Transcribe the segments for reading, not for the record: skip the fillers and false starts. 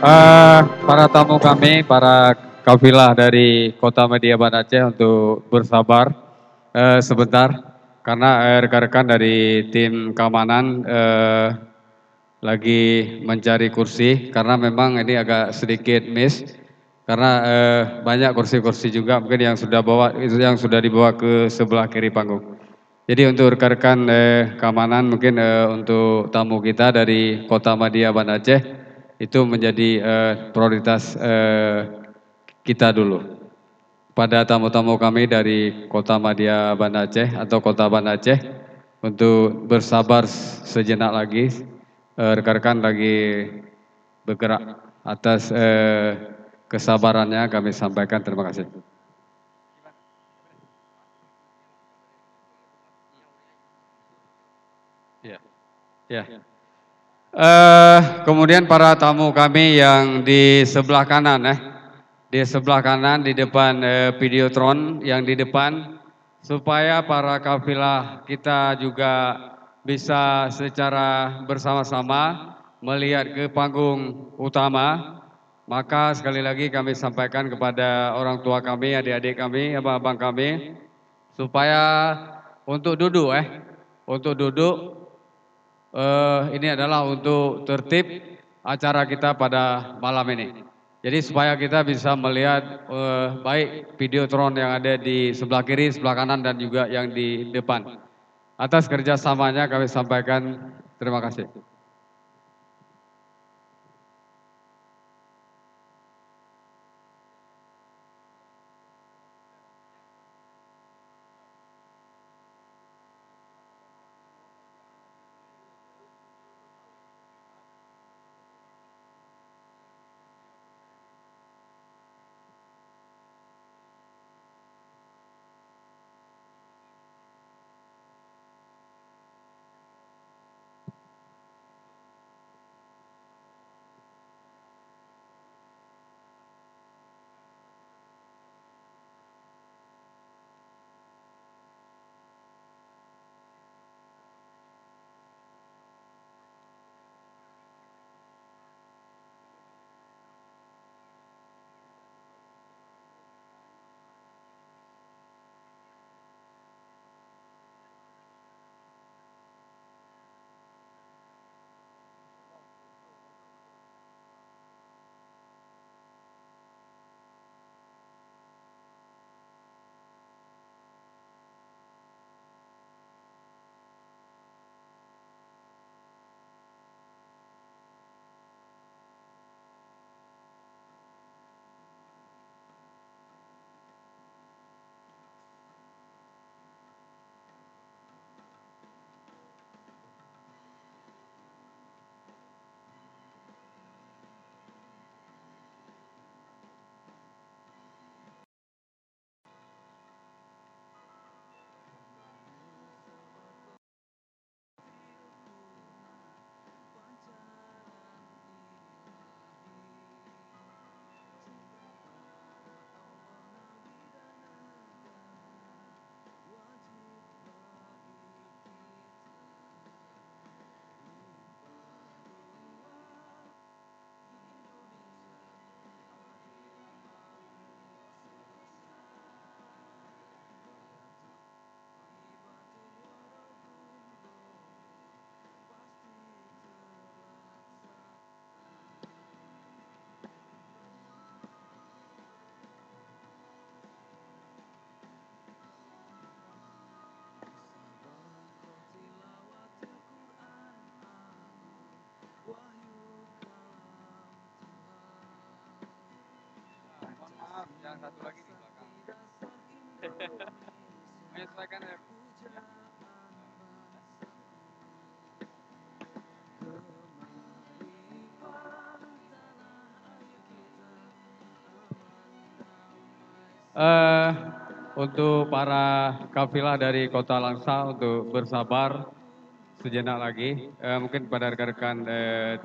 Para tamu kami, para kafilah dari Kota Media Banda Aceh untuk bersabar sebentar karena rekan-rekan dari tim keamanan lagi mencari kursi karena memang ini agak sedikit miss karena banyak kursi-kursi juga mungkin yang sudah dibawa ke sebelah kiri panggung. Jadi untuk rekan-rekan keamanan mungkin untuk tamu kita dari Kota Media Banda Aceh itu menjadi prioritas kita dulu. Pada tamu-tamu kami dari Kota Madya Banda Aceh atau Kota Banda Aceh untuk bersabar sejenak lagi. Rekan-rekan lagi bergerak atas kesabarannya kami sampaikan terima kasih. Ya. Ya. Kemudian para tamu kami yang di sebelah kanan di sebelah kanan di depan Videotron yang di depan supaya para kafilah kita juga bisa secara bersama-sama melihat ke panggung utama. Maka sekali lagi kami sampaikan kepada orang tua kami, adik-adik kami, abang-abang kami supaya untuk duduk untuk duduk ini adalah untuk tertib acara kita pada malam ini. Jadi supaya kita bisa melihat baik videotron yang ada di sebelah kiri, sebelah kanan dan juga yang di depan. Atas kerjasamanya kami sampaikan terima kasih. Maaf, yang satu lagi di belakang. Menyesuaikan ya. Untuk para kafilah dari Kota Langsa untuk bersabar sejenak lagi. Mungkin pada rekan-rekan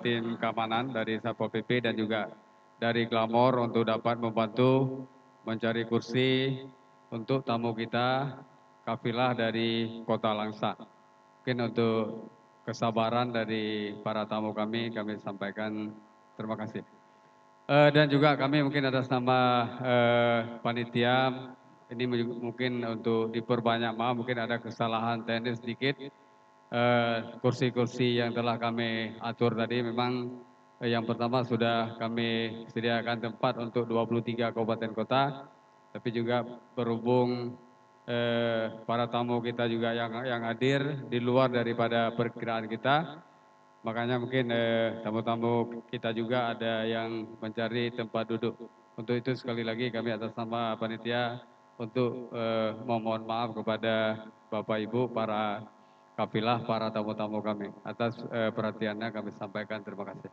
tim keamanan dari Satpol PP dan juga dari Glamor untuk dapat membantu mencari kursi untuk tamu kita kafilah dari Kota Langsa. Mungkin untuk kesabaran dari para tamu kami sampaikan terima kasih. Dan juga kami mungkin atas nama panitia, ini mungkin untuk diperbanyak maaf, mungkin ada kesalahan teknis sedikit. Kursi-kursi yang telah kami atur tadi memang yang pertama sudah kami sediakan tempat untuk 23 kabupaten kota, tapi juga berhubung para tamu kita juga yang hadir di luar daripada perkiraan kita, makanya mungkin tamu-tamu kita juga ada yang mencari tempat duduk. Untuk itu sekali lagi kami atas nama panitia untuk memohon maaf kepada Bapak Ibu, para kafilah, para tamu-tamu kami. Atas perhatiannya kami sampaikan terima kasih.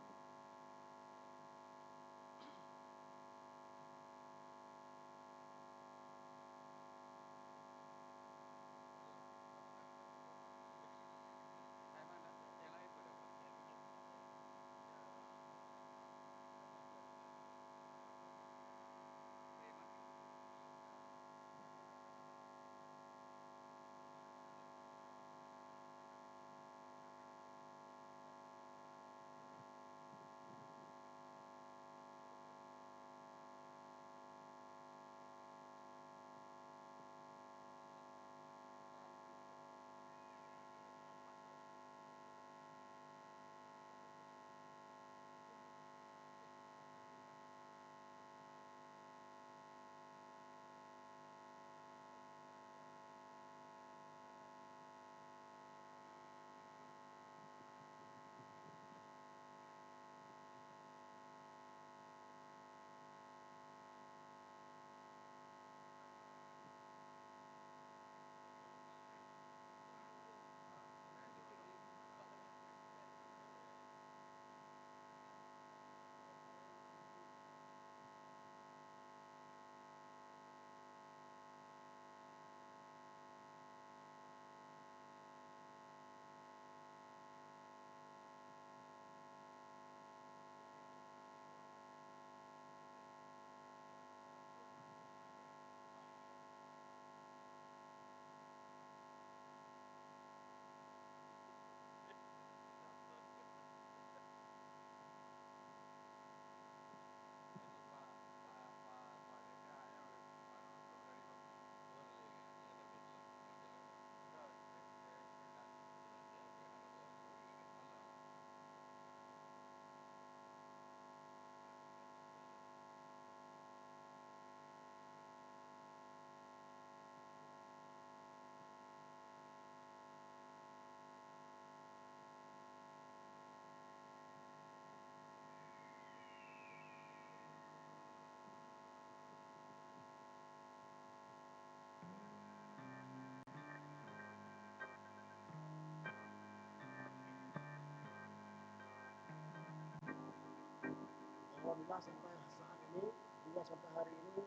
Alhamdulillah sampai saat ini juga sampai hari ini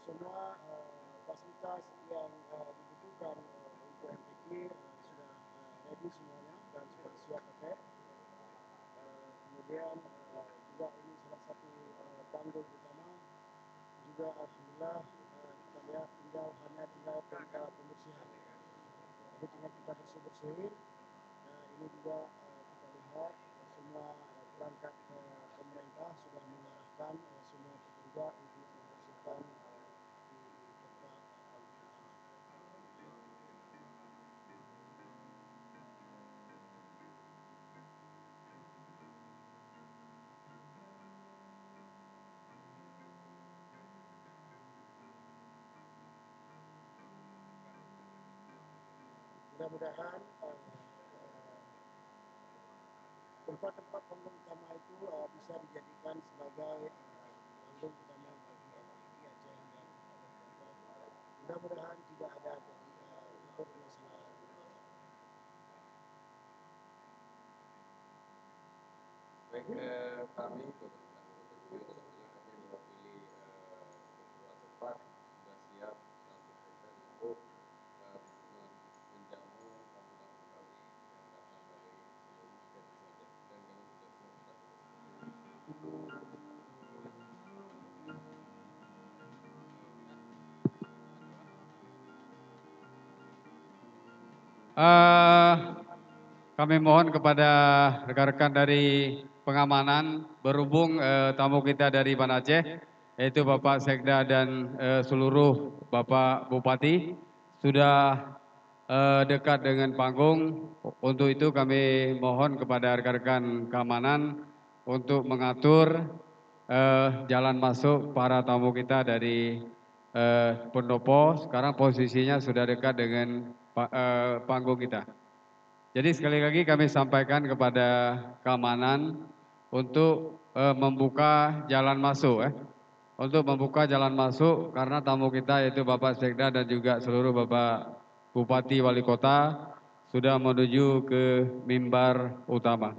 semua fasilitas yang dibutuhkan untuk MPQ sudah ready semuanya dan sudah siap pakai. Kemudian juga ini salah satu panggung utama juga alhamdulillah kita lihat tinggal perintah pembersihan. Jadi tinggal kita bersih-bersihin. Ini juga kita lihat semua perangkat pemerintah sudah mengarahkan semua pekerja untuk membersihkan di tempat panggung utama. Mudah-mudahan tempat-tempat panggung utama itu bisa dijadikan sebagai panggung utama bagi MPQ Aceh dan kawan-kawan. Mudah-mudahan tidak ada permasalahan. Baik, kami kami mewakili beberapa tempat sudah siap 100% untuk menjamu tamu-tamu kami yang datang dari seluruh provinsi Aceh, dan kami sudah siap kami mohon kepada rekan-rekan dari pengamanan berhubung tamu kita dari Banda Aceh yaitu Bapak Sekda dan seluruh Bapak Bupati sudah dekat dengan panggung. Untuk itu kami mohon kepada rekan-rekan keamanan untuk mengatur jalan masuk para tamu kita dari pendopo. Sekarang posisinya sudah dekat dengan panggung kita. Jadi sekali lagi kami sampaikan kepada keamanan untuk membuka jalan masuk. Untuk membuka jalan masuk karena tamu kita yaitu Bapak Sekda dan juga seluruh Bapak Bupati Wali Kota sudah menuju ke mimbar utama.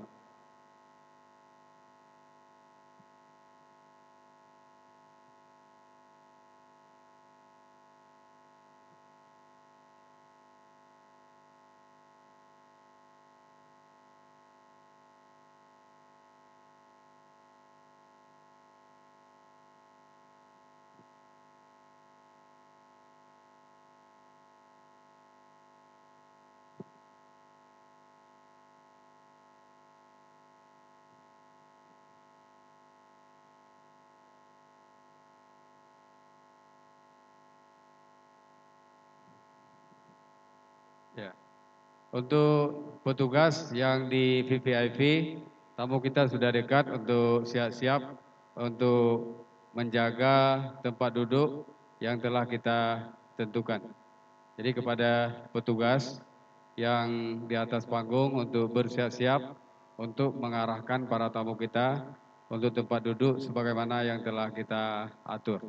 Ya. Untuk petugas yang di VVIP, tamu kita sudah dekat untuk siap-siap untuk menjaga tempat duduk yang telah kita tentukan. Jadi kepada petugas yang di atas panggung untuk bersiap-siap untuk mengarahkan para tamu kita untuk tempat duduk sebagaimana yang telah kita atur.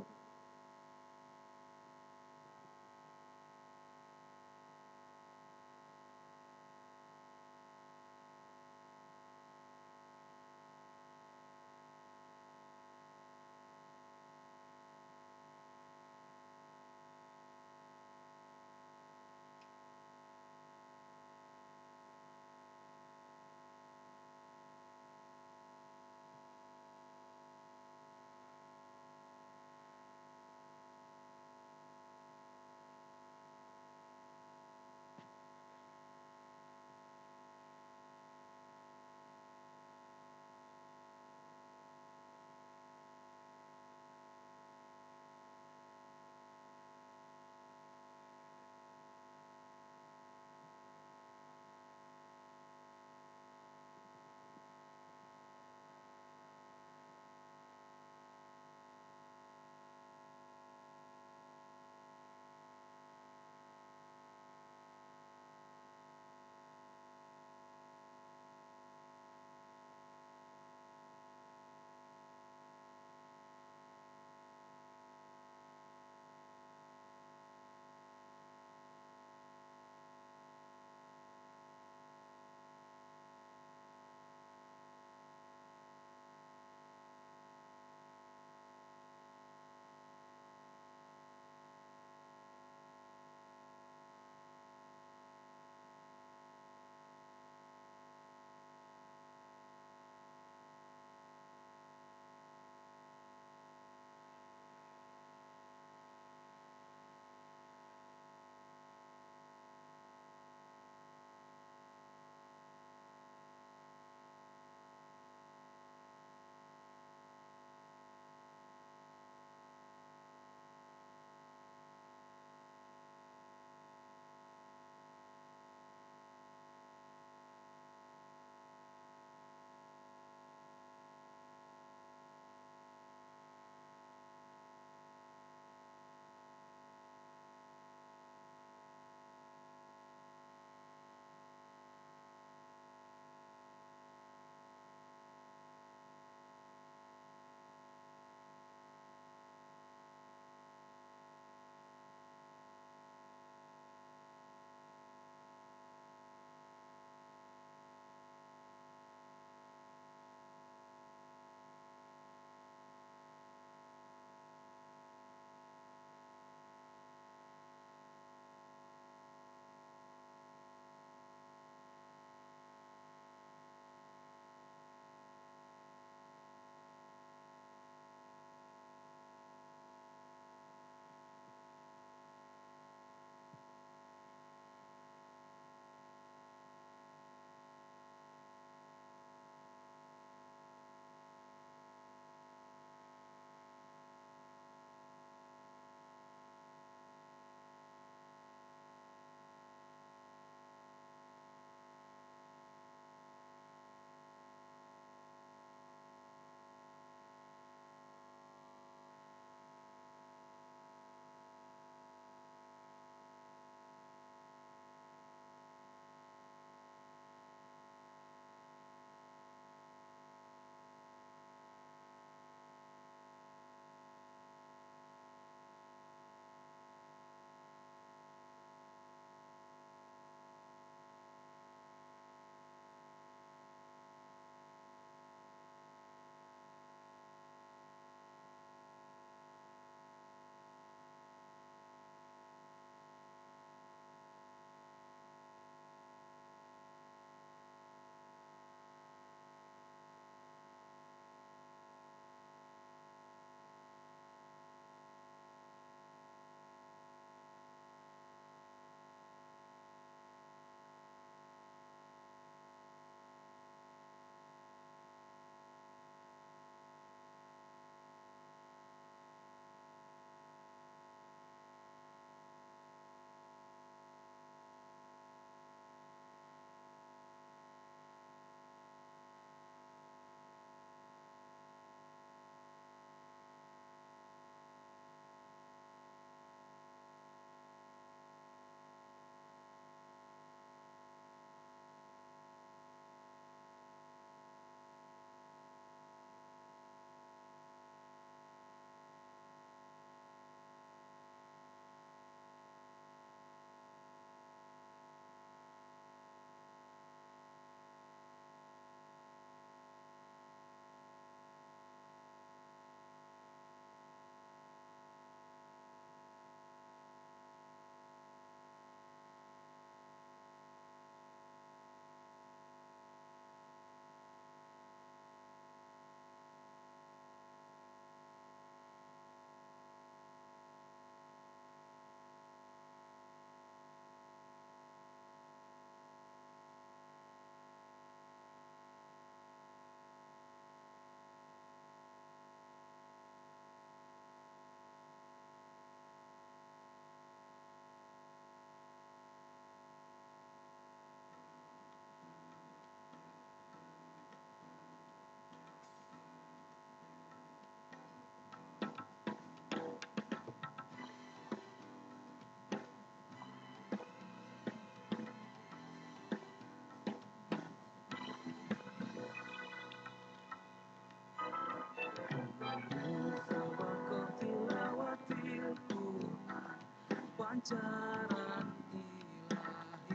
pancaran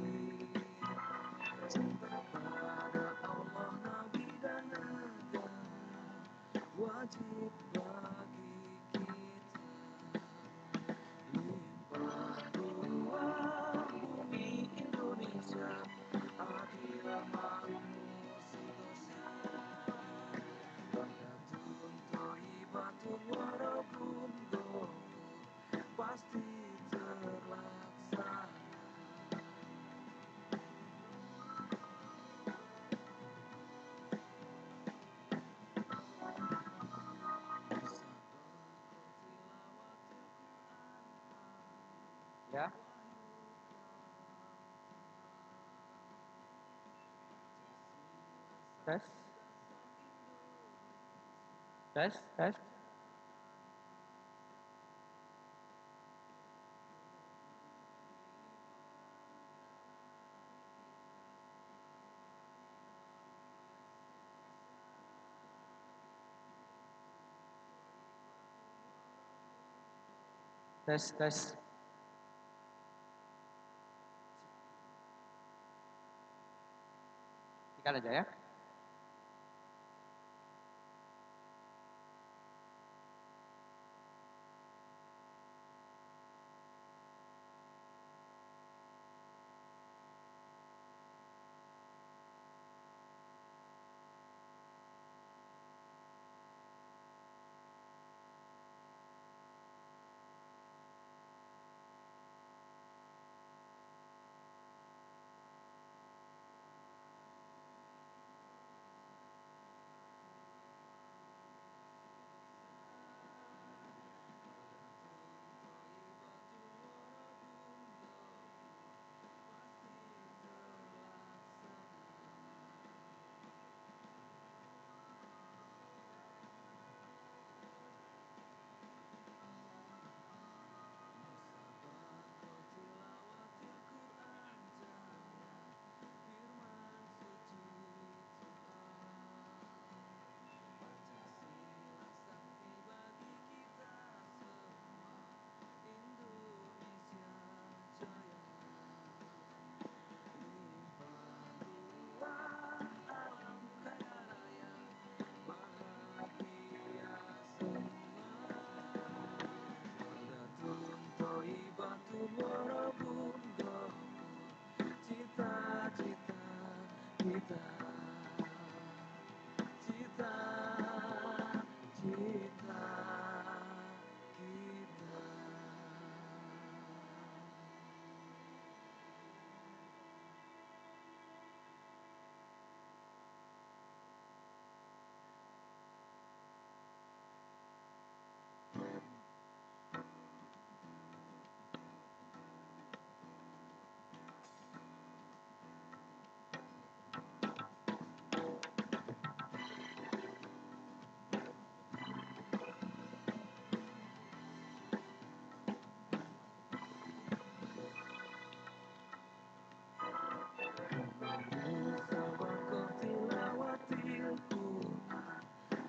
ilahi, cinta pada Allah, Nabi dan negara wajib bagi kita. Limpah ruah bumi Indonesia, adil makmur sedosa. Barakatun thayyibatun warabun ghafur, pasti terlaksana. Ya. Tes. Tes, tes. Tes, tes. Ikan aja ya.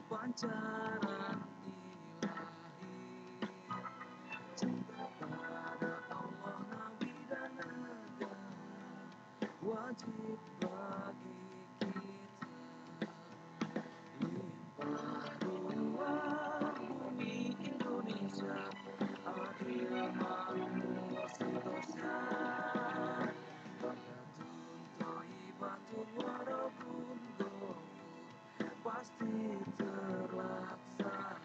Pancaran ilahi, cinta pada Allah, Nabi dan negara wajib bagi kita. Limpah ruah bumi Indonesia, adil makmur sedosa. Barakatun thayyibatun warabun ghafur, pasti terlaksana.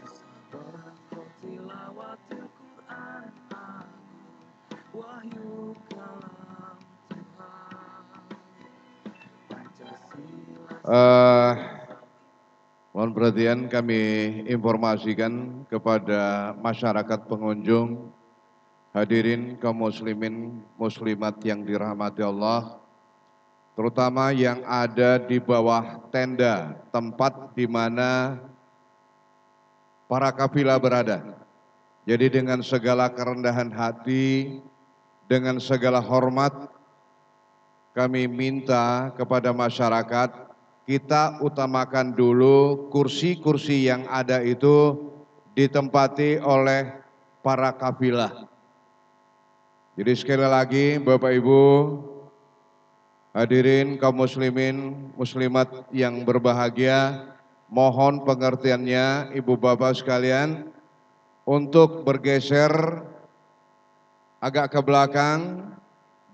Sabar tilawatil Quran agung, wahyu kalam Tuhan. Pancasila. Mohon perhatian kami informasikan kepada masyarakat pengunjung, hadirin kaum muslimin muslimat yang dirahmati Allah, terutama yang ada di bawah tenda tempat di mana para kafilah berada. Jadi dengan segala kerendahan hati, dengan segala hormat, kami minta kepada masyarakat kita utamakan dulu kursi-kursi yang ada itu ditempati oleh para kafilah. Jadi sekali lagi Bapak Ibu, hadirin kaum muslimin, muslimat yang berbahagia, mohon pengertiannya Ibu Bapak sekalian untuk bergeser agak ke belakang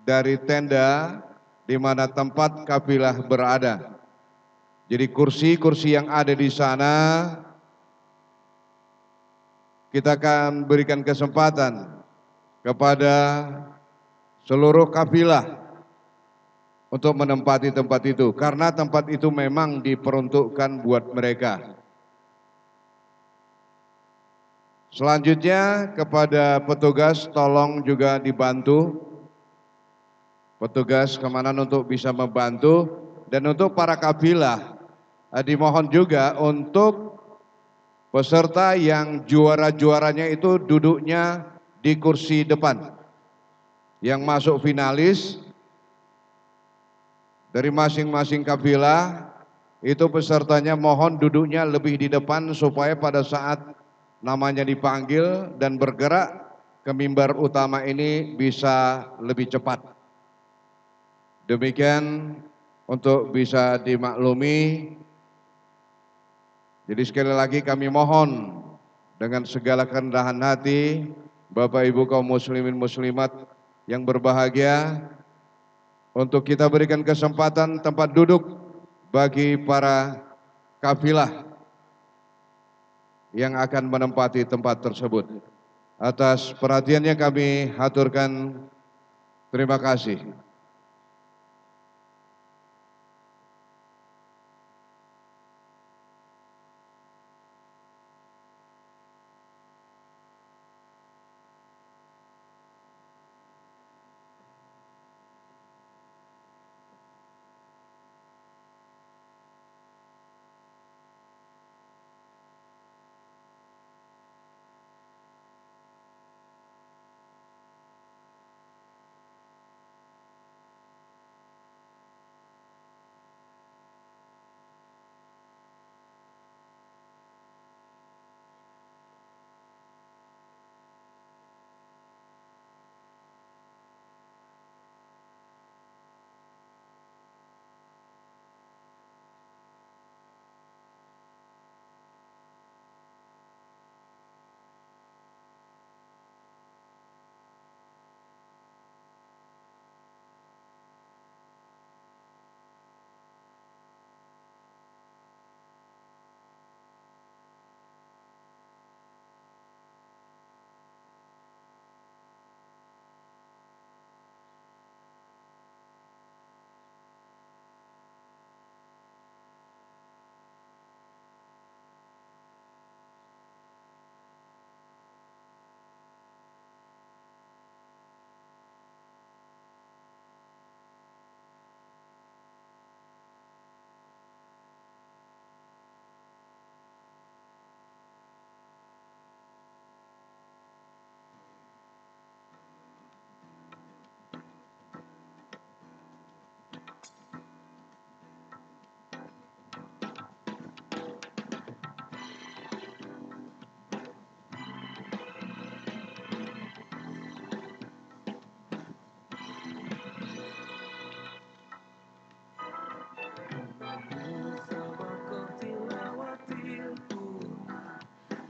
dari tenda di mana tempat kafilah berada. Jadi kursi-kursi yang ada di sana kita akan berikan kesempatan kepada seluruh kafilah untuk menempati tempat itu, karena tempat itu memang diperuntukkan buat mereka. Selanjutnya kepada petugas tolong juga dibantu, petugas keamanan untuk bisa membantu, dan untuk para kafilah dimohon juga untuk peserta yang juara-juaranya itu duduknya di kursi depan. Yang masuk finalis dari masing-masing kafilah itu pesertanya mohon duduknya lebih di depan supaya pada saat namanya dipanggil dan bergerak ke mimbar utama ini bisa lebih cepat. Demikian untuk bisa dimaklumi. Jadi sekali lagi kami mohon dengan segala kerendahan hati Bapak Ibu kaum muslimin muslimat yang berbahagia, untuk kita berikan kesempatan tempat duduk bagi para kafilah yang akan menempati tempat tersebut. Atas perhatiannya kami haturkan terima kasih.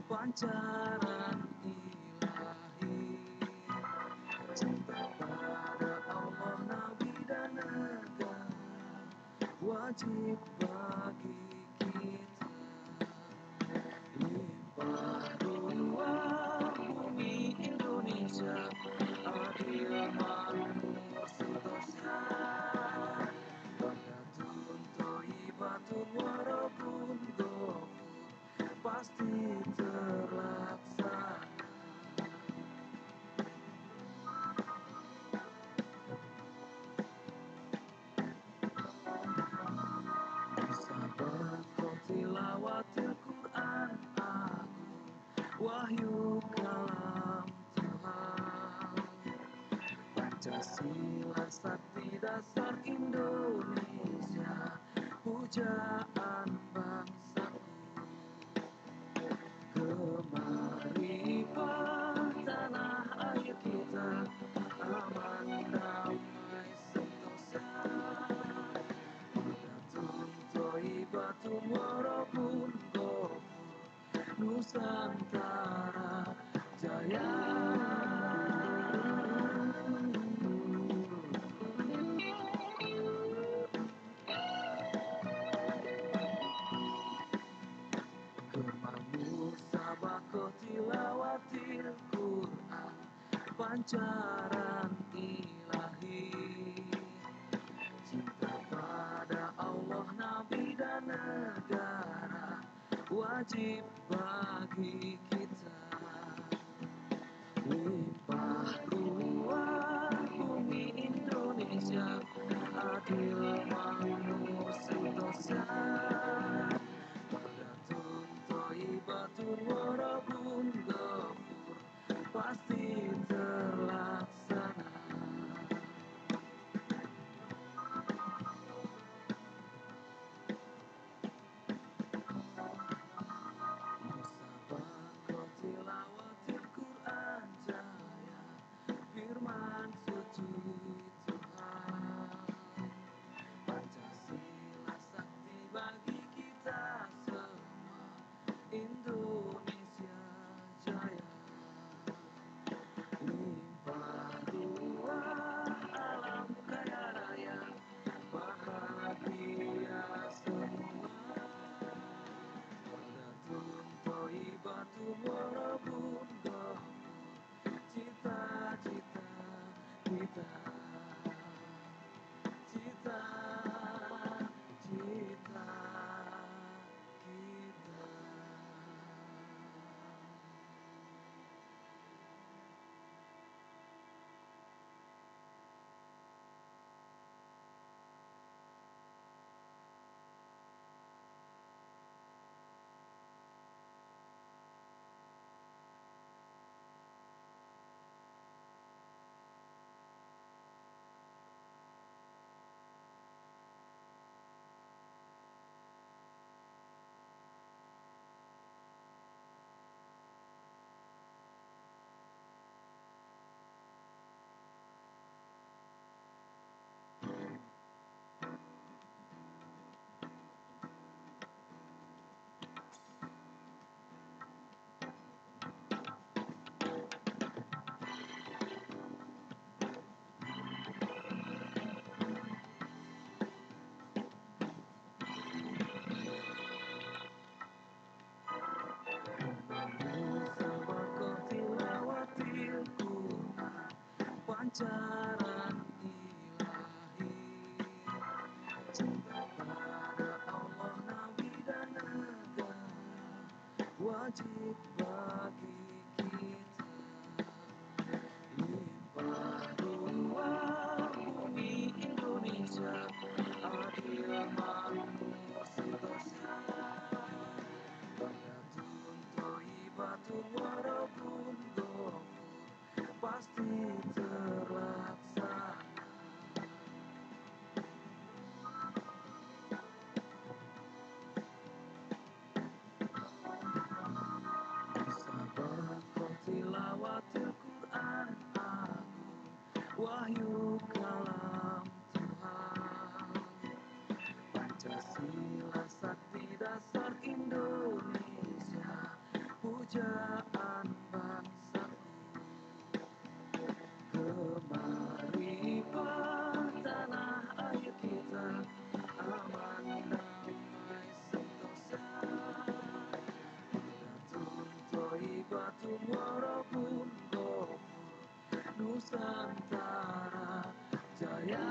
Pancaran ilahi, cinta pada Allah, Nabi dan negara wajib bagi kita. Limpah ruah bumi Indonesia, adil makmur sentosa, barakatun thayyibatun warabun ghafur, pasti terlaksana. Sahabat tilawatil Quran agung, wahyu kalam Tuhan. Pancasila sakti dasar Indonesia, puji pujaan bangsaku. Kemaripah tanah air kita, aman damai sentosa. Mengatun Toibatun Warapun Gopur, Nusantara Jaya. Kemamu sabako tilawatil Quran, pancaran ilahi. Cinta pada Allah, Nabi dan negara wajib bagi kita. Limpah ruah bumi Indonesia, adil makmur sentosa. Padatun Toibatun Warapun Gopur, pasti terlaksana. Musabaqah tilawatil Quran Jaya, firman suci Tuhan. Pancasila sakti bagi kita semua, Indonesia Jaya. Limpah ruah alam kaya raya, bahagia semua. Padatun Toibatun Warapun Gopur, cita-cita kita. Cita-cita kita. Musabaqah tilawatil Quran, pancaran ilahi. Cinta pada Allah, Nabi dan negara wajib bagi kita. Limpah ruah bumi Indonesia, adil makmur sentosa. Padatun Toibatun Warapun Gopur, pasti terlaksana. Musabaqah tilawatil Quran agung, wahyu kalam Tuhan. Pancasila sakti dasar Indonesia, pujaan bangsaku. Kemaripah tanah air kita, aman damai sentosa. Padatun Toibatun Warapun Gopur, Nusantara Jaya.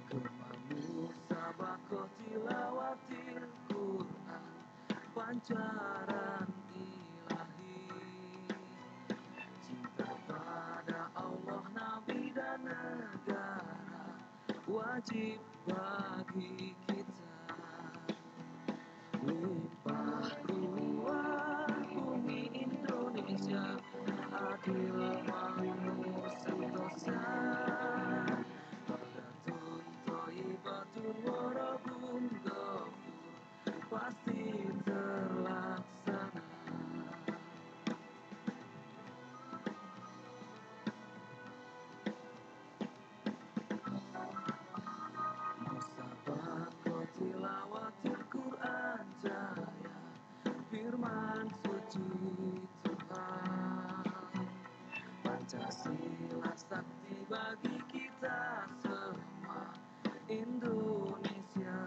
Kemamu sabaqah tilawatil Quran, pancaran ilahi. Cinta pada Allah, Nabi dan negara wajib bagi kita. Limpah ruah bumi kita semua, Indonesia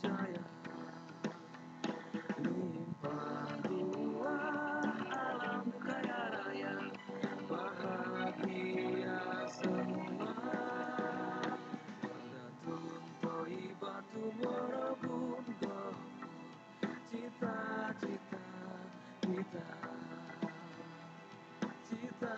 Jaya. Limpah ruah alam kaya raya, bahagia semua. Datun Toibatu Borobun Gopur, cita-cita kita, cita-cita kita.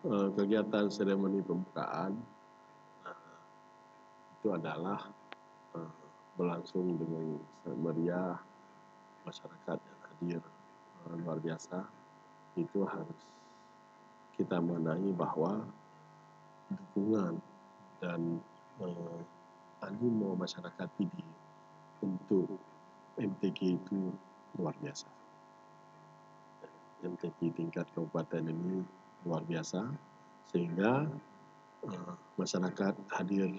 kegiatan seremoni pembukaan itu adalah berlangsung dengan meriah, masyarakat yang hadir luar biasa. Itu harus kita menandai bahwa dukungan dan animo masyarakat PD untuk MTQ itu luar biasa. MTQ tingkat kabupaten ini luar biasa, sehingga masyarakat hadir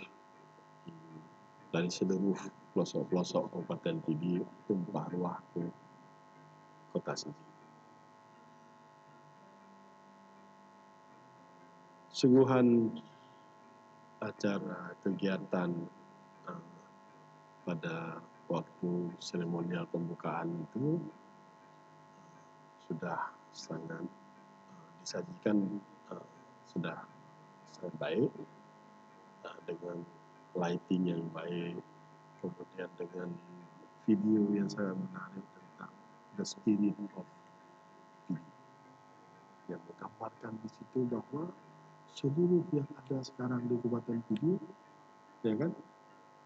dari seluruh pelosok-pelosok Kabupaten PD tumpah ruah ke Kota Sigi. Sungguhan acara kegiatan pada waktu seremonial pembukaan itu sudah sangat disajikan sudah sangat baik, dengan lighting yang baik, kemudian dengan video yang sangat menarik tentang the spirit of PD, yang menggambarkan di situ bahwa seluruh yang ada sekarang di Kabupaten PD, ya kan,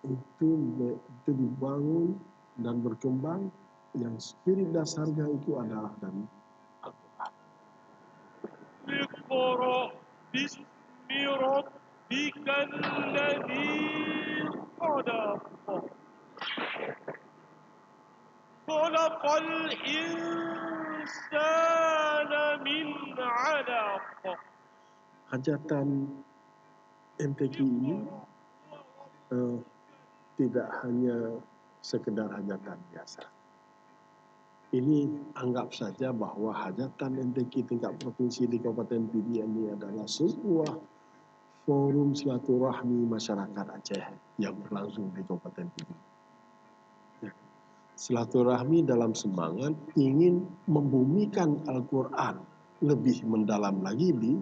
itu dibangun dan berkembang, yang spirit dasarnya itu adalah dari Al-Quran. اقرأ باسم ربك الذي خلق خلق الإنسان من علق. Hajatan MTQ ini tidak hanya sekedar hajatan biasa. Ini anggap saja bahwa hajatan MTQ tingkat provinsi di Kabupaten PD ini adalah sebuah forum silaturahmi masyarakat Aceh yang berlangsung di Kabupaten PD. Ya. Silaturahmi dalam semangat ingin membumikan Al-Quran lebih mendalam lagi di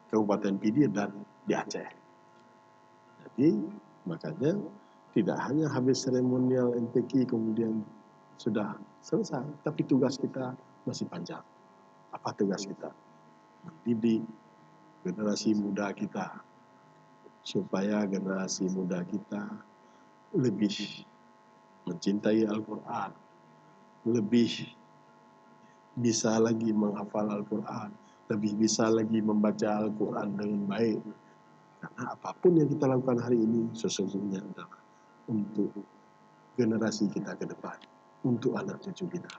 Kabupaten PD dan di Aceh. Jadi makanya tidak hanya habis seremonial MTQ kemudian sudah selesai, tapi tugas kita masih panjang. Apa tugas kita? Mendidik generasi muda kita, supaya generasi muda kita lebih mencintai Al-Quran, lebih bisa lagi menghafal Al-Quran, lebih bisa lagi membaca Al-Quran dengan baik. Karena apapun yang kita lakukan hari ini sesungguhnya adalah untuk generasi kita ke depan, untuk anak cucu kita.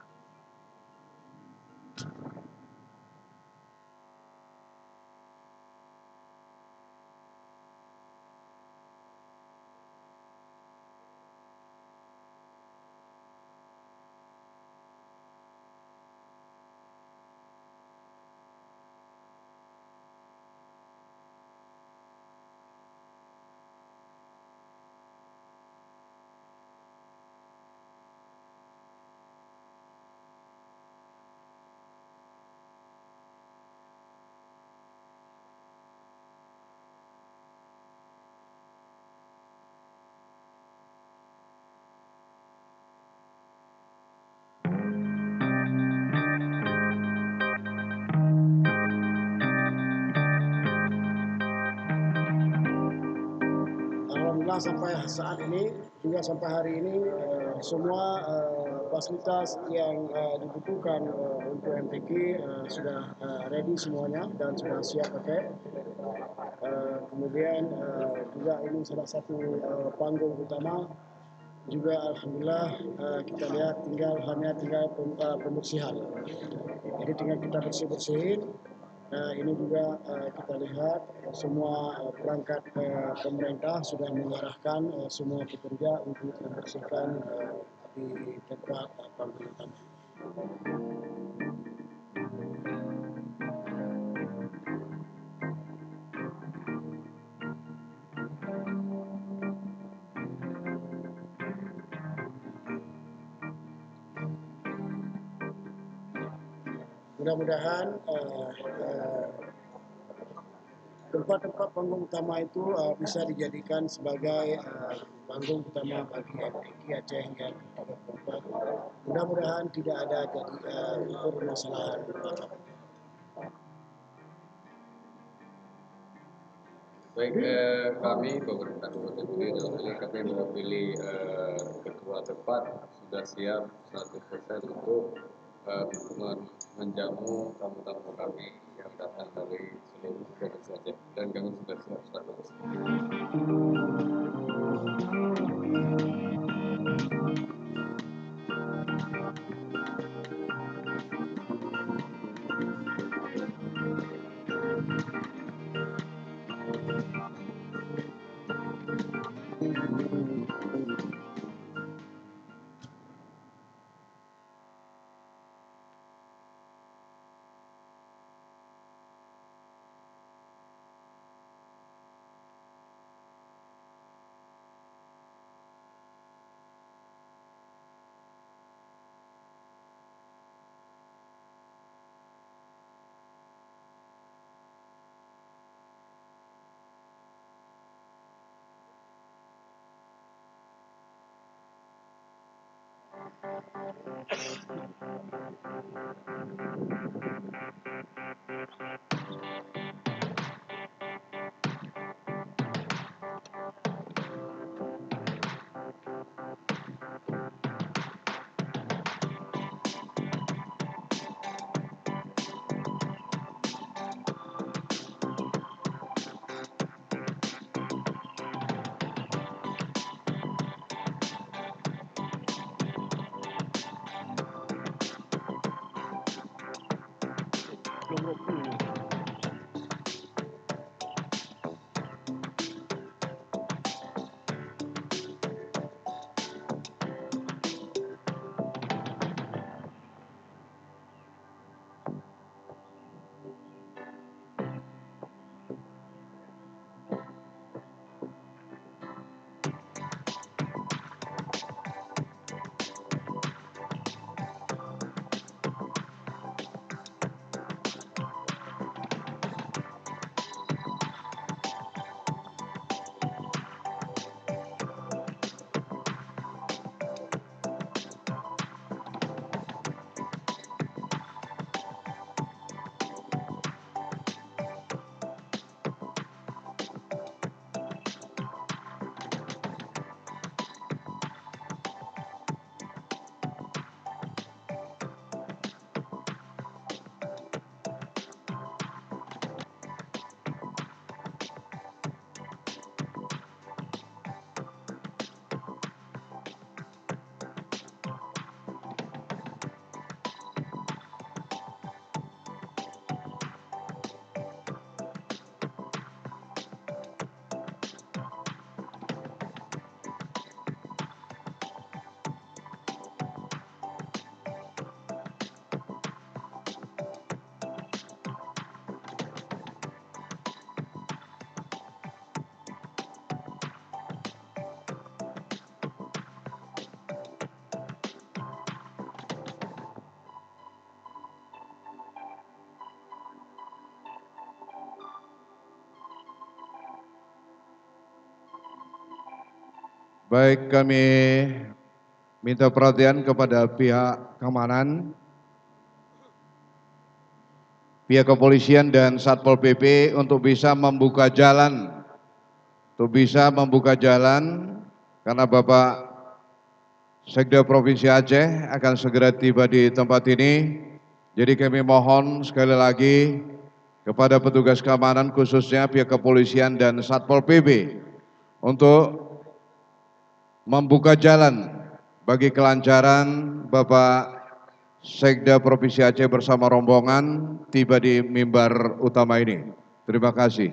Alhamdulillah sampai saat ini, juga sampai hari ini, semua fasilitas yang dibutuhkan untuk MTQ sudah ready semuanya dan sudah siap pakai. Kemudian juga ini salah satu panggung utama. Juga alhamdulillah kita lihat hanya tinggal pembersihan. Jadi tinggal kita bersih-bersihin. Ini juga kita lihat semua perangkat pemerintah sudah mengarahkan semua pekerja untuk membersihkan di tempat panggung utama. Mudah-mudahan tempat-tempat panggung utama itu bisa dijadikan sebagai panggung utama bagi MTQ Aceh hingga tempat. Mudah-mudahan tidak ada jadi permasalahan. Baik, kami pemerintah Kabupaten Pidi dalam hal ini kami mewakili ketua tepat sudah siap 100% untuk menjamu tamu-tamu kami yang datang dari seluruh provinsi Aceh dan kami sudah siap 100%. Baik, kami minta perhatian kepada pihak keamanan, pihak kepolisian dan Satpol PP untuk bisa membuka jalan, karena Bapak Sekda Provinsi Aceh akan segera tiba di tempat ini. Jadi kami mohon sekali lagi kepada petugas keamanan khususnya pihak kepolisian dan Satpol PP untuk membuka jalan bagi kelancaran Bapak Sekda Provinsi Aceh bersama rombongan tiba di mimbar utama ini. Terima kasih.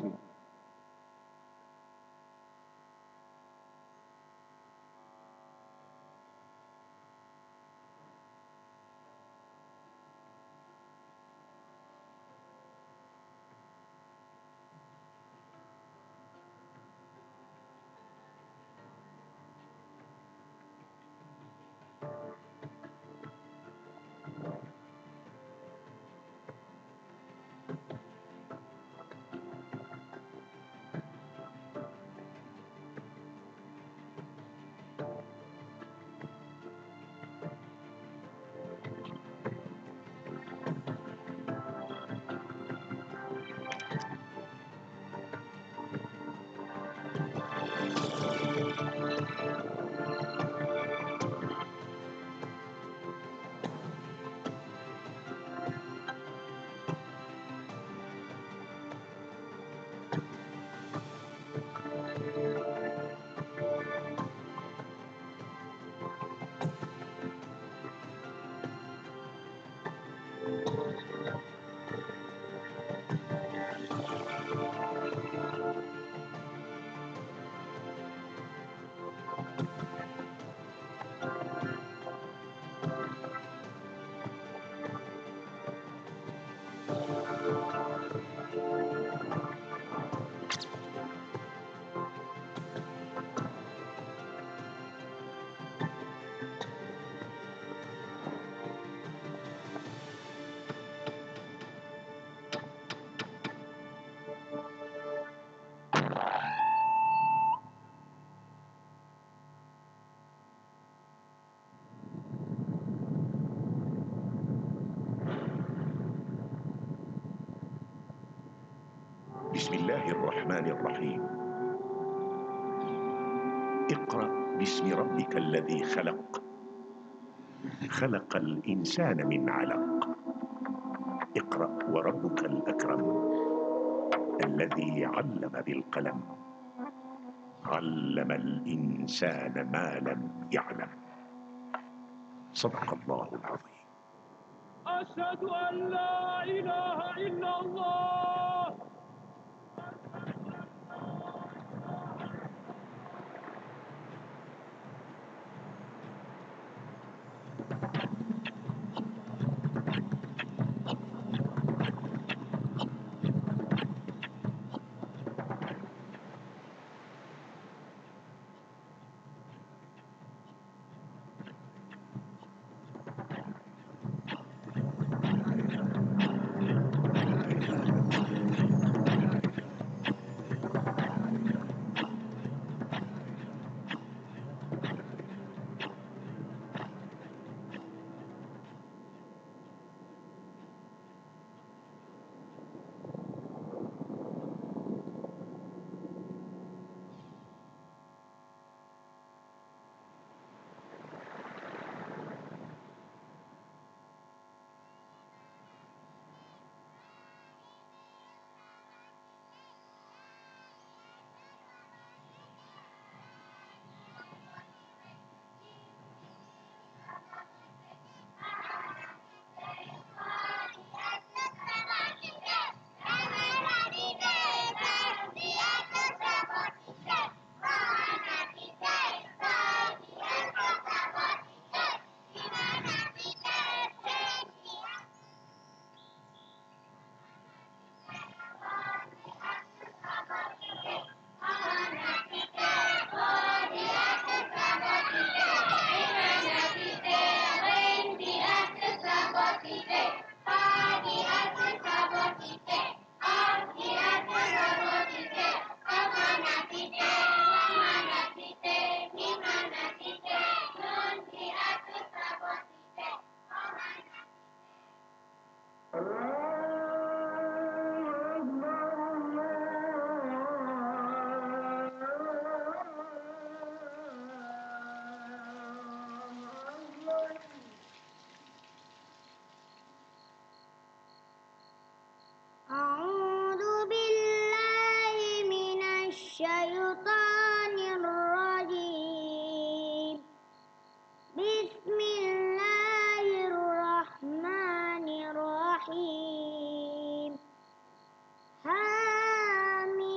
بسم الله الرحمن الرحيم. اقرأ باسم ربك الذي خلق، خلق الإنسان من علق. اقرأ وربك الأكرم الذي علم بالقلم، علم الإنسان ما لم يعلم. صدق الله العظيم. أشهد أن لا إله إلا الله. أعوذ بالله من الشيطان الرجيم. بسم الله الرحمن الرحيم. حميم.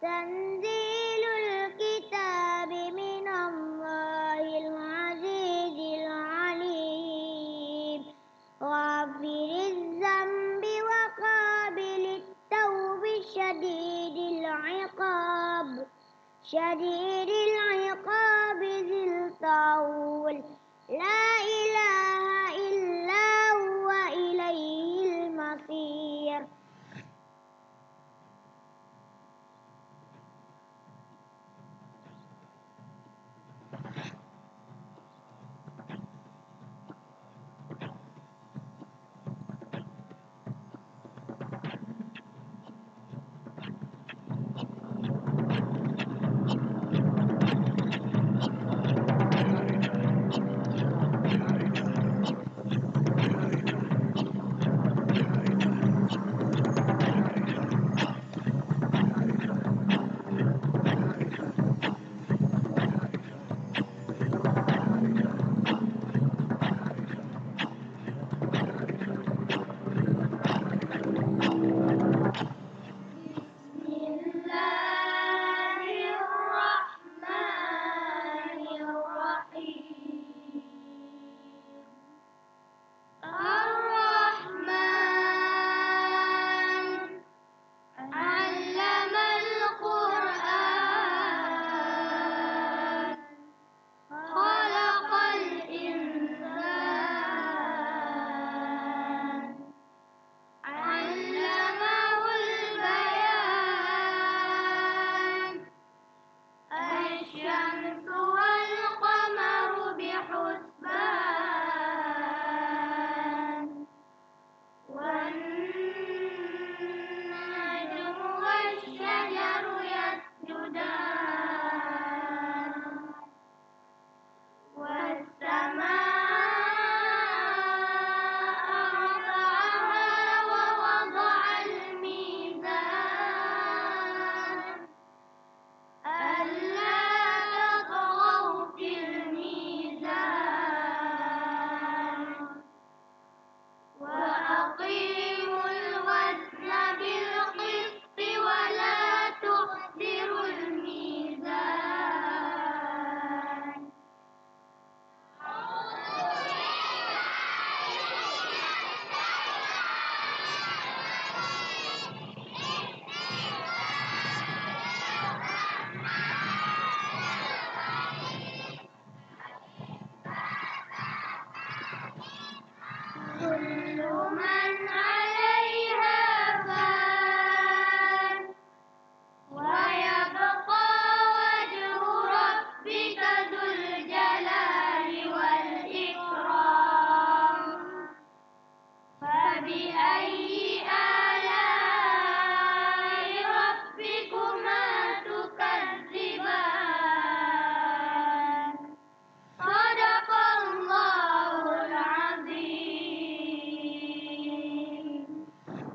تنزيل الكتاب من الله العزيز العليم. غافر الذنب وقابل التوب شديد العقاب ذي الطول. لا إله إلا هو إليه المصير.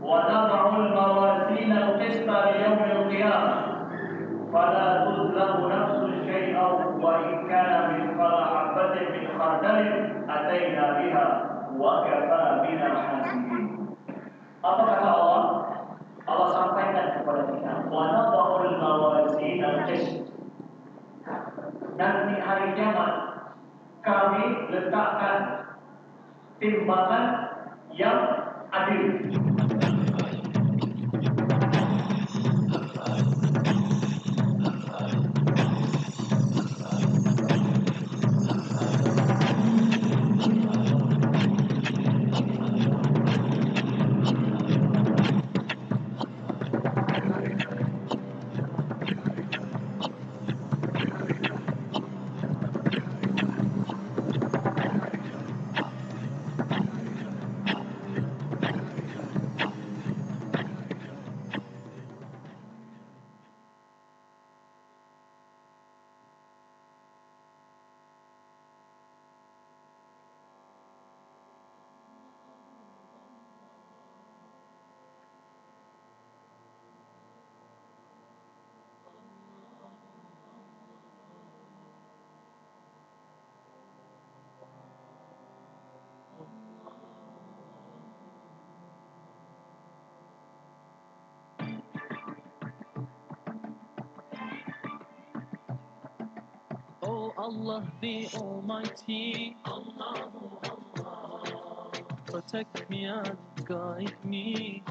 ونضع الموازين القسط ليوم القيامة فلا تظلم نفس شيئا وإن كان مثقال حبة من خردل أتينا بها وكفى بنا حاسبين. Apa kata Allah? Allah sampaikan kepada kita, wa nadha'ul mawazin al-qist. Nanti hari kiamat kami letakkan timbangan yang adil. Oh Allah the Almighty, protect me and guide me.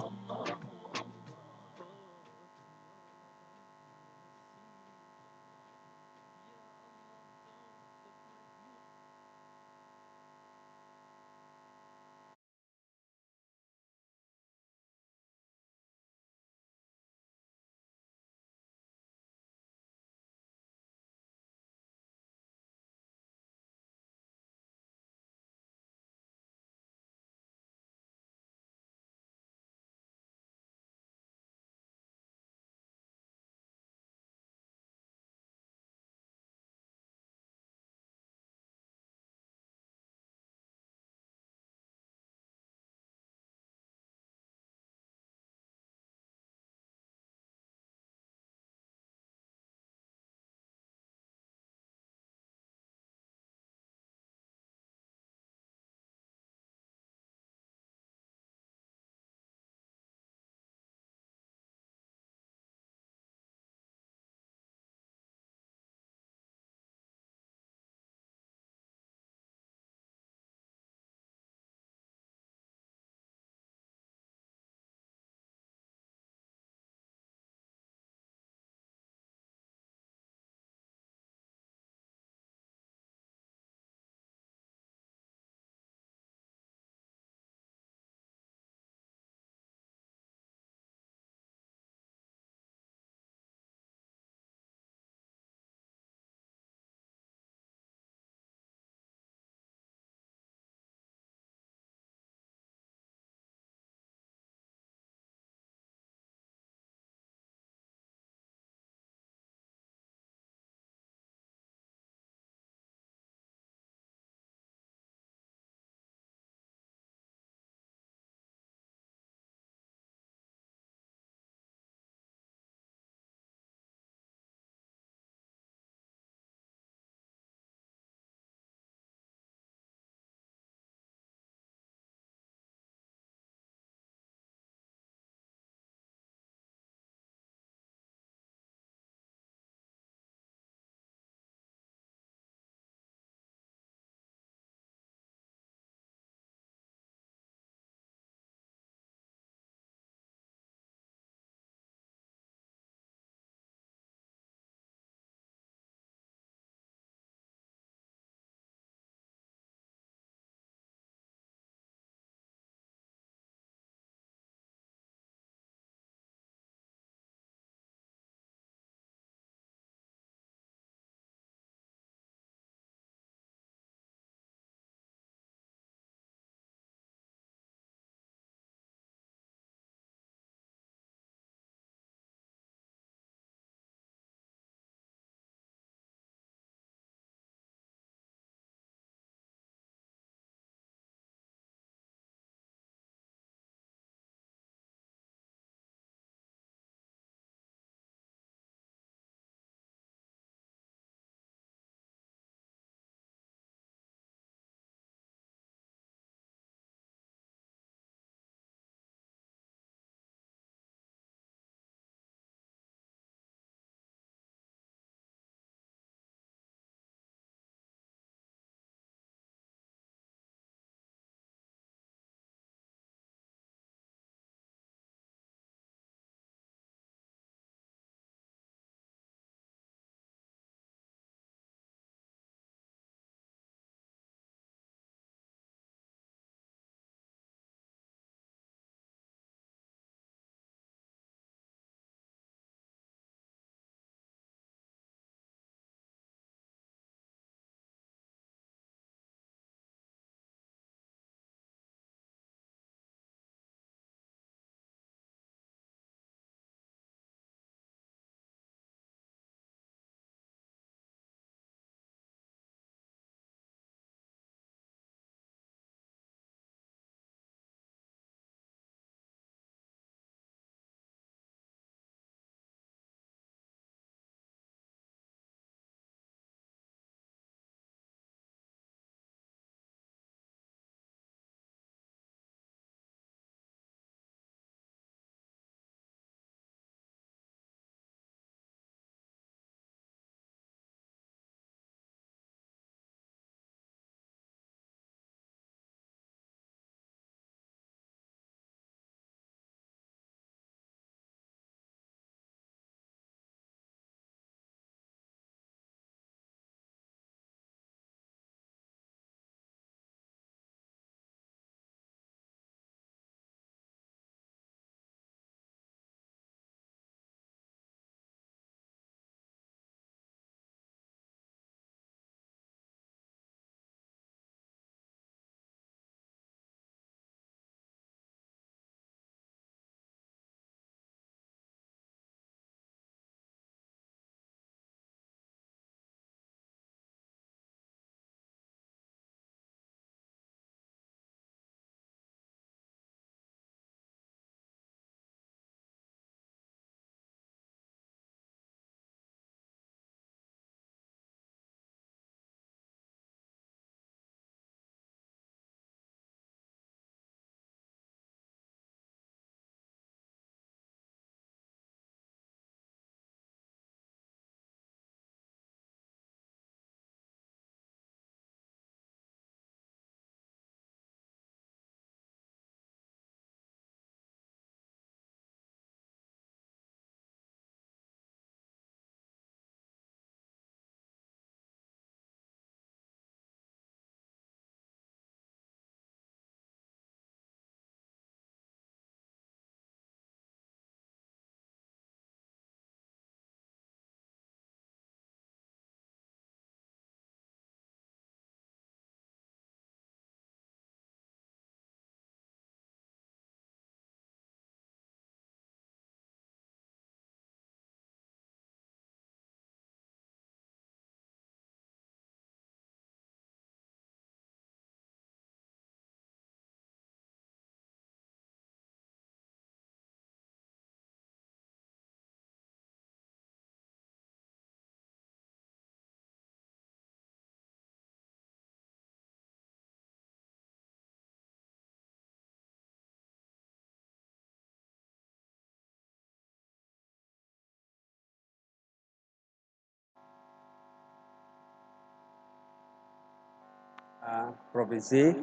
provinsi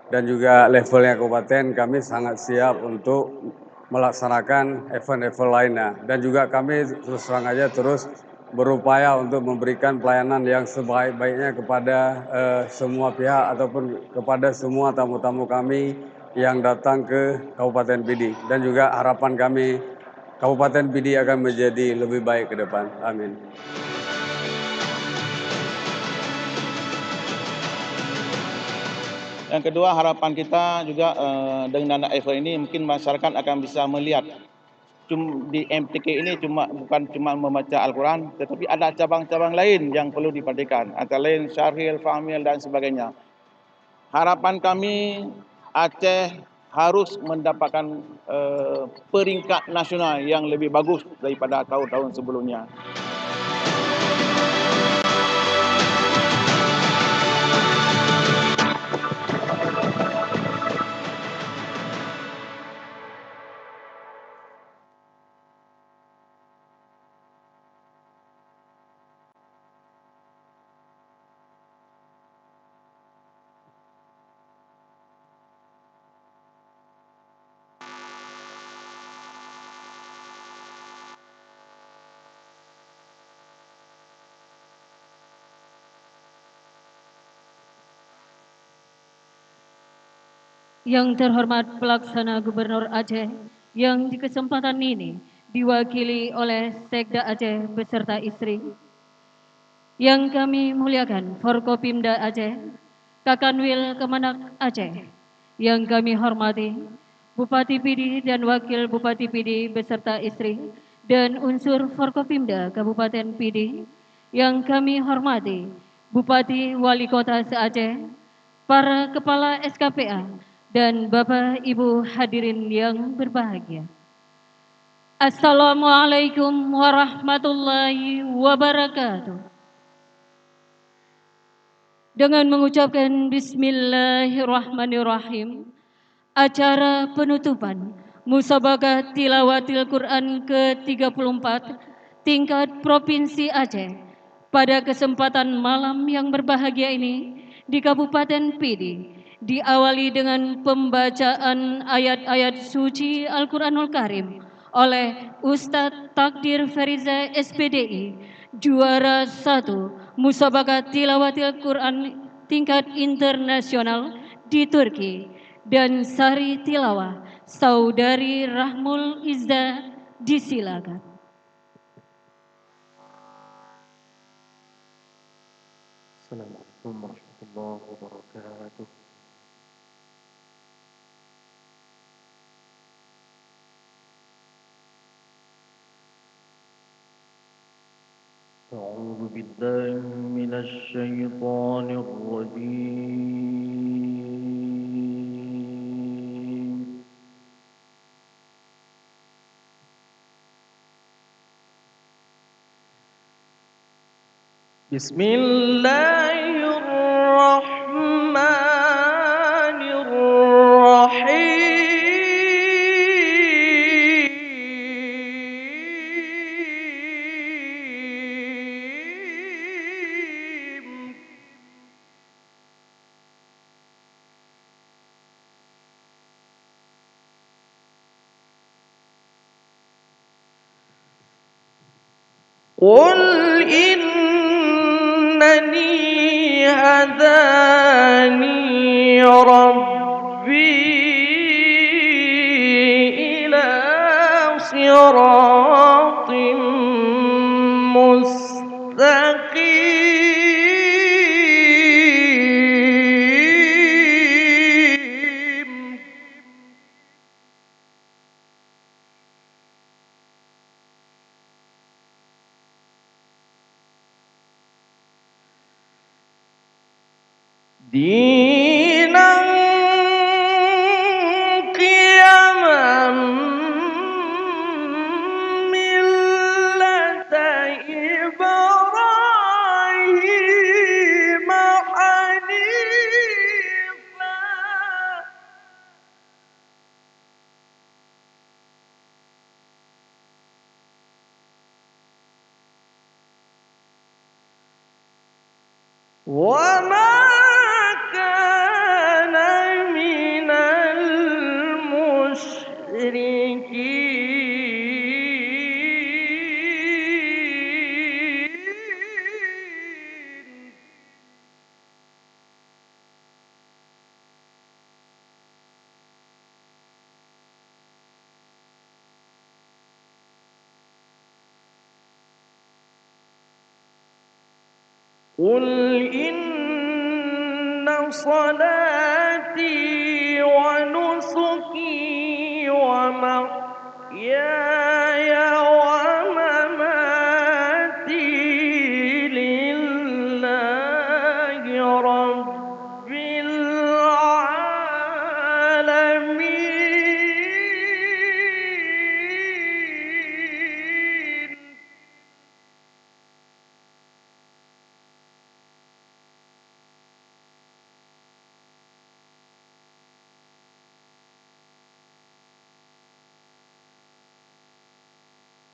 dan juga levelnya kabupaten, kami sangat siap untuk melaksanakan event-event lainnya. Dan juga kami terus terang aja terus berupaya untuk memberikan pelayanan yang sebaik-baiknya kepada semua pihak ataupun kepada semua tamu-tamu kami yang datang ke Kabupaten Pidi. Dan juga harapan kami Kabupaten Pidi akan menjadi lebih baik ke depan. Amin. Yang kedua, harapan kita juga dengan event ini mungkin masyarakat akan bisa melihat di MTK ini bukan cuma membaca Al-Quran, tetapi ada cabang-cabang lain yang perlu diperhatikan, antara lain Syarhil, Fahmil dan sebagainya. Harapan kami Aceh harus mendapatkan peringkat nasional yang lebih bagus daripada tahun-tahun sebelumnya. Yang terhormat Pelaksana Gubernur Aceh, yang di kesempatan ini diwakili oleh Sekda Aceh beserta istri. Yang kami muliakan Forkopimda Aceh, Kakanwil Kemenak Aceh. Yang kami hormati Bupati Pidi dan Wakil Bupati Pidi beserta istri dan unsur Forkopimda Kabupaten Pidi. Yang kami hormati Bupati Wali Kota se-Aceh, para Kepala SKPA, dan Bapak Ibu hadirin yang berbahagia. Assalamualaikum warahmatullahi wabarakatuh. Dengan mengucapkan Bismillahirrahmanirrahim, acara penutupan Musabaqah Tilawatil Quran ke-34 tingkat Provinsi Aceh pada kesempatan malam yang berbahagia ini di Kabupaten Pidi diawali dengan pembacaan ayat-ayat suci Al-Quranul Karim oleh Ustadz Takdir Feriza SPDI, juara 1 Musabaqah Tilawatil Quran tingkat internasional di Turki, dan Sari Tilawah Saudari Rahmul Izza, disilakan. Assalamualaikum warahmatullahi wabarakatuh. أعوذ بالله من الشيطان الرجيم. بسم الله الرحمن الرحيم. قل إنني هداني ربي إلى صراط مستقيم دينا قيما ملة إبراهيم حنيفا وما كان قل إن صلاتي ونسكي ومحياي ومماتي لله رب العالمين.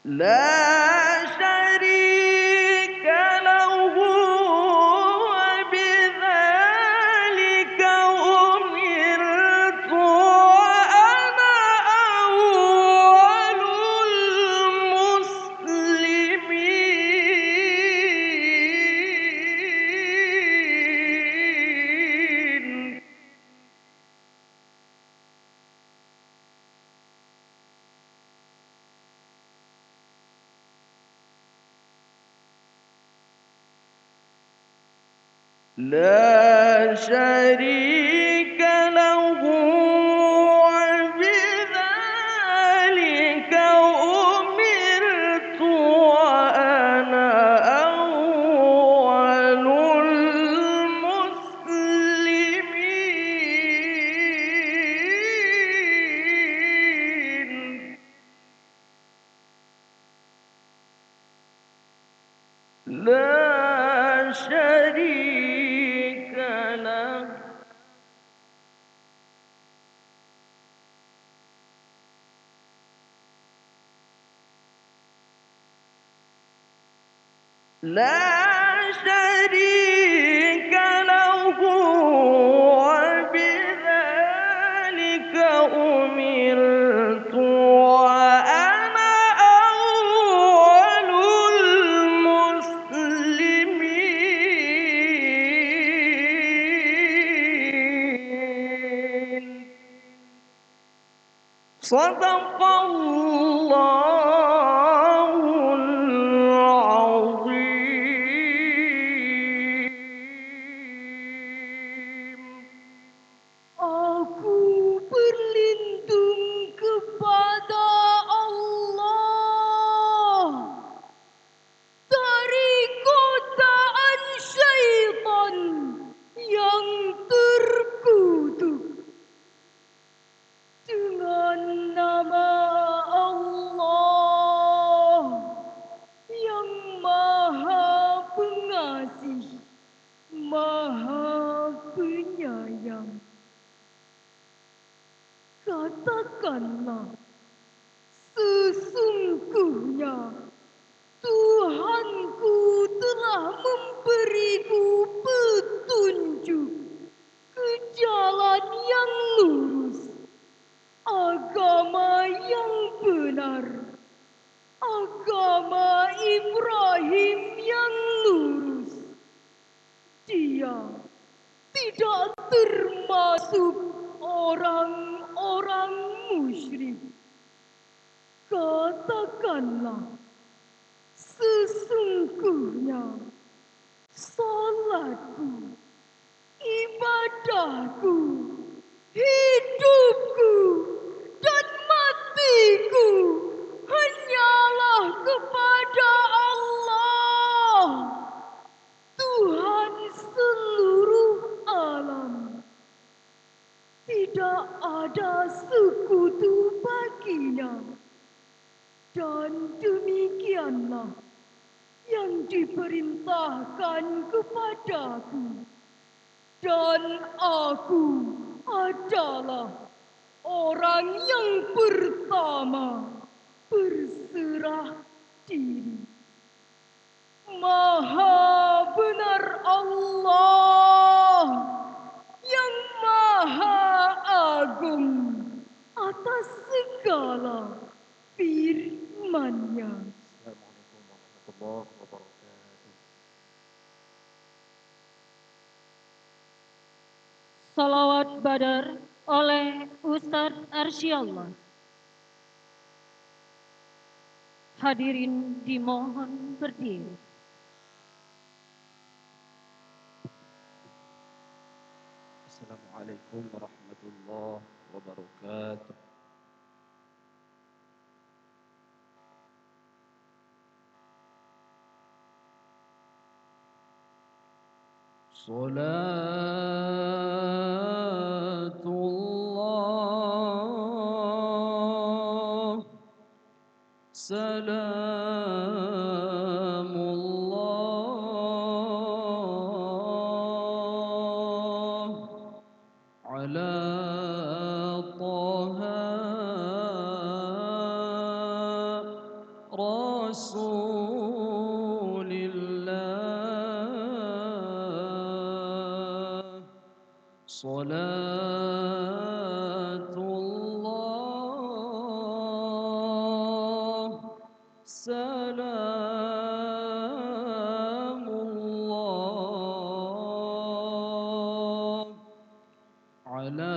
لا شريك له وبذلك أمرت وأنا أول المسلمين. لا شريك له وبذلك أمرت وأنا أول المسلمين. لا شريك له. لا شريك له وبذلك أمرت وأنا أول المسلمين. صدق الله العظيم. Aku berlindung kepada Allah dari godaan syaitan yang terkutuk. Dengan nama Allah yang Maha Pengasih, Maha Penyayang. Katakanlah, sesungguhnya Tuhanku telah memberiku petunjuk ke jalan yang lurus, agama yang benar, agama Ibrahim yang lurus. Dia tidak termasuk orang-orang musyrik. Katakanlah, sesungguhnya salatku, ibadahku, hidupku, dan matiku hanyalah kepada Allah, Tuhan seluruh alam. Tidak ada sekutu baginya. Dan demikianlah yang diperintahkan kepadaku. Dan aku adalah orang yang pertama berserah diri. Maha benar Allah yang Maha Agung atas segala firman-Nya. Assalamualaikum warahmatullahi wabarakatuh. Salawat Badar oleh Ustadz Arsyiallah. Hadirin dimohon berdiri. عليكم ورحمة الله وبركاته. صلاة الله سلام الله على طه رسول الله صلاة الله سلام الله على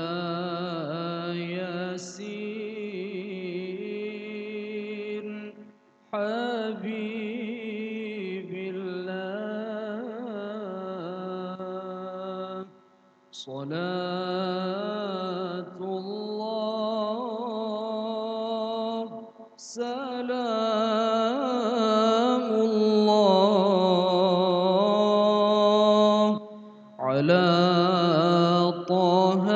ياسين حبيب الله صلاة الله سلام الله على طه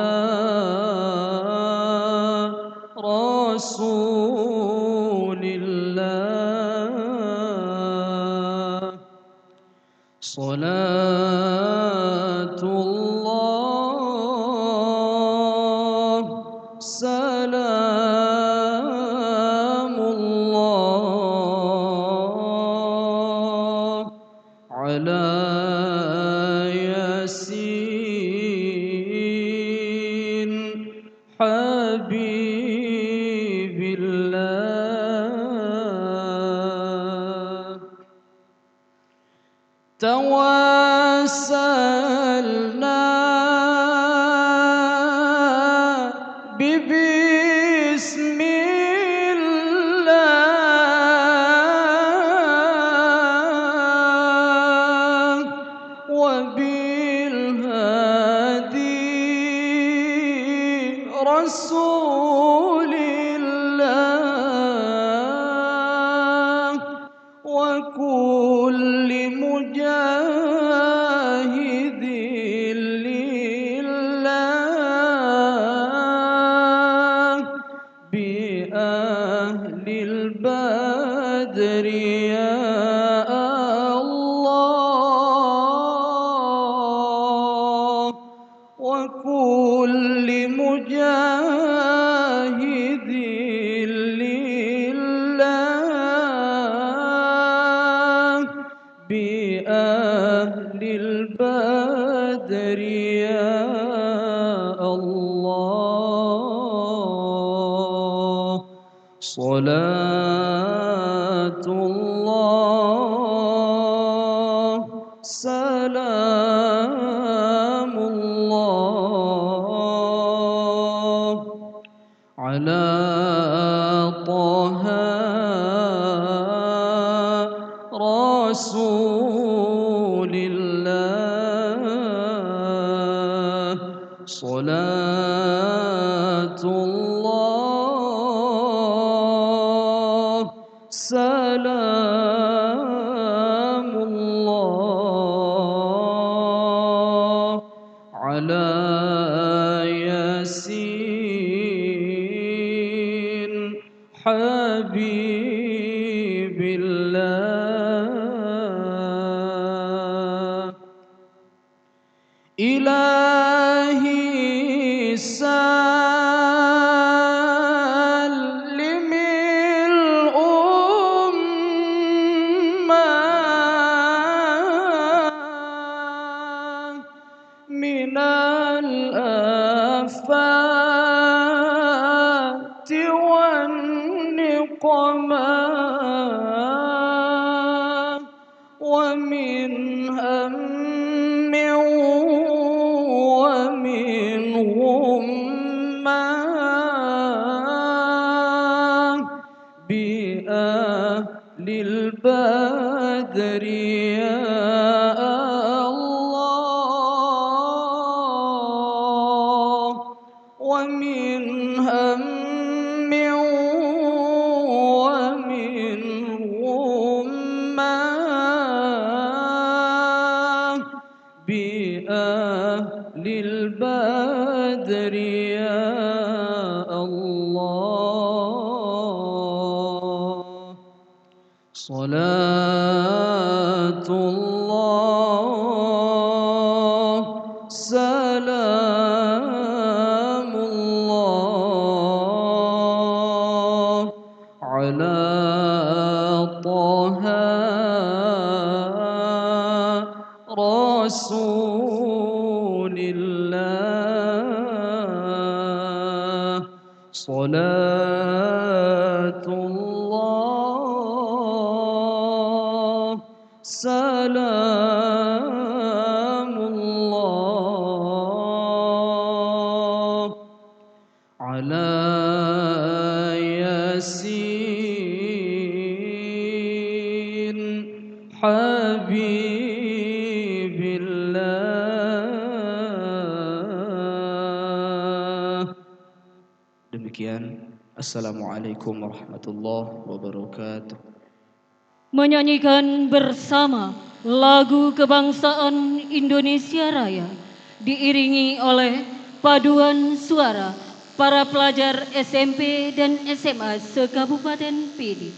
رسول الله صلاة الله سلام الله على ياسين حبيب الله توسلنا ببسم الله وبالهادي رسول الله وكل مجاهد لله بأهل البدر يا الله وكل مجاهد لله بأهل البدر يا الله صلاة الله سلام الله على طه رسول الله صلاة الله سلام الله على ياسين حبيب الله إلهي سلم الأمة من الآفات والنقمات ومن هم ومن غمة بأهل البدر يا الله منهم ما بأهل البدر يا الله صلاة الله سلام الله على طه رسول الله صلاة الله سلام الله على ياسين حبيب الله. Demikian. Assalamualaikum warahmatullahi wabarakatuh. Menyanyikan bersama lagu kebangsaan Indonesia Raya diiringi oleh paduan suara para pelajar SMP dan SMA se-Kabupaten Pidi.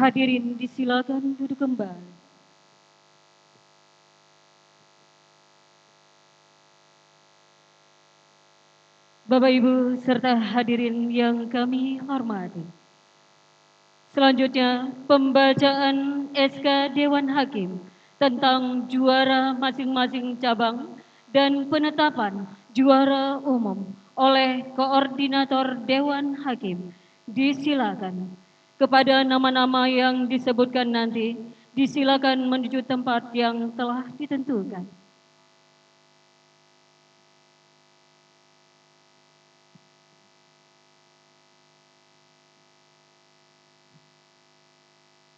Hadirin disilakan duduk kembali. Bapak Ibu serta hadirin yang kami hormati. Selanjutnya pembacaan SK Dewan Hakim tentang juara masing-masing cabang dan penetapan juara umum oleh Koordinator Dewan Hakim. Disilakan. Kepada nama-nama yang disebutkan nanti, disilakan menuju tempat yang telah ditentukan.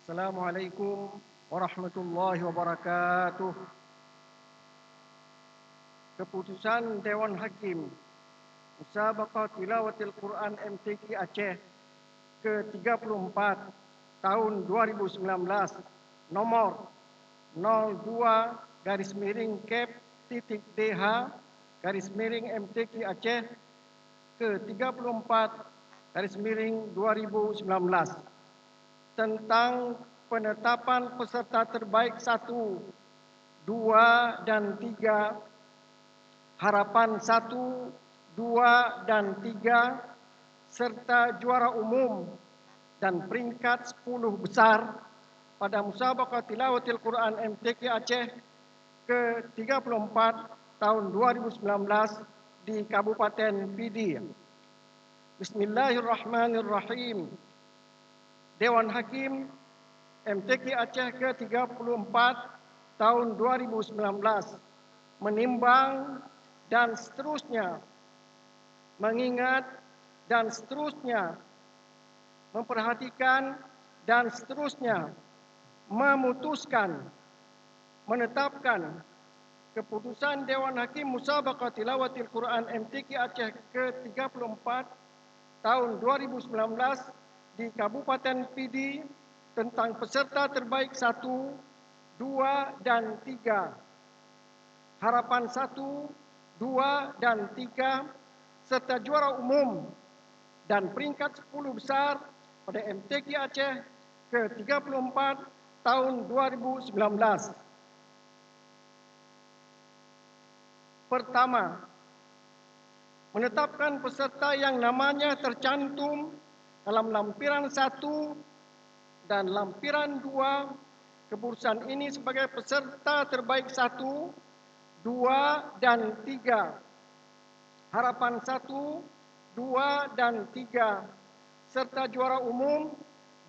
Assalamualaikum warahmatullahi wabarakatuh. Keputusan Dewan Hakim Musabaqah Tilawatil Quran MTQ Aceh ke-34 tahun 2019 nomor 02-DH-MTQ Aceh ke-34-2019 tentang penetapan peserta terbaik 1, 2, dan 3, harapan 1, 2, dan 3, serta juara umum dan peringkat 10 besar pada Musabaqah Tilawatil Quran MTQ Aceh ke-34 tahun 2019 di Kabupaten Pidi. Bismillahirrahmanirrahim. Dewan Hakim MTQ Aceh ke-34 tahun 2019 menimbang dan seterusnya mengingat dan seterusnya memperhatikan dan seterusnya memutuskan menetapkan keputusan Dewan Hakim Musabaqah Tilawatil Quran MTQ Aceh ke-34 tahun 2019 di Kabupaten Pidi tentang peserta terbaik 1, 2, dan 3. Harapan 1, 2, dan 3 serta juara umum dan peringkat 10 besar pada MTQ Aceh ke-34 tahun 2019. Pertama, menetapkan peserta yang namanya tercantum dalam lampiran 1 dan lampiran 2 keputusan ini sebagai peserta terbaik 1, 2, dan 3. Harapan 1, 2, dan 3 serta juara umum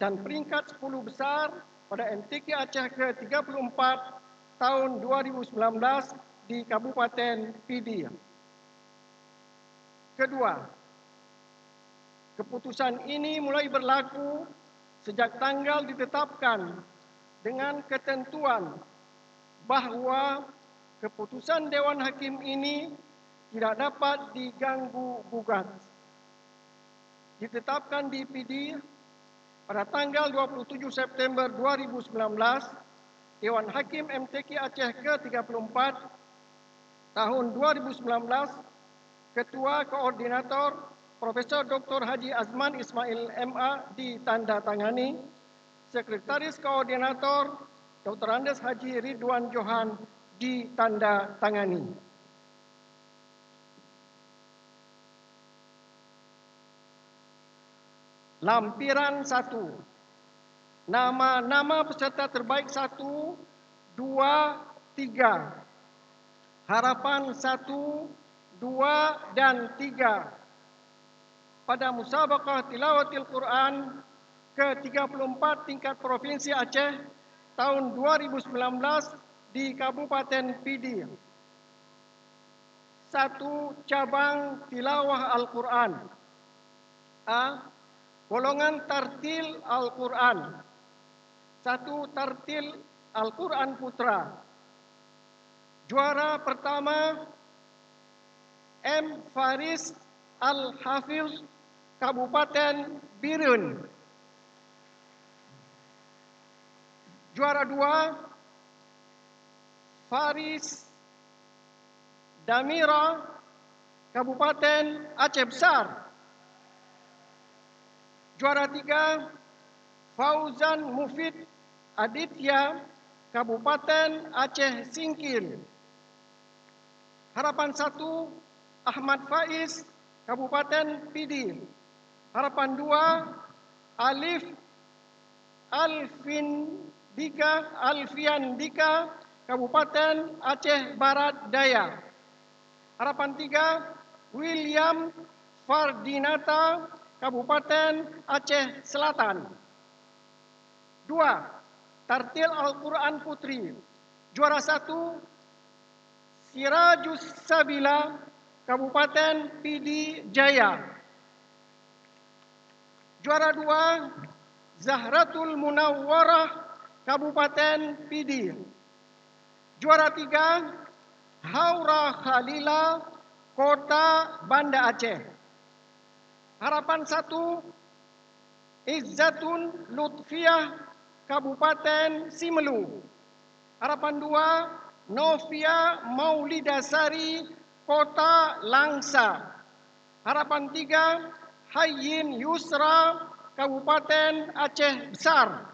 dan peringkat 10 besar pada MTQ Aceh ke-34 tahun 2019 di Kabupaten Pidi. Kedua, keputusan ini mulai berlaku sejak tanggal ditetapkan dengan ketentuan bahwa keputusan Dewan Hakim ini tidak dapat diganggu gugat. Ditetapkan di PD pada tanggal 27 September 2019, Dewan Hakim MTQ Aceh ke-34 tahun 2019, Ketua Koordinator Profesor Dr. Haji Azman Ismail MA ditandatangani, Sekretaris Koordinator Dr. Andes Haji Ridwan Johan ditandatangani. Lampiran 1. Nama-nama peserta terbaik 1, 2, 3. Harapan 1, 2, dan 3. Pada Musabaqah Tilawatil Quran ke-34 tingkat Provinsi Aceh tahun 2019 di Kabupaten Pidi. 1. Cabang Tilawah Al-Quran. A. Golongan Tartil Al-Quran. 1. Tartil Al-Quran Putra. Juara pertama M. Faris Al-Hafiz Kabupaten Birun. Juara 2 Faris Damira Kabupaten Aceh Besar. Juara 3 Fauzan Mufid Aditya Kabupaten Aceh Singkil. Harapan 1 Ahmad Faiz Kabupaten Pidi. Harapan 2 Alif Alfian Dika Kabupaten Aceh Barat Daya. Harapan 3 William Fardinata Kabupaten Aceh Selatan. 2. Tartil Al-Quran Putri. Juara 1 Sirajus Sabila Kabupaten Pidi Jaya. Juara 2 Zahratul Munawwarah Kabupaten Pidi. Juara 3 Haura Khalila Kota Banda Aceh. Harapan 1 Izzatun Lutfiah Kabupaten Simelu. Harapan 2 Novia Maulidasari Kota Langsa. Harapan 3 Hayyin Yusra Kabupaten Aceh Besar.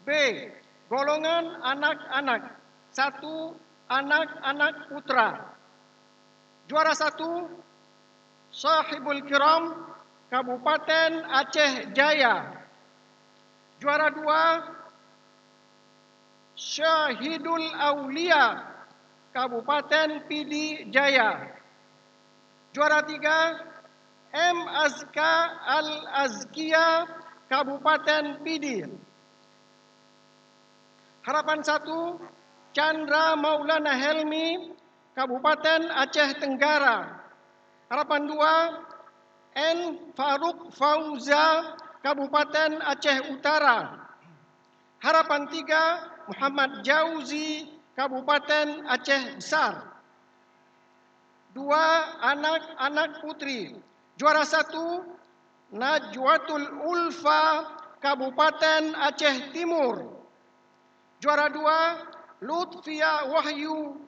B. Golongan anak-anak. 1. Anak-anak putra. Juara 1 Sahibul Kiram Kabupaten Aceh Jaya. Juara 2 Syahidul Aulia Kabupaten Pidi Jaya. Juara 3 M. Azka Al-Azkia, Kabupaten Pidi. Harapan 1, Chandra Maulana Helmi, Kabupaten Aceh Tenggara. Harapan 2, N. Faruk Fauza, Kabupaten Aceh Utara. Harapan 3, Muhammad Jauzi, Kabupaten Aceh Besar. 2 anak-anak putri. Juara 1, Najwatul Ulfa, Kabupaten Aceh Timur. Juara 2, Lutfia Wahyu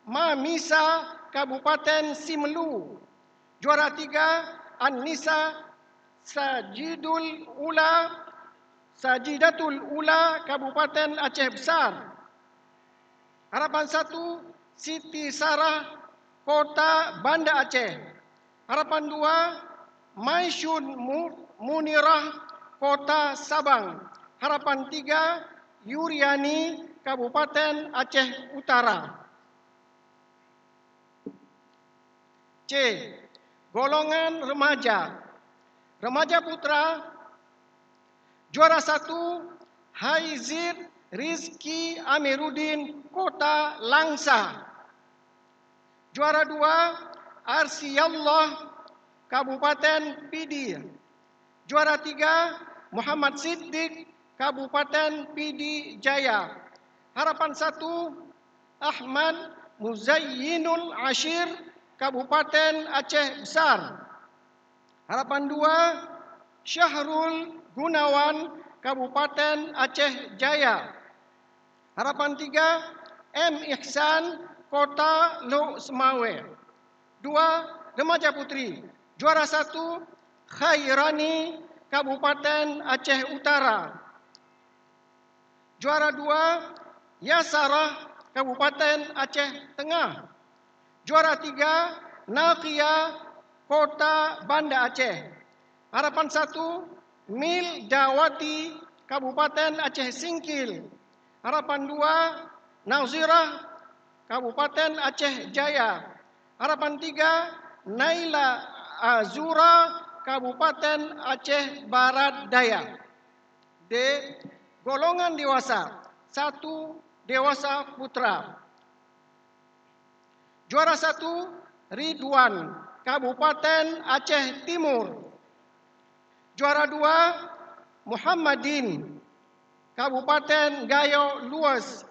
Mamisa, Kabupaten Simelu. Juara 3, An-Nisa Sajidatul Ula, Kabupaten Aceh Besar. Harapan 1, Siti Sarah, Kota Banda Aceh. Harapan 2, Maisyun Munirah, Kota Sabang. Harapan 3, Yuryani, Kabupaten Aceh Utara. C. Golongan remaja. Remaja putra. Juara 1, Haizir Rizki Amiruddin, Kota Langsa. Juara 2, Arsiyallah, Kabupaten Pidi. Juara 3, Muhammad Siddiq, Kabupaten Pidi Jaya. Harapan 1, Ahmad Muzayyinul Ashir, Kabupaten Aceh Besar. Harapan 2, Syahrul Gunawan, Kabupaten Aceh Jaya. Harapan 3, M. Ihsan, Kota Lok Semawe. 2, remaja putri. Juara 1, Khairani, Kabupaten Aceh Utara. Juara 2, Yasarah, Kabupaten Aceh Tengah. Juara 3, Nakia, Kota Banda Aceh. Harapan 1, Mil Dawati, Kabupaten Aceh Singkil. Harapan 2, Nazirah, Kabupaten Aceh Jaya. Harapan 3, Naila Azura, Kabupaten Aceh Barat Daya. D. Golongan dewasa. 1, dewasa putra. Juara 1, Ridwan, Kabupaten Aceh Timur. Juara 2, Muhammadin, Kabupaten Gayo Luas.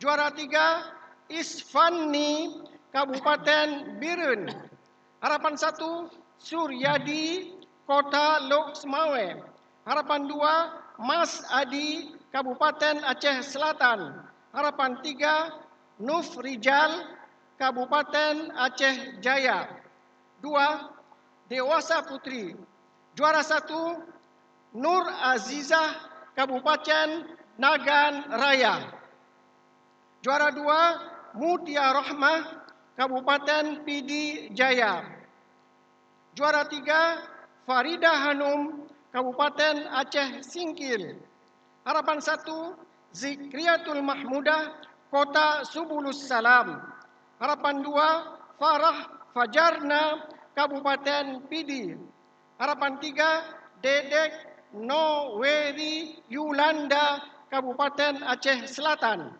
Juara 3, Isfani, Kabupaten Birun. Harapan 1, Suryadi, Kota Lok Semawe. Harapan 2, Mas Adi, Kabupaten Aceh Selatan. Harapan 3, Nufrijal, Kabupaten Aceh Jaya. 2, dewasa putri. Juara 1, Nur Azizah, Kabupaten Nagan Raya. Juara 2, Mutia Rahmah, Kabupaten Pidi Jaya. Juara 3, Farida Hanum, Kabupaten Aceh Singkil. Harapan 1, Zikriyatul Mahmudah, Kota Subulus Salam. Harapan 2, Farah Fajarna, Kabupaten Pidi. Harapan 3, Dedek Noweri Yulanda, Kabupaten Aceh Selatan.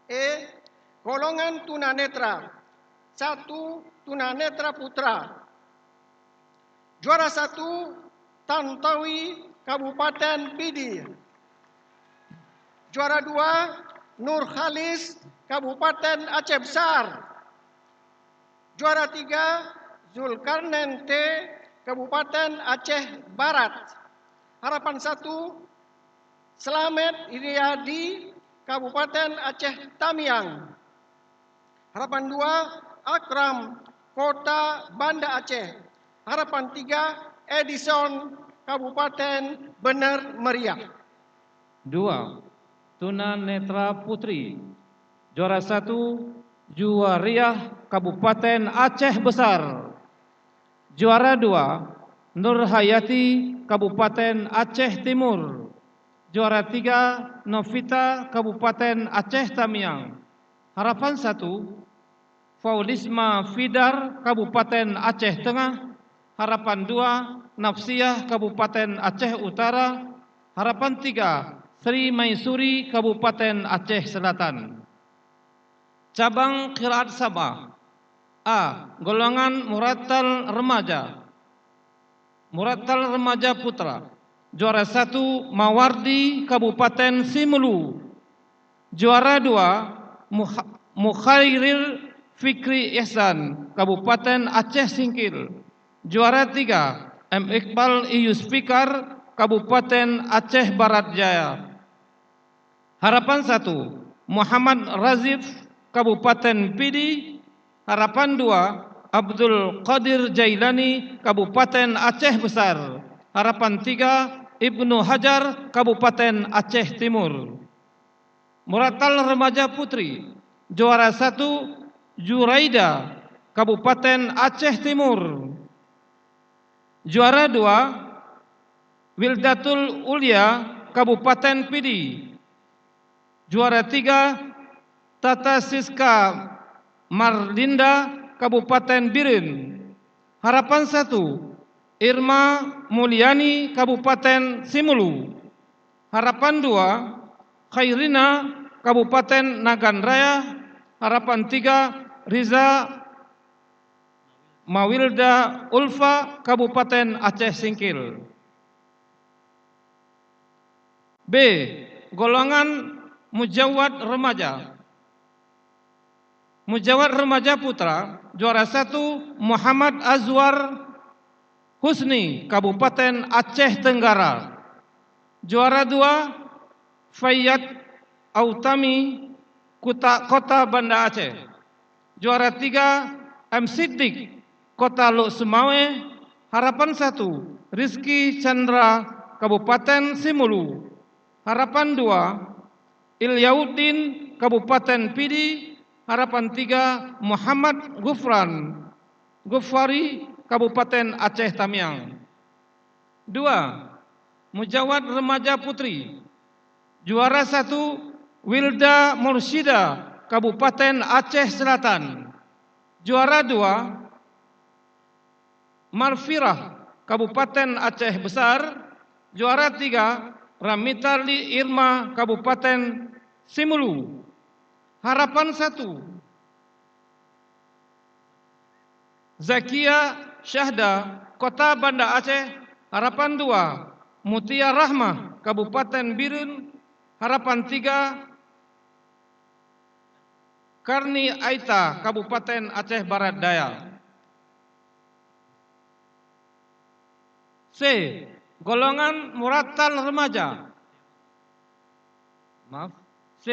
E. Golongan tunanetra. 1, tunanetra putra. Juara 1, Tantawi, Kabupaten Pidi. Juara 2, Nur Khalis, Kabupaten Aceh Besar. Juara 3, Zulkarnain T, Kabupaten Aceh Barat. Harapan 1, Slamet Iriadi, Kabupaten Aceh Tamiang. Harapan 2, Akram, Kota Banda Aceh. Harapan 3, Edison, Kabupaten Bener Meriah. 2, tunanetra putri. Juara 1, Juwariah, Kabupaten Aceh Besar. Juara 2, Nur Hayati, Kabupaten Aceh Timur. Juara 3, Novita, Kabupaten Aceh Tamiang. Harapan 1, Faulisma Fidar, Kabupaten Aceh Tengah. Harapan 2 Nafsiyah Kabupaten Aceh Utara. Harapan 3 Sri Maisuri Kabupaten Aceh Selatan. Cabang Qiraat Sabah. A. Golongan Murattal Remaja. Murattal Remaja Putra. Juara 1 Mawardi Kabupaten Simelu. Juara 2 Mukhairil Fikri Ihsan Kabupaten Aceh Singkil. Juara 3 M. Iqbal Iyus Fikar Kabupaten Aceh Barat Jaya. Harapan 1 Muhammad Razif Kabupaten Pidi. Harapan 2 Abdul Qadir Jailani Kabupaten Aceh Besar. Harapan 3 Ibnu Hajar Kabupaten Aceh Timur. Murattal Remaja Putri. Juara 1 Juraida Kabupaten Aceh Timur. Juara 2 Wildatul Ulia Kabupaten Pidi. Juara 3 Tata Siska Marlinda Kabupaten Biren. Harapan 1 Irma Mulyani Kabupaten Simelu. Harapan 2 Khairina Kabupaten Nagan Raya. Harapan 3 Riza Mawilda Ulfa Kabupaten Aceh Singkil. B. Golongan Mujawad Remaja. Mujawad Remaja Putra. Juara 1 Muhammad Azwar Husni Kabupaten Aceh Tenggara. Juara 2 Fayyad Autami Kota Banda Aceh. Juara 3 M. Siddiq Kota Lok Semawe. Harapan 1 Rizky Chandra Kabupaten Simelu. Harapan 2 Ilyauddin Kabupaten Pidi. Harapan 3 Muhammad Gufari Kabupaten Aceh Tamiang. 2 Mujawad Remaja Putri. Juara 1 Wilda Mursyida Kabupaten Aceh Selatan. Juara 2 Marfirah Kabupaten Aceh Besar. Juara 3 Ramitali Irma Kabupaten Simelu. Harapan 1 Zakia Syahda Kota Banda Aceh. Harapan 2 Mutia Rahmah Kabupaten Biren. Harapan 3 Karni Aita Kabupaten Aceh Barat Daya. C. Golongan Murattal Remaja. C.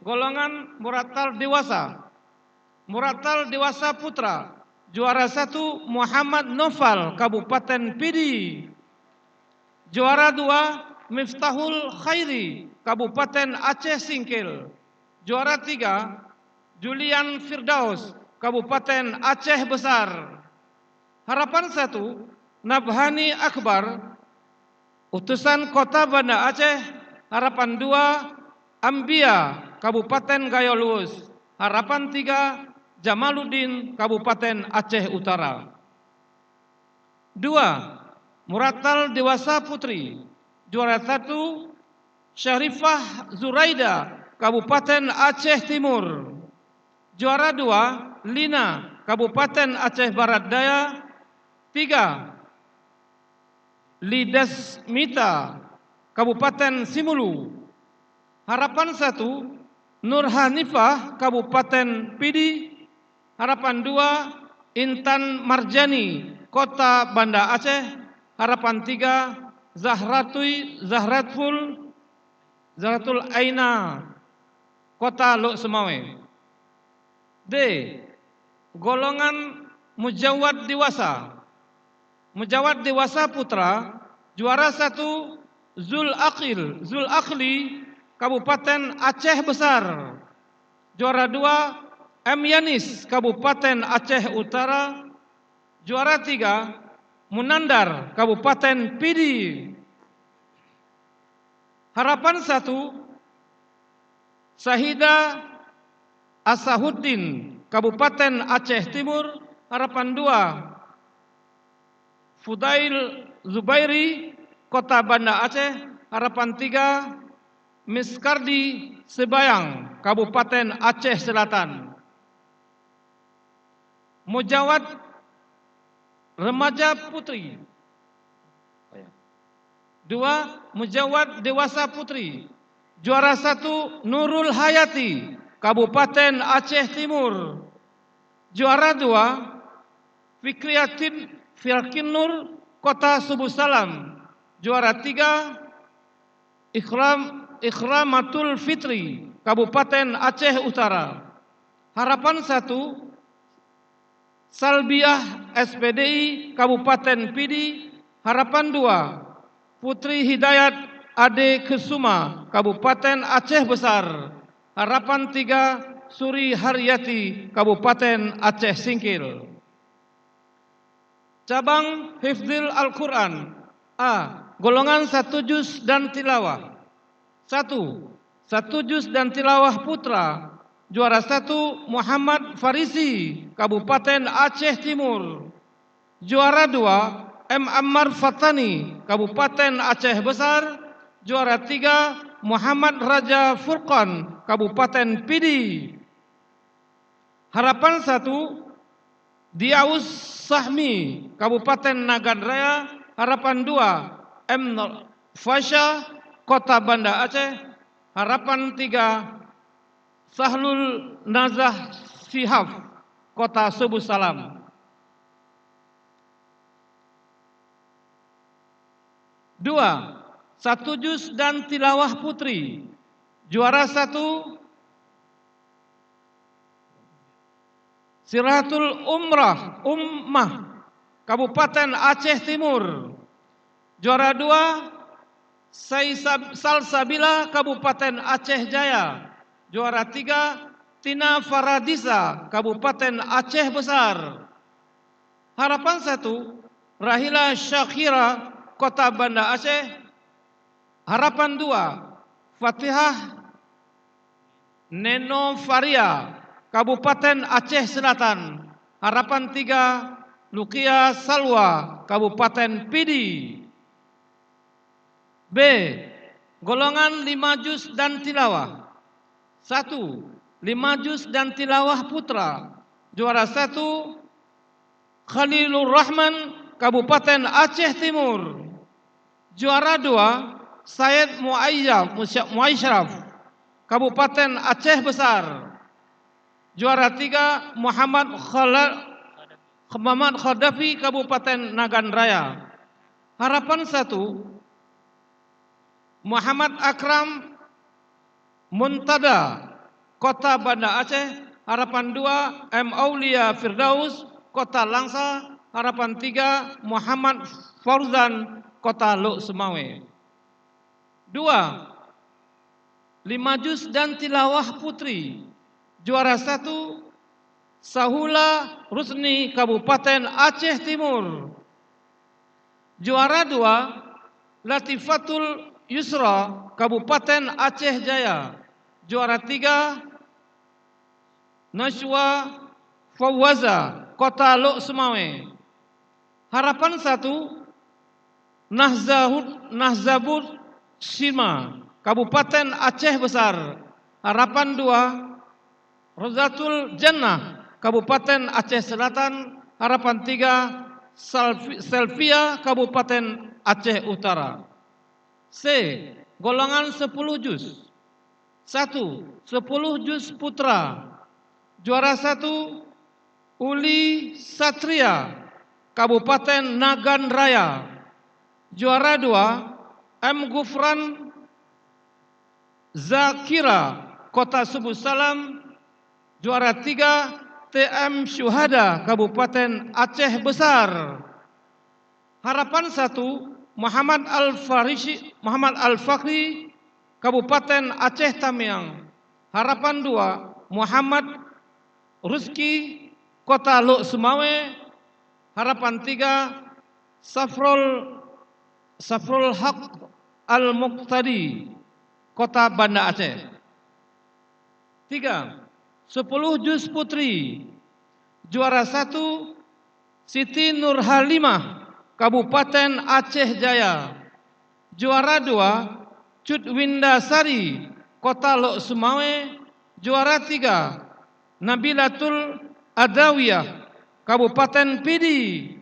Golongan Murattal Dewasa. Murattal Dewasa Putra. Juara 1 Muhammad Nofal Kabupaten Pidi. Juara 2 Miftahul Khairi Kabupaten Aceh Singkil. Juara 3 Julian Firdaus Kabupaten Aceh Besar. Harapan 1 Nabhani Akbar Utusan Kota Banda Aceh. Harapan 2 Ambia Kabupaten Gayolus. Harapan 3 Jamaluddin Kabupaten Aceh Utara. 2 Murattal Dewasa Putri. Juara 1 Syarifah Zuraida Kabupaten Aceh Timur. Juara 2 Lina Kabupaten Aceh Barat Daya. 3 Lidas Mita Kabupaten Simelu. Harapan 1 Nur Hanifah Kabupaten Pidi. Harapan 2 Intan Marjani Kota Banda Aceh. Harapan 3 Zahratul Aina Kota Lok Semawe. D. Golongan Mujawad Dewasa. Mujawad Dewasa Putra. Juara 1 Zul Akhli Kabupaten Aceh Besar. Juara 2 M. Yanis Kabupaten Aceh Utara. Juara 3 Munandar Kabupaten Pidi. Harapan 1 Sahida Asahuddin Kabupaten Aceh Timur. Harapan 2 Fudail Zubairi, Kota Banda Aceh. Harapan 3, Miskardi Sebayang, Kabupaten Aceh Selatan. Mujawad Remaja Putri. 2, Mujawad Dewasa Putri. Juara 1, Nurul Hayati, Kabupaten Aceh Timur. Juara 2, Fikriyatin Nur, Kota Subuh Salam. Juara 3, Ikramatul Fitri, Kabupaten Aceh Utara. Harapan 1, Salbiah SPDI, Kabupaten Pidi. Harapan 2, Putri Hidayat Ade Kesuma, Kabupaten Aceh Besar. Harapan 3, Suri Haryati, Kabupaten Aceh Singkil. Cabang Hifdzil Al-Quran. A. Golongan 1 juz dan tilawah. 1 juz dan tilawah putra. Juara 1, Muhammad Farisi, Kabupaten Aceh Timur. Juara 2, M. Ammar Fatani, Kabupaten Aceh Besar. Juara 3, Muhammad Raja Furqan, Kabupaten Pidi. Harapan 1, Diaus Sahmi, Kabupaten Nagan Raya. Harapan 2, M. Fasha, Kota Banda Aceh. Harapan 3, Sahlul Nazah Shihab, Kota Subuh Salam. 2, 1 juz dan tilawah putri. Juara 1, Siratul Ummah, Kabupaten Aceh Timur. Juara 2, Salsabila, Kabupaten Aceh Jaya. Juara 3, Tina Faradisa, Kabupaten Aceh Besar. Harapan 1, Rahila Syakira, Kota Banda Aceh. Harapan 2, Fatihah Neno Faria, Kabupaten Aceh Selatan. Harapan 3, Lukia Salwa, Kabupaten Pidi. B. Golongan 5 juz dan tilawah. 1, 5 juz dan tilawah putra. Juara 1, Khalilur Rahman, Kabupaten Aceh Timur. Juara 2, Syed Muaisyraf, Kabupaten Aceh Besar. Juara 3, Muhammad Khadafi, Kabupaten Nagan Raya. Harapan 1, Muhammad Akram Muntada, Kota Banda Aceh. Harapan 2, M. Aulia Firdaus, Kota Langsa. Harapan 3, Muhammad Fauzan, Kota Luk Semawe. 2, 5 juz dan tilawah putri. Juara 1, Sahula Rusni, Kabupaten Aceh Timur. Juara 2, Latifatul Yusra, Kabupaten Aceh Jaya. Juara 3, Najwa Fawaza, Kota Luk Semawe. Harapan 1, Nahzabur Shima, Kabupaten Aceh Besar. Harapan 2, Rozatul Jannah, Kabupaten Aceh Selatan. Harapan 3, Selvia, Kabupaten Aceh Utara. C. Golongan 10 juz. 1, 10 juz putra. Juara 1, Uli Satria, Kabupaten Nagan Raya. Juara 2, M. Gufran Zakira, Kota Subuh Salam. Juara 3, TM Syuhada, Kabupaten Aceh Besar. Harapan 1, Muhammad Al-Fakri, Kabupaten Aceh Tamiang. Harapan 2, Muhammad Rizki, Kota Luk Semawe. Harapan 3, Safrul Haq Al-Muqtadi, Kota Banda Aceh. 3, 10 juz putri. Juara 1, Siti Nur Halimah, Kabupaten Aceh Jaya. Juara 2 Cudwindasari, Kota Lok Sumawe. Juara 3 Nabilatul Adawiyah, Kabupaten Pidi.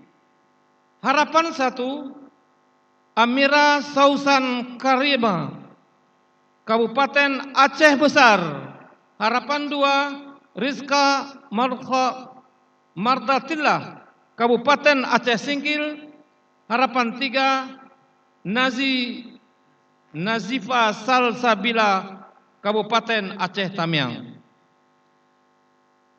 Harapan 1 Amira Sausan Karima, Kabupaten Aceh Besar. Harapan 2 Rizka Mardatillah, Kabupaten Aceh Singkil. Harapan 3 Nazifa Salsabila, Kabupaten Aceh Tamiang.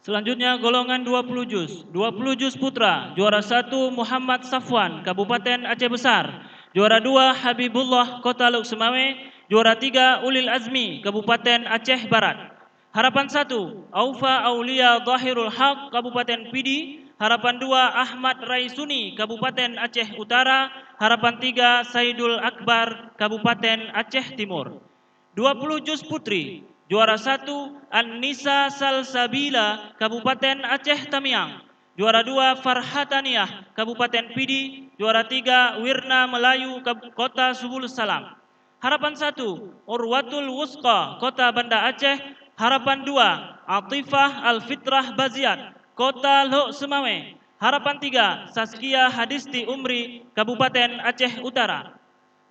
Selanjutnya golongan 20 juz. 20 juz putra. Juara 1 Muhammad Safwan, Kabupaten Aceh Besar. Juara 2 Habibullah, Kota Lok Sumawe. Juara 3 Ulil Azmi, Kabupaten Aceh Barat. Harapan 1 Aufa Aulia Zahirul Haq, Kabupaten Pidi. Harapan 2 Ahmad Raisuni, Kabupaten Aceh Utara. Harapan 3 Saidul Akbar, Kabupaten Aceh Timur. 20 juz putri. Juara 1 An-Nisa Salsabila, Kabupaten Aceh Tamiang. Juara 2 Farhataniyah, Kabupaten Pidi. Juara 3 Wirna Melayu, Kota Subul Salam. Harapan 1 Urwatul Wusqa, Kota Banda Aceh. Harapan 2 Atifah Al-Fitrah Baziat, Kota Lok Sumawe. Harapan 3 Saskia Hadisti Umri, Kabupaten Aceh Utara.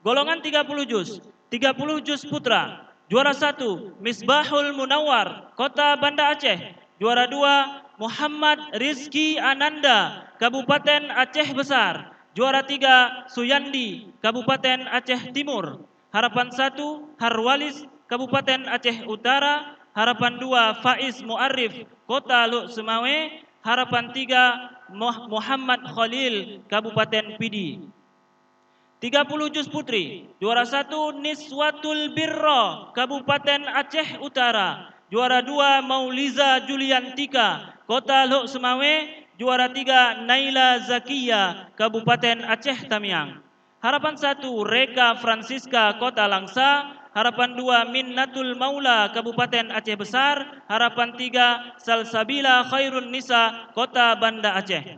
Golongan 30 juz. 30 juz putra. Juara 1 Misbahul Munawar, Kota Banda Aceh. Juara 2 Muhammad Rizki Ananda, Kabupaten Aceh Besar. Juara 3 Suyandi, Kabupaten Aceh Timur. Harapan 1 Harwalis, Kabupaten Aceh Utara. Harapan 2 Faiz Muarif, Kota Lok Sumawe. Harapan 3 Muhammad Khalil, Kabupaten Pidi. 30 juz putri. Juara 1 Niswatul Birra, Kabupaten Aceh Utara. Juara 2 Mauliza Juliantika, Kota Lok Sumawe. Juara 3 Naila Zakia, Kabupaten Aceh Tamiang. Harapan 1 Reka Francisca, Kota Langsa. Harapan 2 Minnatul Maula, Kabupaten Aceh Besar. Harapan 3 Salsabila Khairun Nisa, Kota Banda Aceh.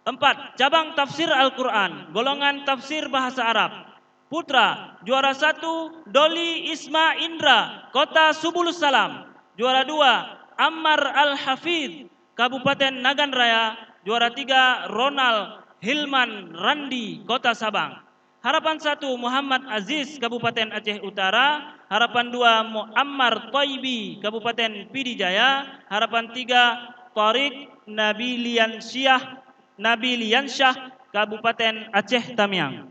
4. Cabang tafsir Al-Quran. Golongan tafsir bahasa Arab. Putra. Juara 1 Doli Isma Indra, Kota Subul Salam. Juara 2 Ammar Al-Hafidh, Kabupaten Nagan Raya. Juara 3 Ronald Hilman Randi, Kota Sabang. Harapan 1 Muhammad Aziz, Kabupaten Aceh Utara. Harapan 2 Muammar Toibi, Kabupaten Pidi Jaya. Harapan 3 Tariq Nabiliansyah, Kabupaten Aceh Tamiang.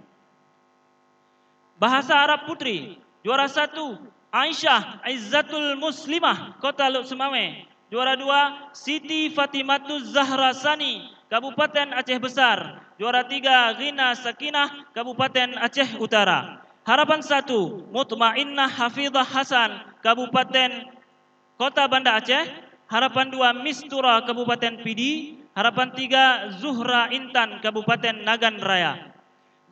Bahasa Arab putri. Juara 1 Aisyah Izzatul Muslimah, Kota Lok Sumawe. Juara 2 Siti Fatimatuz Zahra Sani, Kabupaten Aceh Besar. Juara 3 Ghina Sakinah, Kabupaten Aceh Utara. Harapan 1 Mutmainnah Hafizah Hasan, Kabupaten Kota Banda Aceh. Harapan 2 Mistura, Kabupaten Pidi. Harapan 3 Zuhra Intan, Kabupaten Nagan Raya.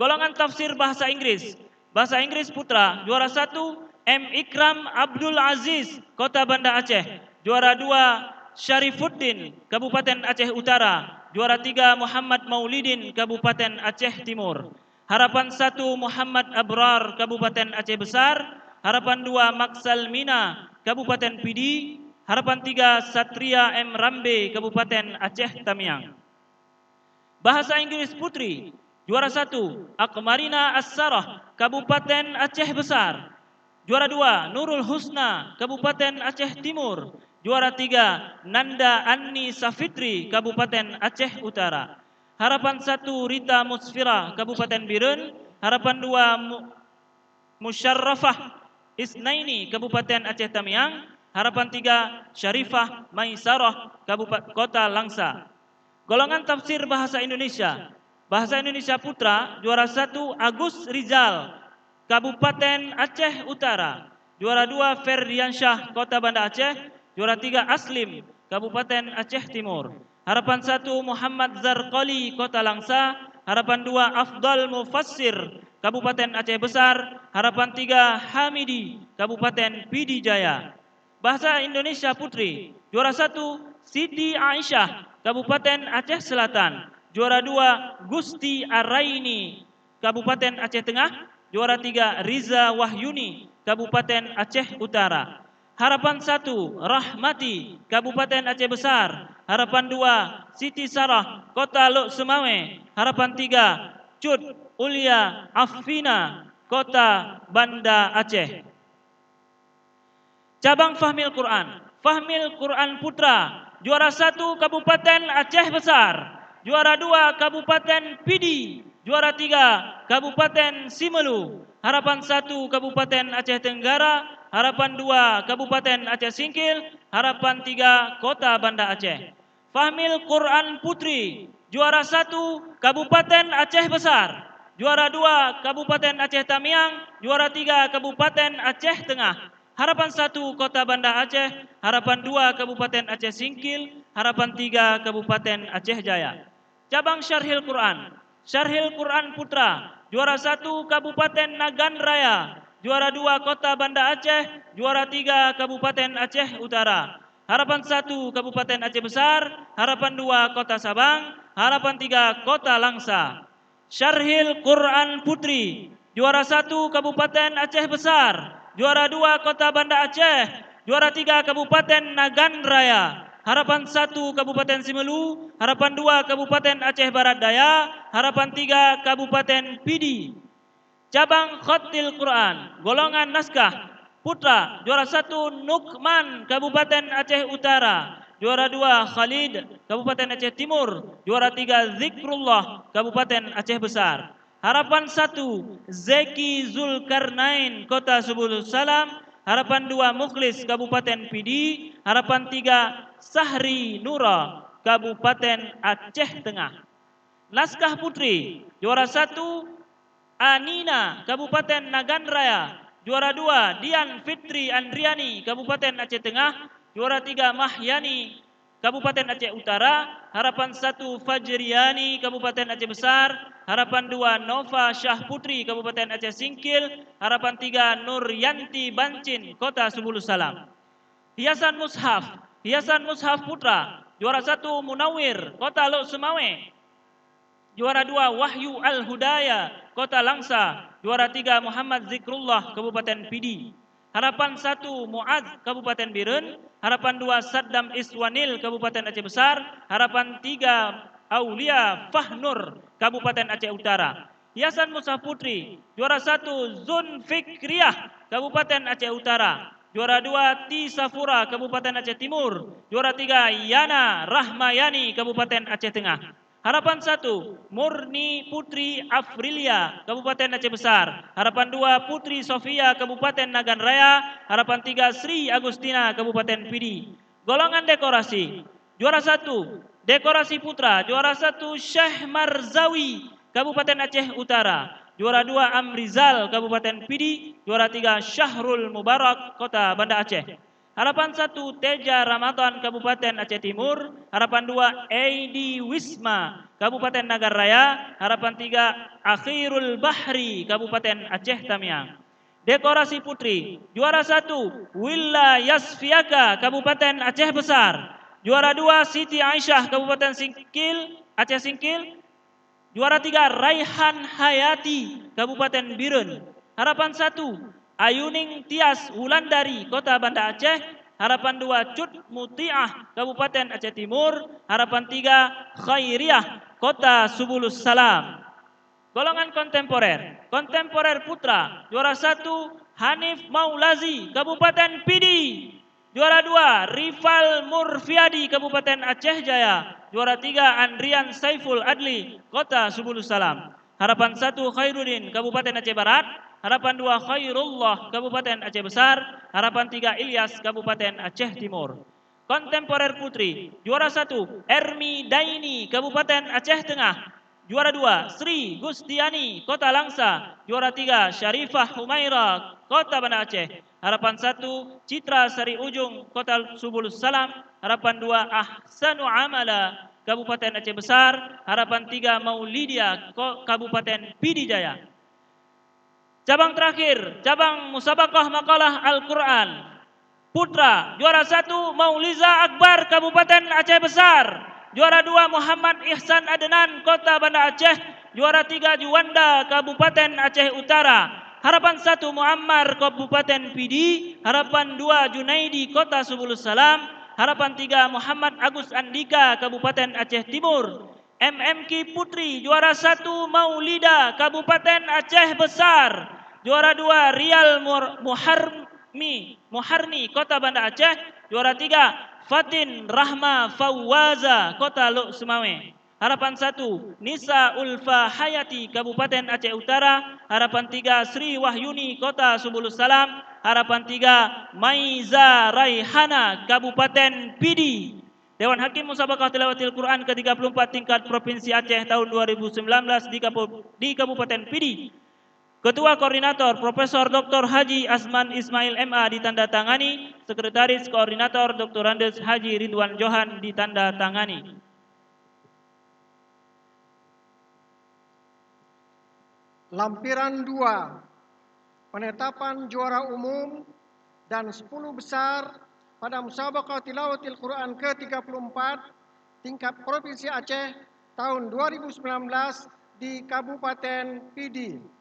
Golongan tafsir bahasa Inggris. Bahasa Inggris putra. Juara 1 M. Ikram Abdul Aziz, Kota Banda Aceh. Juara 2 Syarifuddin, Kabupaten Aceh Utara. Juara 3 Muhammad Maulidin, Kabupaten Aceh Timur. Harapan 1 Muhammad Abrar, Kabupaten Aceh Besar. Harapan 2 Maksal Mina, Kabupaten Pidi. Harapan 3 Satria M. Rambe, Kabupaten Aceh Tamiang. Bahasa Inggris putri. Juara 1 Akmarina As-Sarah, Kabupaten Aceh Besar. Juara 2 Nurul Husna, Kabupaten Aceh Timur. Juara 3 Nanda Anni Safitri, Kabupaten Aceh Utara. Harapan 1 Rita Musfira, Kabupaten Birun. Harapan 2 Musyarrafah Isnaini, Kabupaten Aceh Tamiang. Harapan 3 Syarifah Maisarah, Kabupaten Kota Langsa. Golongan tafsir bahasa Indonesia. Bahasa Indonesia putra. Juara 1 Agus Rizal, Kabupaten Aceh Utara. Juara 2 Ferdiansyah, Kota Banda Aceh. Juara 3 Aslim, Kabupaten Aceh Timur. Harapan 1 Muhammad Zarqali, Kota Langsa. Harapan 2 Afdal Mufassir, Kabupaten Aceh Besar. Harapan 3 Hamidi, Kabupaten Pidi Jaya. Bahasa Indonesia putri. Juara 1 Siti Aisyah, Kabupaten Aceh Selatan. Juara 2 Gusti Araini, Kabupaten Aceh Tengah. Juara 3 Riza Wahyuni, Kabupaten Aceh Utara. Harapan 1 Rahmati, Kabupaten Aceh Besar. Harapan 2 Siti Sarah, Kota Lok Semawe. Harapan 3 Cud Ulia Afina, Kota Banda Aceh. Cabang Fahmil Quran. Fahmil Quran Putra. Juara 1 Kabupaten Aceh Besar. Juara 2 Kabupaten Pidi. Juara 3 Kabupaten Simelu. Harapan 1 Kabupaten Aceh Tenggara. Harapan 2 Kabupaten Aceh Singkil. Harapan 3 Kota Banda Aceh. Fahmil Quran Putri. Juara 1 Kabupaten Aceh Besar. Juara 2 Kabupaten Aceh Tamiang. Juara 3 Kabupaten Aceh Tengah. Harapan 1 Kota Banda Aceh. Harapan 2 Kabupaten Aceh Singkil. Harapan 3 Kabupaten Aceh Jaya. Cabang Syarhil Quran. Syarhil Quran Putra. Juara 1 Kabupaten Nagan Raya. Juara 2 Kota Banda Aceh. Juara 3 Kabupaten Aceh Utara. Harapan 1 Kabupaten Aceh Besar. Harapan 2 Kota Sabang. Harapan 3 Kota Langsa. Syarhil Quran Putri. Juara 1 Kabupaten Aceh Besar. Juara 2 Kota Banda Aceh. Juara 3 Kabupaten Nagan Raya. Harapan 1 Kabupaten Simelu. Harapan 2 Kabupaten Aceh Barat Daya. Harapan 3 Kabupaten Pidi. Cabang Khatil Quran. Golongan Naskah Putra. Juara 1 Nukman, Kabupaten Aceh Utara. Juara 2 Khalid, Kabupaten Aceh Timur. Juara 3 Zikrullah, Kabupaten Aceh Besar. Harapan 1 Zeki Zulkarnain, Kota Subul Salam. Harapan 2 Mukhlis, Kabupaten Pidi. Harapan 3 Sahri Nura, Kabupaten Aceh Tengah. Naskah Putri. Juara 1 Anina, Kabupaten Nagan Raya. Juara 2 Dian Fitri Andriani, Kabupaten Aceh Tengah. Juara 3 Mahyani, Kabupaten Aceh Utara. Harapan 1 Fajriani, Kabupaten Aceh Besar. Harapan 2 Nova Syah Putri, Kabupaten Aceh Singkil. Harapan 3 Nuryanti Bancin, Kota Subul Salam. Hiasan Mushaf. Hiasan Mushaf Putra. Juara 1 Munawir, Kota Lok Semawe. Juara 2 Wahyu Al-Hudaya, Kota Langsa. Juara 3 Muhammad Zikrullah, Kabupaten Pidi. Harapan 1 Muaz, Kabupaten Biren. Harapan 2 Saddam Iswanil, Kabupaten Aceh Besar. Harapan 3 Aulia Fahnur, Kabupaten Aceh Utara. Hiasan Mushaf Putri. Juara 1 Zun Fikriyah, Kabupaten Aceh Utara. Juara 2 Ti Safura, Kabupaten Aceh Timur. Juara 3 Yana Rahmayani, Kabupaten Aceh Tengah. Harapan 1 Murni Putri Afrilia, Kabupaten Aceh Besar. Harapan 2 Putri Sofia, Kabupaten Nagan Raya. Harapan 3 Sri Agustina, Kabupaten Pidi. Golongan dekorasi. Juara 1 Dekorasi Putra. Juara 1 Syekh Marzawi, Kabupaten Aceh Utara. Juara 2 Amrizal, Kabupaten Pidi. Juara 3 Syahrul Mubarak, Kota Banda Aceh. Harapan 1 Teja Ramadan, Kabupaten Aceh Timur. Harapan 2 Aidi Wisma, Kabupaten Nagar Raya. Harapan 3 Akhirul Bahri, Kabupaten Aceh Tamiang. Dekorasi Putri. Juara 1 Willa Yasfiaka, Kabupaten Aceh Besar. Juara 2 Siti Aisyah, Kabupaten Singkil, Aceh Singkil. Juara 3 Raihan Hayati, Kabupaten Biren. Harapan 1 Ayuning Tias Wulandari, Kota Banda Aceh. Harapan 2 Cut Mutiah, Kabupaten Aceh Timur. Harapan 3 Khairiyah, Kota Subulus Salam. Golongan kontemporer. Kontemporer Putra. Juara 1 Hanif Maulazi, Kabupaten Pidi. Juara 2 Rifal Murfiadi, Kabupaten Aceh Jaya. Juara 3 Andrian Saiful Adli, Kota Subulus Salam. Harapan 1 Khairuddin, Kabupaten Aceh Barat. Harapan 2 Khairullah, Kabupaten Aceh Besar. Harapan 3 Ilyas, Kabupaten Aceh Timur. Kontemporer Putri. Juara 1 Ermi Daini, Kabupaten Aceh Tengah. Juara 2 Sri Gustiani, Kota Langsa. Juara 3 Syarifah Humaira, Kota Banda Aceh. Harapan 1 Citra Sari Ujung, Kota Subulus Salam. Harapan 2 Ahsanu Amala, Kabupaten Aceh Besar. Harapan 3 Maulidia, Kabupaten Pidi Jaya. Cabang terakhir, cabang Musabaqah Makalah Al-Quran. Putra, juara 1 Mauliza Akbar, Kabupaten Aceh Besar. Juara 2 Muhammad Ihsan Adnan Kota Banda Aceh. Juara 3 Juanda Kabupaten Aceh Utara. Harapan 1 Muammar Kabupaten Pidi. Harapan 2 Junaidi Kota Subulus Salam. Harapan 3 Muhammad Agus Andika Kabupaten Aceh Timur. MMK Putri juara 1 Maulida Kabupaten Aceh Besar. Juara 2 Rial Muharni Kota Banda Aceh. Juara 3 Fatin Rahma Fawaza Kota Lok Sumawe. Harapan 1 Nisa Ulfa Hayati Kabupaten Aceh Utara. Harapan 3 Sri Wahyuni Kota Subulus Salam. Harapan 3 Maiza Raihana Kabupaten Pidi. Dewan Hakim Musabaqah Tilawatil Quran ke-34 tingkat Provinsi Aceh tahun 2019 di Kabupaten Pidi. Ketua Koordinator Profesor Dr. Haji Asman Ismail MA ditandatangani. Sekretaris Koordinator Dr. Andes Haji Ridwan Johan ditandatangani. Lampiran 2, penetapan juara umum dan 10 besar pada Musabaqah Tilawatil Quran ke-34 tingkat Provinsi Aceh tahun 2019 di Kabupaten Pidi.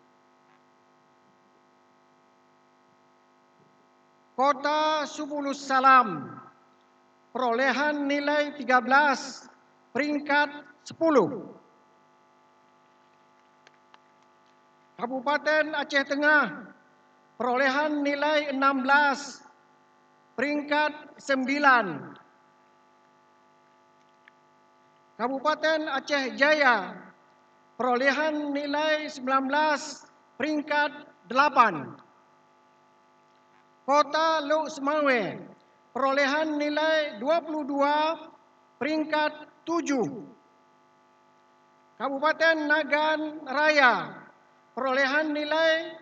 Kota Subulus Salam, perolehan nilai 13, peringkat 10. Kabupaten Aceh Tengah, perolehan nilai 16, peringkat 9. Kabupaten Aceh Jaya, perolehan nilai 19, peringkat 8. Kota Lok Sumawe, perolehan nilai 22, peringkat 7. Kabupaten Nagan Raya, perolehan nilai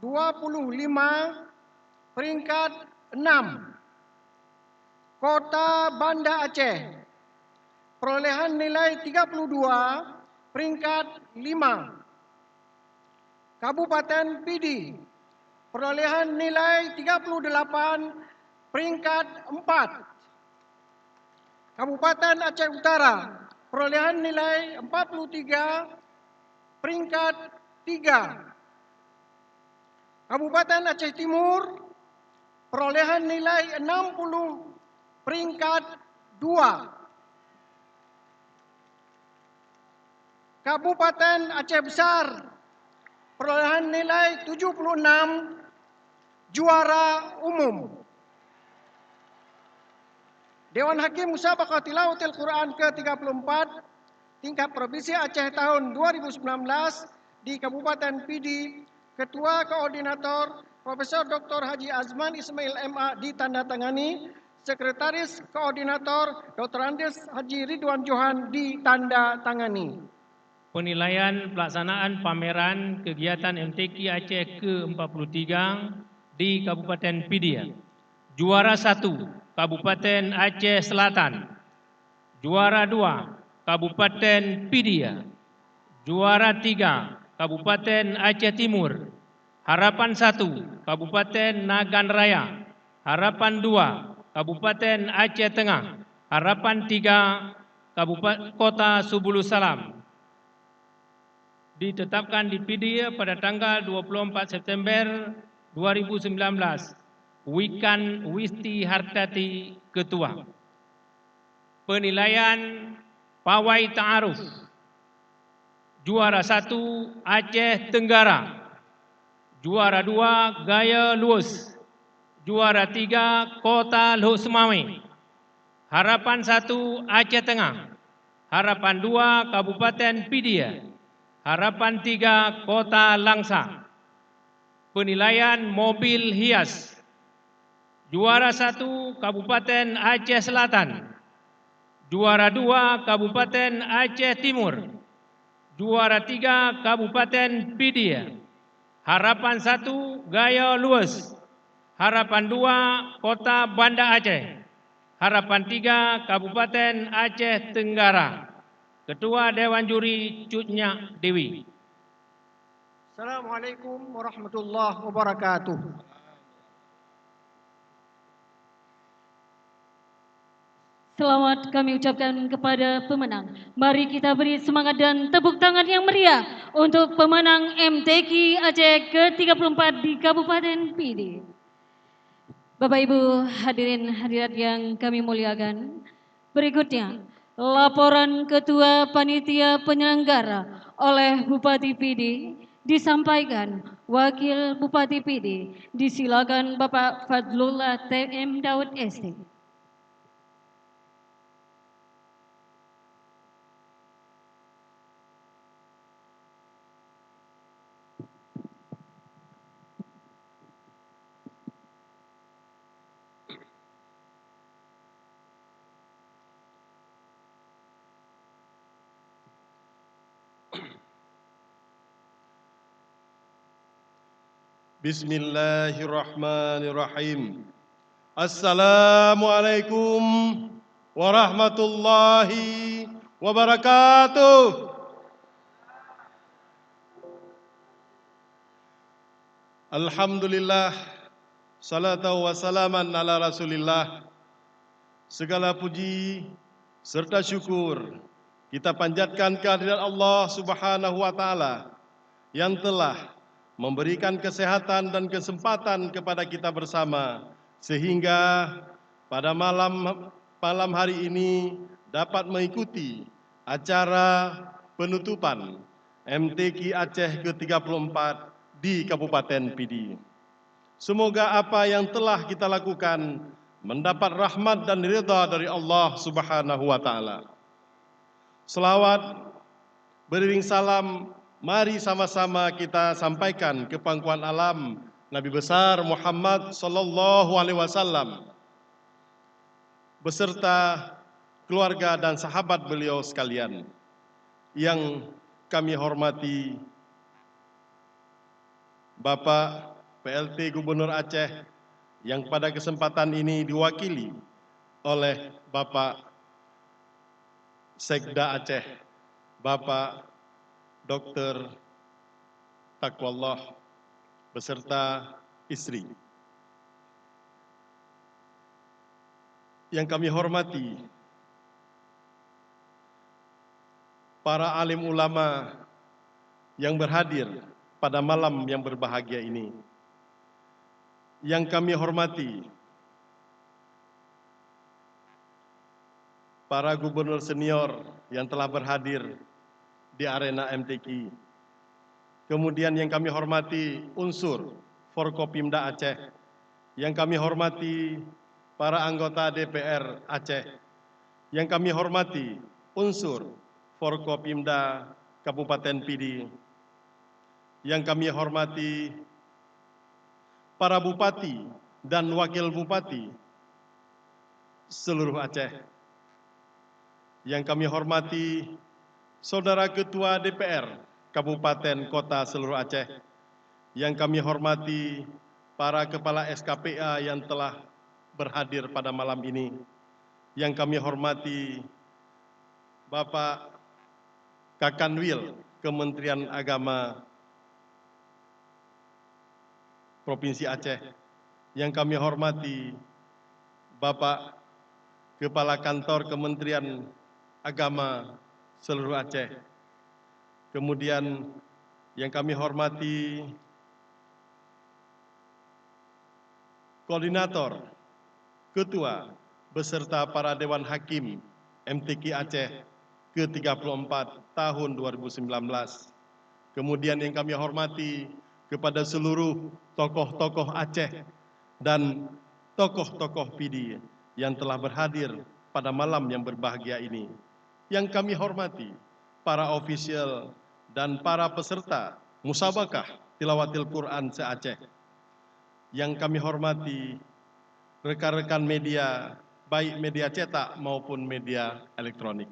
25, peringkat 6. Kota Banda Aceh, perolehan nilai 32, peringkat 5. Kabupaten Pidi, perolehan nilai 38, peringkat 4. Kabupaten Aceh Utara, perolehan nilai 43, peringkat 3. Kabupaten Aceh Timur, perolehan nilai 60, peringkat 2. Kabupaten Aceh Besar, perolehan nilai 76, juara umum. Dewan Hakim Musabaqah Tilawatil Quran ke-34 tingkat Provinsi Aceh tahun 2019 di Kabupaten Pidi, Ketua Koordinator Profesor Dr. Haji Asman Ismail MA ditandatangani, Sekretaris Koordinator Dr. Andes Haji Ridwan Johan ditandatangani. Penilaian pelaksanaan pameran kegiatan MTQ Aceh ke-43 di Kabupaten Pidi. Juara 1 Kabupaten Aceh Selatan. Juara 2 Kabupaten Pidi. Juara 3 Kabupaten Aceh Timur. Harapan 1 Kabupaten Nagan Raya. Harapan 2 Kabupaten Aceh Tengah. Harapan 3 Kota Subulus Salam. Ditetapkan di Pidi pada tanggal 24 September 2019. Wikan Wisti Hartati Ketua. Penilaian Pawai Ta'aruf. Juara 1 Aceh Tenggara. Juara 2 Gaya Luus. Juara 3 Kota Lok Sumawe. Harapan 1 Aceh Tengah. Harapan 2 Kabupaten Pidi. Harapan 3 Kota Langsa. Penilaian mobil hias. Juara 1 Kabupaten Aceh Selatan. Juara 2 Kabupaten Aceh Timur. Juara 3 Kabupaten Pidi. Harapan 1 Gaya Luas. Harapan 2 Kota Banda Aceh. Harapan 3 Kabupaten Aceh Tenggara. Ketua Dewan Juri Cut Nyak Dewi. Assalamualaikum warahmatullahi wabarakatuh. Selamat kami ucapkan kepada pemenang. Mari kita beri semangat dan tepuk tangan yang meriah untuk pemenang MTQ Aceh ke-34 di Kabupaten Pidi. Bapak Ibu hadirin hadirat yang kami muliakan, berikutnya laporan Ketua Panitia Penyelenggara oleh Bupati Pidi disampaikan Wakil Bupati Pidi. Disilakan Bapak Fadlullah TM Daud ST. Bismillahirrahmanirrahim. Assalamualaikum warahmatullahi wabarakatuh. Alhamdulillah, salatu wassalaman ala rasulillah. Segala puji serta syukur kita panjatkan kehadirat Allah Subhanahu wa Ta'ala yang telah memberikan kesehatan dan kesempatan kepada kita bersama, sehingga pada malam hari ini dapat mengikuti acara penutupan MTQ Aceh ke-34 di Kabupaten Pidi. Semoga apa yang telah kita lakukan mendapat rahmat dan ridha dari Allah Subhanahu wa Ta'ala. Selawat beriring salam, mari sama-sama kita sampaikan ke pangkuan alam Nabi besar Muhammad sallallahu alaihi wasallam beserta keluarga dan sahabat beliau sekalian. Yang kami hormati Bapak PLT Gubernur Aceh yang pada kesempatan ini diwakili oleh Bapak Sekda Aceh, Bapak Dr. Taqwallah beserta istri. Yang kami hormati para alim ulama yang berhadir pada malam yang berbahagia ini. Yang kami hormati para gubernur senior yang telah berhadir di arena MTQ. Kemudian yang kami hormati unsur Forkopimda Aceh. Yang kami hormati para anggota DPR Aceh. Yang kami hormati unsur Forkopimda Kabupaten Pidi. Yang kami hormati para bupati dan wakil bupati seluruh Aceh. Yang kami hormati Saudara Ketua DPR Kabupaten Kota seluruh Aceh. Yang kami hormati para kepala SKPA yang telah berhadir pada malam ini. Yang kami hormati Bapak Kakanwil Kementerian Agama Provinsi Aceh. Yang kami hormati Bapak Kepala Kantor Kementerian Agama seluruh Aceh. Kemudian yang kami hormati Koordinator, Ketua, beserta para Dewan Hakim MTQ Aceh ke-34 tahun 2019. Kemudian yang kami hormati kepada seluruh tokoh-tokoh Aceh dan tokoh-tokoh Pidi yang telah berhadir pada malam yang berbahagia ini. Yang kami hormati para ofisial dan para peserta musabakah tilawatil Quran se-Aceh. Yang kami hormati rekan-rekan media, baik media cetak maupun media elektronik.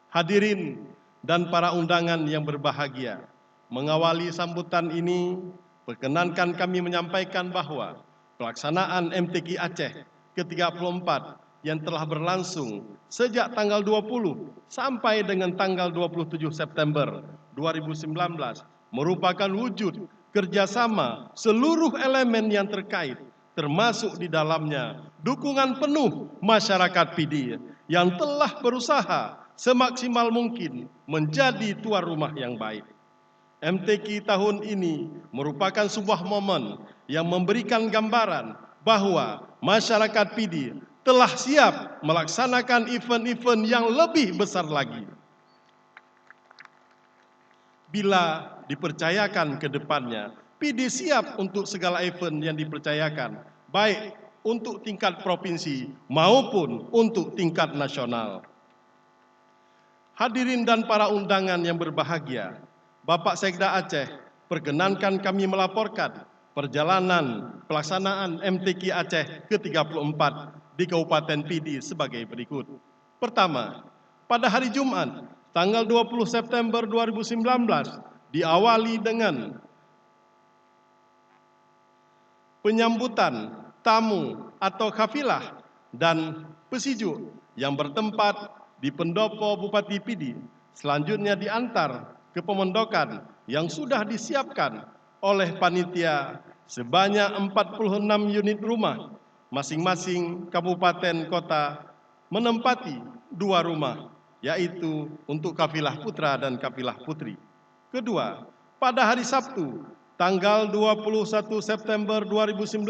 Hadirin dan para undangan yang berbahagia, mengawali sambutan ini, perkenankan kami menyampaikan bahwa pelaksanaan MTQ Aceh ke-34 yang telah berlangsung sejak tanggal 20 sampai dengan tanggal 27 September 2019 merupakan wujud kerjasama seluruh elemen yang terkait termasuk di dalamnya dukungan penuh masyarakat Pidi yang telah berusaha semaksimal mungkin menjadi tuan rumah yang baik. MTQ tahun ini merupakan sebuah momen yang memberikan gambaran bahwa masyarakat Pidi telah siap melaksanakan event-event yang lebih besar lagi. Bila dipercayakan ke depannya, Pidi siap untuk segala event yang dipercayakan, baik untuk tingkat provinsi maupun untuk tingkat nasional. Hadirin dan para undangan yang berbahagia, Bapak Sekda Aceh, perkenankan kami melaporkan perjalanan pelaksanaan MTQ Aceh ke-34 di Kabupaten Pidi sebagai berikut. Pertama, pada hari Jumat, tanggal 20 September 2019, diawali dengan penyambutan tamu atau kafilah dan pesijuk yang bertempat di Pendopo Bupati Pidi. Selanjutnya diantar ke pemondokan yang sudah disiapkan oleh panitia sebanyak 46 unit rumah. Masing-masing kabupaten kota menempati 2 rumah, yaitu untuk kafilah putra dan kafilah putri. Kedua, pada hari Sabtu, tanggal 21 September 2019,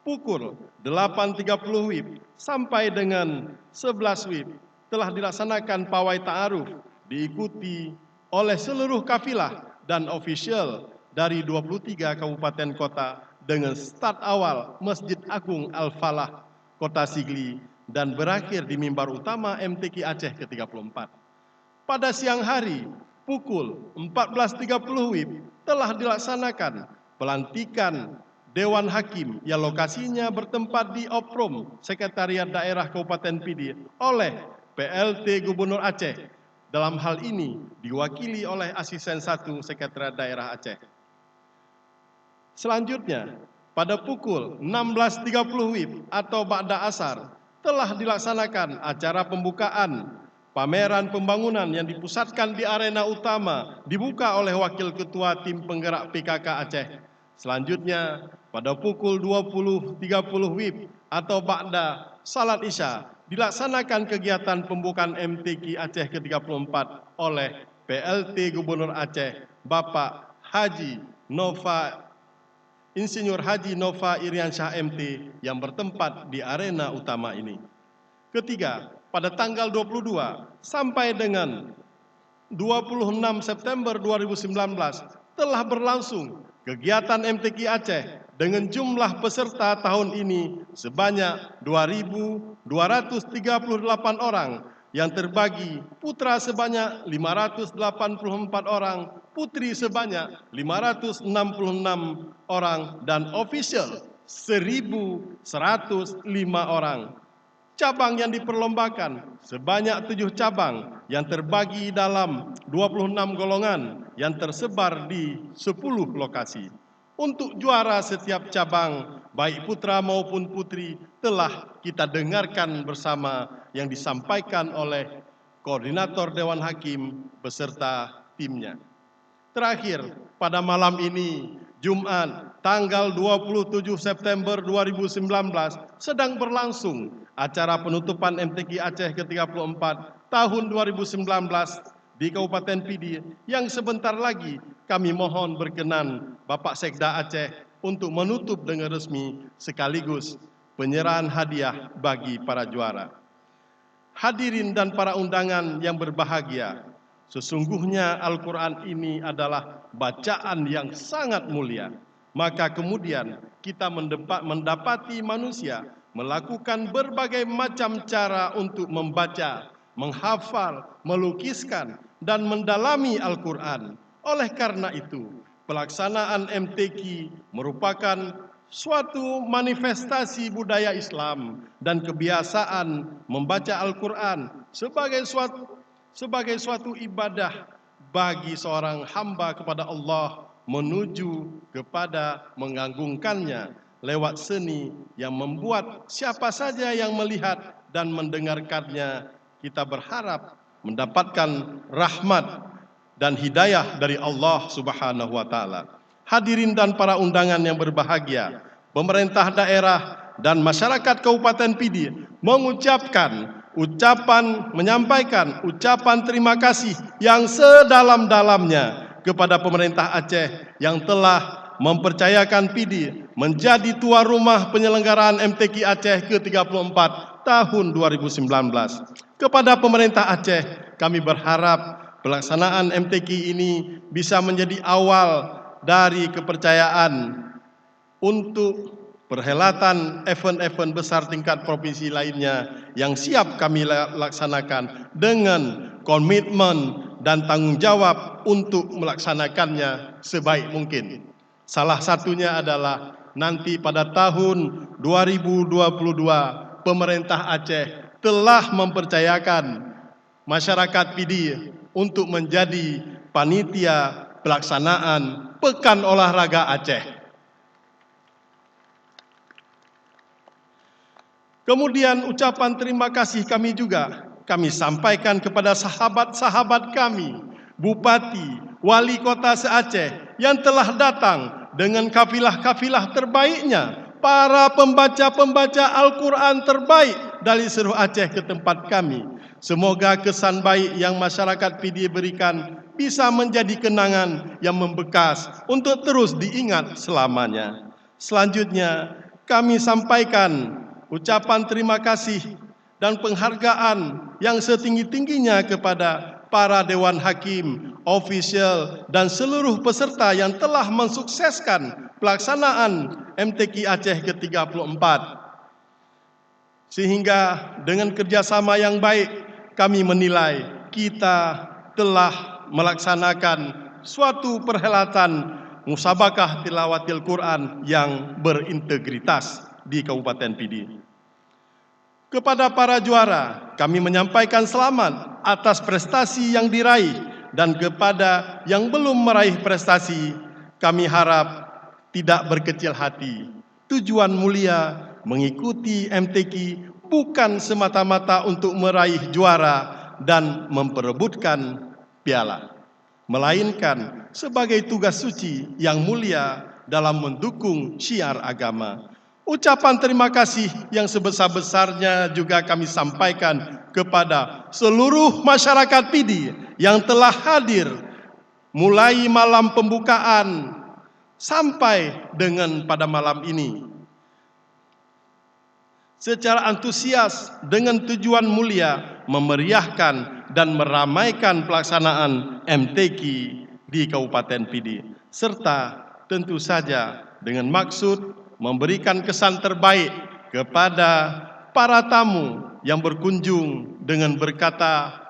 pukul 8.30 WIB sampai dengan 11 WIB telah dilaksanakan pawai ta'aruf, diikuti oleh seluruh kafilah dan ofisial dari 23 kabupaten kota dengan start awal Masjid Agung Al-Falah, Kota Sigli, dan berakhir di mimbar utama MTQ Aceh ke-34. Pada siang hari, pukul 14.30 WIB telah dilaksanakan pelantikan Dewan Hakim yang lokasinya bertempat di Oprom, Sekretariat Daerah Kabupaten Pidi oleh PLT Gubernur Aceh. Dalam hal ini diwakili oleh Asisten 1 Sekretariat Daerah Aceh. Selanjutnya, pada pukul 16.30 WIB atau Ba'da Asar telah dilaksanakan acara pembukaan pameran pembangunan yang dipusatkan di arena utama, dibuka oleh Wakil Ketua Tim Penggerak PKK Aceh. Selanjutnya, pada pukul 20.30 WIB atau Ba'da Salat Isya dilaksanakan kegiatan pembukaan MTQ Aceh ke-34 oleh PLT Gubernur Aceh, Bapak Insinyur Haji Nova Iriansyah MT yang bertempat di arena utama ini. Ketiga, pada tanggal 22 sampai dengan 26 September 2019 telah berlangsung kegiatan MTQ Aceh dengan jumlah peserta tahun ini sebanyak 2.238 orang yang terbagi putra sebanyak 584 orang, putri sebanyak 566 orang, dan official 1.105 orang. Cabang yang diperlombakan sebanyak 7 cabang yang terbagi dalam 26 golongan yang tersebar di 10 lokasi. Untuk juara setiap cabang, baik putra maupun putri, telah kita dengarkan bersama yang disampaikan oleh Koordinator Dewan Hakim beserta timnya. Terakhir, pada malam ini, Jumat, tanggal 27 September 2019, sedang berlangsung acara penutupan MTQ Aceh ke-34 tahun 2019 di Kabupaten Pidi yang sebentar lagi kami mohon berkenan Bapak Sekda Aceh untuk menutup dengan resmi sekaligus penyerahan hadiah bagi para juara. Hadirin dan para undangan yang berbahagia, sesungguhnya Al-Quran ini adalah bacaan yang sangat mulia. Maka kemudian kita mendapati manusia melakukan berbagai macam cara untuk membaca, menghafal, melukiskan, dan mendalami Al-Quran. Oleh karena itu, pelaksanaan MTQ merupakan suatu manifestasi budaya Islam dan kebiasaan membaca Al-Quran sebagai suatu ibadah bagi seorang hamba kepada Allah menuju kepada mengagungkannya lewat seni yang membuat siapa saja yang melihat dan mendengarkannya kita berharap mendapatkan rahmat dan hidayah dari Allah Subhanahu wa taala. Hadirin dan para undangan yang berbahagia, pemerintah daerah dan masyarakat Kabupaten Pidi menyampaikan ucapan terima kasih yang sedalam-dalamnya kepada pemerintah Aceh yang telah mempercayakan Pidi menjadi tuan rumah penyelenggaraan MTQ Aceh ke-34 tahun 2019. Kepada pemerintah Aceh, kami berharap pelaksanaan MTQ ini bisa menjadi awal dari kepercayaan untuk perhelatan event-event besar tingkat provinsi lainnya yang siap kami laksanakan dengan komitmen dan tanggung jawab untuk melaksanakannya sebaik mungkin. Salah satunya adalah nanti pada tahun 2022 pemerintah Aceh telah mempercayakan masyarakat Pidi untuk menjadi panitia pelaksanaan Pekan Olahraga Aceh. Kemudian ucapan terima kasih kami juga kami sampaikan kepada sahabat-sahabat kami, Bupati, Wali Kota se-Aceh yang telah datang dengan kafilah-kafilah terbaiknya, para pembaca-pembaca Al-Quran terbaik dari seluruh Aceh ke tempat kami. Semoga kesan baik yang masyarakat Pidi berikan bisa menjadi kenangan yang membekas untuk terus diingat selamanya. Selanjutnya, kami sampaikan ucapan terima kasih dan penghargaan yang setinggi-tingginya kepada para Dewan Hakim, ofisial, dan seluruh peserta yang telah mensukseskan pelaksanaan MTQ Aceh ke-34. Sehingga dengan kerjasama yang baik, kami menilai kita telah melaksanakan suatu perhelatan musabakah tilawatil Quran yang berintegritas di Kabupaten Pidi. Kepada para juara, kami menyampaikan selamat atas prestasi yang diraih dan kepada yang belum meraih prestasi, kami harap tidak berkecil hati. Tujuan mulia mengikuti MTQ bukan semata-mata untuk meraih juara dan memperebutkan piala, melainkan sebagai tugas suci yang mulia dalam mendukung syiar agama. Ucapan terima kasih yang sebesar-besarnya juga kami sampaikan kepada seluruh masyarakat Pidi yang telah hadir mulai malam pembukaan sampai dengan pada malam ini. Secara antusias dengan tujuan mulia memeriahkan dan meramaikan pelaksanaan MTQ di Kabupaten Pidi. Serta tentu saja dengan maksud memberikan kesan terbaik kepada para tamu yang berkunjung dengan berkata,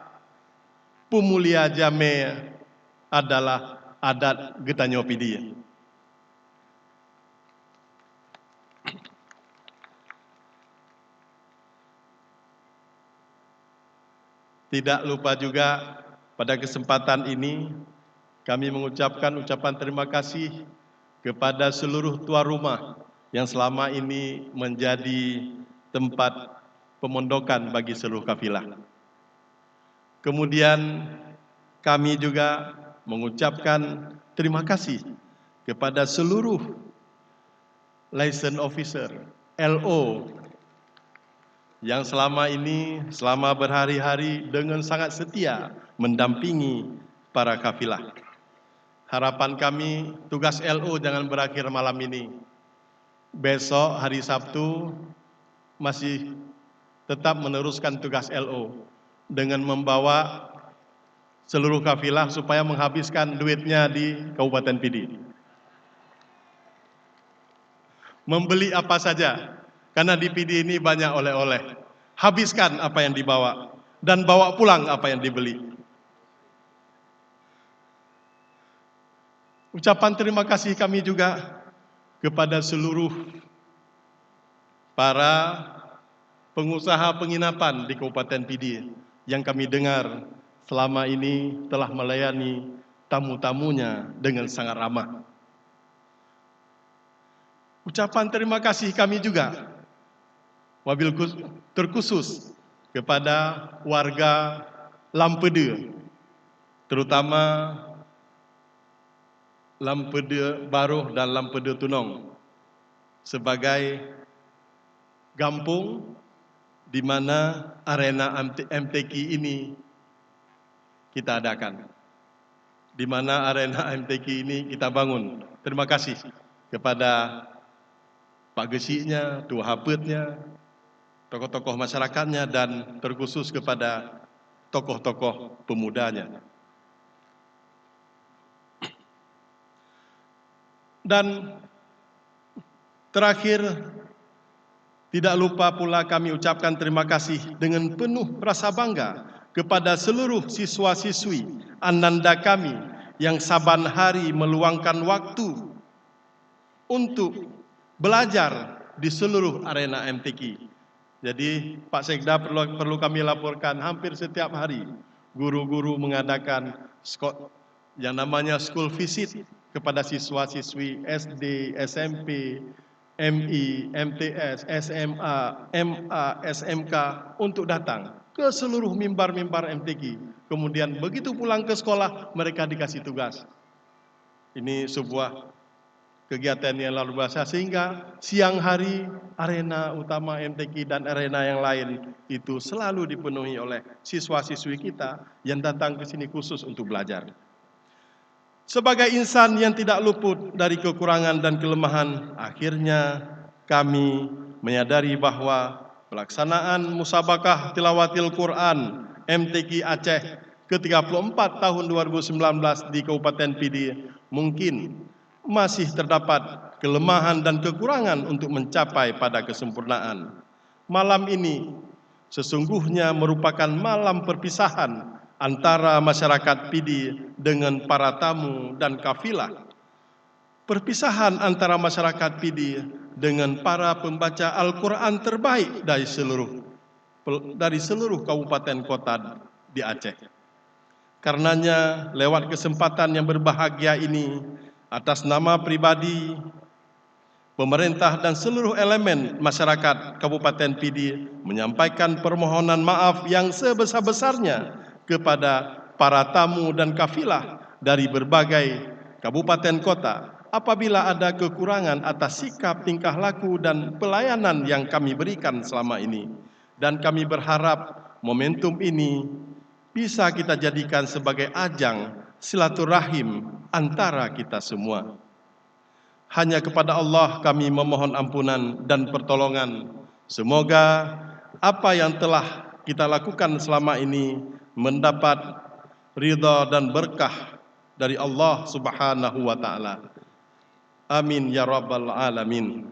Pumulia Jame adalah adat Getanyo Pidi. Tidak lupa juga pada kesempatan ini kami mengucapkan ucapan terima kasih kepada seluruh tuan rumah yang selama ini menjadi tempat pemondokan bagi seluruh kafilah. Kemudian kami juga mengucapkan terima kasih kepada seluruh license officer, LO, yang selama ini, selama berhari-hari dengan sangat setia mendampingi para kafilah. Harapan kami, tugas LO jangan berakhir malam ini. Besok hari Sabtu masih tetap meneruskan tugas LO dengan membawa seluruh kafilah supaya menghabiskan duitnya di Kabupaten Pidi. Membeli apa saja, karena di Pidi ini banyak oleh-oleh. Habiskan apa yang dibawa dan bawa pulang apa yang dibeli. Ucapan terima kasih kami juga kepada seluruh para pengusaha penginapan di Kabupaten Pidi yang kami dengar selama ini telah melayani tamu-tamunya dengan sangat ramah. Ucapan terima kasih kami juga wabil terkhusus kepada warga Lampede, terutama Lampede Baruh dan Lampede Tunong. sebagai gampung di mana arena MTQ ini kita adakan. Di mana arena MTQ ini kita bangun. Terima kasih kepada Pak Gesiknya, Tua Hapetnya, tokoh-tokoh masyarakatnya, dan terkhusus kepada tokoh-tokoh pemudanya. Dan terakhir, tidak lupa pula kami ucapkan terima kasih dengan penuh rasa bangga kepada seluruh siswa-siswi ananda kami yang saban hari meluangkan waktu untuk belajar di seluruh arena MTQ. Jadi Pak Sekda perlu kami laporkan hampir setiap hari guru-guru mengadakan yang namanya school visit kepada siswa-siswi SD, SMP, MI, MTS, SMA, MA, SMK untuk datang ke seluruh mimbar-mimbar MTQ. Kemudian begitu pulang ke sekolah, mereka dikasih tugas. Ini sebuah kegiatan yang luar biasa, sehingga siang hari arena utama MTQ dan arena yang lain itu selalu dipenuhi oleh siswa-siswi kita yang datang ke sini khusus untuk belajar. Sebagai insan yang tidak luput dari kekurangan dan kelemahan, akhirnya kami menyadari bahwa pelaksanaan Musabakah Tilawatil Quran MTQ Aceh ke-34 tahun 2019 di Kabupaten Pidi mungkin masih terdapat kelemahan dan kekurangan untuk mencapai pada kesempurnaan. Malam ini sesungguhnya merupakan malam perpisahan antara masyarakat Pidi dengan para tamu dan kafilah. Perpisahan antara masyarakat Pidi dengan para pembaca Al-Quran terbaik dari seluruh kabupaten kota di Aceh. Karenanya, lewat kesempatan yang berbahagia ini, atas nama pribadi, pemerintah dan seluruh elemen masyarakat Kabupaten Pidi menyampaikan permohonan maaf yang sebesar-besarnya kepada para tamu dan kafilah dari berbagai kabupaten kota apabila ada kekurangan atas sikap, tingkah laku dan pelayanan yang kami berikan selama ini. Dan kami berharap momentum ini bisa kita jadikan sebagai ajang silaturahim antara kita semua. Hanya kepada Allah kami memohon ampunan dan pertolongan. Semoga apa yang telah kita lakukan selama ini mendapat ridha dan berkah dari Allah Subhanahu wa taala. Amin ya rabbal alamin.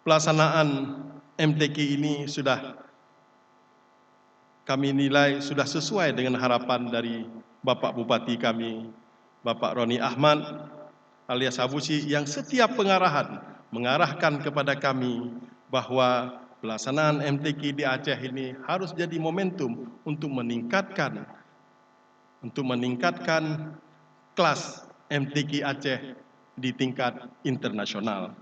Pelaksanaan MTQ ini sudah kami nilai sudah sesuai dengan harapan dari Bapak Bupati kami, Bapak Roni Ahmad alias Abusi, yang setiap mengarahkan kepada kami bahwa pelaksanaan MTQ di Aceh ini harus jadi momentum untuk meningkatkan kelas MTQ Aceh di tingkat internasional.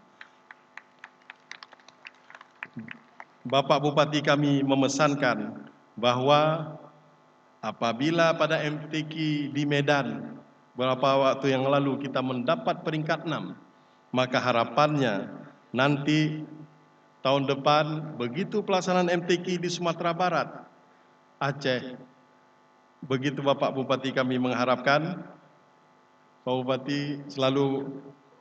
Bapak Bupati kami memesankan bahwa apabila pada MTQ di Medan beberapa waktu yang lalu kita mendapat peringkat 6, maka harapannya nanti tahun depan begitu pelaksanaan MTQ di Sumatera Barat, Aceh, begitu Bapak Bupati kami mengharapkan, Pak Bupati selalu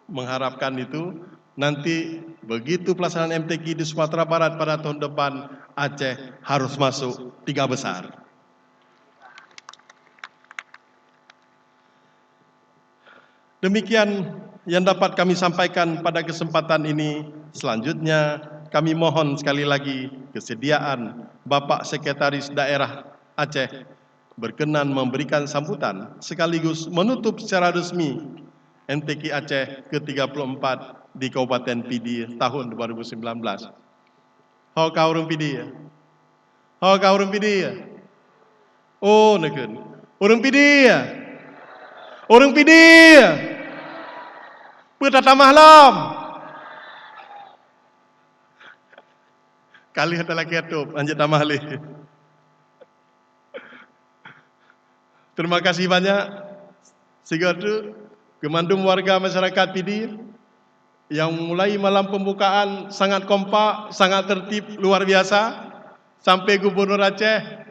mengharapkan itu, nanti begitu pelaksanaan MTQ di Sumatera Barat pada tahun depan, Aceh harus masuk 3 besar. Demikian yang dapat kami sampaikan pada kesempatan ini. Selanjutnya kami mohon sekali lagi kesediaan Bapak Sekretaris Daerah Aceh berkenan memberikan sambutan sekaligus menutup secara resmi MTQ Aceh ke-34 di Kabupaten Pidi tahun 2019. Hau kau urang Pidi ya? Hau kau urang Pidi ya? Oh neken, urang Pidi ya? Urang Pidi ya? Bertatah malam. Kali adalah ketup, anjat tamahli. Terima kasih banyak. Segera kemandum warga masyarakat Pidi. yang mulai malam pembukaan sangat kompak, sangat tertib, luar biasa, sampai Gubernur Aceh,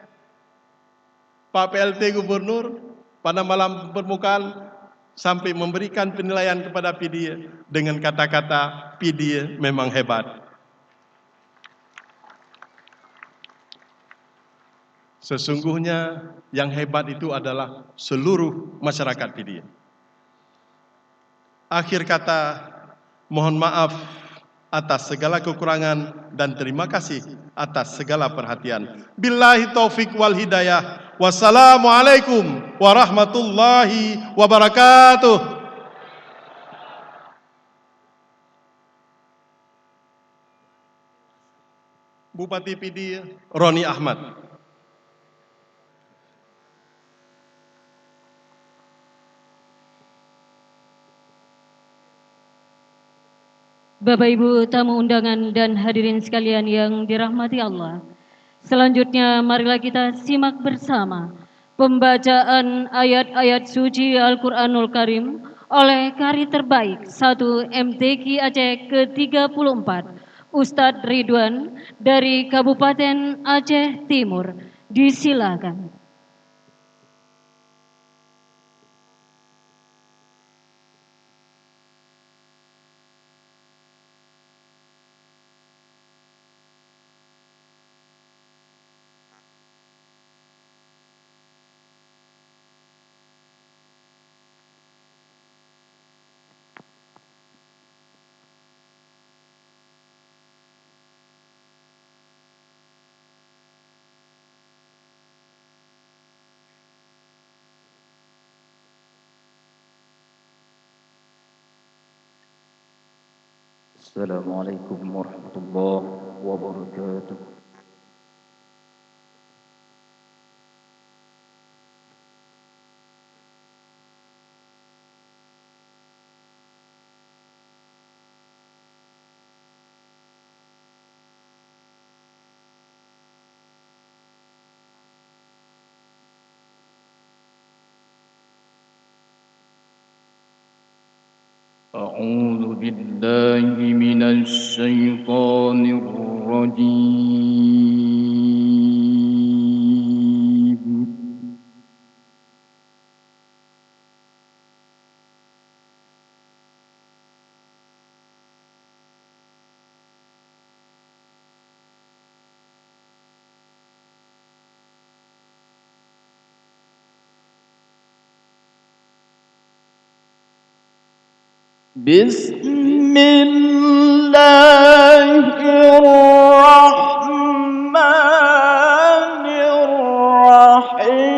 Pak PLT Gubernur, pada malam pembukaan sampai memberikan penilaian kepada PDIE dengan kata-kata PDIE memang hebat. Sesungguhnya yang hebat itu adalah seluruh masyarakat PDIE. Akhir kata, mohon maaf atas segala kekurangan dan terima kasih atas segala perhatian. Billahi taufik wal hidayah. Wassalamualaikum warahmatullahi wabarakatuh. Bupati PDIE Roni Ahmad. Bapak Ibu tamu undangan dan hadirin sekalian yang dirahmati Allah. Selanjutnya marilah kita simak bersama pembacaan ayat-ayat suci Al-Qur'anul Karim oleh Kari Terbaik 1 MTQ Aceh ke-34 Ustadz Ridwan dari Kabupaten Aceh Timur. Disilakan. Assalamualaikum warahmatullahi wabarakatuh. أعوذ بالله من الشيطان الرجيم. بسم الله الرحمن الرحيم.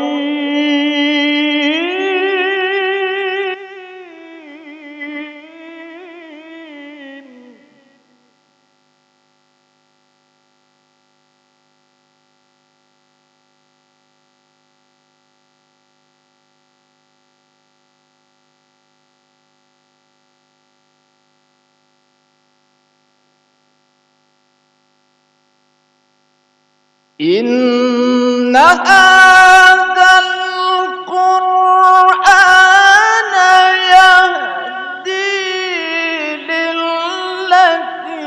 إن هذا القرآن يهدي للتي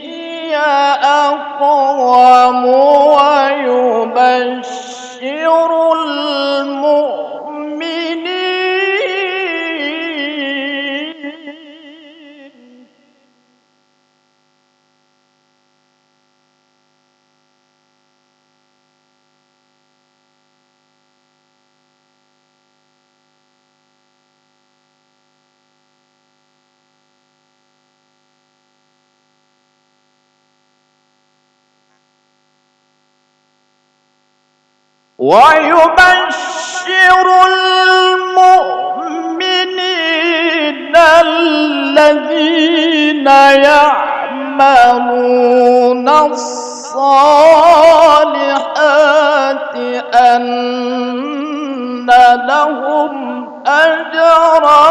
هي أقوم ويبشر المؤمنين الذين يعملون الصالحات أن لهم أجرا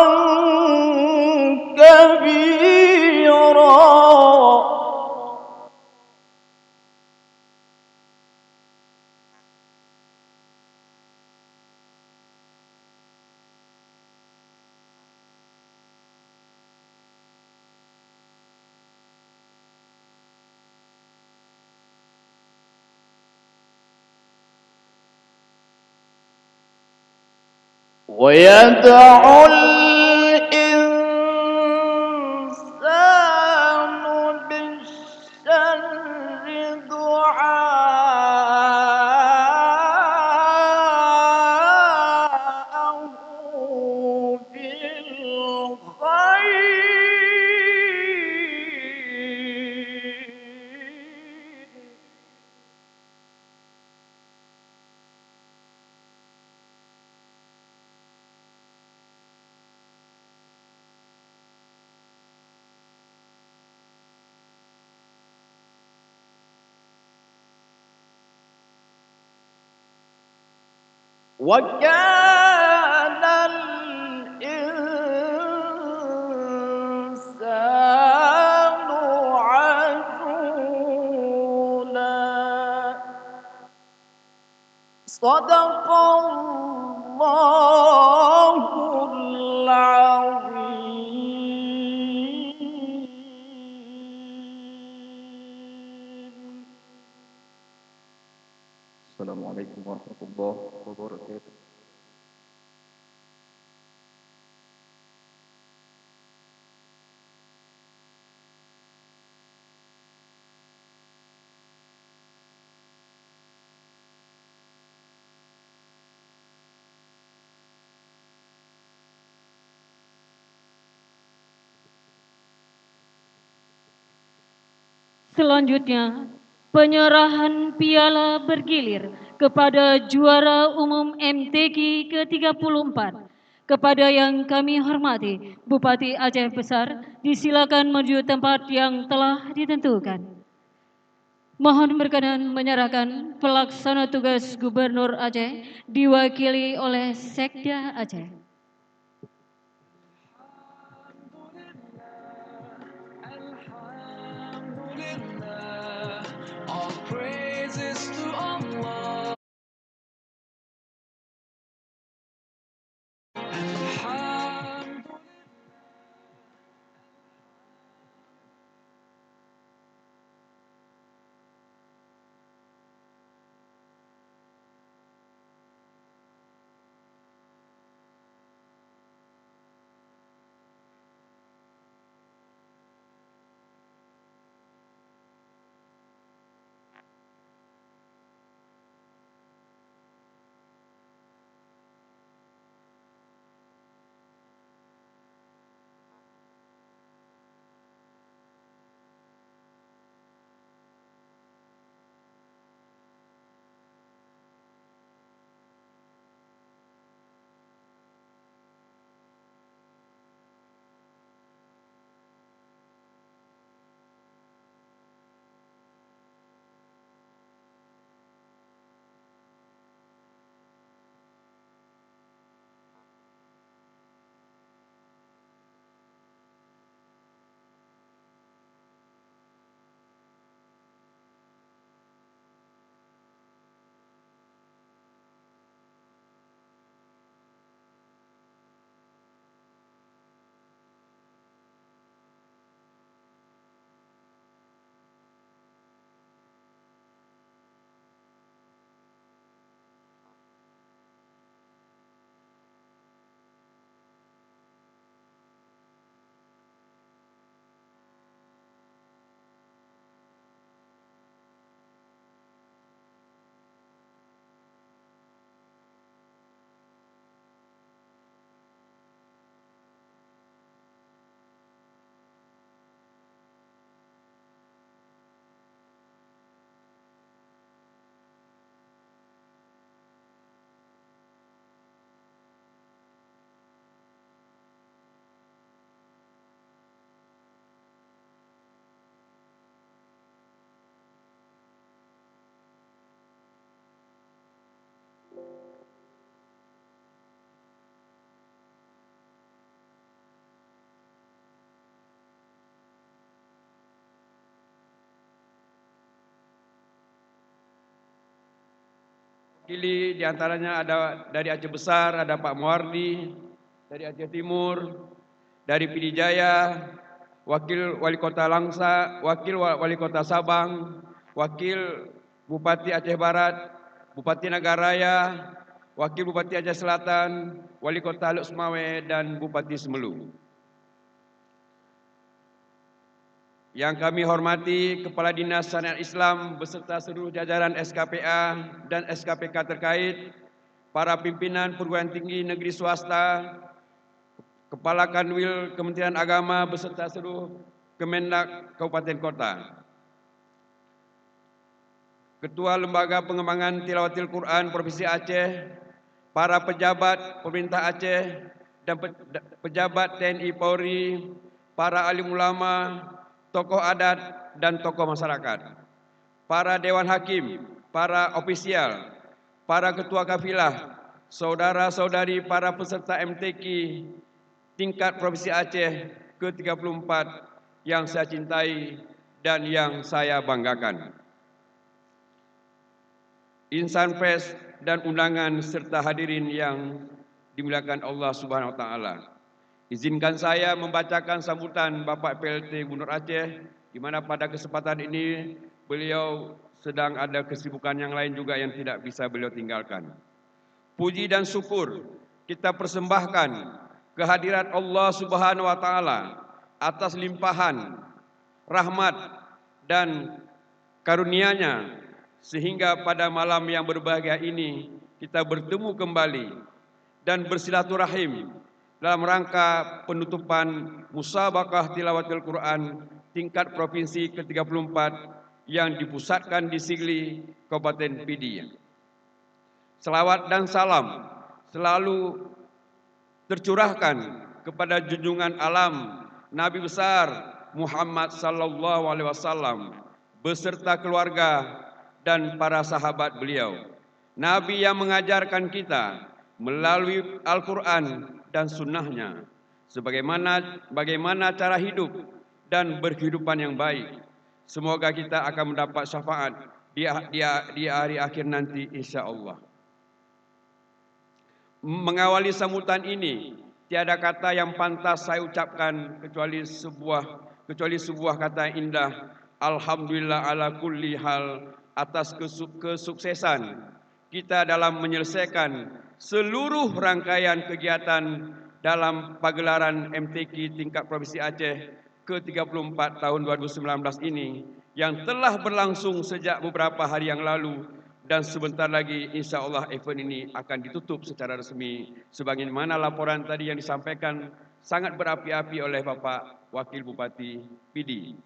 كبيرا. ويدعو الإنسان بالشر دعاءه بالخير. وكان الإنسان عجولا. صدق الله العظيم. السلام عليكم ورحمة الله وبركاته. Selanjutnya, penyerahan piala bergilir kepada juara umum MTQ ke-34. Kepada yang kami hormati, Bupati Aceh Besar, disilakan menuju tempat yang telah ditentukan. Mohon berkenan menyerahkan pelaksana tugas Gubernur Aceh diwakili oleh Sekda Aceh. All praises to Allah. Wakili diantaranya ada dari Aceh Besar, ada Pak Muardi, dari Aceh Timur, dari Pidijaya, Wakil Wali Kota Langsa, Wakil Wali Kota Sabang, Wakil Bupati Aceh Barat, Bupati Nagaraya, Wakil Bupati Aceh Selatan, Wali Kota Lok Sumawe dan Bupati Semelu. Yang kami hormati Kepala Dinas Syariat Islam beserta seluruh jajaran SKPA dan SKPK terkait, para pimpinan perguruan tinggi negeri swasta, Kepala Kanwil Kementerian Agama beserta seluruh Kemendak Kabupaten Kota, Ketua Lembaga Pengembangan Tilawatil Quran Provinsi Aceh, para pejabat pemerintah Aceh dan pejabat TNI Polri, para alim ulama, tokoh adat dan tokoh masyarakat, para dewan hakim, para ofisial, para ketua kafilah, saudara-saudari para peserta MTQ tingkat Provinsi Aceh ke-34 yang saya cintai dan yang saya banggakan. Insan pers dan undangan serta hadirin yang dimuliakan Allah Subhanahu wa taala. Izinkan saya membacakan sambutan Bapak PLT Gubernur Aceh, di mana pada kesempatan ini beliau sedang ada kesibukan yang lain juga yang tidak bisa beliau tinggalkan. Puji dan syukur kita persembahkan kehadirat Allah Subhanahu wa taala atas limpahan rahmat dan karunia-Nya, sehingga pada malam yang berbahagia ini kita bertemu kembali dan bersilaturahim dalam rangka penutupan musabaqah tilawatil Quran tingkat provinsi ke-34 yang dipusatkan di Sigli, Kabupaten Pidi. Selawat dan salam selalu tercurahkan kepada junjungan alam Nabi besar Muhammad sallallahu alaihi wasallam beserta keluarga dan para sahabat beliau. Nabi yang mengajarkan kita melalui Al-Quran dan sunnahnya bagaimana cara hidup dan berkehidupan yang baik. Semoga kita akan mendapat syafaat di hari akhir nanti insya Allah. Mengawali sambutan ini, tiada kata yang pantas saya ucapkan kecuali sebuah kata indah. Alhamdulillah ala kulli hal, atas kesuksesan kita dalam menyelesaikan seluruh rangkaian kegiatan dalam pagelaran MTQ tingkat Provinsi Aceh ke-34 tahun 2019 ini yang telah berlangsung sejak beberapa hari yang lalu, dan sebentar lagi insya Allah event ini akan ditutup secara resmi sebagaimana laporan tadi yang disampaikan sangat berapi-api oleh Bapak Wakil Bupati Pidi.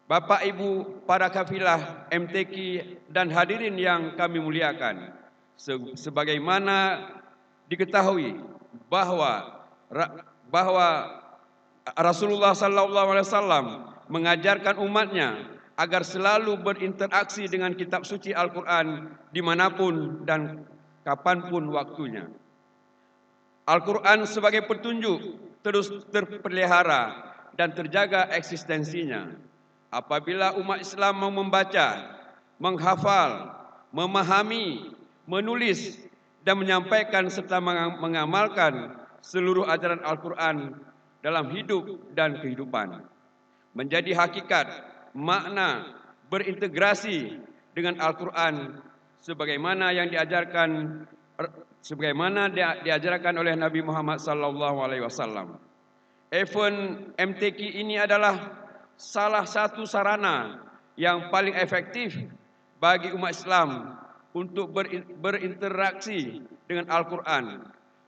Bapak Ibu para kafilah MTQ dan hadirin yang kami muliakan, sebagaimana diketahui bahwa Rasulullah sallallahu alaihi wasallam mengajarkan umatnya agar selalu berinteraksi dengan kitab suci Al-Quran dimanapun dan kapanpun waktunya. Al-Quran sebagai petunjuk terus terpelihara dan terjaga eksistensinya. Apabila umat Islam mau membaca, menghafal, memahami, menulis, dan menyampaikan serta mengamalkan seluruh ajaran Al-Quran dalam hidup dan kehidupan, menjadi hakikat, makna, berintegrasi dengan Al-Quran sebagaimana diajarkan oleh Nabi Muhammad SAW. Event MTQ ini adalah salah satu sarana yang paling efektif bagi umat Islam untuk berinteraksi dengan Al-Quran.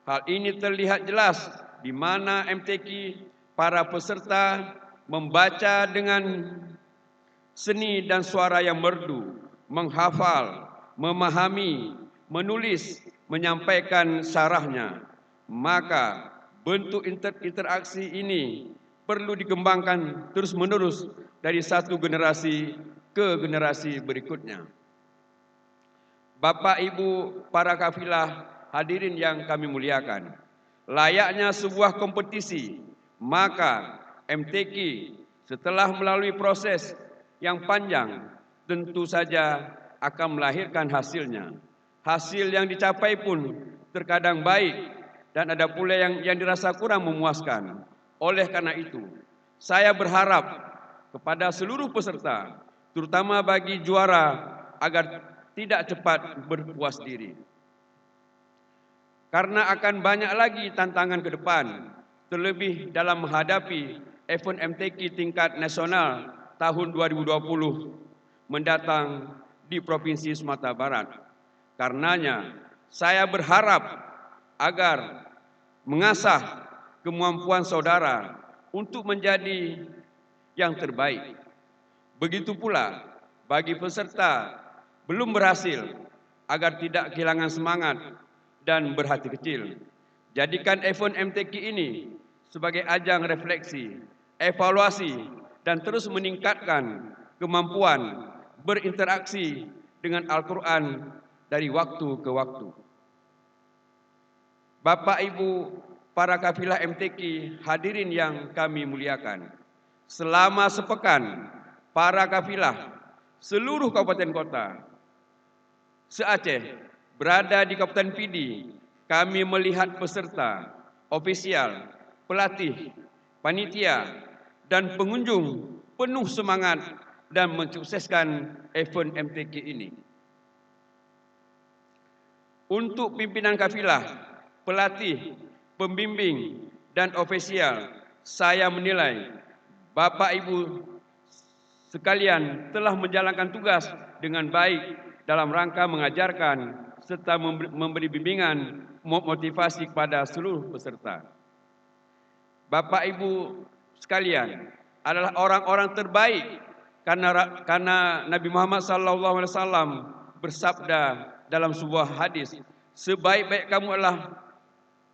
Hal ini terlihat jelas di mana MTQ para peserta membaca dengan seni dan suara yang merdu, menghafal, memahami, menulis, menyampaikan syarahnya. Maka bentuk interaksi ini perlu dikembangkan terus-menerus dari satu generasi ke generasi berikutnya. Bapak Ibu para kafilah, hadirin yang kami muliakan, layaknya sebuah kompetisi, maka MTQ setelah melalui proses yang panjang tentu saja akan melahirkan hasilnya. Hasil yang dicapai pun terkadang baik dan ada pula yang dirasa kurang memuaskan. Oleh karena itu, saya berharap kepada seluruh peserta, terutama bagi juara, agar tidak cepat berpuas diri. karena akan banyak lagi tantangan ke depan, terlebih dalam menghadapi event MTQ tingkat nasional tahun 2020 mendatang di Provinsi Sumatera Barat. Karenanya, saya berharap agar mengasah kemampuan saudara untuk menjadi yang terbaik. Begitu pula bagi peserta belum berhasil, agar tidak kehilangan semangat dan berhati kecil. Jadikan event MTQ ini sebagai ajang refleksi, evaluasi, dan terus meningkatkan kemampuan berinteraksi dengan Al-Quran dari waktu ke waktu. Bapak Ibu para kafilah MTQ hadirin yang kami muliakan, selama sepekan para kafilah seluruh kabupaten kota se-Aceh berada di Kabupaten Pidi, kami melihat peserta, ofisial, pelatih, panitia, dan pengunjung penuh semangat dan mensukseskan event MTQ ini. Untuk pimpinan kafilah, pelatih, pembimbing, dan ofisial, saya menilai Bapak Ibu sekalian telah menjalankan tugas dengan baik dalam rangka mengajarkan serta memberi bimbingan motivasi kepada seluruh peserta. Bapak Ibu sekalian adalah orang-orang terbaik karena Nabi Muhammad SAW bersabda dalam sebuah hadis, sebaik-baik kamu adalah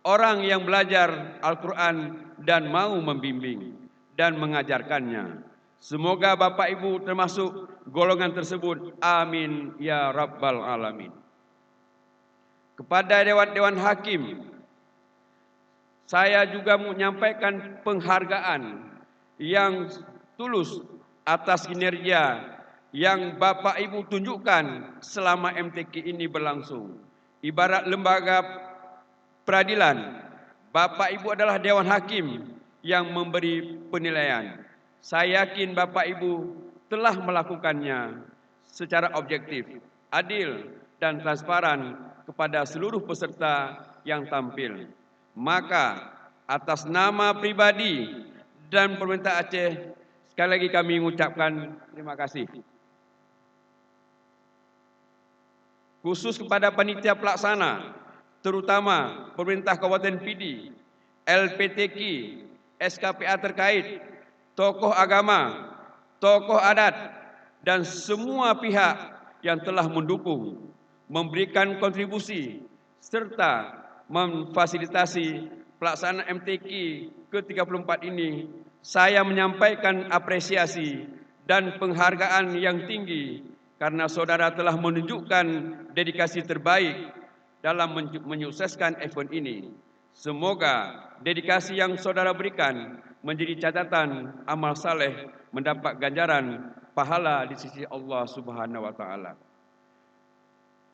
orang yang belajar Al-Quran dan mau membimbing dan mengajarkannya. Semoga Bapak Ibu termasuk golongan tersebut. Amin ya Rabbal Alamin. Kepada Dewan Hakim, saya juga menyampaikan penghargaan yang tulus atas kinerja yang Bapak Ibu tunjukkan selama MTQ ini berlangsung. Ibarat lembaga peradilan, Bapak Ibu adalah Dewan Hakim yang memberi penilaian. Saya yakin Bapak Ibu telah melakukannya secara objektif, adil, dan transparan kepada seluruh peserta yang tampil. Maka atas nama pribadi dan pemerintah Aceh, sekali lagi kami mengucapkan terima kasih. Khusus kepada panitia pelaksana, terutama pemerintah Kabupaten Pidi, LPTQ, SKPA terkait, tokoh agama, tokoh adat, dan semua pihak yang telah mendukung, memberikan kontribusi, serta memfasilitasi pelaksanaan MTQ ke-34 ini, saya menyampaikan apresiasi dan penghargaan yang tinggi karena saudara telah menunjukkan dedikasi terbaik dalam menyukseskan event ini. Semoga dedikasi yang saudara berikan menjadi catatan amal saleh, mendapat ganjaran pahala di sisi Allah Subhanahu wa taala.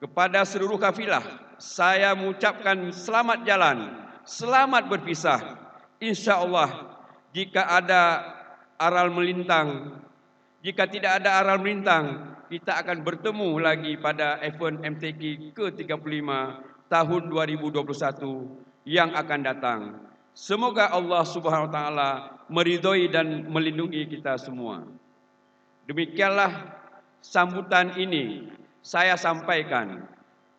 Kepada seluruh kafilah, saya mengucapkan selamat jalan, selamat berpisah. Insya Allah, jika ada aral melintang, jika tidak ada aral melintang, kita akan bertemu lagi pada event MTQ ke-35 tahun 2021 yang akan datang. Semoga Allah Subhanahu wa taala meridhoi dan melindungi kita semua. Demikianlah sambutan ini saya sampaikan.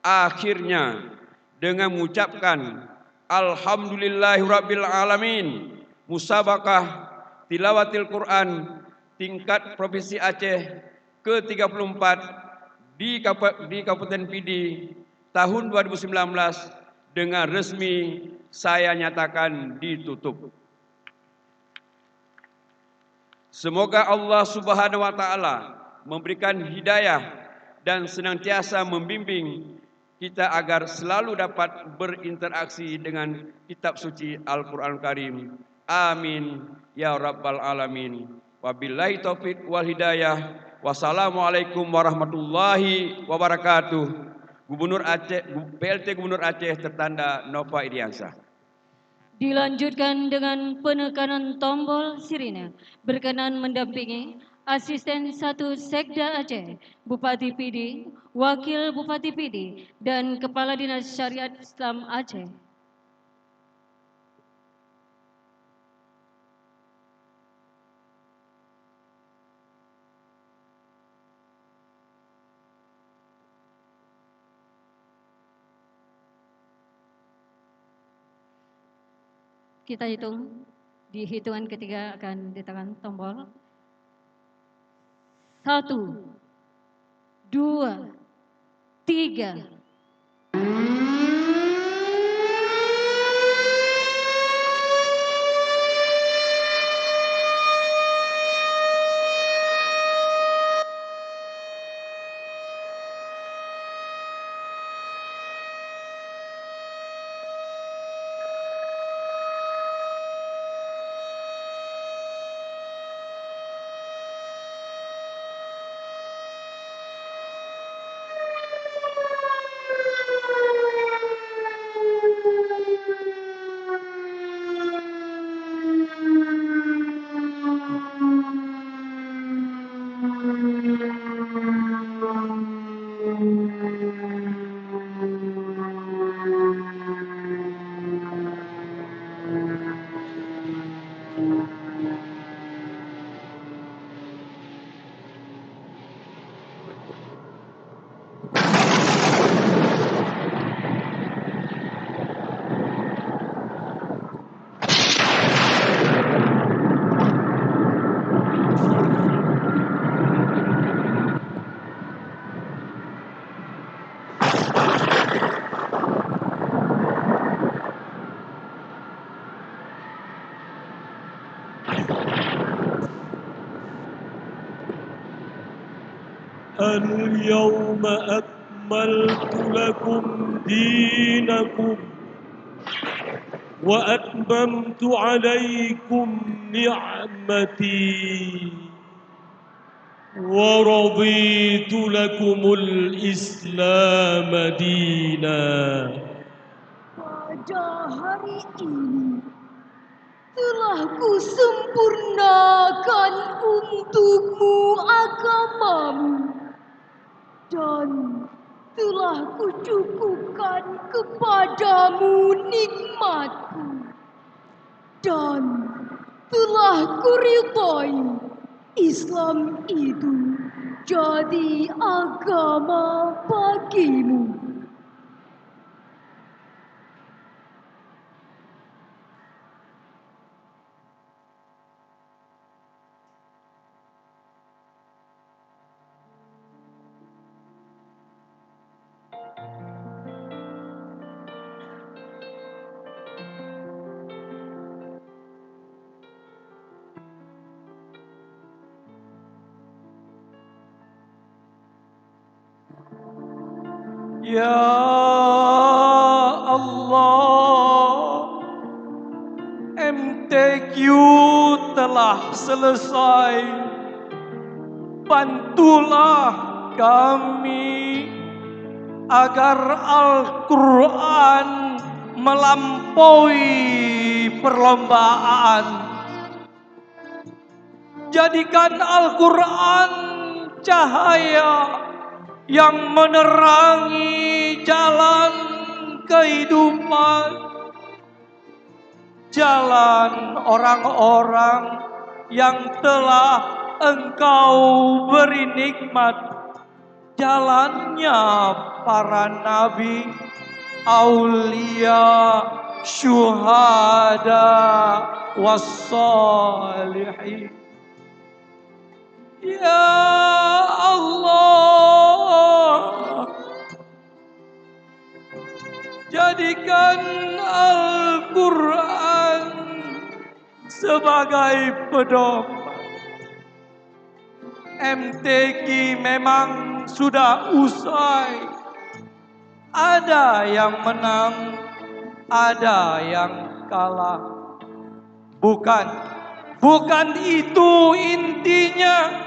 Akhirnya dengan mengucapkan alhamdulillahirabbil alamin, musabaqah tilawatil Quran tingkat Provinsi Aceh ke-34 di Kabupaten Pidi tahun 2019 dengan resmi saya nyatakan ditutup. Semoga Allah Subhanahu wa taala memberikan hidayah dan senantiasa membimbing kita agar selalu dapat berinteraksi dengan kitab suci Al-Qur'an Karim. Amin ya rabbal alamin. Wabillahi taufik wal hidayah. Wassalamualaikum warahmatullahi wabarakatuh. Gubernur Aceh, PLT Gubernur Aceh tertanda Nova Iriansyah. Dilanjutkan dengan penekanan tombol sirine. Berkenan mendampingi Asisten 1 Sekda Aceh, Bupati PD, Wakil Bupati PD, dan Kepala Dinas Syariat Islam Aceh. Kita hitung, di hitungan ketiga akan ditekan tombol. 1, 2, 3. اليوم أكملت لكم دينكم وأتممت عليكم نعمتي ورضيت لكم الإسلام دينا. Pada hari ini telah kusempurnakan untukmu agamamu dan telah kucukupkan kepadamu nikmatku dan telah kuridhai Islam itu jadi agama bagimu. Ya Allah, MTQ telah selesai. Bantulah kami agar Al-Quran melampaui perlombaan. Jadikan Al-Quran cahaya yang menerangi jalan kehidupan, jalan orang-orang yang telah Engkau beri nikmat, jalannya para nabi, aulia, syuhada, wassalihin. Ya Allah, jadikan Al-Quran sebagai pedoman. MTQ memang sudah usai. Ada yang menang, ada yang kalah. Bukan itu intinya.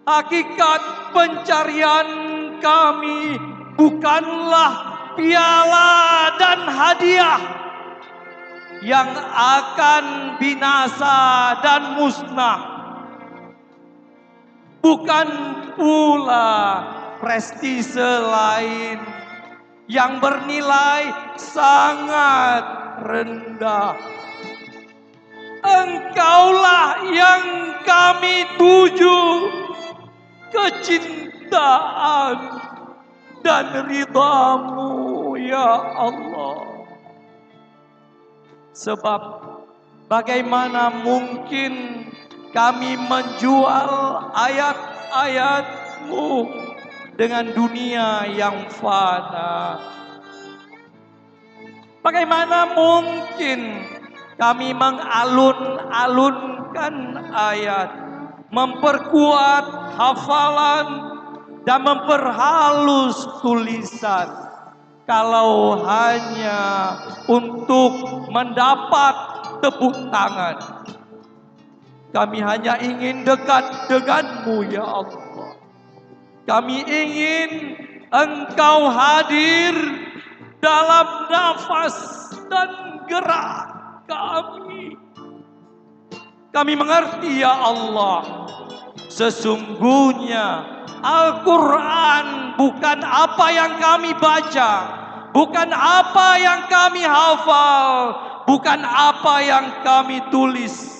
Hakikat pencarian kami bukanlah piala dan hadiah yang akan binasa dan musnah. bukan pula prestise lain yang bernilai sangat rendah. Engkaulah yang kami tuju, kecintaan dan ridhamu ya Allah. Sebab bagaimana mungkin kami menjual ayat-ayatmu dengan dunia yang fana? Bagaimana mungkin kami mengalun-alunkan ayat, memperkuat hafalan dan memperhalus tulisan, kalau hanya untuk mendapat tepuk tangan? Kami hanya ingin dekat denganmu ya Allah. Kami ingin Engkau hadir dalam nafas dan gerak kami. Kami mengerti ya Allah, sesungguhnya Al-Quran bukan apa yang kami baca, bukan apa yang kami hafal, bukan apa yang kami tulis.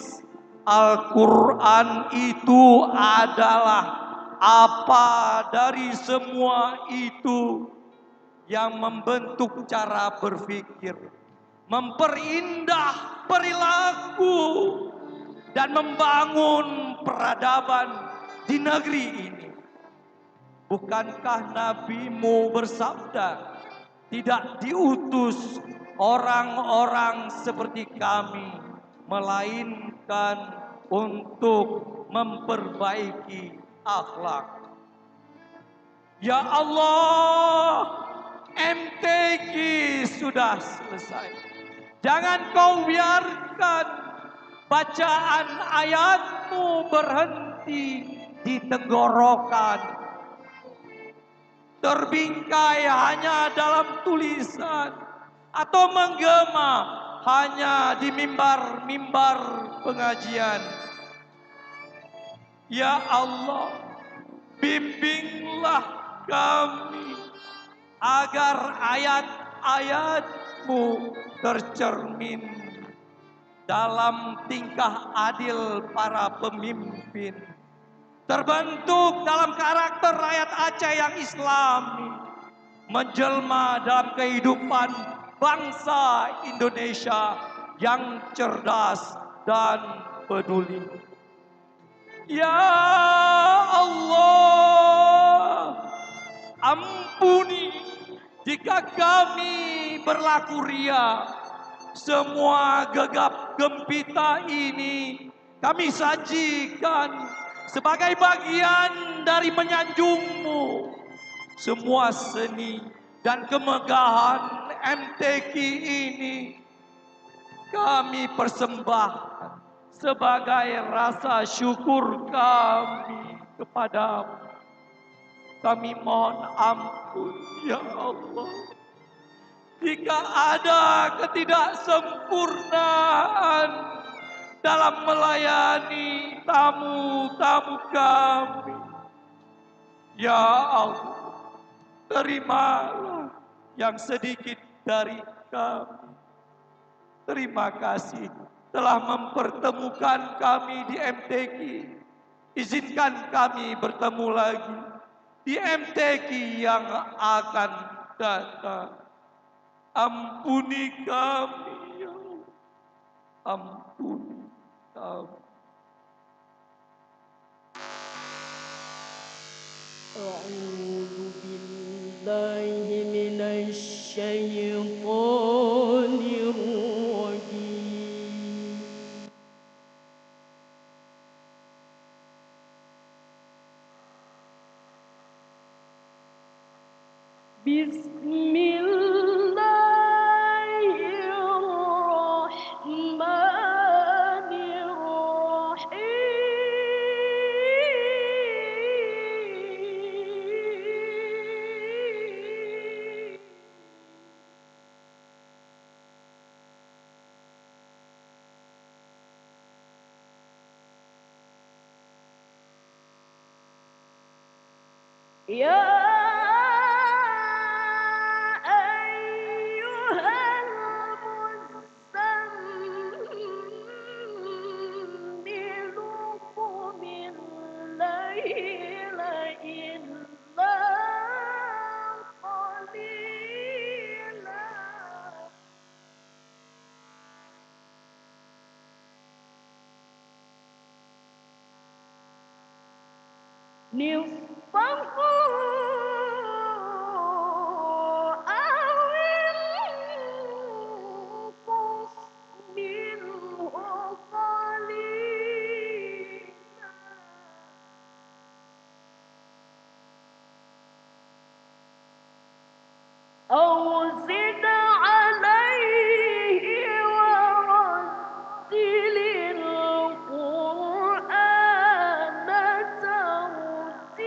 Al-Quran itu adalah apa dari semua itu yang membentuk cara berpikir, memperindah perilaku, dan membangun peradaban di negeri ini. Bukankah Nabi-Mu bersabda, tidak diutus orang-orang seperti kami, melainkan untuk memperbaiki akhlak. Ya Allah, MTQ sudah selesai. Jangan kau biarkan bacaan ayat-Mu berhenti di tenggorokan, terbingkai hanya dalam tulisan, atau menggema hanya di mimbar-mimbar pengajian. Ya Allah, bimbinglah kami agar ayat-ayat-Mu tercermin dalam tingkah adil para pemimpin, terbentuk dalam karakter rakyat Aceh yang islami, menjelma dalam kehidupan bangsa Indonesia yang cerdas dan peduli. Ya Allah, ampuni jika kami berlaku ria. Semua gegap gempita ini kami sajikan sebagai bagian dari menyanjung-Mu. Semua seni dan kemegahan MTQ ini kami persembahkan sebagai rasa syukur kami kepadamu. Kami mohon ampun ya Allah, jika ada ketidaksempurnaan dalam melayani tamu-tamu kami. Ya Allah, terimalah yang sedikit dari kami. Terima kasih telah mempertemukan kami di MTQ. Izinkan kami bertemu lagi di MTQ yang akan datang. Ampuni kami ya Allah. Ampuni kami. A'udzu billahi minasy syaithanir rajim. يا أيها المزمل قم الليل إلا قليلا نصفه أو انقص منه قليلا أو زد عليه ورتل القرآن ترتيلا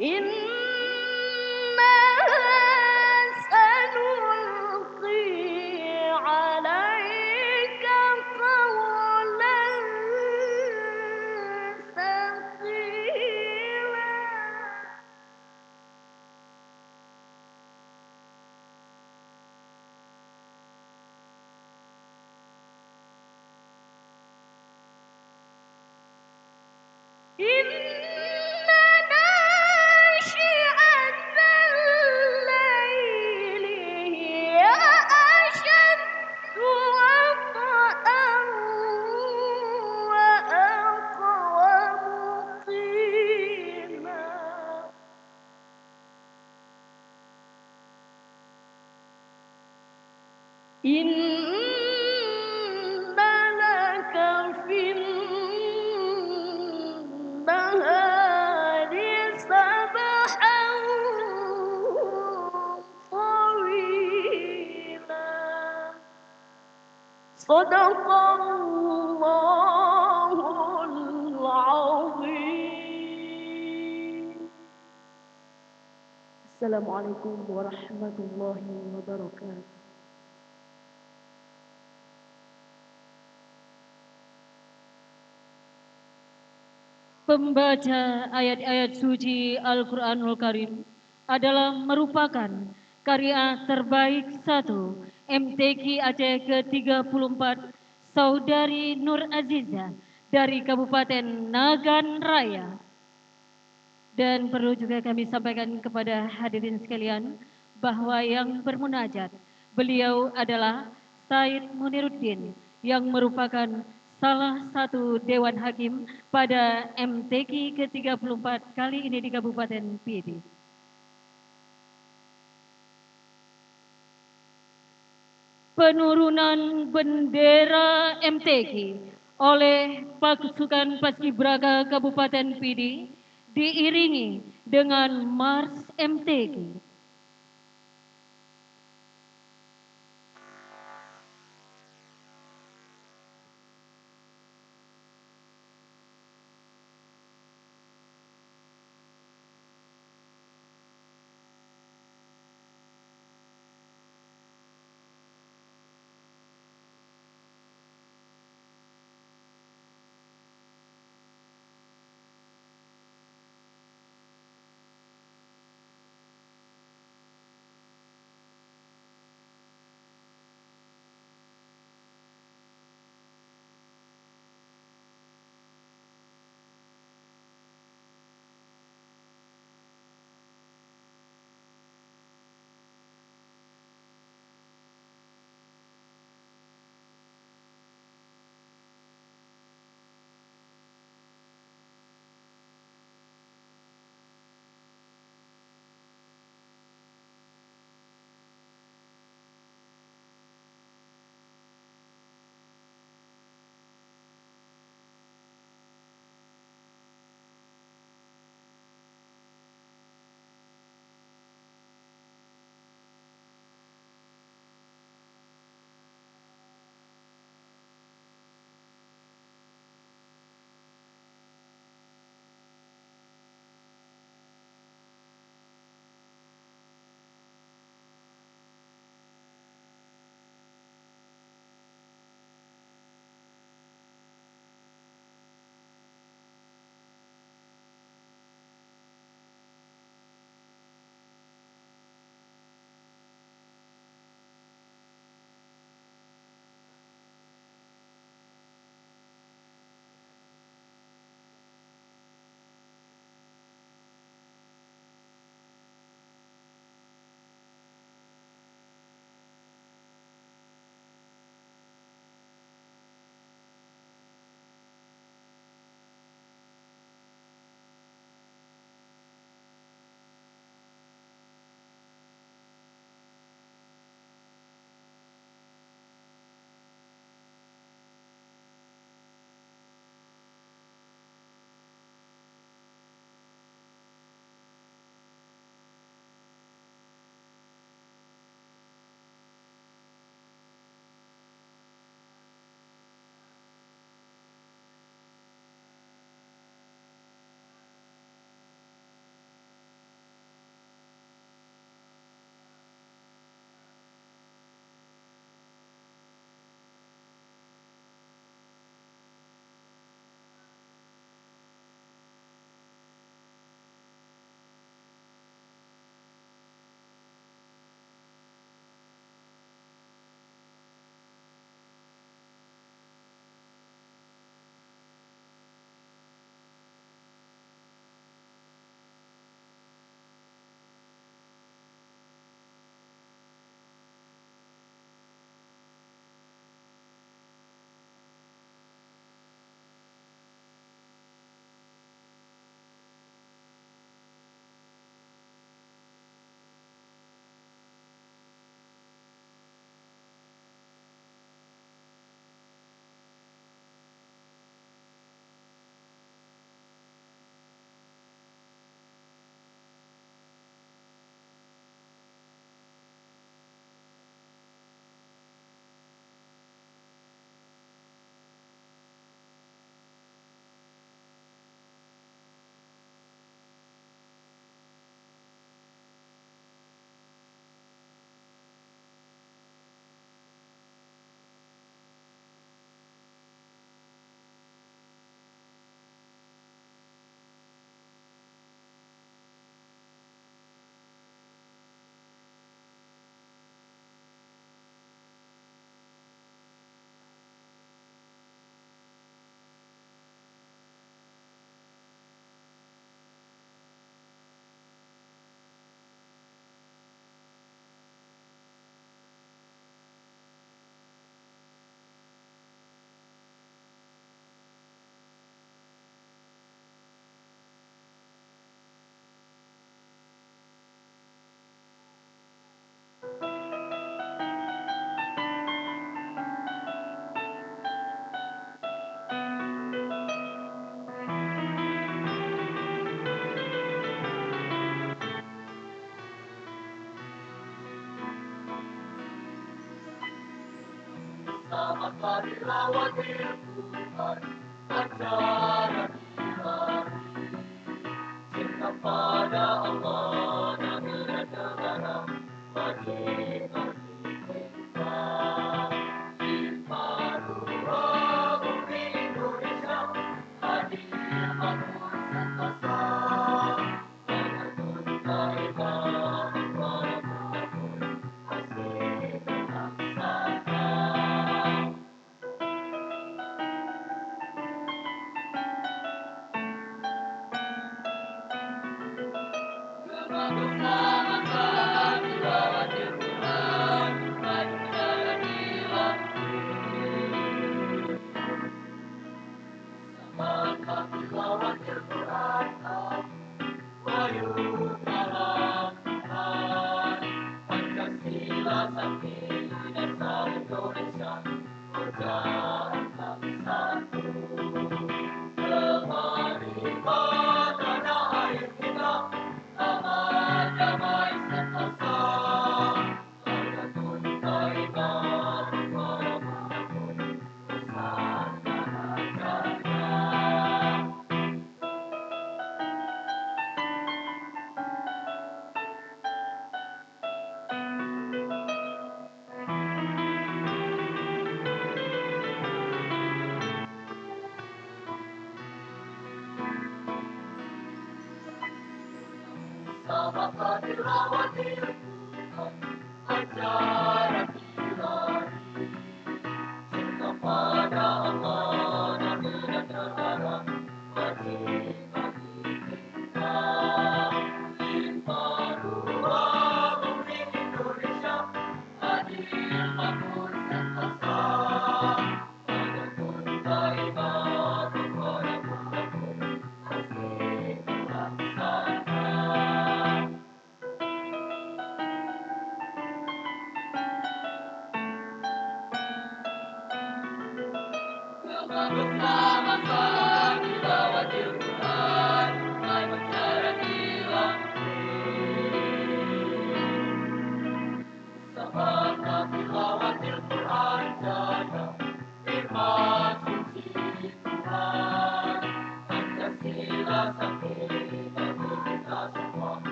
إنا سنلقي عليك قولا ثقيلا إن ناشئة الليل هي أشد وطئا وأقوم قيلا إن لك في النهار سبحا طويلا صدق الله العظيم. السلام عليكم ورحمة الله وبركاته. Pembaca ayat-ayat suci Al-Quranul Karim adalah merupakan karya terbaik 1 MTQ Aceh ke-34 Saudari Nur Aziza dari Kabupaten Nagan Raya. Dan perlu juga kami sampaikan kepada hadirin sekalian bahwa yang bermunajat beliau adalah Said Muniruddin yang merupakan salah satu Dewan Hakim pada MTQ ke-34 kali ini di Kabupaten Pidi. Penurunan bendera MTQ oleh pasukan Paskibraka Kabupaten Pidi diiringi dengan Mars MTQ.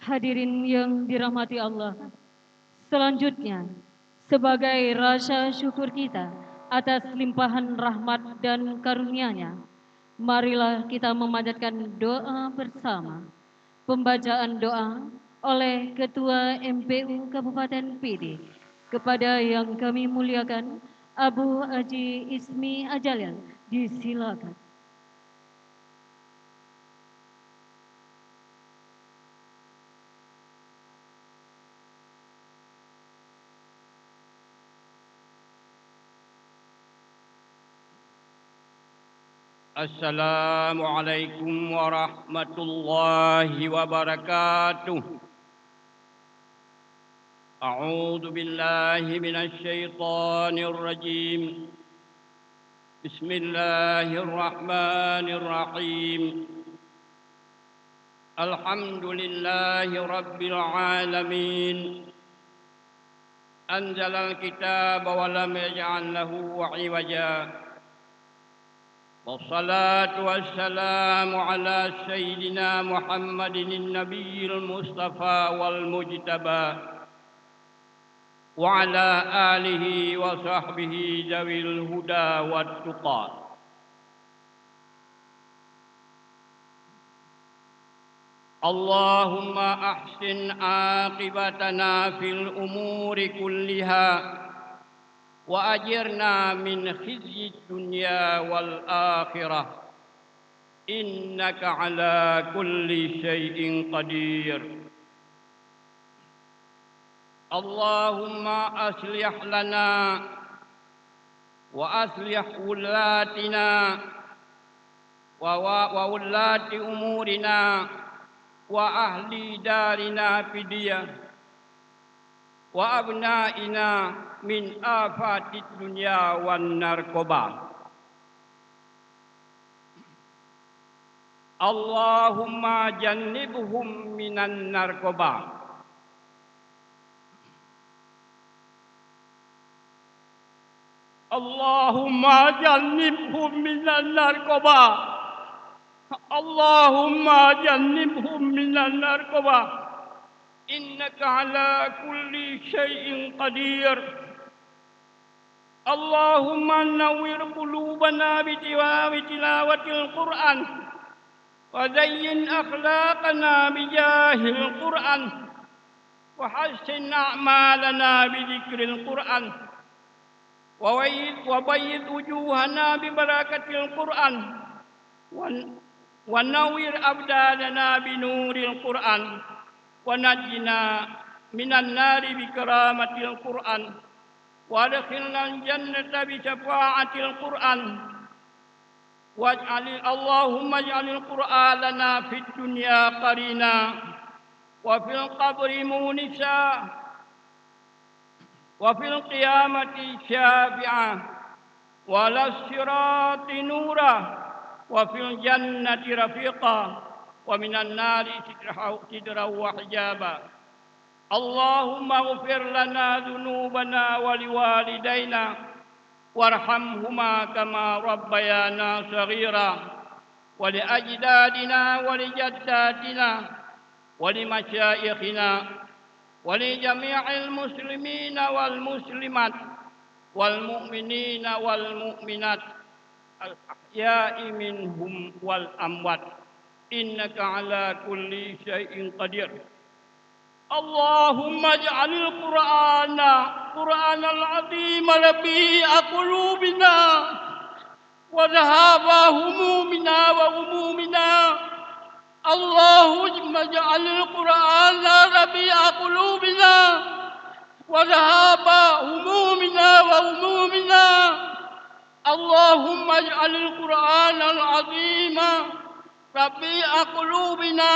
Hadirin yang dirahmati Allah, selanjutnya sebagai rasa syukur kita atas limpahan rahmat dan karunia-Nya, marilah kita memanjatkan doa bersama. Pembacaan doa oleh Ketua MPU Kabupaten PD kepada yang kami muliakan Abu Haji Ismi Ajalil, disilakan. Assalamualaikum warahmatullahi wabarakatuh. A'udzu billahi minasy syaithanir rajim. Bismillahirrahmanirrahim. Alhamdulillahi rabbil alamin. Anzalal kitaba wa lam yaj'al lahu 'iwaja. والصلاة والسلام على سيدنا محمد النبي المصطفى والمجتبى وعلى آله وصحبه ذوي الهدى والتقى. اللهم أحسن عاقبتنا في الأمور كلها وأجرنا من خزي الدنيا والآخرة إنك على كل شيء قدير. اللهم أصلح لنا وأصلح ولاتنا وولاة أمورنا وأهل دارنا في دية وأبنائنا min afatid dunya wan narkoba. Allahumma jannibhum minan narkoba. Allahumma jannibhum minan narkoba. Allahumma jannibhum minan narkoba. Innaka ala kulli syai'in qadir. Allahumma nawwir qulubana bitilawatil Qur'an wa zayyin akhlaqana bijahil Qur'an wa hassin a'malana bidzikril Qur'an wa bayyid wujuhana bibarakatil Qur'an wa nawwir abdalana binuril Qur'an wa najjina minan nari bikaramatil Qur'an وادخلنا الجنة بشفاعة القرآن اللهم اجعل القرآن لنا في الدنيا قرينا وفي القبر مونسا وفي القيامة شافعا وعلى الصراط نورا وفي الجنة رفيقا ومن النار سترا وحجابا. اللهم اغفر لنا ذنوبنا ولوالدينا وارحمهما كما ربيانا صغيرا ولأجدادنا ولجداتنا ولمشايخنا ولجميع المسلمين والمسلمات والمؤمنين والمؤمنات الأحياء منهم والأموات إنك على كل شيء قدير. اللهم اجعل القرآن العظيم ربيع قلوبنا وذهاب همومنا وغمومنا. اللهم اجعل القرآن ربيع قلوبنا وذهاب همومنا وغمومنا. اللهم اجعل القرآن العظيم ربيع قلوبنا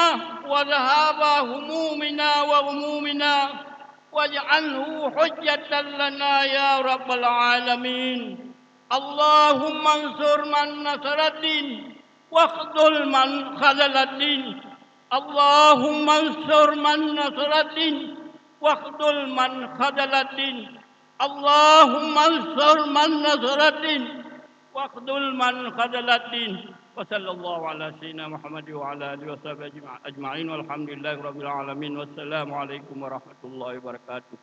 وذهاب همومنا وغمومنا واجعله حجة لنا يا رب العالمين. اللهم انصر من نصر الدين واخذل من خذل الدين. اللهم انصر من نصر الدين واخذل من خذل الدين. اللهم انصر من نصر الدين واخذل من خذل الدين. وصلى الله على سيدنا محمد وعلى آله وصحبه أجمعين والحمد لله رب العالمين والسلام عليكم ورحمة الله وبركاته.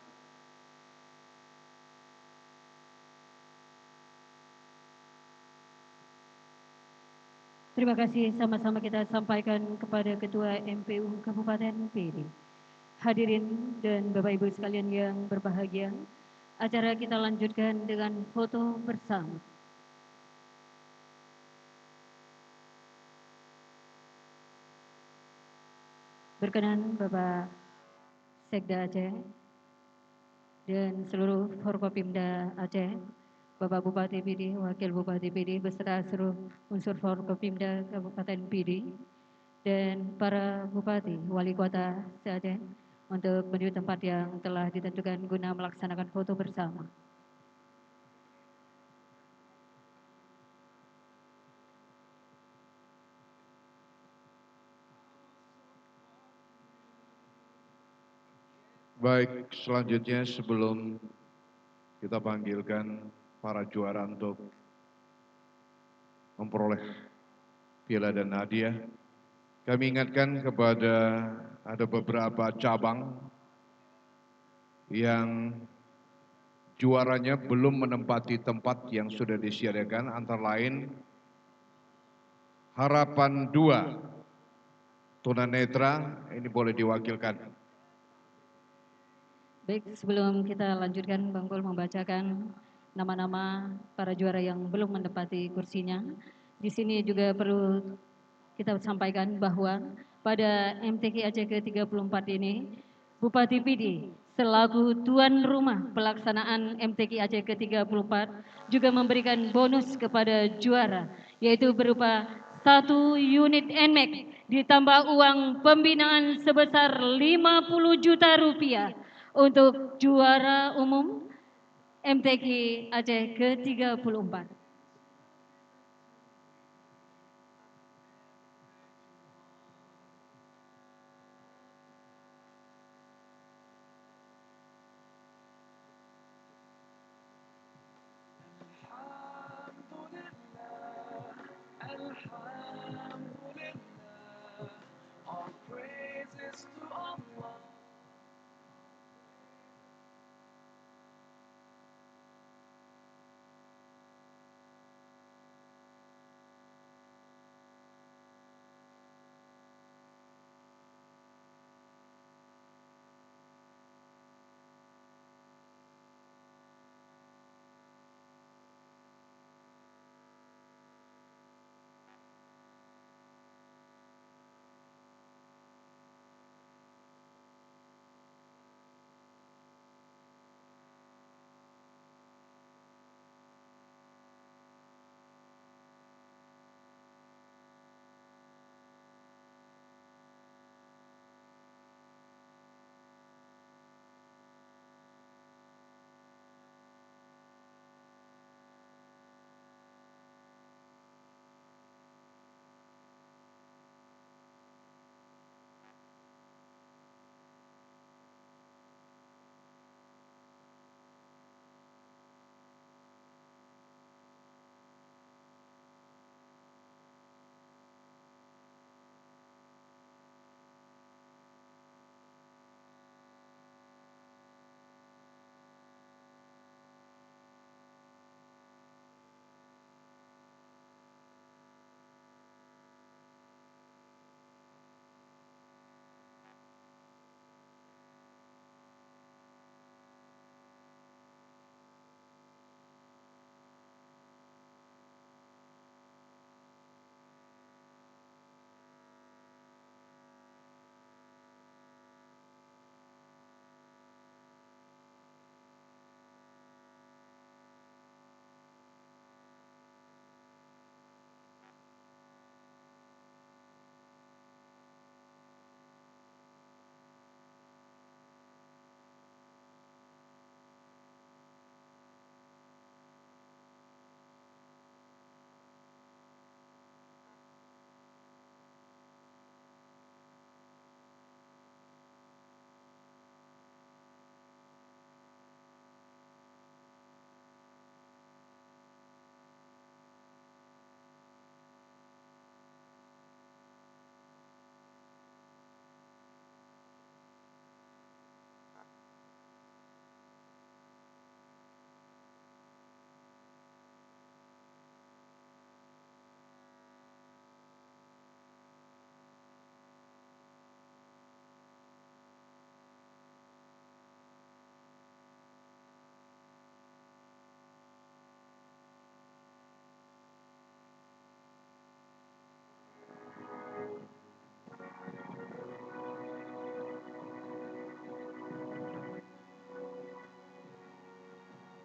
Terima kasih, sama-sama kita sampaikan kepada Ketua MPU Kabupaten PD. Hadirin dan Bapak Ibu sekalian yang berbahagia, acara kita lanjutkan dengan foto bersama. Berkenan Bapak Sekda Aceh dan seluruh Forkopimda Aceh, Bapak Bupati PD, Wakil Bupati PD, beserta seluruh unsur Forkopimda Kabupaten PD, dan para Bupati, Wali Kota se-Aceh untuk menuju tempat yang telah ditentukan guna melaksanakan foto bersama. Baik, selanjutnya sebelum kita panggilkan para juara untuk memperoleh piala dan hadiah, kami ingatkan kepada ada beberapa cabang yang juaranya belum menempati tempat yang sudah disediakan, antara lain Harapan 2 tunanetra, ini boleh diwakilkan. Baik, sebelum kita lanjutkan, Bang Pul membacakan nama-nama para juara yang belum menempati kursinya. Di sini juga perlu kita sampaikan bahwa pada MTQ Aceh ke-34 ini, Bupati PD selaku tuan rumah pelaksanaan MTQ Aceh ke-34 juga memberikan bonus kepada juara, yaitu berupa 1 unit NMAX ditambah uang pembinaan sebesar 50 juta rupiah untuk juara umum MTQ Aceh ke-34.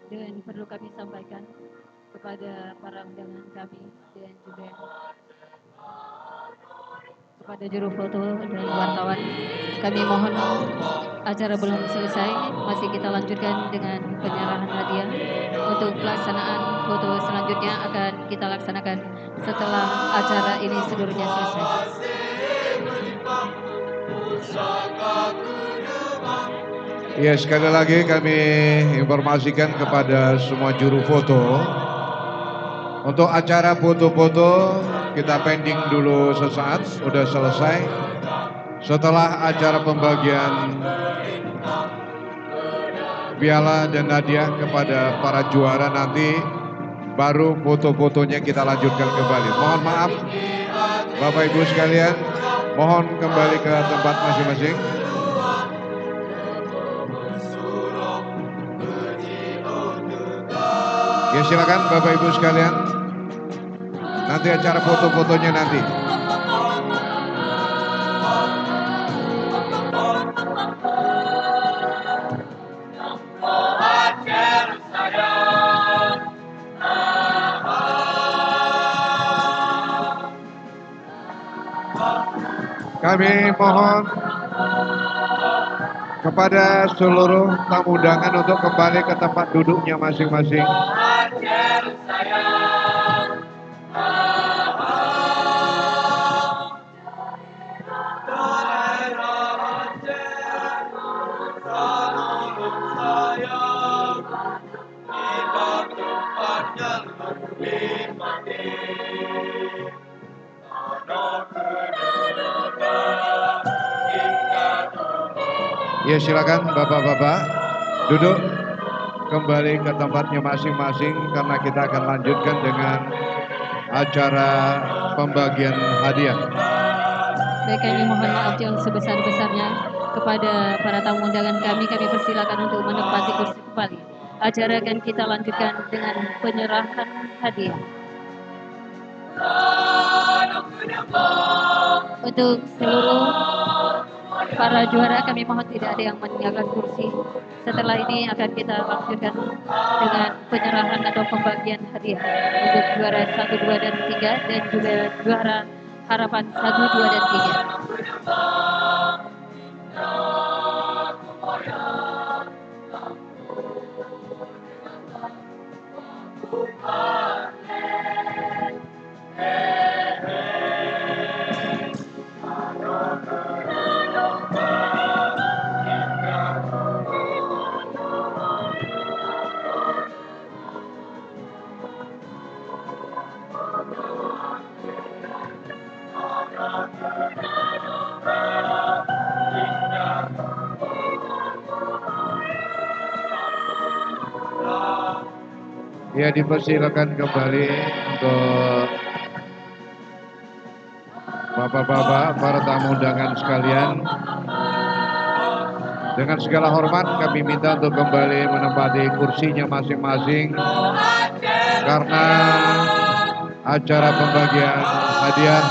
Dan perlu kami sampaikan kepada para undangan kami dan juga kepada juru foto dan wartawan, kami mohon acara belum selesai, masih kita lanjutkan dengan penyerahan hadiah. Untuk pelaksanaan foto selanjutnya akan kita laksanakan setelah acara ini seluruhnya selesai. Ya, sekali lagi kami informasikan kepada semua juru foto, untuk acara foto-foto kita pending dulu sesaat, sudah selesai. Setelah acara pembagian piala dan hadiah kepada para juara nanti, baru foto-fotonya kita lanjutkan kembali. Mohon maaf Bapak Ibu sekalian, mohon kembali ke tempat masing-masing. Ya, silakan Bapak Ibu sekalian. Nanti acara foto-fotonya nanti. Kami mohon kepada seluruh tamu undangan untuk kembali ke tempat duduknya masing-masing. Ya, silakan Bapak-bapak duduk kembali ke tempatnya masing-masing karena kita akan lanjutkan dengan acara pembagian hadiah. Baik, kami mohon maaf yang sebesar-besarnya kepada para tamu undangan kami persilakan untuk menempati kursi kembali. Acara akan kita lanjutkan dengan penyerahan hadiah. Untuk seluruh para juara kami mohon tidak ada yang meninggalkan kursi. Setelah ini akan kita lanjutkan dengan penyerahan atau pembagian hadiah untuk juara 1, 2, dan 3 dan juga juara harapan 1, 2, dan 3. Ya, dipersilakan kembali untuk Bapak-bapak, para tamu undangan sekalian. Dengan segala hormat kami minta untuk kembali menempati kursinya masing-masing karena acara pembagian hadiah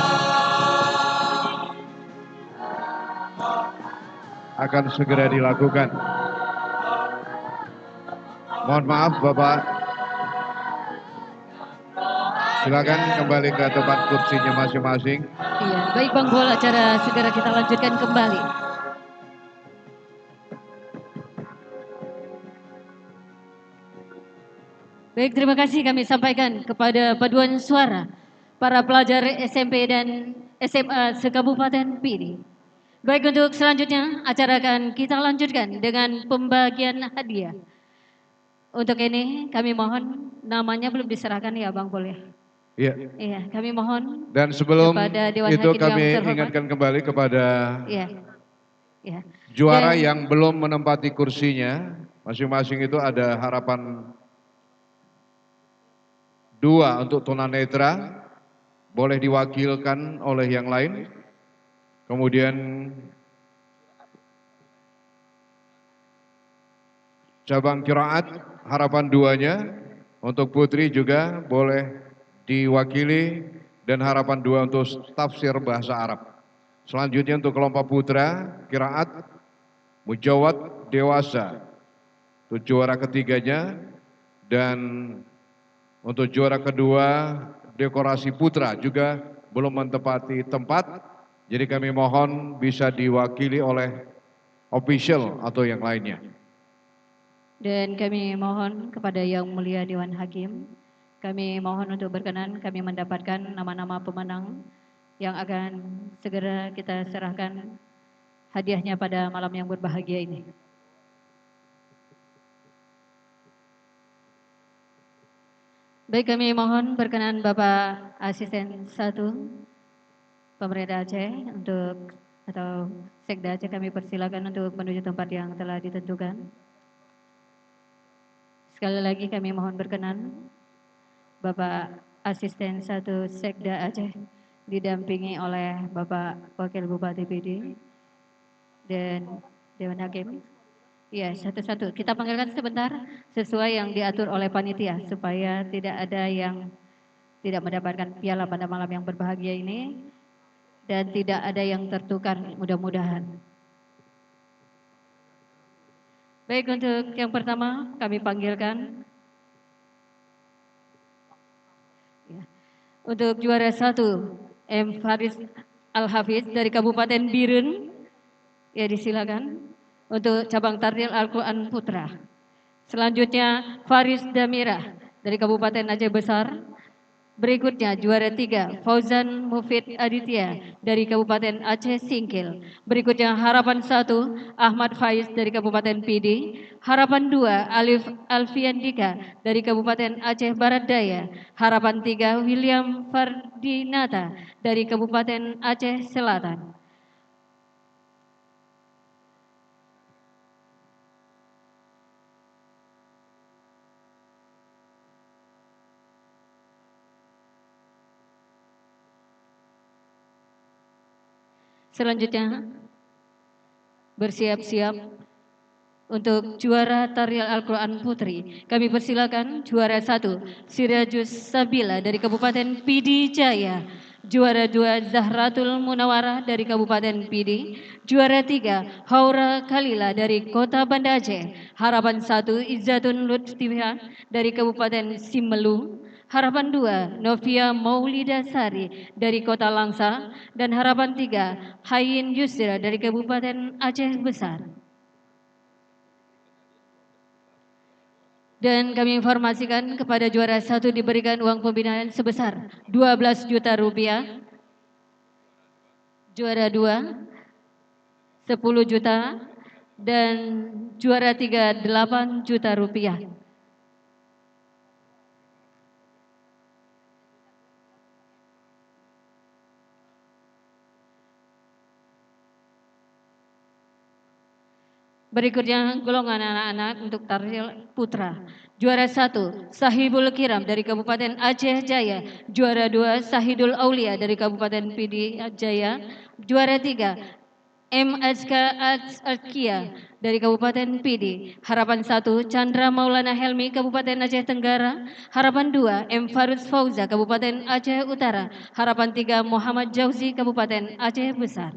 akan segera dilakukan. Mohon maaf Bapak, silakan kembali ke tempat kursinya masing-masing. Iya, baik Bang Bol, acara segera kita lanjutkan kembali. Baik, terima kasih kami sampaikan kepada paduan suara para pelajar SMP dan SMA se-Kabupaten Pidi. Baik, untuk selanjutnya acara akan kita lanjutkan dengan pembagian hadiah. Untuk ini kami mohon, namanya belum diserahkan ya Bang Bol ya? Iya. Iya, kami mohon. Dan sebelum Dewan itu Hakim kami yang terhormat. ingatkan kembali kepada Iya. juara Dan- yang belum menempati kursinya, masing-masing itu ada harapan 2 untuk tunanetra, boleh diwakilkan oleh yang lain. Kemudian cabang qiraat harapan 2-nya untuk putri juga boleh diwakili dan harapan 2 untuk tafsir bahasa Arab. Selanjutnya untuk kelompok putra qiraat mujawad dewasa. Untuk juara ketiganya Dan untuk juara kedua, dekorasi putra juga belum menempati tempat. Jadi kami mohon bisa diwakili oleh official atau yang lainnya. Dan kami mohon kepada Yang Mulia Dewan Hakim, kami mohon untuk berkenan kami mendapatkan nama-nama pemenang yang akan segera kita serahkan hadiahnya pada malam yang berbahagia ini. Baik, kami mohon berkenan Bapak Asisten 1 Pemerintah Aceh atau Sekda Aceh, kami persilakan untuk menuju tempat yang telah ditentukan. Sekali lagi kami mohon berkenan Bapak Asisten 1 Sekda Aceh didampingi oleh Bapak Wakil Bupati PD dan Dewan Hakim. Ya, satu-satu. Kita panggilkan sebentar sesuai yang diatur oleh panitia supaya tidak ada yang tidak mendapatkan piala pada malam yang berbahagia ini dan tidak ada yang tertukar mudah-mudahan. Baik, untuk yang pertama kami panggilkan ya, untuk juara 1 M. Faris Al-Hafiz dari Kabupaten Birun. Ya, disilakan. Untuk cabang Tardil Al-Quran Putra. Selanjutnya Faris Damirah dari Kabupaten Aceh Besar. Berikutnya juara 3 Fauzan Mufid Aditya dari Kabupaten Aceh Singkil. Berikutnya harapan 1 Ahmad Faiz dari Kabupaten PD. Harapan 2 Alif Alfiandika dari Kabupaten Aceh Barat Daya. Harapan 3 William Fardinata dari Kabupaten Aceh Selatan. Selanjutnya bersiap-siap untuk juara Tarial Al-Quran Putri. Kami persilakan juara 1 Sirajus Sabila dari Kabupaten PD Jaya. Juara 2 Zahratul Munawarah dari Kabupaten PD. Juara 3 Haura Kalila dari Kota Banda Aceh. Harapan 1 Izzatun Lutfiyah dari Kabupaten Simelu. Harapan 2 Novia Maulida Sari dari Kota Langsa. Dan harapan 3 Hayin Yusra dari Kabupaten Aceh Besar. Dan kami informasikan kepada juara 1 diberikan uang pembinaan sebesar 12 juta rupiah. Juara 2 10 juta dan juara 3 8 juta rupiah. Berikutnya golongan anak-anak untuk Tardil Putra. Juara 1 Sahibul Kiram dari Kabupaten Aceh Jaya. Juara 2 Sahidul Aulia dari Kabupaten PD Jaya. Juara 3 MSK Azkia dari Kabupaten PD. Harapan 1 Chandra Maulana Helmi Kabupaten Aceh Tenggara. Harapan 2 M. Faruz Fauza Kabupaten Aceh Utara. Harapan 3 Muhammad Jauzi Kabupaten Aceh Besar.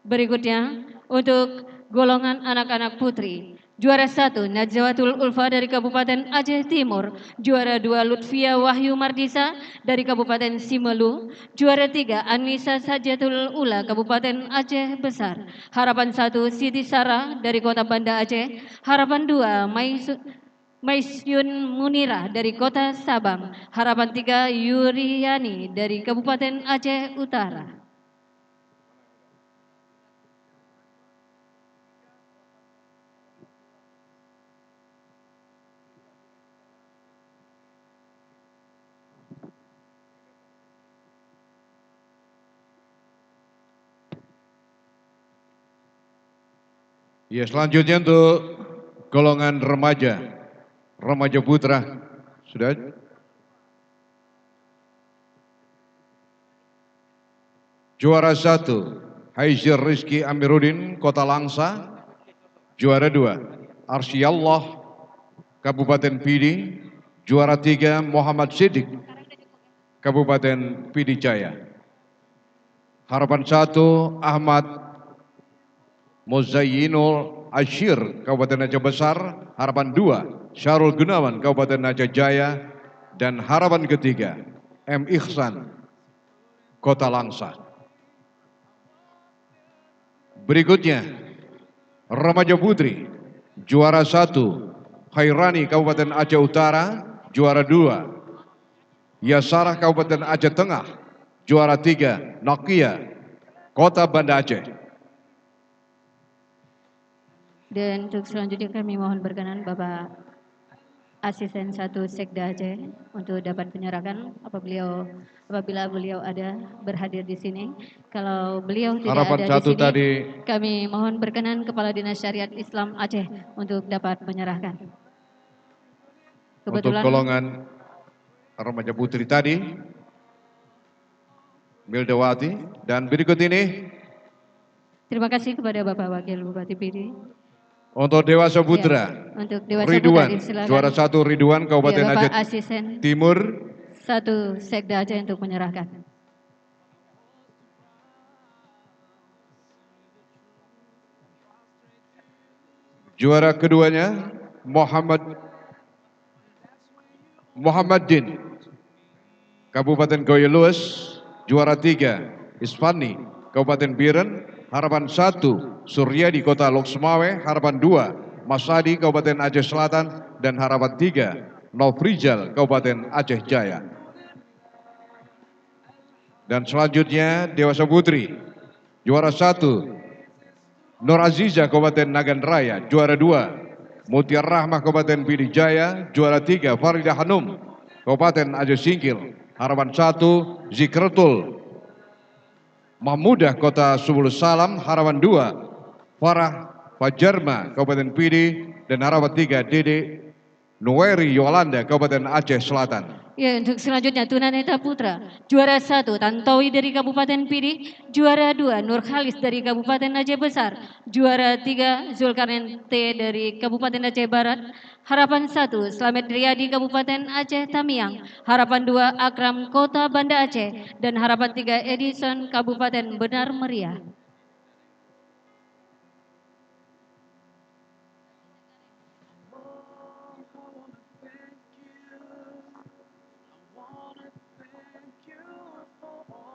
Berikutnya untuk golongan anak-anak putri. Juara 1 Najwatul Ulfa dari Kabupaten Aceh Timur. Juara 2 Lutfia Wahyu Mardisa dari Kabupaten Simelu. Juara 3 Anissa Sajatul Ula Kabupaten Aceh Besar. Harapan 1 Siti Sarah dari Kota Banda Aceh. Harapan 2 Maisyun Munirah dari Kota Sabang. Harapan 3 Yuriani dari Kabupaten Aceh Utara. Ya, selanjutnya untuk golongan remaja putra, sudah. Juara 1 Haizir Rizki Amiruddin Kota Langsa. Juara 2 Arsyallah Kabupaten PD. Juara 3 Muhammad Siddiq Kabupaten PD Jaya. Harapan 1 Ahmad Muzayyinul Ashir Kabupaten Aceh Besar, harapan 2 Syarul Gunawan Kabupaten Aceh Jaya, dan harapan ketiga M. Ihsan Kota Langsa. Berikutnya remaja putri juara 1 Khairani Kabupaten Aceh Utara, juara 2 Yasarah Kabupaten Aceh Tengah, juara 3 Nokia Kota Banda Aceh. Dan untuk selanjutnya kami mohon berkenan Bapak Asisten 1 Sekda Aceh untuk dapat menyerahkan apabila beliau ada berhadir di sini. Kalau beliau tidak Harapan ada di sini, tadi kami mohon berkenan Kepala Dinas Syariat Islam Aceh untuk dapat menyerahkan. untuk golongan remaja putri tadi Mildawati, dan berikut ini terima kasih kepada Bapak Wakil Bupati Pidi. untuk dewasa putra Untuk dewasa Ridwan, putra silakan. juara 1 Ridwan Kabupaten Bapak Aceh Asisten Timur, 1 Sekda Aceh untuk menyerahkan. juara keduanya Muhammadin Kabupaten Goyelues, juara 3 Isfani Kabupaten Biren, harapan 1 Suryadi Kota Lok Sumawe, harapan 2 Masadi Kabupaten Aceh Selatan, dan harapan 3 Nofrijal Kabupaten Aceh Jaya. Dan selanjutnya dewasa putri juara 1 Nur Aziza Kabupaten Nagan Raya, juara 2 Mutiar Rahmah Kabupaten Pidi Jaya, juara 3 Faridah Hanum Kabupaten Aceh Singkil, harapan 1 Zikratul Mahmudah Kota Subul Salam, harapan 2 Farah Fajarma Kabupaten Pidi, dan harapan 3 Dede Nuweri Yolanda Kabupaten Aceh Selatan. Ya, untuk selanjutnya tunanetra putra juara 1 Tantowi dari Kabupaten Pidi, juara 2 Nur Khalis dari Kabupaten Aceh Besar, juara 3 Zulkarnain T dari Kabupaten Aceh Barat, harapan 1 Slamet Riyadi Kabupaten Aceh Tamiang, harapan 2 Akram Kota Banda Aceh, dan harapan 3 Edison Kabupaten Benar Meriah.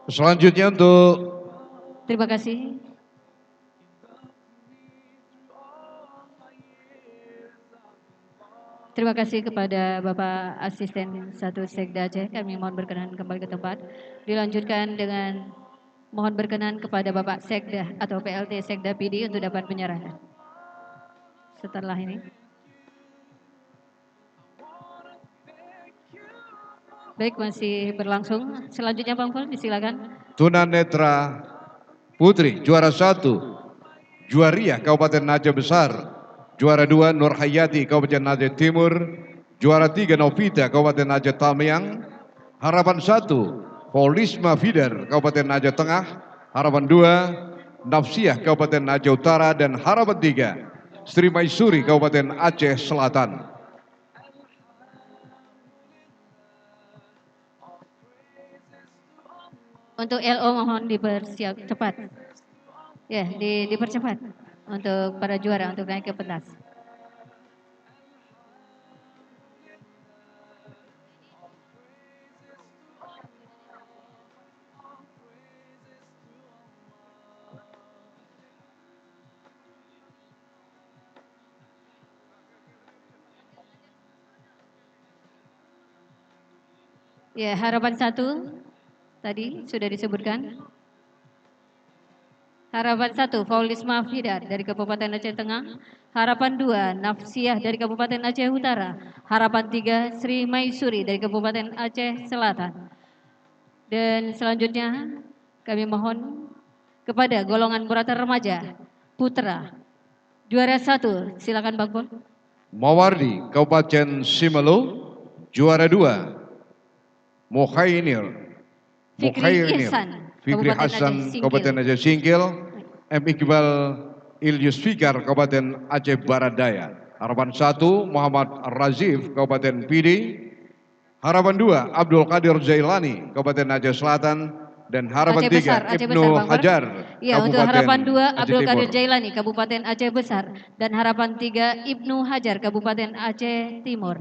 Selanjutnya untuk terima kasih. Terima kasih kepada Bapak Asisten 1 Sekda Aceh. Kami mohon berkenan kembali ke tempat. Dilanjutkan dengan mohon berkenan kepada Bapak Sekda atau PLT Sekda Pidi untuk dapat menyerahkan. Setelah ini. Baik, masih berlangsung. Selanjutnya Bang Pol, disilakan. tunanetra putri juara 1 Juwaria Kabupaten Aceh Besar, juara 2 Nur Hayati Kabupaten Aceh Timur, juara 3 Novita Kabupaten Aceh Tamiang, harapan 1 Polisma Fidar Kabupaten Aceh Tengah, harapan 2 Nafsiyah Kabupaten Aceh Utara, dan harapan 3 Sri Maisuri Kabupaten Aceh Selatan. Untuk LO mohon dipersiap cepat. Ya, dipercepat untuk para juara untuk naik ke pentas. Ya, harapan 1 tadi sudah disebutkan. Harapan 1 Faulisma Fidar dari Kabupaten Aceh Tengah, harapan 2 Nafsiyah dari Kabupaten Aceh Utara, harapan 3 Sri Maisuri dari Kabupaten Aceh Selatan. Dan selanjutnya kami mohon kepada golongan purata remaja putra juara 1, silakan Bang Pol. Mawardi Kabupaten Simelu, juara 2 Fikri Ihsan Fikri Hasan Kabupaten Aceh Singkil, M. Iqbal Ilyus Fikar Kabupaten Aceh Barat Daya, harapan 1 Muhammad Razif Kabupaten Pidi, harapan 2 Abdul Qadir Zailani Kabupaten Aceh Selatan, dan harapan Aceh 3 Besar, Aceh Ibnu Besar, Bang Far. Hajar, Ya, untuk Kabupaten harapan 2 Aceh Abdul Qadir Timur. Jailani, Kabupaten Aceh Besar, dan harapan 3 Ibnu Hajar, Kabupaten Aceh Timur.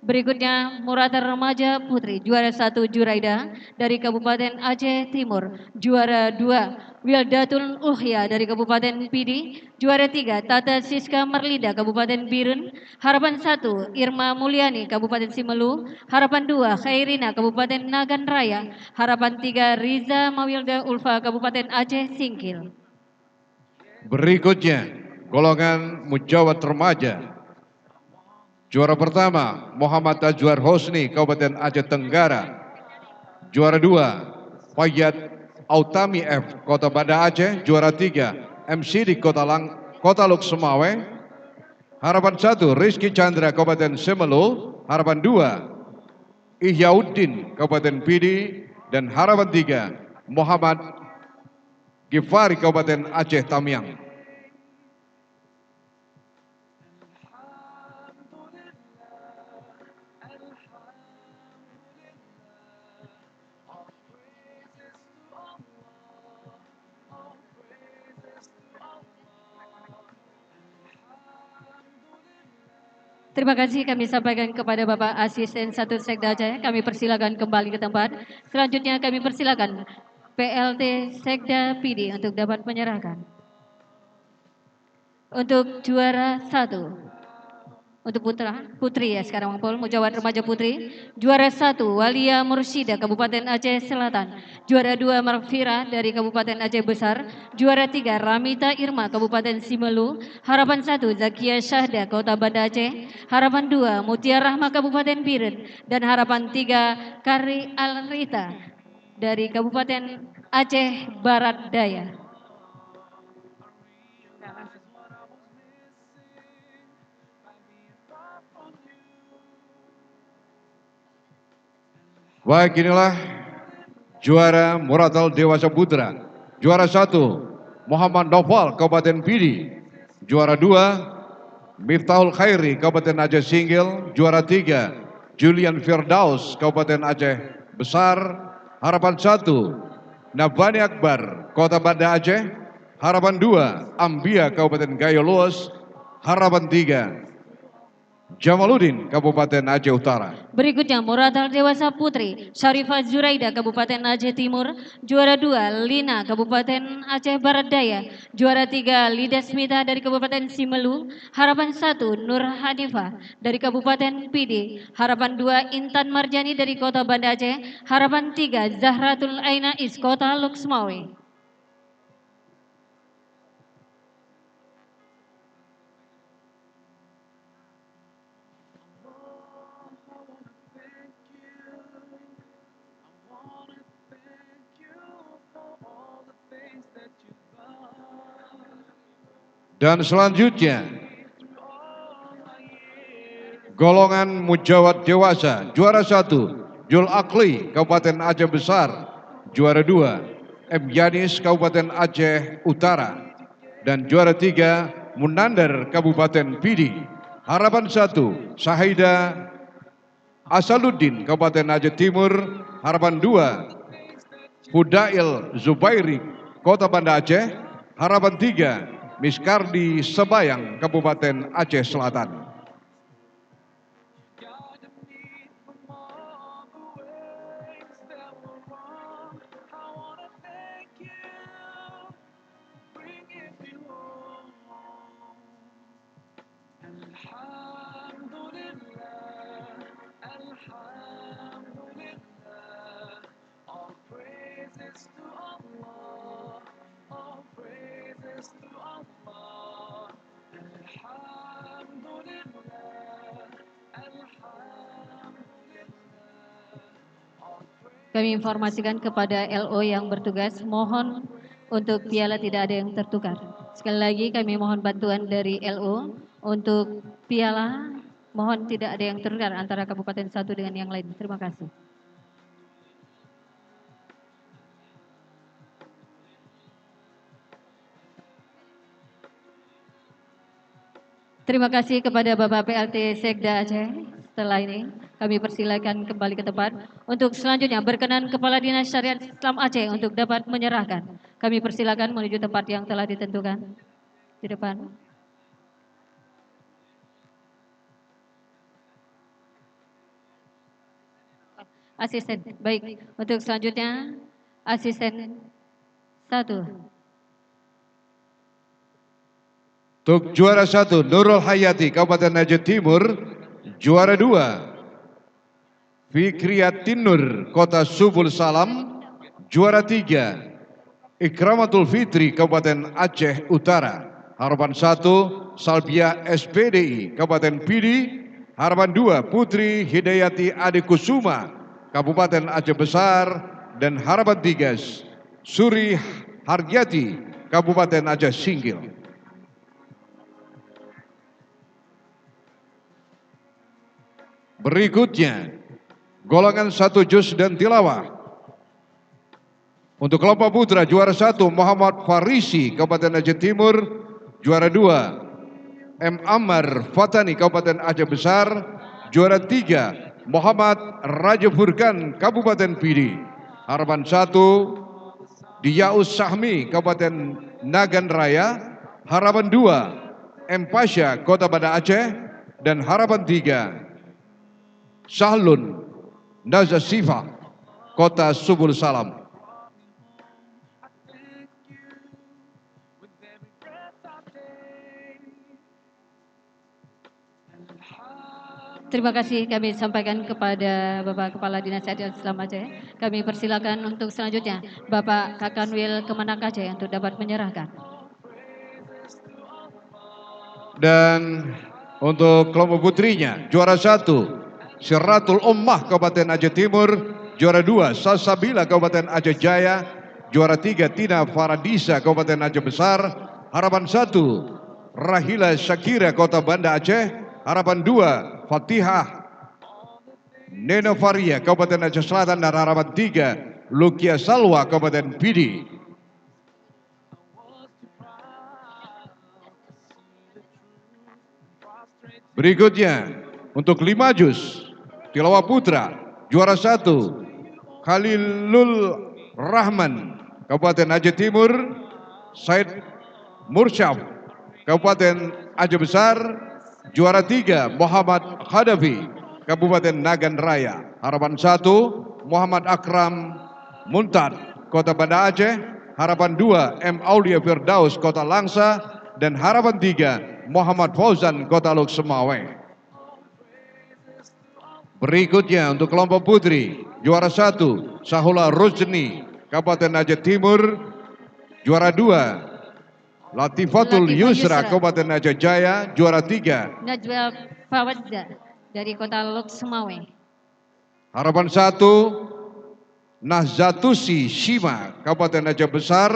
Berikutnya Muratar Remaja Putri, juara 1 Juraida dari Kabupaten Aceh Timur, juara 2 Wildatul Uhya dari Kabupaten Pidi, juara 3 Tata Siska Marlida Kabupaten Birun, harapan 1 Irma Mulyani Kabupaten Simelu, harapan 2 Khairina Kabupaten Nagan Raya, harapan 3 Riza Mawilda Ulfa Kabupaten Aceh Singkil. Berikutnya golongan Mujawat Remaja. Juara pertama Muhammad Tajwar Hosni Kabupaten Aceh Tenggara. Juara 2 Fayyad Autami F Kota Banda Aceh. Juara 3 MCD Kota Luk Semawe. Harapan 1 Rizky Chandra Kabupaten Semelu. Harapan 2 Ihyauddin Kabupaten Pidi. Dan harapan 3 Muhammad Gifari Kabupaten Aceh Tamiang. Terima kasih kami sampaikan kepada Bapak Asisten 1 Sekda Aceh. Kami persilakan kembali ke tempat. Selanjutnya kami persilakan PLT Sekda Pidi untuk dapat menyerahkan. Untuk juara 1, untuk putri ya sekarang Bang Pol, Mujawat Remaja Putri. Juara 1 Walia Mursida Kabupaten Aceh Selatan. Juara 2 Marfira dari Kabupaten Aceh Besar. Juara 3 Ramita Irma Kabupaten Simelu. Harapan 1 Zakia Syahda Kota Banda Aceh. Harapan 2 Mutia Rahma Kabupaten Biren. Dan harapan 3 Kari Alrita dari Kabupaten Aceh Barat Daya. Baik, inilah juara Muratal Dewasa Putra. Juara 1 Muhammad Noval Kabupaten Pidi. Juara 2 Miftahul Khairi Kabupaten Aceh Singgil. Juara 3 Julian Firdaus Kabupaten Aceh Besar. Harapan 1 Nabani Akbar Kota Banda Aceh. Harapan 2 Ambia Kabupaten Gayo Luas. Harapan 3 Jamaluddin Kabupaten Aceh Utara. Berikutnya Muratal Dewasa Putri Syarifah Zuraida Kabupaten Aceh Timur. Juara 2 Lina Kabupaten Aceh Barat Daya. Juara 3 Lida Smita dari Kabupaten Simelu. Harapan 1 Nur Hanifah dari Kabupaten Pidi. Harapan 2 Intan Marjani dari Kota Banda Aceh. Harapan 3 Zahratul Ainais Kota Luxmawe. Dan selanjutnya golongan Mujawat Dewasa. Juara 1 Jul Akli Kabupaten Aceh Besar. Juara 2 M Yanis Kabupaten Aceh Utara. Dan juara 3 Munandar Kabupaten Pidi. Harapan 1 Sahida Asaluddin Kabupaten Aceh Timur. Harapan 2 Hudail Zubairi Kota Banda Aceh. Harapan 3 Miskardi Sebayang Kabupaten Aceh Selatan. Kami informasikan kepada LO yang bertugas, mohon untuk piala tidak ada yang tertukar. Sekali lagi kami mohon bantuan dari LO untuk piala, mohon tidak ada yang tertukar antara kabupaten satu dengan yang lain. Terima kasih. Terima kasih kepada Bapak PLT Sekda Aceh. Setelah ini Kami persilakan kembali ke tempat. Untuk selanjutnya berkenan Kepala Dinas Syariat Islam Aceh untuk dapat menyerahkan. Kami persilakan menuju tempat yang telah ditentukan. Di depan. Asisten, baik. Untuk selanjutnya, asisten 1. Untuk juara 1 Nurul Hayati Kabupaten Aceh Timur, juara 2 Fikriyatin Nur Kota Subul Salam, juara 3 Ikramatul Fitri Kabupaten Aceh Utara, harapan 1 Salbia SPDI Kabupaten Pidi, harapan 2 Putri Hidayati Adekusuma Kabupaten Aceh Besar, dan harapan 3 Suri Harjati Kabupaten Aceh Singgil. Berikutnya golongan 1 juz dan tilawah. Untuk kelompok putra juara 1 Muhammad Farisi Kabupaten Aceh Timur, juara 2 M. Ammar Fatani Kabupaten Aceh Besar, juara 3 Muhammad Raja Furkan Kabupaten Pidi, harapan 1 Diyaus Sahmi Kabupaten Nagan Raya, harapan 2 M. Pasha Kota Banda Aceh, dan harapan 3 Sahlun Nazasifa Kota Subul Salam. Terima kasih kami sampaikan kepada Bapak Kepala Dinas Syariat Islam Aceh. Kami persilakan untuk selanjutnya Bapak Kakanwil Kemenak Aceh untuk dapat menyerahkan. Dan untuk kelompok putrinya juara 1 Syaratul Ummah Kabupaten Aceh Timur, juara 2 Salsabila Kabupaten Aceh Jaya, juara 3 Tina Faradisa Kabupaten Aceh Besar, harapan 1 Rahila Syakira Kota Banda Aceh, harapan 2 Fatihah Neno Faria Kabupaten Aceh Selatan, dan harapan 3 Lukia Salwa Kabupaten Pidi. Berikutnya untuk 5 juz tilawah putra juara 1 Khalilul Rahman Kabupaten Aceh Timur, Said Mursyaf Kabupaten Aceh Besar, juara 3 Muhammad Khadafi Kabupaten Nagan Raya, harapan 1 Muhammad Akram Muntad Kota Banda Aceh, harapan 2 M. Aulia Firdaus Kota Langsa, dan harapan 3 Muhammad Fauzan Kota Luk Semawe. Berikutnya untuk kelompok putri juara 1 Sahula Rujni Kabupaten Aceh Timur, juara 2 Latifatul Yusra Kabupaten Aceh Jaya, juara 3 Najwa Fawadza dari Kota Luk Semawe. Harapan 1 Nahzatusi Shima Kabupaten Aceh Besar,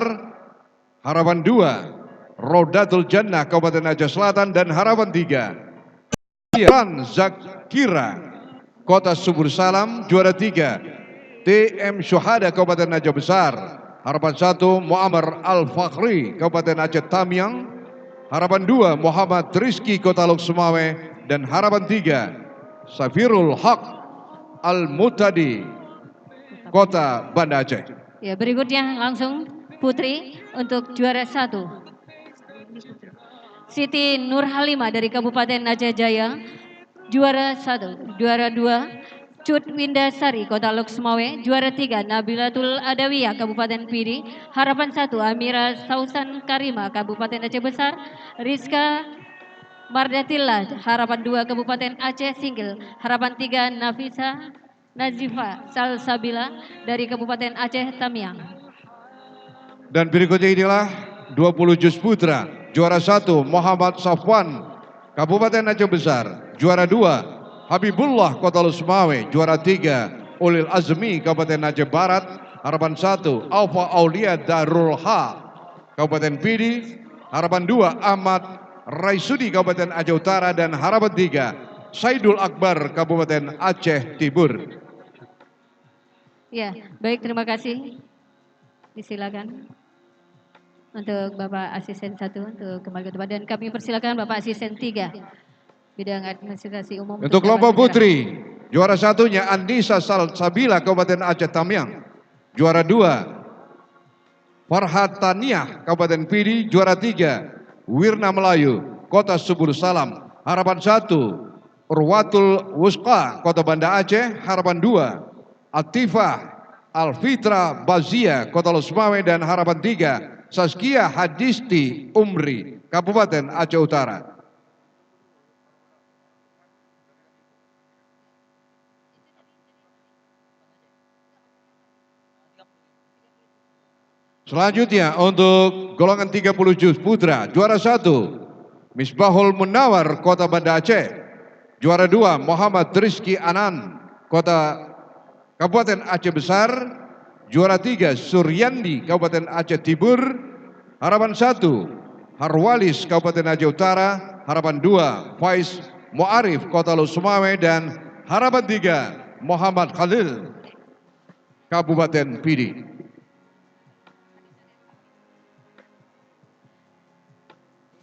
harapan 2 Rodatul Jannah Kabupaten Aceh Selatan, dan harapan 3 Iran Zakira Kota Subur Salam, juara 3 TM Syuhada Kabupaten Aceh Besar, harapan 1 Muammar Al-Fakhri Kabupaten Aceh Tamiang, harapan 2 Muhammad Rizki Kota Luk Semawe, dan harapan 3 Safirul Haq Al-Mutadi Kota Banda Aceh. Ya, berikutnya langsung putri untuk juara 1 Siti Nur Halimah dari Kabupaten Aceh Jaya, juara 1, juara 2 Cut Windasari Kota Luk Semawe, juara 3 Nabilatul Adawiyah Kabupaten Pidi, harapan 1 Amira Sausan Karima Kabupaten Aceh Besar, Rizka Mardatillah harapan 2 Kabupaten Aceh Singgil, harapan 3 Nafisa Nazifa Salsabila dari Kabupaten Aceh Tamiang. Dan berikutnya inilah 20 juz putra, juara 1 Muhammad Safwan Kabupaten Aceh Besar, juara 2 Habibullah Kota Luk Semawe, juara 3 Ulil Azmi Kabupaten Aceh Barat, harapan 1 Alfa Aulia Darul Ha Kabupaten Pidi, harapan 2 Ahmad Raisudi Kabupaten Aceh Utara, dan harapan 3 Saidul Akbar Kabupaten Aceh Timur. Ya, baik, terima kasih. Disilakan untuk Bapak Asisten 1 untuk kembali ke tempat, dan kami persilakan Bapak Asisten 3 bidang administrasi umum. Untuk kelompok putri Juara satunya Andisa Salsabila Kabupaten Aceh Tamiang. Juara 2 Farhataniah Kabupaten Pidi. Juara 3 Wirna Melayu Kota Subur Salam. Harapan 1 Urwatul Wusqa Kota Banda Aceh. Harapan 2 Atifah Alfitra Bazia Kota Losmawe. Dan harapan 3 Saskia Hadisti Umri Kabupaten Aceh Utara. Selanjutnya untuk golongan 30 juz putra, juara 1 Misbahul Munawar Kota Banda Aceh. Juara 2 Muhammad Rizki Anan Kota Kabupaten Aceh Besar. Juara 3 Suryandi Kabupaten Aceh Tibur. Harapan 1 Harwalis Kabupaten Aceh Utara. Harapan 2 Faiz Muarif Kota Losmawe. Dan harapan 3 Muhammad Khalil Kabupaten Pidi.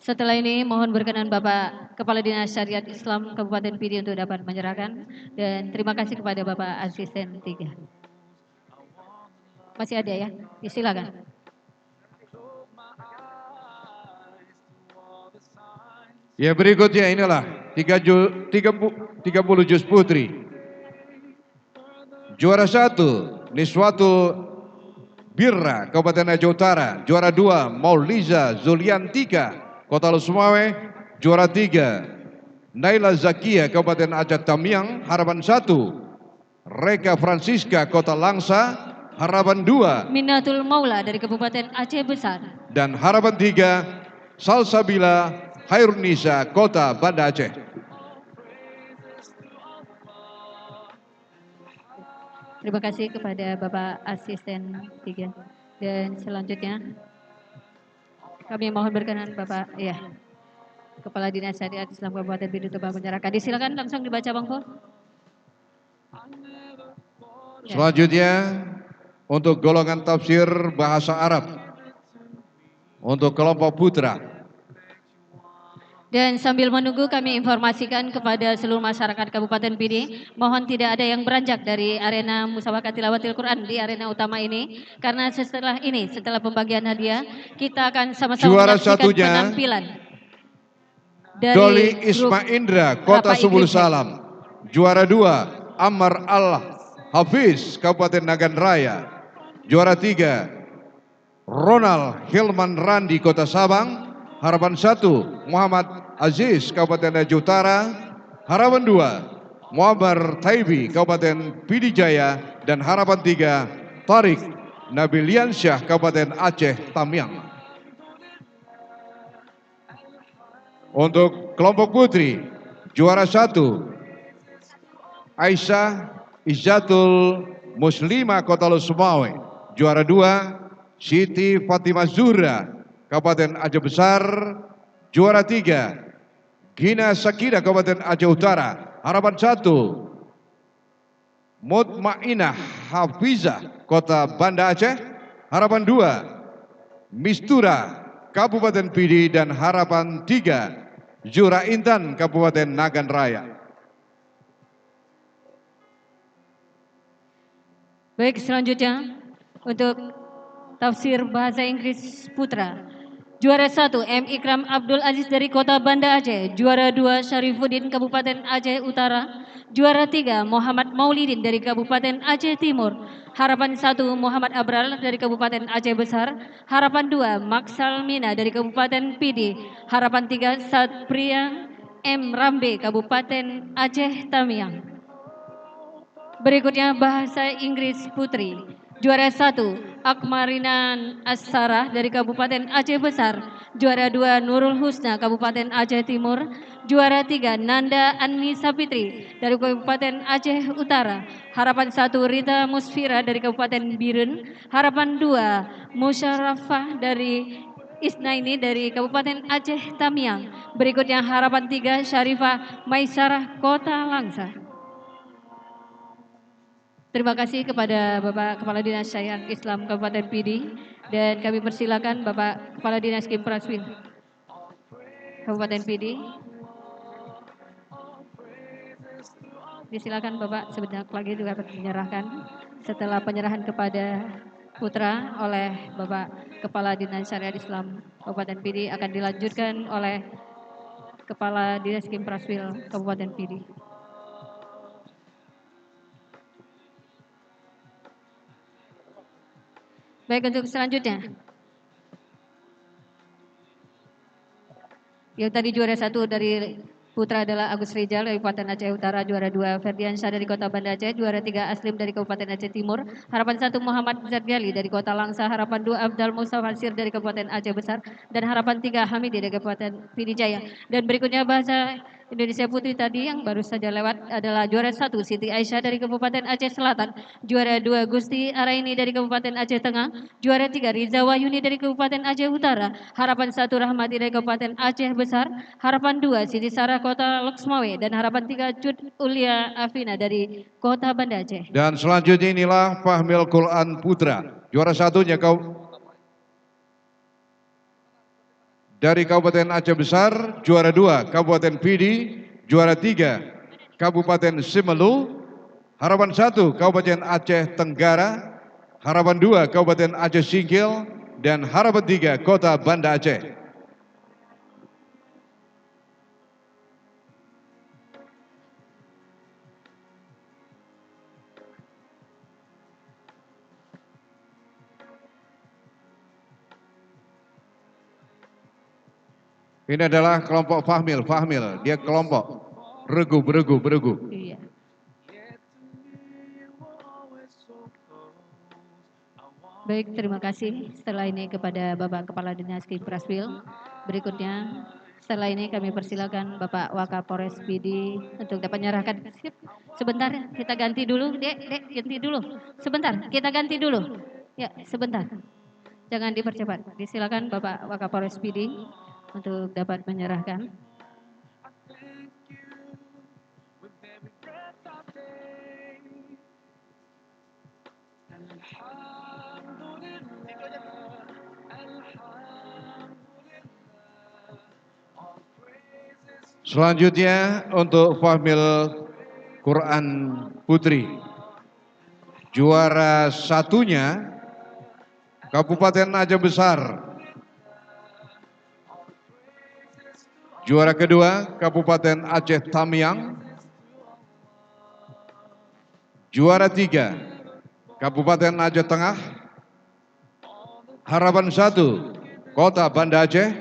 Setelah ini mohon berkenan Bapak Kepala Dinas Syariat Islam Kabupaten Pidi untuk dapat menyerahkan, dan terima kasih kepada Bapak Asisten 3. Masih ada ya? Silakan. Ya, berikutnya inilah 30 juz putri. Juara 1 Niswatul Birra Kabupaten Aceh Utara. Juara 2 Mauliza Zuliantika Kota Losmawe. Juara 3 Naila Zakia Kabupaten Aceh Tamiang. Harapan 1 Reka Francisca Kota Langsa. Harapan 2 Minatul Maula dari Kabupaten Aceh Besar. Dan harapan 3 Salsabila Hairunisa Kota Banda Aceh. Terima kasih kepada Bapak Asisten 3. Dan selanjutnya kami mohon berkenan Bapak Kepala Dinas Syariat Islam Kabupaten Pidi untuk menyerahkan. Disilakan langsung dibaca Bang Pol. Selanjutnya untuk golongan tafsir bahasa Arab untuk kelompok putra. Dan sambil menunggu kami informasikan kepada seluruh masyarakat Kabupaten Pidi, mohon tidak ada yang beranjak dari arena Musabakat Tilawatil Quran di arena utama ini, karena setelah pembagian hadiah kita akan sama-sama menyaksikan penampilan dari Doli Isma Indra Kota Subul Salam. Juara 2 Ammar Al Hafiz Kabupaten Nagan Raya. Juara 3 Ronald Hilman Randi Kota Sabang. Harapan 1 Muhammad Aziz Kabupaten Aceh Utara. Harapan 2 Muammar Taibi Kabupaten Pidi Jaya. Dan harapan 3 Tarik Nabiliansyah Kabupaten Aceh Tamiang. Untuk kelompok putri, juara 1 Aisyah Izzatul Muslimah Kota Losmawe. Juara 2 Siti Fatimah Zuhra Kabupaten Aceh Besar. Juara 3 Gina Sakida Kabupaten Aceh Utara. Harapan 1 Mutmainah Hafizah Kota Banda Aceh. Harapan 2 Mistura Kabupaten Pidi. Dan harapan 3 Zura Intan Kabupaten Nagan Raya. Baik, selanjutnya untuk tafsir bahasa Inggris putra. Juara 1 M. Ikram Abdul Aziz dari Kota Banda Aceh. Juara 2 Syarifuddin Kabupaten Aceh Utara. Juara 3 Muhammad Maulidin dari Kabupaten Aceh Timur. Harapan 1 Muhammad Abral dari Kabupaten Aceh Besar. Harapan 2 Maksal Mina dari Kabupaten Pidi. Harapan 3 Satpria M. Rambe Kabupaten Aceh Tamiang. Berikutnya bahasa Inggris putri. Juara 1 Akmarinan As-Sarah dari Kabupaten Aceh Besar. Juara 2 Nurul Husna Kabupaten Aceh Timur. Juara 3 Nanda Anni Sapitri dari Kabupaten Aceh Utara. Harapan 1 Rita Musfira dari Kabupaten Biren. Harapan 2 Musyarafah dari Isnaini dari Kabupaten Aceh Tamiang. Berikutnya harapan 3 Syarifah Maisarah Kota Langsa. Terima kasih kepada Bapak Kepala Dinas Syariat Islam Kabupaten Pidi, dan kami persilakan Bapak Kepala Dinas Kimpraswin Kabupaten Pidi. Disilakan Bapak sebentar lagi juga menyerahkan. Setelah penyerahan kepada putra oleh Bapak Kepala Dinas Syariat Islam Kabupaten Pidi akan dilanjutkan oleh Kepala Dinas Kim Praswil Kabupaten Pidi. Baik, untuk selanjutnya. Yang tadi juara 1 dari putra adalah Agus Rizal dari Kabupaten Aceh Utara, juara 2 Ferdiansyah dari Kota Banda Aceh, juara 3 Aslim dari Kabupaten Aceh Timur, harapan 1 Muhammad Zargali dari Kota Langsa, harapan 2 Abdal Mustafa Sir dari Kabupaten Aceh Besar, dan harapan 3 Hamidi dari Kabupaten Pidijaya. Dan berikutnya bahasa Indonesia Putri tadi yang baru saja lewat adalah juara 1 Siti Aisyah dari Kabupaten Aceh Selatan, juara 2 Gusti Araini dari Kabupaten Aceh Tengah, juara 3 Riza Wahyuni dari Kabupaten Aceh Utara, harapan 1 Rahmati dari Kabupaten Aceh Besar, harapan 2 Siti Sarah Kota Loksmawe, dan harapan 3 Cud Ulia Afina dari Kota Banda Aceh. Dan selanjutnya inilah Fahmil Quran Putra. Juara satunya dari Kabupaten Aceh Besar, juara 2 Kabupaten Pidi, juara 3 Kabupaten Simelu, harapan 1 Kabupaten Aceh Tenggara, harapan 2 Kabupaten Aceh Singkil, dan harapan 3 Kota Banda Aceh. Ini adalah kelompok Fahmil, dia kelompok beregu. Iya. Baik, terima kasih. Setelah ini kepada Bapak Kepala Dinas Kim Praswil. Berikutnya, setelah ini kami persilakan Bapak Wakapolres Pidi untuk dapat menyerahkan. Sebentar, kita ganti dulu, Dek, ganti dulu. Sebentar, kita ganti dulu. Ya, sebentar. Jangan dipercepat. Disilakan Bapak Wakapolres Pidi untuk dapat menyerahkan. Selanjutnya untuk Fahmil Quran Putri. Juara satunya Kabupaten Aceh Besar. Juara kedua Kabupaten Aceh Tamiang. Juara 3 Kabupaten Aceh Tengah. Harapan 1 Kota Banda Aceh.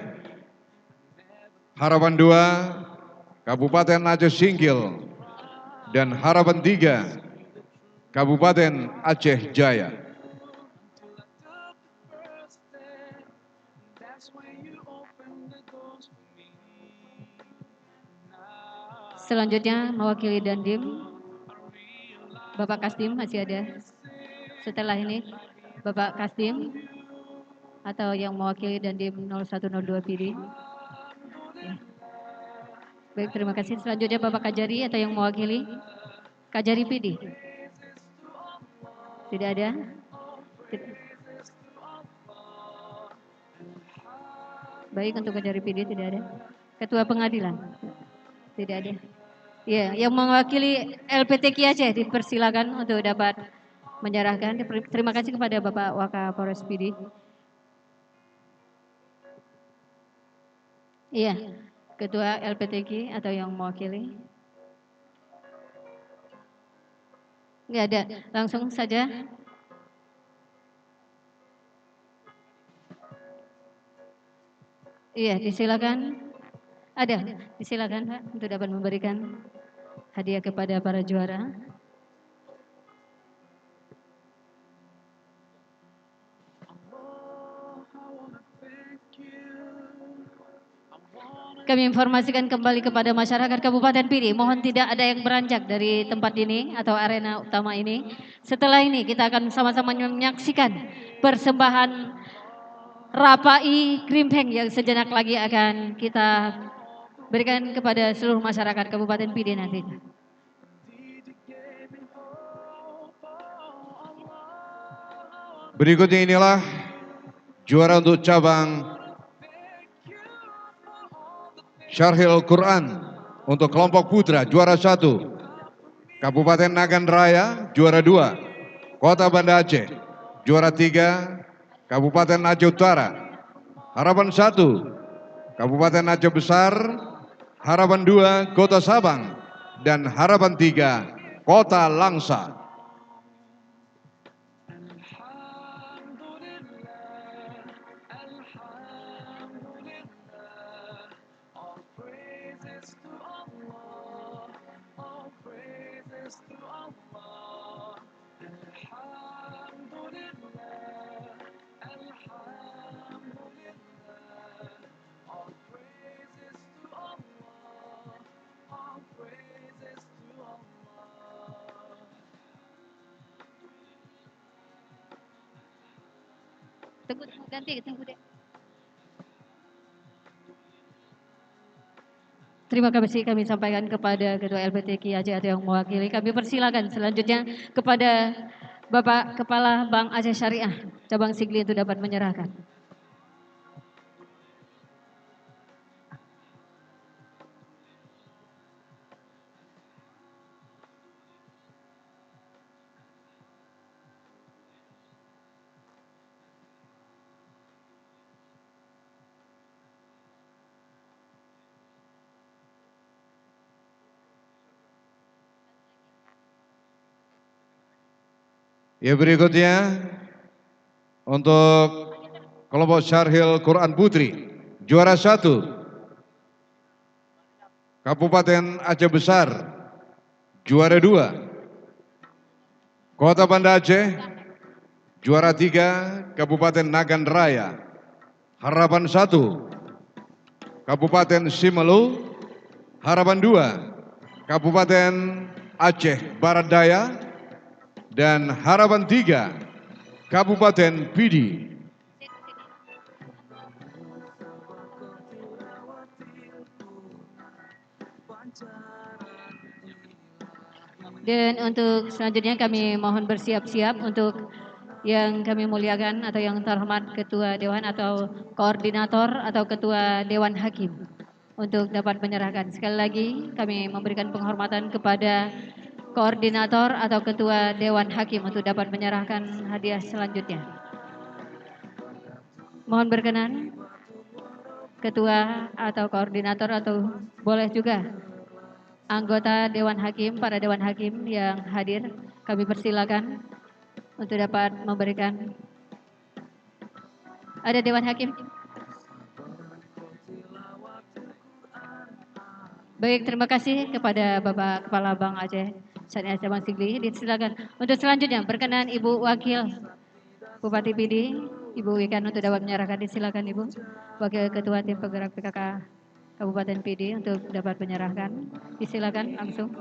Harapan 2 Kabupaten Aceh Singkil. Dan harapan 3 Kabupaten Aceh Jaya. Selanjutnya mewakili Dandim, Bapak Kasdim masih ada. Setelah ini Bapak Kasdim atau yang mewakili Dandim 0102 Pidi. Ya. Baik, terima kasih. Selanjutnya Bapak Kajari atau yang mewakili Kajari Pidi. Tidak ada. Baik, untuk Kajari Pidi tidak ada. Ketua Pengadilan tidak ada. Ya, yang mewakili LPTQ Aceh dipersilakan untuk dapat menyerahkan. Terima kasih kepada Bapak Wakapolres Pidi. Iya, Ketua LPTQ atau yang mewakili. Enggak ada, langsung saja. Iya, disilakan. Ada, disilakan Pak untuk dapat memberikan hadiah kepada para juara. Kami informasikan kembali kepada masyarakat Kabupaten Pidi, mohon tidak ada yang beranjak dari tempat ini atau arena utama ini. Setelah ini kita akan sama-sama menyaksikan persembahan Rapai Grimpeng yang sejenak lagi akan kita berikan kepada seluruh masyarakat Kabupaten Pidi nantinya. Berikutnya inilah juara untuk cabang Syarhil Quran untuk kelompok putra, juara 1 Kabupaten Nagan Raya juara 2, Kota Banda Aceh juara 3, Kabupaten Aceh Utara. Harapan 1, Kabupaten Aceh Besar. Harapan 2, Kota Sabang. Dan harapan 3, Kota Langsa. Tunggu deh. Terima kasih kami sampaikan kepada Ketua LPTK Aceh atau yang mewakili. Kami persilakan selanjutnya kepada Bapak Kepala Bank Aceh Syariah Cabang Sigli untuk dapat menyerahkan. Ya, berikutnya untuk kelompok Syarhil Quran Putri juara 1, Kabupaten Aceh Besar juara 2, Kota Banda Aceh juara 3, Kabupaten Nagan Raya. Harapan 1, Kabupaten Simelu. Harapan 2, Kabupaten Aceh Barat Daya. Dan harapan 3, Kabupaten Pidi. Dan untuk selanjutnya kami mohon bersiap-siap untuk yang kami muliakan atau yang terhormat Ketua Dewan atau Koordinator atau Ketua Dewan Hakim untuk dapat menyerahkan. Sekali lagi kami memberikan penghormatan kepada Koordinator atau Ketua Dewan Hakim untuk dapat menyerahkan hadiah selanjutnya. Mohon berkenan Ketua atau Koordinator atau boleh juga anggota Dewan Hakim, para Dewan Hakim yang hadir, kami persilakan untuk dapat memberikan. Ada Dewan Hakim? Baik, terima kasih kepada Bapak Kepala Bank Aceh Syariah Cabang Sigli. Silakan. Untuk selanjutnya berkenan Ibu Wakil Bupati Pidi, Ibu Wikan untuk dapat menyerahkan. Silakan Ibu, Wakil Ketua Tim Penggerak PKK Kabupaten Pidi untuk dapat menyerahkan. Silakan langsung.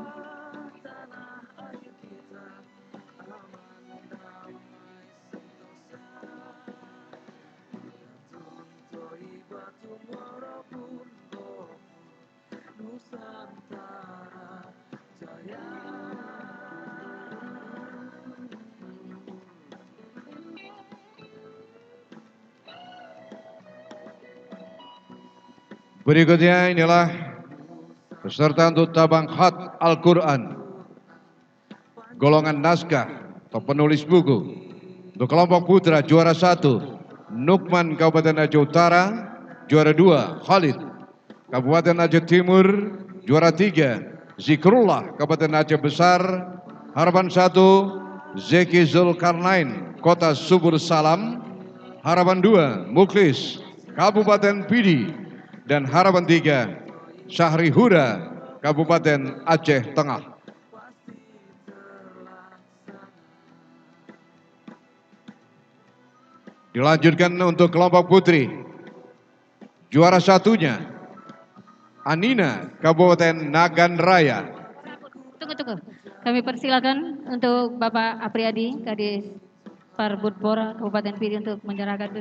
Berikutnya inilah peserta untuk tabang khat Al-Quran, golongan naskah atau penulis buku. Untuk kelompok putra juara 1, Nukman Kabupaten Aceh Utara, juara 2, Khalid Kabupaten Aceh Timur, juara 3, Zikrullah Kabupaten Aceh Besar. Harapan 1, Zeki Zulkarnain Kota Subur Salam. Harapan 2, Muklis Kabupaten Pidi. Dan harapan 3, Syahri Huda Kabupaten Aceh Tengah. Dilanjutkan untuk kelompok putri. Juara 1-nya Anina Kabupaten Nagan Raya. Tunggu. Kami persilakan untuk Bapak Apriyadi Kadis Parbudpor Kabupaten Pidi untuk menyerahkan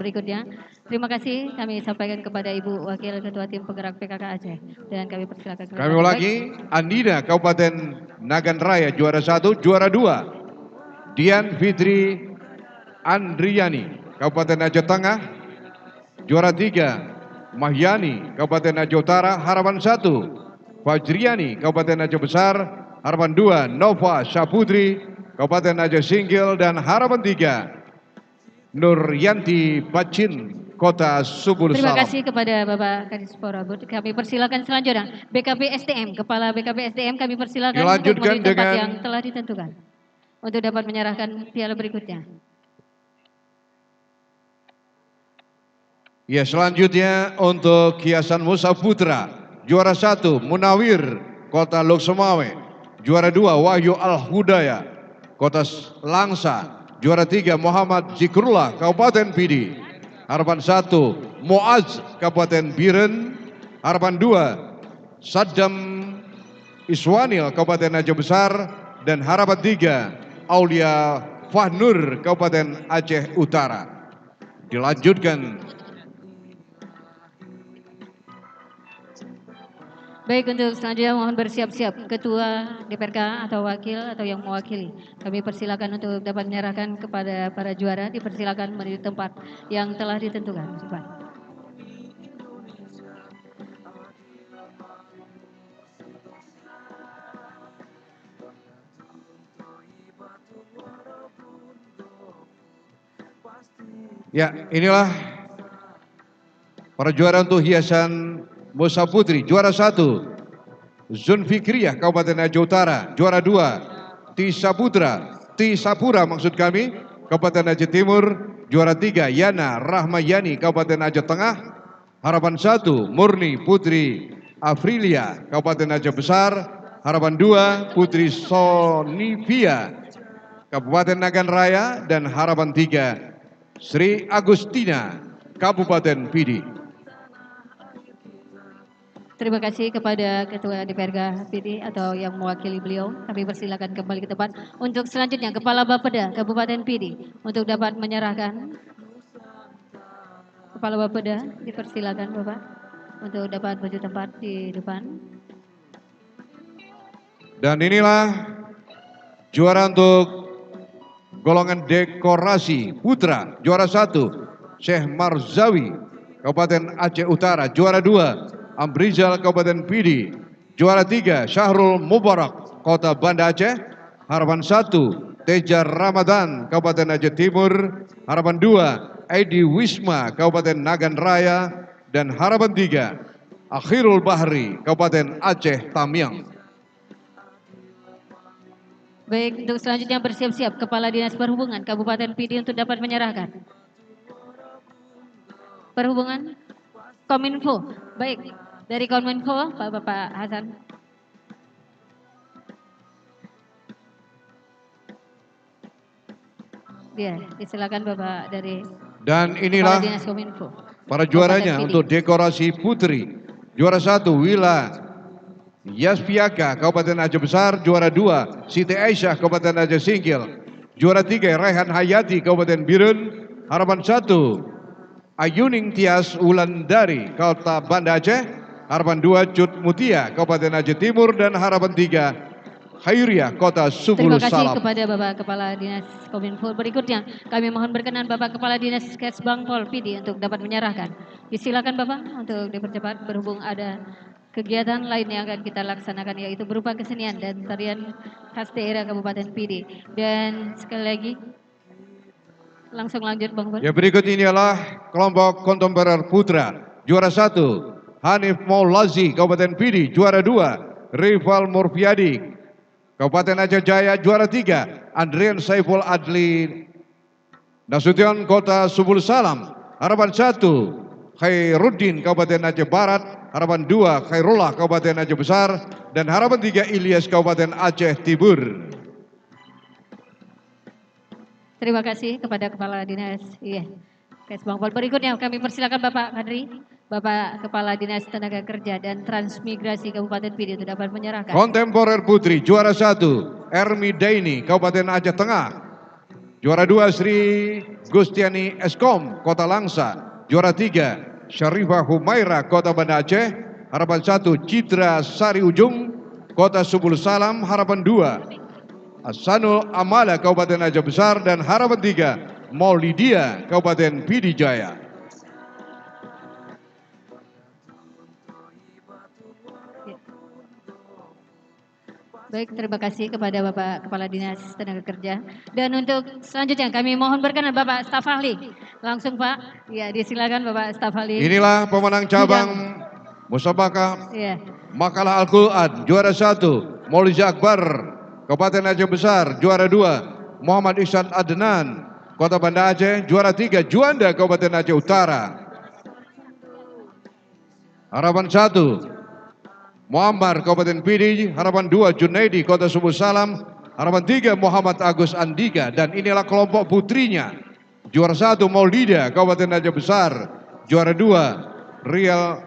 berikutnya. Terima kasih kami sampaikan kepada Ibu Wakil Ketua Tim Penggerak PKK Aceh dan kami persilakan. Kami ulangi, Anina Kabupaten Nagan Raya juara 1, juara 2, Dian Fitri Andriani Kabupaten Aceh Tengah, juara 3, Mahyani Kabupaten Aceh Utara. Harapan 1, Fajriani Kabupaten Aceh Besar. harapan 2 Nova Saputri Kabupaten Aceh Singkil, dan harapan 3 Nuryanti Bacin Kota Subul Terima Salam. kasih kepada Bapak Kadis Porabut. Kami persilakan selanjutnya BKP SDM, Kepala BKP SDM kami persilakan untuk menuju tempat yang telah ditentukan untuk dapat menyerahkan piala berikutnya. Ya, selanjutnya untuk hiasan Musa Putra, juara 1 Munawir Kota Lok Sumawe, juara 2 Wahyu Al-Hudaya Kota Langsa, juara 3 Muhammad Zikrullah Kabupaten Pidi, harapan 1 Muaz Kabupaten Biren, harapan 2 Saddam Iswanil Kabupaten Aceh Besar, dan harapan 3 Aulia Fahnur Kabupaten Aceh Utara. Dilanjutkan. Baik, untuk selanjutnya mohon bersiap-siap Ketua DPRK atau Wakil atau yang mewakili. Kami persilakan untuk dapat menyerahkan kepada para juara, dipersilakan menuju tempat yang telah ditentukan. Cepat. Ya, inilah para juara untuk hiasan Musa Putri. Juara 1 Zulfikriyah Kabupaten Aceh Utara, juara 2 Tisapura maksud kami Kabupaten Aceh Timur, juara 3 Yana Rahmayani Kabupaten Aceh Tengah, harapan 1 Murni Putri Afrilia Kabupaten Aceh Besar, harapan 2 Putri Sonivia Kabupaten Nagan Raya, dan harapan 3 Sri Agustina Kabupaten Pidi. Terima kasih kepada Ketua DPRK PD atau yang mewakili beliau. Kami persilakan kembali ke tempat. Untuk selanjutnya Kepala Bapeda Kabupaten PD untuk dapat menyerahkan. Kepala Bapeda dipersilakan Bapak untuk dapat menuju tempat di depan. Dan inilah juara untuk golongan dekorasi putra, juara 1 Syekh Marzawi Kabupaten Aceh Utara, juara 2 Amrizal Kabupaten Pidi, juara 3 Syahrul Mubarak Kota Banda Aceh, harapan 1 Tejar Ramadan Kabupaten Aceh Timur, harapan 2 Edi Wisma Kabupaten Nagan Raya, dan harapan 3 Akhirul Bahri Kabupaten Aceh Tamiang. Baik, untuk selanjutnya bersiap-siap Kepala Dinas Perhubungan Kabupaten Pidi untuk dapat menyerahkan. Perhubungan, Kominfo, baik, dari Kominfo Bapak Hasan. Ya, disilakan Bapak dari. Dan inilah Kepala Dinas Kominfo, para juaranya untuk dekorasi putri. Juara 1 Wila Yasfiaka Kabupaten Aceh Besar, juara 2 Siti Aisyah Kabupaten Aceh Singkil, juara 3 Raihan Hayati Kabupaten Birun, harapan 1 Ayuning Tias Wulandari Kota Banda Aceh, harapan 2 Cut Mutia Kabupaten Aceh Timur, dan harapan 3 Khairiyah Kota Subul Salam. Terima kasih kepada Bapak Kepala Dinas Kominfo. Berikutnya kami mohon berkenan Bapak Kepala Dinas Kesbangpol PD untuk dapat menyerahkan. Disilakan Bapak untuk dipercepat berhubung ada kegiatan lain yang akan kita laksanakan, yaitu berupa kesenian dan tarian khas daerah Kabupaten PD. Dan sekali lagi langsung lanjut Bang Bun. Ya, berikut ini adalah kelompok kontemporer putra. Juara 1 Hanif Maulazi Kabupaten Pidi, juara 2 Rival Murfiadi Kabupaten Aceh Jaya, juara 3 Andrian Saiful Adli Nasution Kota Subul Salam, harapan 1 Khairuddin Kabupaten Aceh Barat, harapan 2 Khairullah Kabupaten Aceh Besar, dan harapan 3 Ilyas Kabupaten Aceh Tibur. Terima kasih kepada Kepala Dinas Kesbangpol. Berikutnya kami persilakan Bapak Kadri, Bapak Kepala Dinas Tenaga Kerja dan Transmigrasi Kabupaten Pidi untuk dapat menyerahkan. Kontemporer putri, juara 1 Ermi Daini Kabupaten Aceh Tengah, juara 2 Sri Gustiani Eskom Kota Langsa, juara 3 Syarifah Humaira Kota Banda Aceh, harapan 1 Citra Sari Ujung Kota Subul Salam, harapan 2 Hasanul Amala Kabupaten Aceh Besar, dan harapan 3 Maulidia Kabupaten Pidi Jaya. Baik, terima kasih kepada Bapak Kepala Dinas Tenaga Kerja. Dan untuk selanjutnya kami mohon berkenan Bapak Staf Ahli. Langsung Pak, ya disilakan Bapak Staf Ahli. Inilah pemenang cabang musabaqah Iya. makalah Al-Quran juara 1 Maulida Akbar Kabupaten Aceh Besar, juara 2 Muhammad Ihsan Adnan Kota Banda Aceh, juara 3 Juanda Kabupaten Aceh Utara. Harapan 1 Muammar Kabupaten Pidi, harapan 2 Junaidi Kota Subuh Salam, harapan 3 Muhammad Agus Andika, dan inilah kelompok putrinya. Juara 1 Maulida Kabupaten Aceh Besar, juara 2 Rial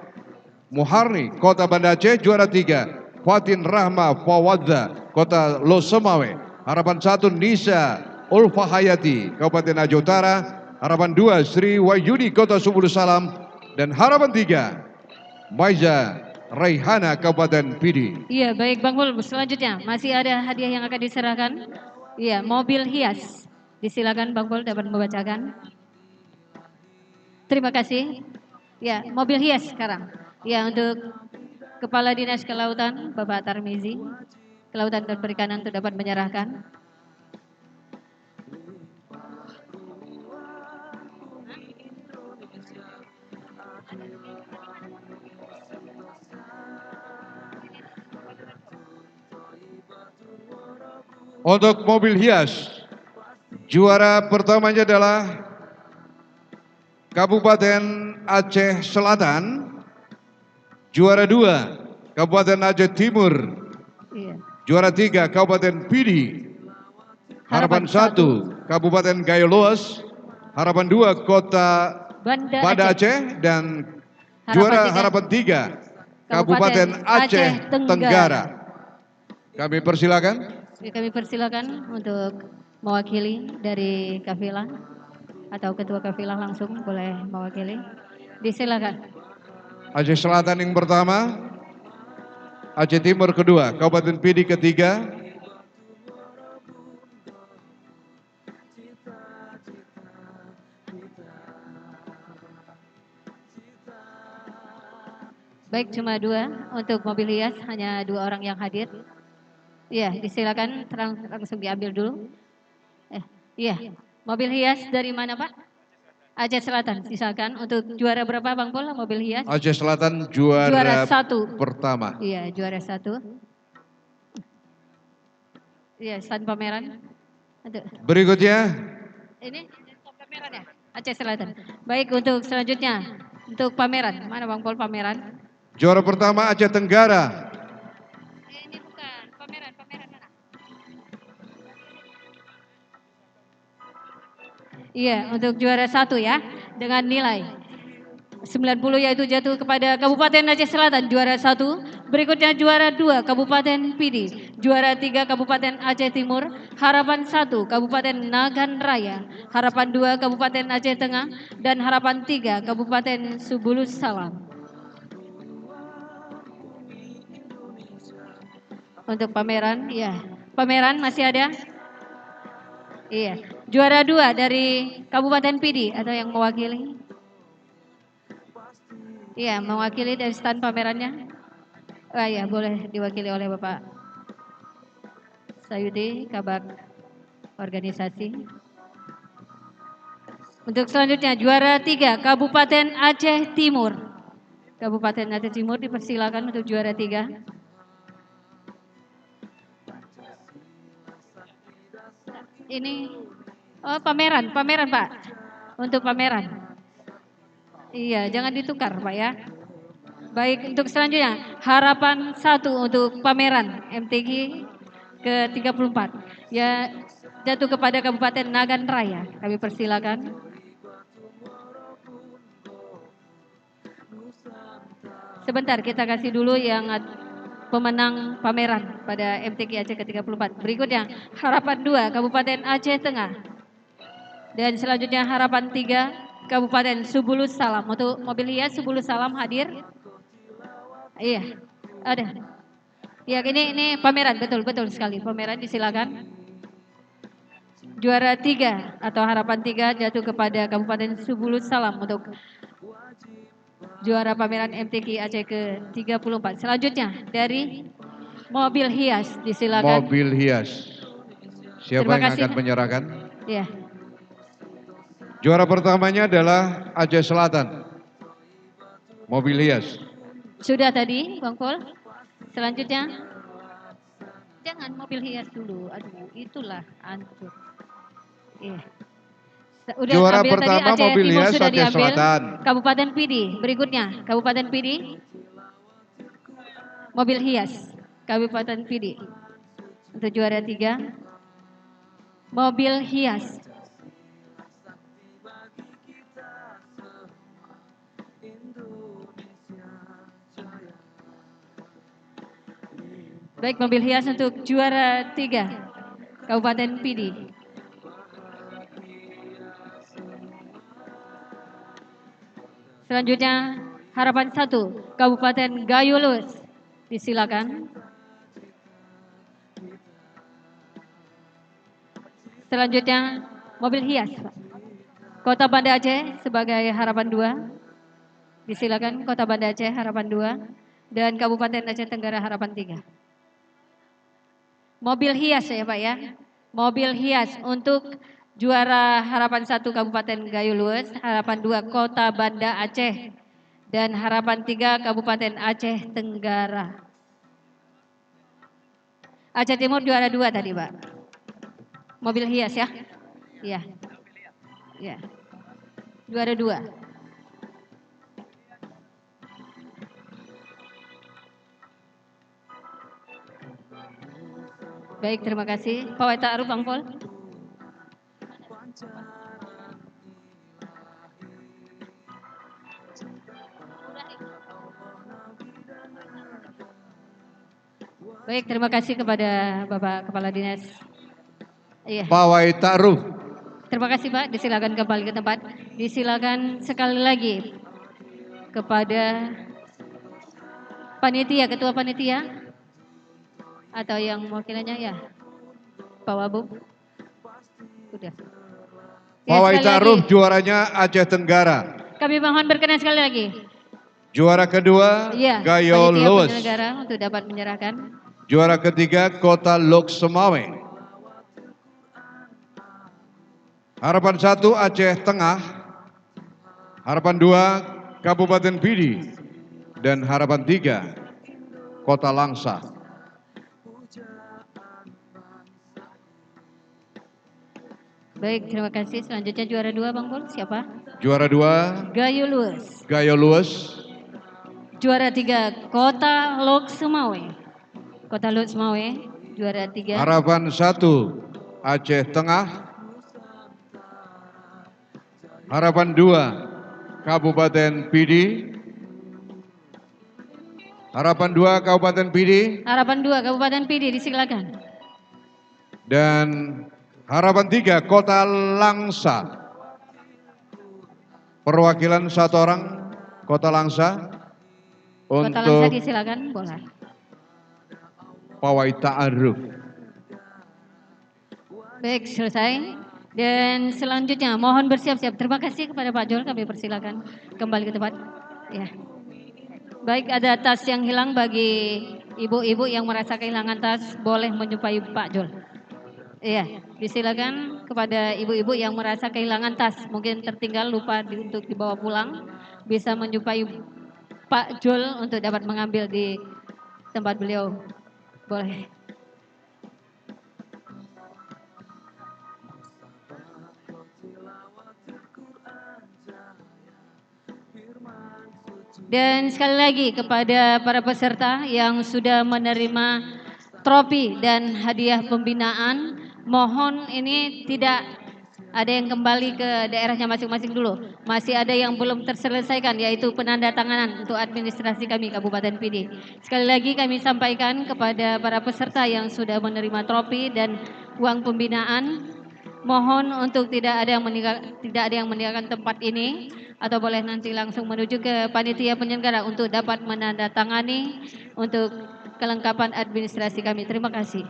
Muharni Kota Banda Aceh, juara 3 Fatin Rahma Fawadza Kota Losemawe, harapan 1 Nisa Ulfa Hayati Kabupaten Aceh Utara, harapan 2 Sri Wahyudi Kota Subuh Salam, dan harapan 3 Maiza Raihana Kabupaten Pidi. Iya, baik Bang Mul, selanjutnya masih ada hadiah yang akan diserahkan. Iya, mobil hias. Disilakan Bang Mul dapat membacakan. Terima kasih. Ya, mobil hias sekarang. Ya, untuk Kepala Dinas Kelautan Bapak Tarmizi, Kelautan dan Perikanan untuk dapat menyerahkan. Untuk mobil hias, juara pertamanya adalah Kabupaten Aceh Selatan, juara 2 Kabupaten Aceh Timur, juara 3 Kabupaten Pidi, harapan 1 Kabupaten Gayo Luas, harapan 2 Kota Banda Aceh, dan juara harapan 3 Kabupaten Aceh Tenggara. Kami persilakan. Kami persilakan untuk mewakili dari kafilah atau ketua kafilah langsung boleh mewakili. Disilakan. Aceh Selatan yang pertama, Aceh Timur kedua, Kabupaten Pidi ketiga, baik cuma 2 untuk mobil hias, hanya 2 orang yang hadir. Iya, disilakan langsung diambil dulu. Iya, mobil hias dari mana Pak? Aceh Selatan, silakan. Untuk juara berapa Bang Pol mobil hias? Aceh Selatan juara 1 pertama. Iya, juara 1. Iya, stand pameran. Berikutnya. Ini pameran ya, Aceh Selatan. Baik, untuk selanjutnya, untuk pameran, mana Bang Pol pameran? Juara pertama Aceh Tenggara. Iya, untuk juara 1 ya, dengan nilai 90 yaitu jatuh kepada Kabupaten Aceh Selatan, juara 1. Berikutnya juara 2 Kabupaten Pidi, juara 3 Kabupaten Aceh Timur, harapan 1 Kabupaten Nagan Raya, harapan 2 Kabupaten Aceh Tengah, dan harapan 3 Kabupaten Subulus Salam. Untuk pameran, ya, pameran masih ada? Iya, juara 2 dari Kabupaten Pidi atau yang mewakili? Iya, mewakili dari stand pamerannya. Oh iya, boleh diwakili oleh Bapak Sayudi, Kabak Organisasi. Untuk selanjutnya, juara 3 Kabupaten Aceh Timur. Kabupaten Aceh Timur dipersilakan untuk juara 3. Ini pameran Pak, untuk pameran. Iya, jangan ditukar Pak ya. Baik, untuk selanjutnya harapan 1 untuk pameran MTQ ke-34 ya, jatuh kepada Kabupaten Nagan Raya. Kami persilakan. Sebentar, kita kasih dulu yang pemenang pameran pada MTQ Aceh ke-34. Berikutnya harapan 2 Kabupaten Aceh Tengah. Dan selanjutnya harapan 3 Kabupaten Subulus Salam. Untuk mobil hias Subulus Salam hadir. Iya, ada. Ya, ini pameran, betul sekali. Pameran, disilakan. Juara 3 atau harapan 3 jatuh kepada Kabupaten Subulus Salam untuk juara pameran MTQ Aceh ke-34. Selanjutnya dari Mobil hias, disilakan. Mobil hias. Siapa Terima yang kasih, akan Pak. menyerahkan? Ya. Juara pertamanya adalah Aceh Selatan. Mobil hias. Sudah tadi, Bang Pol. Selanjutnya, jangan mobil hias dulu. Aduh, itulah hancur. Iya. Udah Juara ambil tadi pertama Aceh mobil Timur hias sudah Aceh diambil. Selatan. Kabupaten Pidi, berikutnya Kabupaten Pidi. Mobil hias, Kabupaten Pidi. Untuk juara 3. Mobil hias. Baik, mobil hias untuk juara 3 Kabupaten Pidi. Selanjutnya harapan 1 Kabupaten Gayulus. Disilakan. Selanjutnya mobil hias, Pak. Kota Banda Aceh sebagai harapan 2. Disilakan Kota Banda Aceh harapan 2 dan Kabupaten Aceh Tenggara harapan 3. Mobil hias ya Pak ya. Mobil hias untuk juara harapan 1 Kabupaten Gayulus, harapan 2 Kota Banda Aceh, dan harapan 3 Kabupaten Aceh Tenggara. Aceh Timur juara 2 tadi Pak. Mobil hias ya. Iya. Ya. Juara 2. Baik, terima kasih. Pak Wai Ta'aruf, Bang Pol. Baik, terima kasih kepada Bapak Kepala Dinas. Iya. Pak Wai Ta'aruf. Terima kasih Pak, disilakan kembali ke tempat. Disilakan sekali lagi kepada panitia, ketua panitia atau yang mewakilnya ya, Pak Wabub. Udah. Pak Wai Ta'aruf juaranya Aceh Tenggara. Kami mohon berkenan sekali lagi. Juara kedua Iya, Gayo panitia Luwes. penyelenggara untuk dapat menyerahkan. Juara ketiga Kota Lok Semawe. Harapan 1 Aceh Tengah. Harapan 2 Kabupaten Pidi. Dan harapan 3 Kota Langsa. Baik, terima kasih. Selanjutnya juara 2 Bang Pol, siapa? Juara 2 Gayo Luwes. Gayo Luwes. Juara 3 Kota Lok Semawe. Kota Lok Semawe, juara 3. Harapan 1 Aceh Tengah. Harapan 2 Kabupaten Pidi. Harapan 2 Kabupaten Pidi. Harapan 2 Kabupaten Pidi, disilakan. Dan harapan 3 Kota Langsa. Perwakilan 1 orang Kota Langsa. Kota Langsa Untuk disilakan, boleh. Pak Wai Ta'aruf. Baik, selesai. Dan selanjutnya mohon bersiap-siap. Terima kasih kepada Pak Jol, kami persilakan kembali ke tempat. Ya. Baik, ada tas yang hilang bagi ibu-ibu yang merasa kehilangan tas, boleh menjumpai Pak Jol. Iya, disilakan kepada ibu-ibu yang merasa kehilangan tas, mungkin tertinggal lupa untuk dibawa pulang, bisa menjumpai Pak Jol untuk dapat mengambil di tempat beliau. Boleh. Dan sekali lagi kepada para peserta yang sudah menerima trofi dan hadiah pembinaan, mohon ini tidak ada yang kembali ke daerahnya masing-masing dulu. Masih ada yang belum terselesaikan, yaitu penandatanganan untuk administrasi kami Kabupaten Pidi. Sekali lagi kami sampaikan kepada para peserta yang sudah menerima trofi dan uang pembinaan, mohon untuk tidak ada yang meninggalkan tempat ini, atau boleh nanti langsung menuju ke panitia penyelenggara untuk dapat menandatangani untuk kelengkapan administrasi kami. Terima kasih.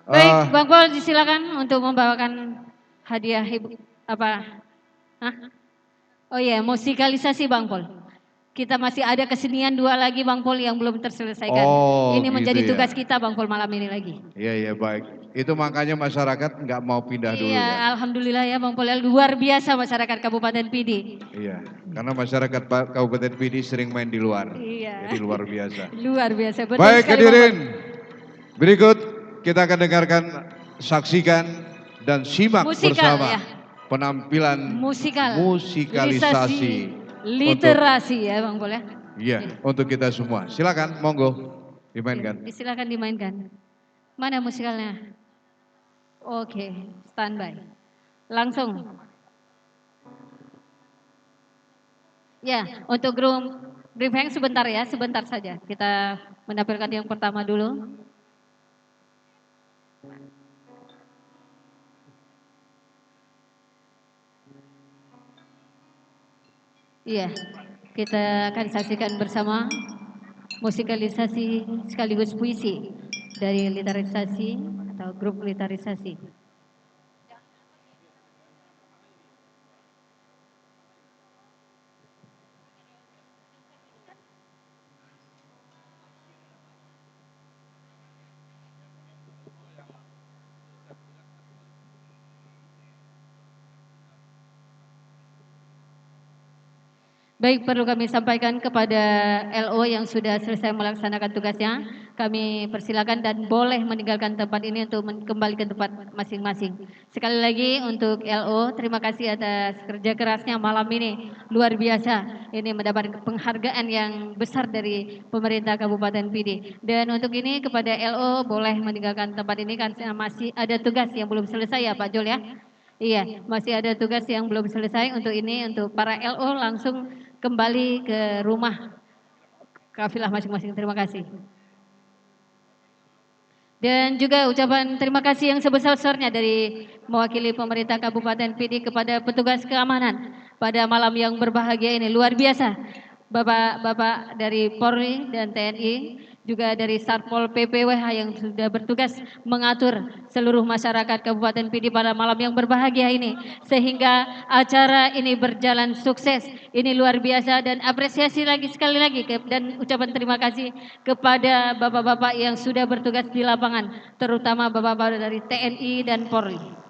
Baik, Bang Pol disilakan untuk membawakan hadiah ibu apa? Hah? Oh iya, musikalisasi Bang Pol. kita masih ada kesenian 2 lagi Bang Pol yang belum terselesaikan. Oh, Ini menjadi gitu ya. tugas kita Bang Pol malam ini lagi. Iya baik. Itu makanya masyarakat nggak mau pindah dulu Iya, ya. alhamdulillah ya Bang Pol, luar biasa masyarakat Kabupaten Pidi. Iya, karena masyarakat Kabupaten Pidi sering main di luar. Iya. Jadi luar biasa. Luar biasa. Betul Baik sekali, hadirin, Bang Pol. berikut kita akan dengarkan, saksikan dan simak Musikal, bersama ya. penampilan musikalisasi literasi ya Bang Pol ya. Iya, untuk kita semua. Silakan, monggo dimainkan. Silakan dimainkan. Mana musikalnya? Oke, standby. Langsung. Ya, untuk grup briefing sebentar ya, sebentar saja. Kita menampilkan yang pertama dulu. Iya, kita akan saksikan bersama musikalisasi sekaligus puisi dari literasi atau grup literasi. Baik, perlu kami sampaikan kepada LO yang sudah selesai melaksanakan tugasnya, kami persilakan dan boleh meninggalkan tempat ini untuk kembali ke tempat masing-masing. Sekali lagi untuk LO, terima kasih atas kerja kerasnya malam ini, luar biasa. Ini mendapat penghargaan yang besar dari pemerintah Kabupaten Pidi. Dan untuk ini kepada LO boleh meninggalkan tempat ini karena masih ada tugas yang belum selesai ya Pak Jol ya. Iya, masih ada tugas yang belum selesai untuk ini, untuk para LO langsung kembali ke rumah kafilah masing-masing. Terima kasih. Dan juga ucapan terima kasih yang sebesar-besarnya dari mewakili pemerintah Kabupaten Pidi kepada petugas keamanan pada malam yang berbahagia ini. Luar biasa. Bapak-bapak dari Polri dan TNI, juga dari Satpol PPWH yang sudah bertugas mengatur seluruh masyarakat Kabupaten Pidi pada malam yang berbahagia ini, sehingga acara ini berjalan sukses. Ini luar biasa dan apresiasi lagi sekali lagi dan ucapan terima kasih kepada bapak-bapak yang sudah bertugas di lapangan, terutama bapak-bapak dari TNI dan Polri.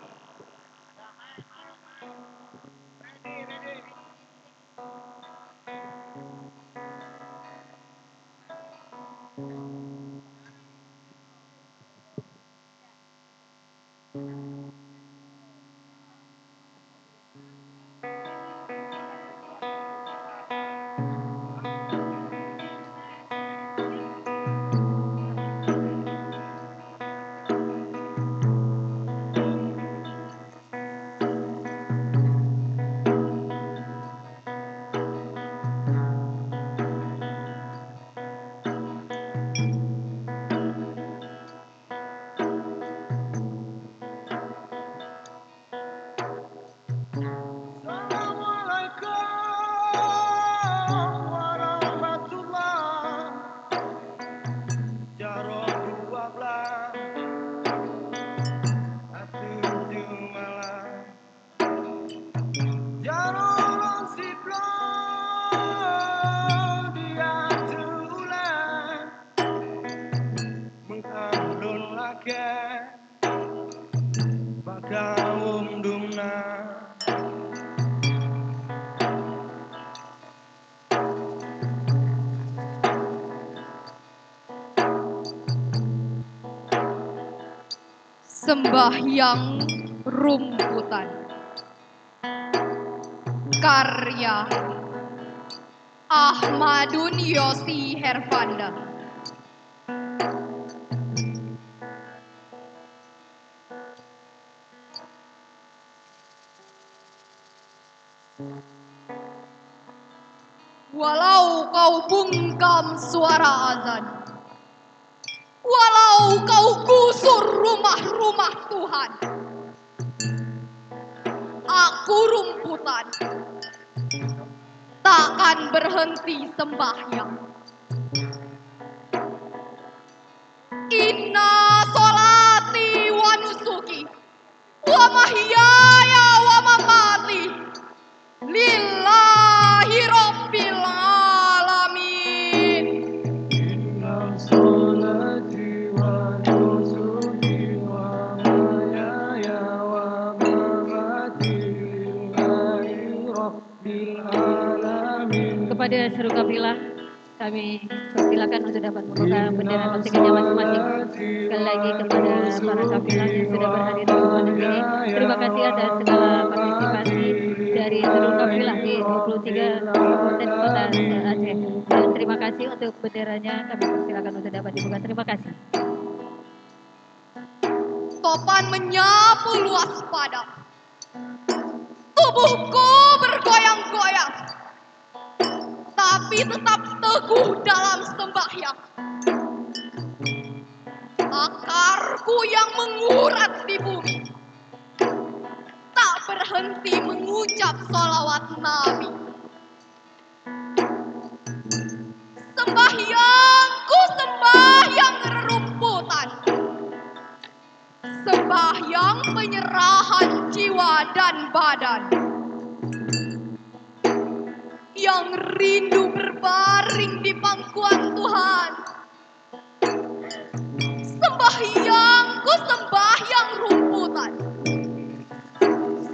Sembahyang Rumputan, karya Ahmadun Yosi Hervanda. Walau kau bungkam suara azan, walau kau gusur rumah-rumah Tuhan, aku rumputan takkan berhenti sembahyang. Inna sholati wa nusuki wa mahyaya wa mamati lillahi rabbil alamin. seru kafilah, kami persilakan untuk dapat membuka bendera kontingen masing-masing. Sekali lagi kepada para kafilah yang sudah berhadir di momen ini, terima kasih atas segala partisipasi dari seluruh kafilah di 23 kabupaten kota se-Aceh. Dan terima kasih untuk benderanya, kami persilakan untuk dapat dibuka. Terima kasih. Topan menyapu luas padang. Tubuhku bergoyang-goyang, tapi tetap teguh dalam sembahyang. Akarku yang mengurat di bumi tak berhenti mengucap sholawat Nabi. Sembahyangku sembahyang rerumputan, sembahyang penyerahan jiwa dan badan, yang rindu berbaring di pangkuan Tuhan. Sembahyangku sembahyang rumputan,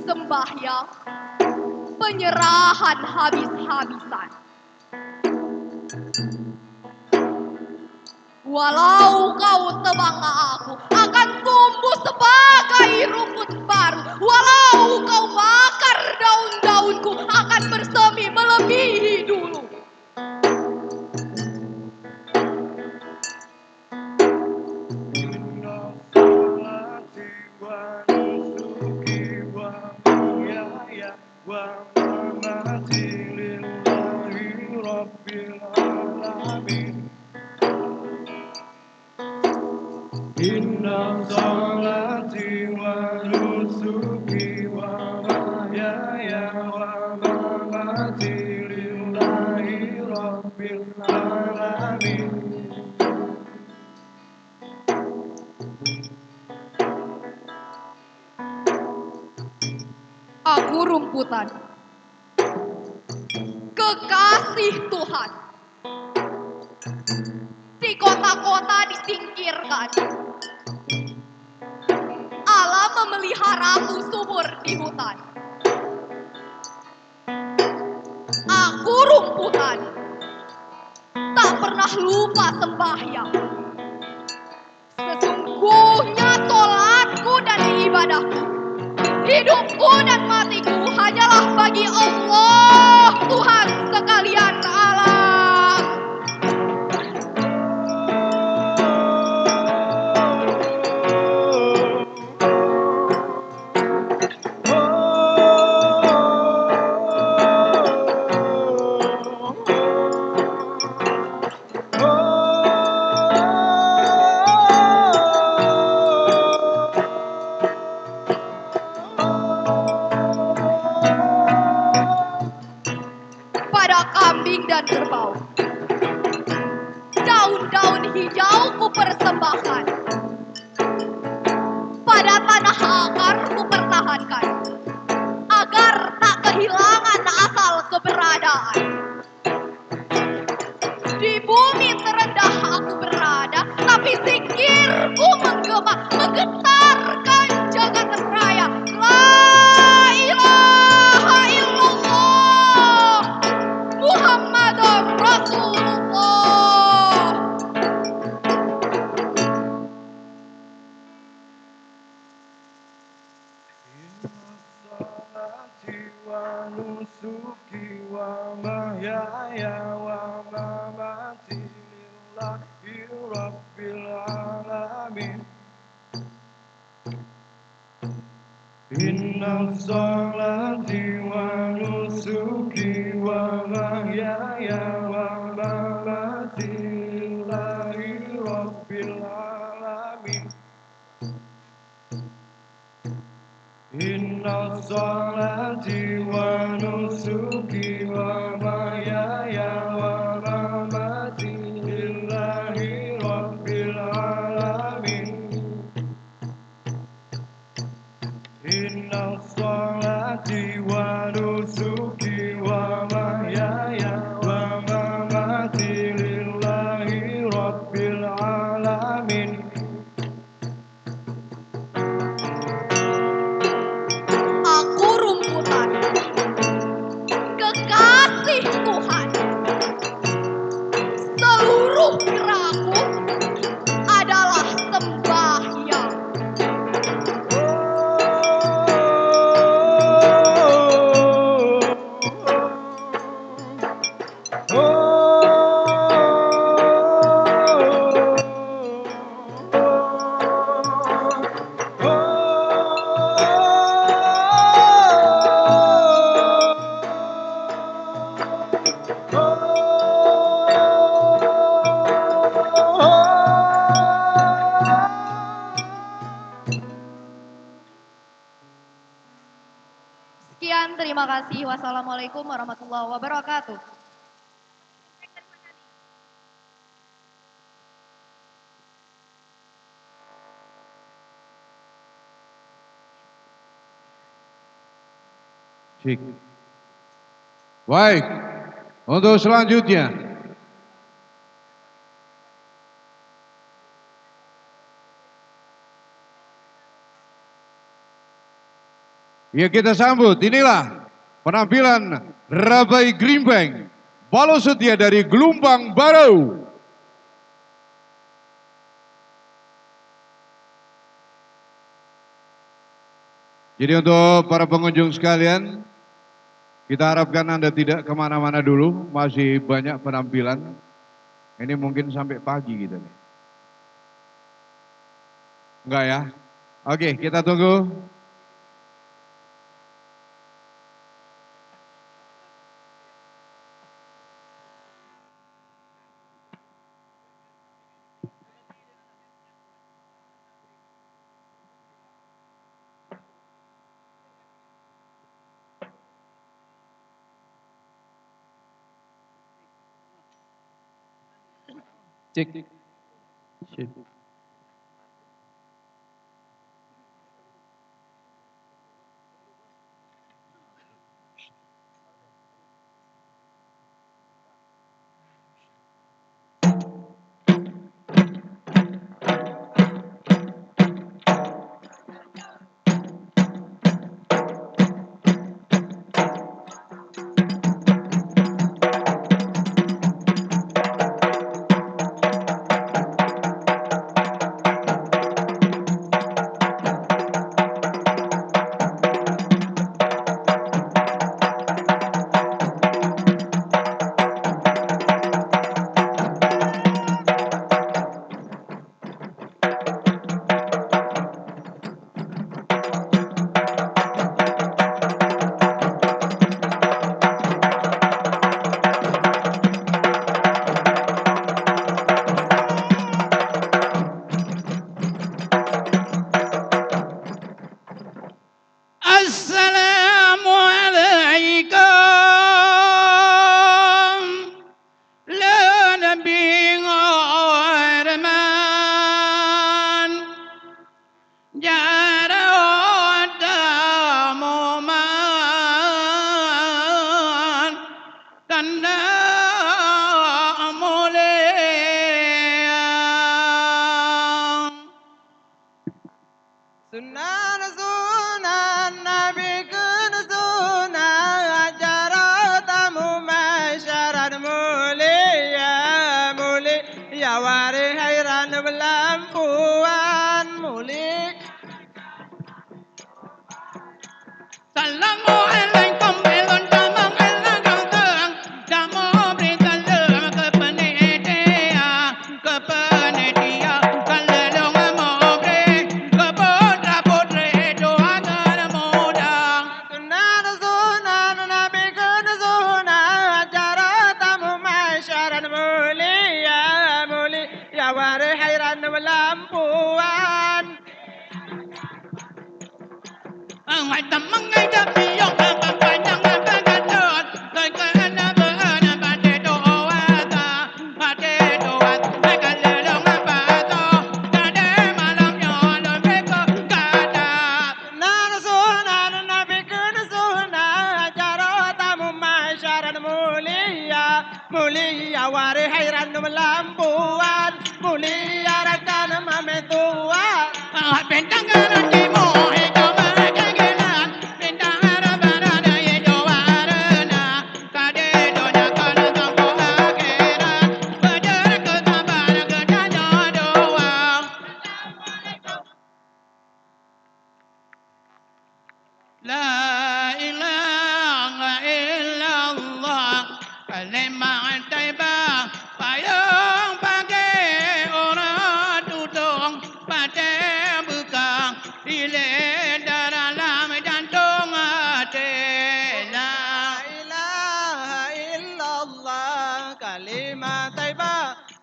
sembahyang penyerahan habis-habisan. Walau kau tebang aku, akan tumbuh sebagai rumput baru. Walau kau bakar daun-daunku, akan bersemi melebihi dulu. Inna salati wa nusuki wa mahyaya wa mamati lillahi rabbil alamin. Aku rumputan, kekasih Tuhan. Di kota-kota disingkirkan, Allah memeliharaku subur di hutan. Aku rumputan, tak pernah lupa sembahyang. Sesungguhnya sholatku dan ibadahku, hidupku dan matiku hanyalah bagi Allah, Tuhan sekalian alam. Dan kerbau, daun-daun hijau ku persembahkan, pada tanah akar ku pertahankan, agar tak kehilangan asal keberadaan. Di bumi terendah aku berada, tapi zikirku menggema, menggetarkan jagat raya. La ilaha illallah Muhammadur Rasulullah. Wa nusuki wa mahyaya wa mamati lillahi rabbil alamin. Inna salati wa nusuki wa mahyaya wa mamati lillahi rabbil alamin. Inna salati wa nusuki wa mahyaya wa mamati lillahi rabbil alamin. Inna salati wa nusuki wa mahyaya wa mamati lillahi rabbil alamin. Aku rumputan, seluruh gerakku adalah sembahyang. Sekian, terima kasih. Wassalamualaikum warahmatullahi wabarakatuh. Cik. Baik, untuk selanjutnya. Ya kita sambut, inilah penampilan Rabai Grimbeng, Balo Setia dari Gelombang Baru. Jadi untuk para pengunjung sekalian, kita harapkan Anda tidak kemana-mana dulu, masih banyak penampilan. Ini mungkin sampai pagi gitu nih. Enggak ya? Oke, kita tunggu. Cek. Sip.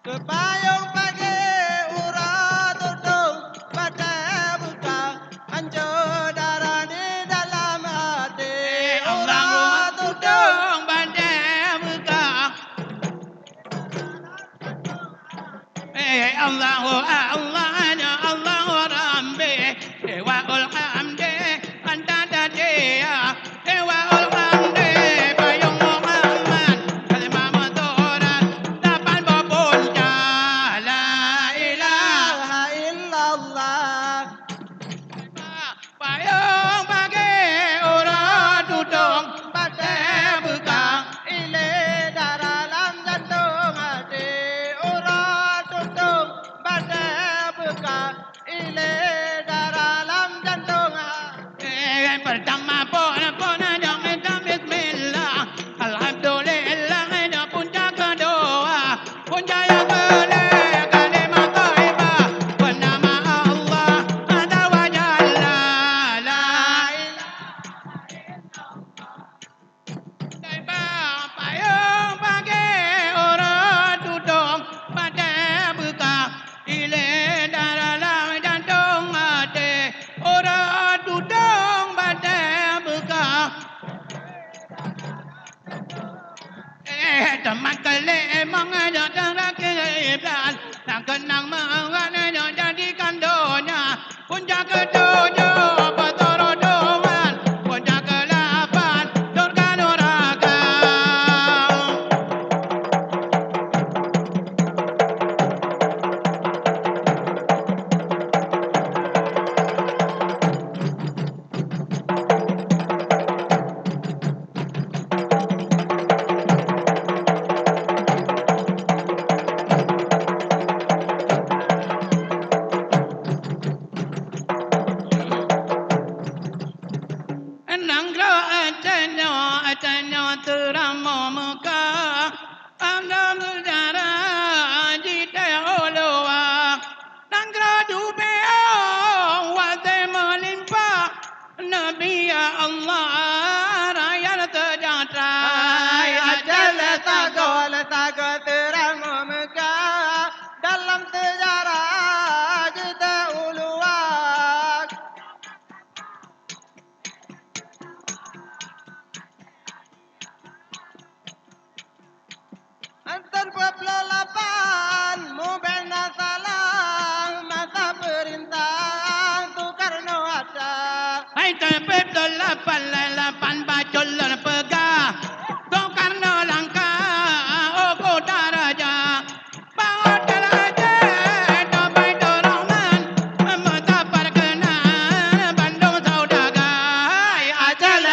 Kepayung pagi urat tudung pada buka hancur darah di dalam hati urat tudung pada buka Allahu Allah ya Allahu Rabbi wa alhamdi anta dadiya wa alhamdi payung Muhammad kalimah motoran dapat berbunca la ilaha illallah payung pagi urat tudung pada buka ile darah dalam jantung hati urat tudung pada buka ile darah dalam jantung hati pertama pun jangan minta bismillah alhamdulillah ina punca kedua punca yang boleh kalimah thayyibah bernama Allah azza wa jalla la ilaha payung pagi urat tudung pada buka ile darah dalam jantung hati urat tudung pada buka teman kelih mengajak iblis tak kenang mengenai jadikan dunia puncak ketujuh pertolongan puncak ke-8 surga neraka Nangro atanyo teramo muka Angam dara jite oloa Nangro dubeo wate melimpa Nabi ya Allah raya terjata Ajal tago teramo muka Dalam sejarah jite uluak Antar 28 Mubena salam masa perintah Soekarno ada Antar 28 bacol pegah Soekarno langkah Ogo daraja Bangun daraja Damai dorongan Mata perkenan Bandung saudagar Ajal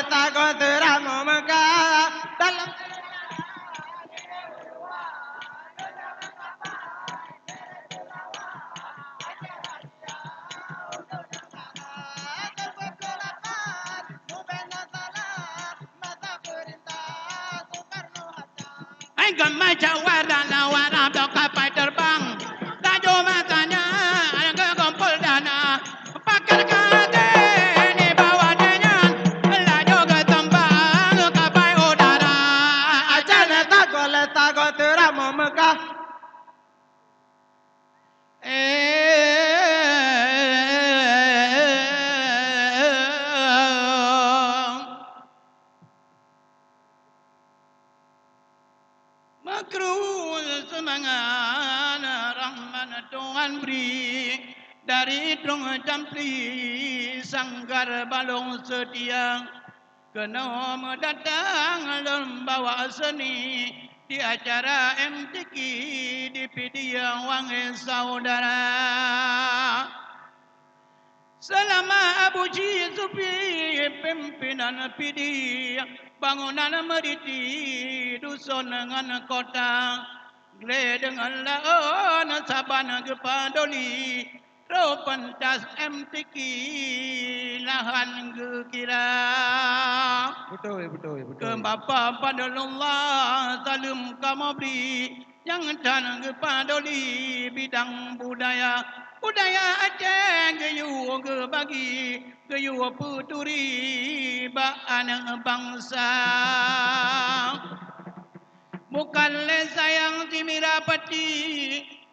tago teramu megah Dalam Gemah jawara lawara dok kapal terbang Tajo matanya ke kumpul dana Pakar kate di bawah denyan Laju ke tembang kapal udara Ajal tago teramu megah Makrul semangat rahmat Tuhan beri Dari trung jampli sanggar balong setia Kena mendatang lembawa seni Di acara MTQ di Pidia Wangi Saudara Selama Abu Ji Sufi pimpinan PD bangunan meriti dusun dengan kota Gle dengan laon saban kepadoli ro pentas MTQ lahan kekira betul ke bapa padallah salam kamu beri yang dan kepadoli bidang budaya Aceh gayu ke bagi gayu puturi baan bangsa Bukan le sayang si Mirapati,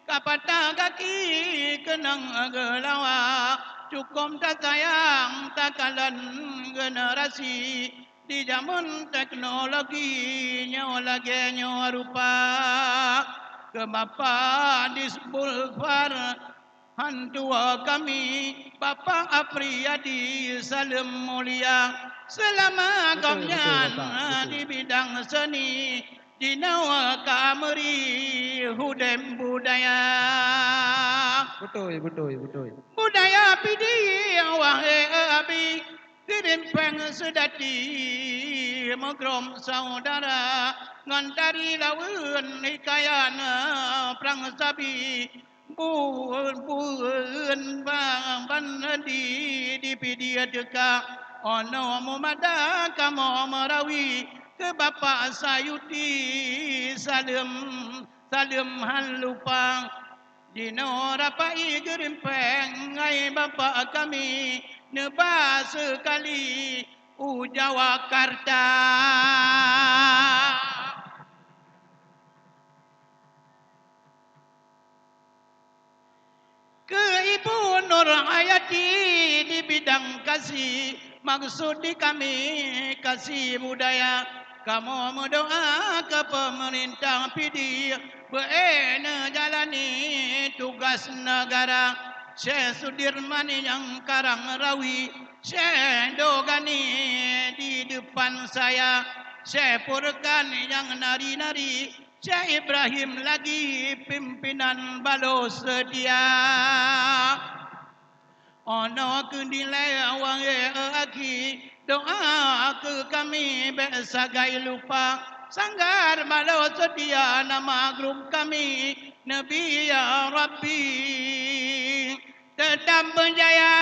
kapata kaki kenang gelawa. Cukup tak sayang takalan generasi di zaman teknologi nyawa lagi nyawa rupa. Kebapa disbulfar hantua kami Bapa Apriyadi Salim Mulia selama komnya di bidang seni di nawa kameri hudem budaya. Betul. Budaya pidi wahai abi dirimpeng sedati megrom saudara ngantari lawan hikayana perang sabi buun bang di pidi deka ono mumada kamo merawi ke bapa sayuti salim halupang Dino rapai gerimpeng ngai bapa kami neba sekali Jawakarta. Ke Ibu Nur Hayati di bidang kasih maksud di kami kasih budaya. Kamu berdoa ke pemerintah PD beena jalani tugas negara. Syekh Sudirman yang Karang Rawi, Syekh Dogani di depan saya, Syekh Furqan yang nari-nari, Syekh Ibrahim lagi pimpinan balos sedia. Ono kendilai awang aki doa ke kami besagai lupa sanggar balos sedia nama grup kami Nabi ya Rabbi tetap berjaya.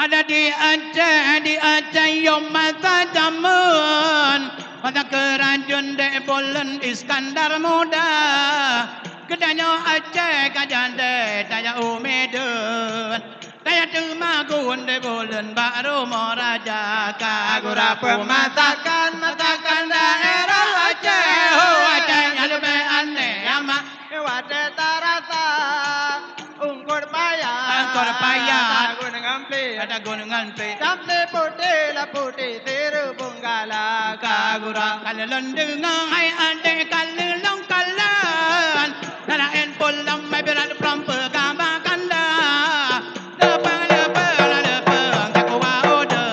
Ada di Aceh yang mata jaman mata kerajaan dek bolen Iskandar muda kedanya Aceh kajan dek daya umedun daya temagun dek bolen baru moraja kagura pematakan daerah Aceh Aceh yang lebih aneh ama wate tarata ungkur payah ada gunungan pe sampai la putih teru bunggala kagura kalalan dengan hai ande kalelong kalan naraen polam mai berat prampe kamba kanda lepang takowa oda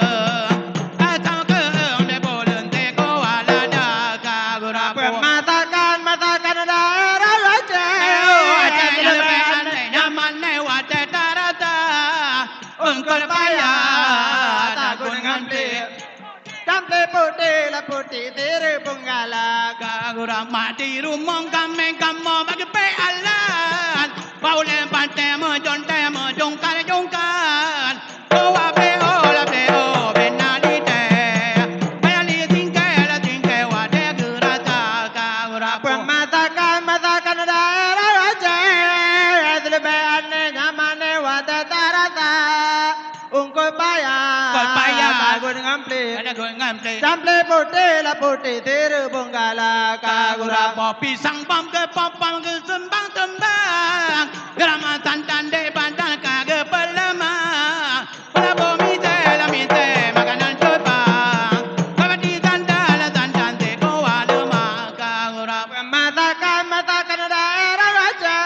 atau ke onde bolen tekowa lada kagura matakan daerah Aceh lebih aneh nyaman wate tarata ungkol payah la putih tere bunggala kagura mati rumong kami kamu bagi pe alan baule pante mo jongkar owa pe ola pe o benali te bayali tingke wade gerata kagura matakan daerah Aceh lebih aneh nyamane wate tarata ungkol payah sample la putih teru bunggala kagura pisang pam ke sembang tembang grama santan de bandal kage pelama pelabo mite makanan cobang kabadi santan te kowa lema kagura matakan daerah Aceh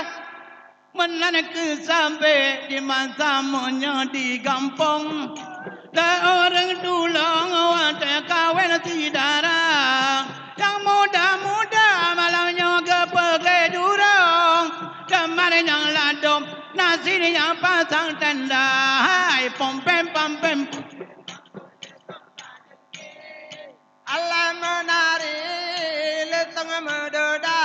menanek sampai di masa monya di kampung Seorang tulang wanita kawin tidara. Yang muda-muda malamnya ke pergi jurang. Kemarin yang ladum nasi yang pasang tenda. Hai pom pem pom pem. Allah menari leteng medoda.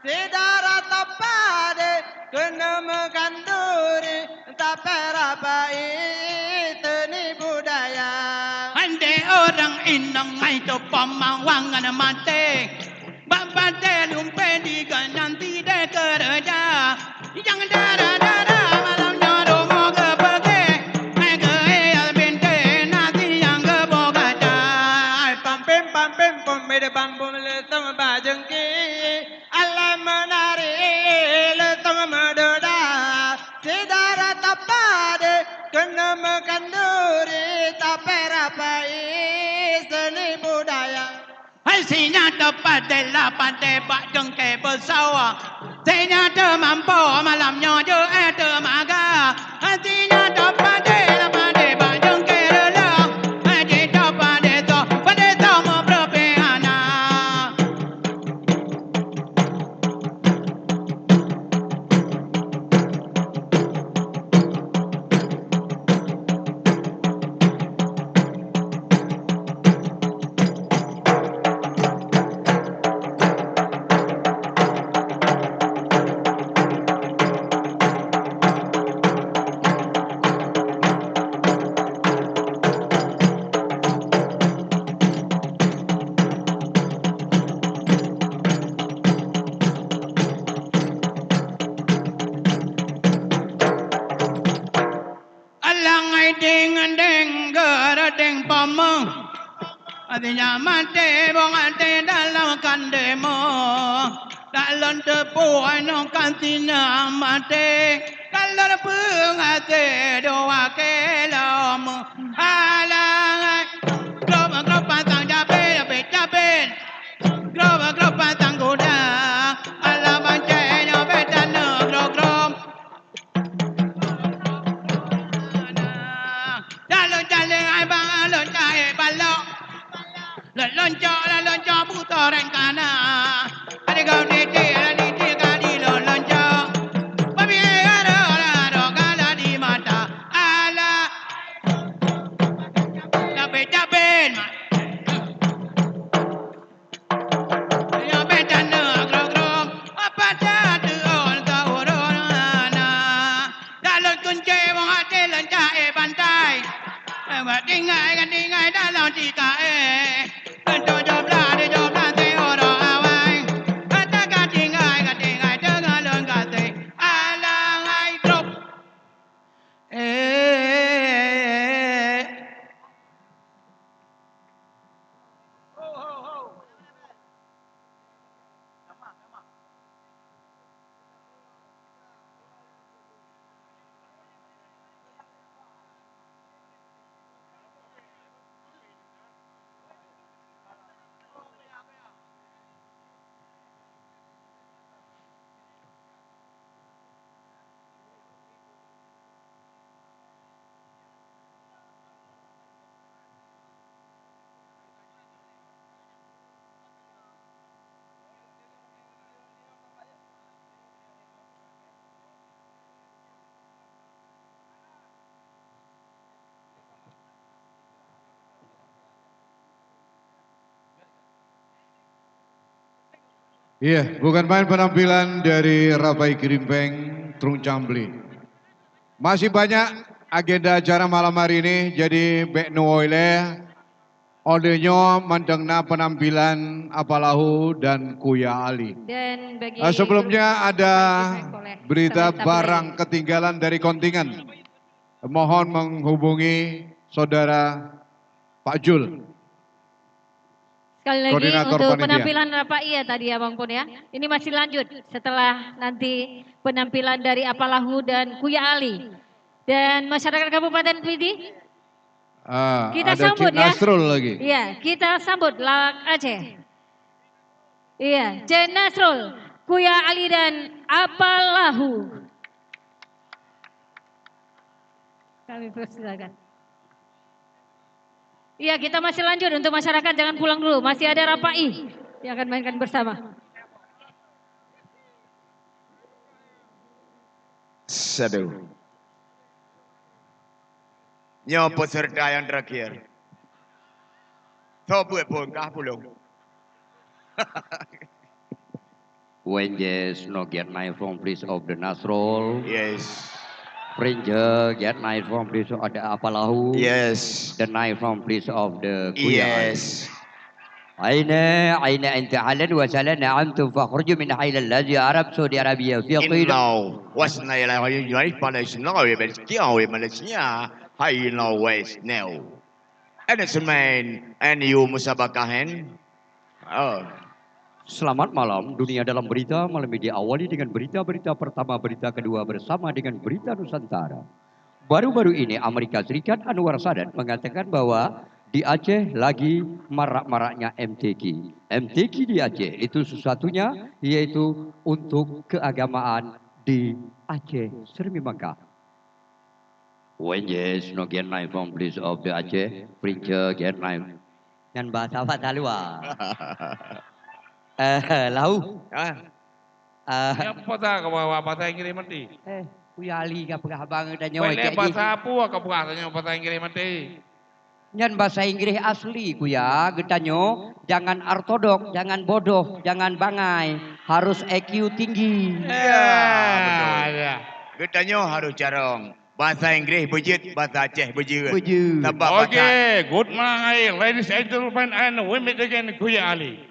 Sidara tapade kena menganduri taperapai teni budaya. Ande orang inang itu pemawangan mate. Bapate lumpe di ganang tidak kerja. Yang darah-darah malamnya domo ke pergi. Mega binte nasi yang ke bogada. Pampim pom mede pampum leteng bajengki. Allah menari leteng medoda. Sidara tapade kena menganduri taperapai seni budaya. Hai sinya tepat dela pandai bak jengke bersawa. Sinya mampu malamnya je maga. Sinya tepat dela pandai bak jengke rela. Haji tepat deto pandai tamu berpehana. Alangai ding gerading pamong. Artinya mati bongate dalam kandemo. Dalam tepu anu kantina mati. Kalau pengate doa kelam. Alangai grop pasang japin. Grop pasang kuda. Alam bancenya bedan grop. Jalan ai bang loncae balok. Lonco putar rengkana. Ada kau niti kadi lonco. Babi ada kala di mata. Ala capek. Ya bedan grok. Apa dah tuon taurona. Dalam kunci wong ate loncae pantai. Dingai dalam tika job lah te ora awai. Katakan dingai dengan lengkate. Alangai drop. Iya, bukan main penampilan dari Rabai Gerimpeng, Trung Cambli. Masih banyak agenda acara malam hari ini, jadi Bek Nuoile, odenya mandengna penampilan Apalahu dan Kuya Ali. Dan bagi sebelumnya ada berita barang ketinggalan dari kontingen. Mohon menghubungi saudara Pak Jul. Sekali lagi Koordinator untuk panitia. penampilan Rapai ya tadi ya Bang Pun ya. Ini masih lanjut setelah nanti penampilan dari Apalahu dan Kuya Ali. Dan masyarakat Kabupaten Pidi, kita ada sambut Cik ya. Nasrul lagi. Iya, kita sambut Lak Aceh. Iya, Cik Nasrul, Kuya Ali dan Apalahu. Kami persilakan. Iya, kita masih lanjut untuk masyarakat, jangan pulang dulu. Masih ada Rapai yang akan mainkan bersama. Satu. Nyo peserta yang terakhir. Tobut pun kah pulung. When yes, no get my from please of the Nasrul. Yes. Ranger get night from place of the Apalahu. Yes. The night from place of the Kuya. Yes. أين أنت حالا وسهلا أنتم فاخرجوا من حيل الذي عرب سعودي عربية في قيل. Inno was nay la hoy Malaysia noi ben kiao Malaysia hay no west now. And it's man and you musabakahen. Oh. Selamat malam, dunia dalam berita. Malam ini diawali dengan berita-berita pertama, berita kedua bersama dengan berita Nusantara. Baru-baru ini Amerika Serikat Anwar Sadat mengatakan bahwa di Aceh lagi marak-maraknya MTQ. MTQ di Aceh itu sesuatunya yaitu untuk keagamaan di Aceh Sermi Mekah. When yes, no get nine from place of the Aceh, preacher get nine. Dan bahasa apa luar? Lau. Apa tak kau bawa bahasa Inggeris mati? Kuyali ke abang dan nyawa cik. Bahasa apa kau bahasanya bahasa Inggeris mati? Nyan bahasa Inggris asli kuya, getanyo jangan ortodok, jangan bodoh, jangan bangai, harus EQ tinggi. Ya. Getanyo harus carong. Bahasa Inggris bejit, bahasa Aceh bejit. Okay, good morning ladies and gentlemen and women again Kuya Ali.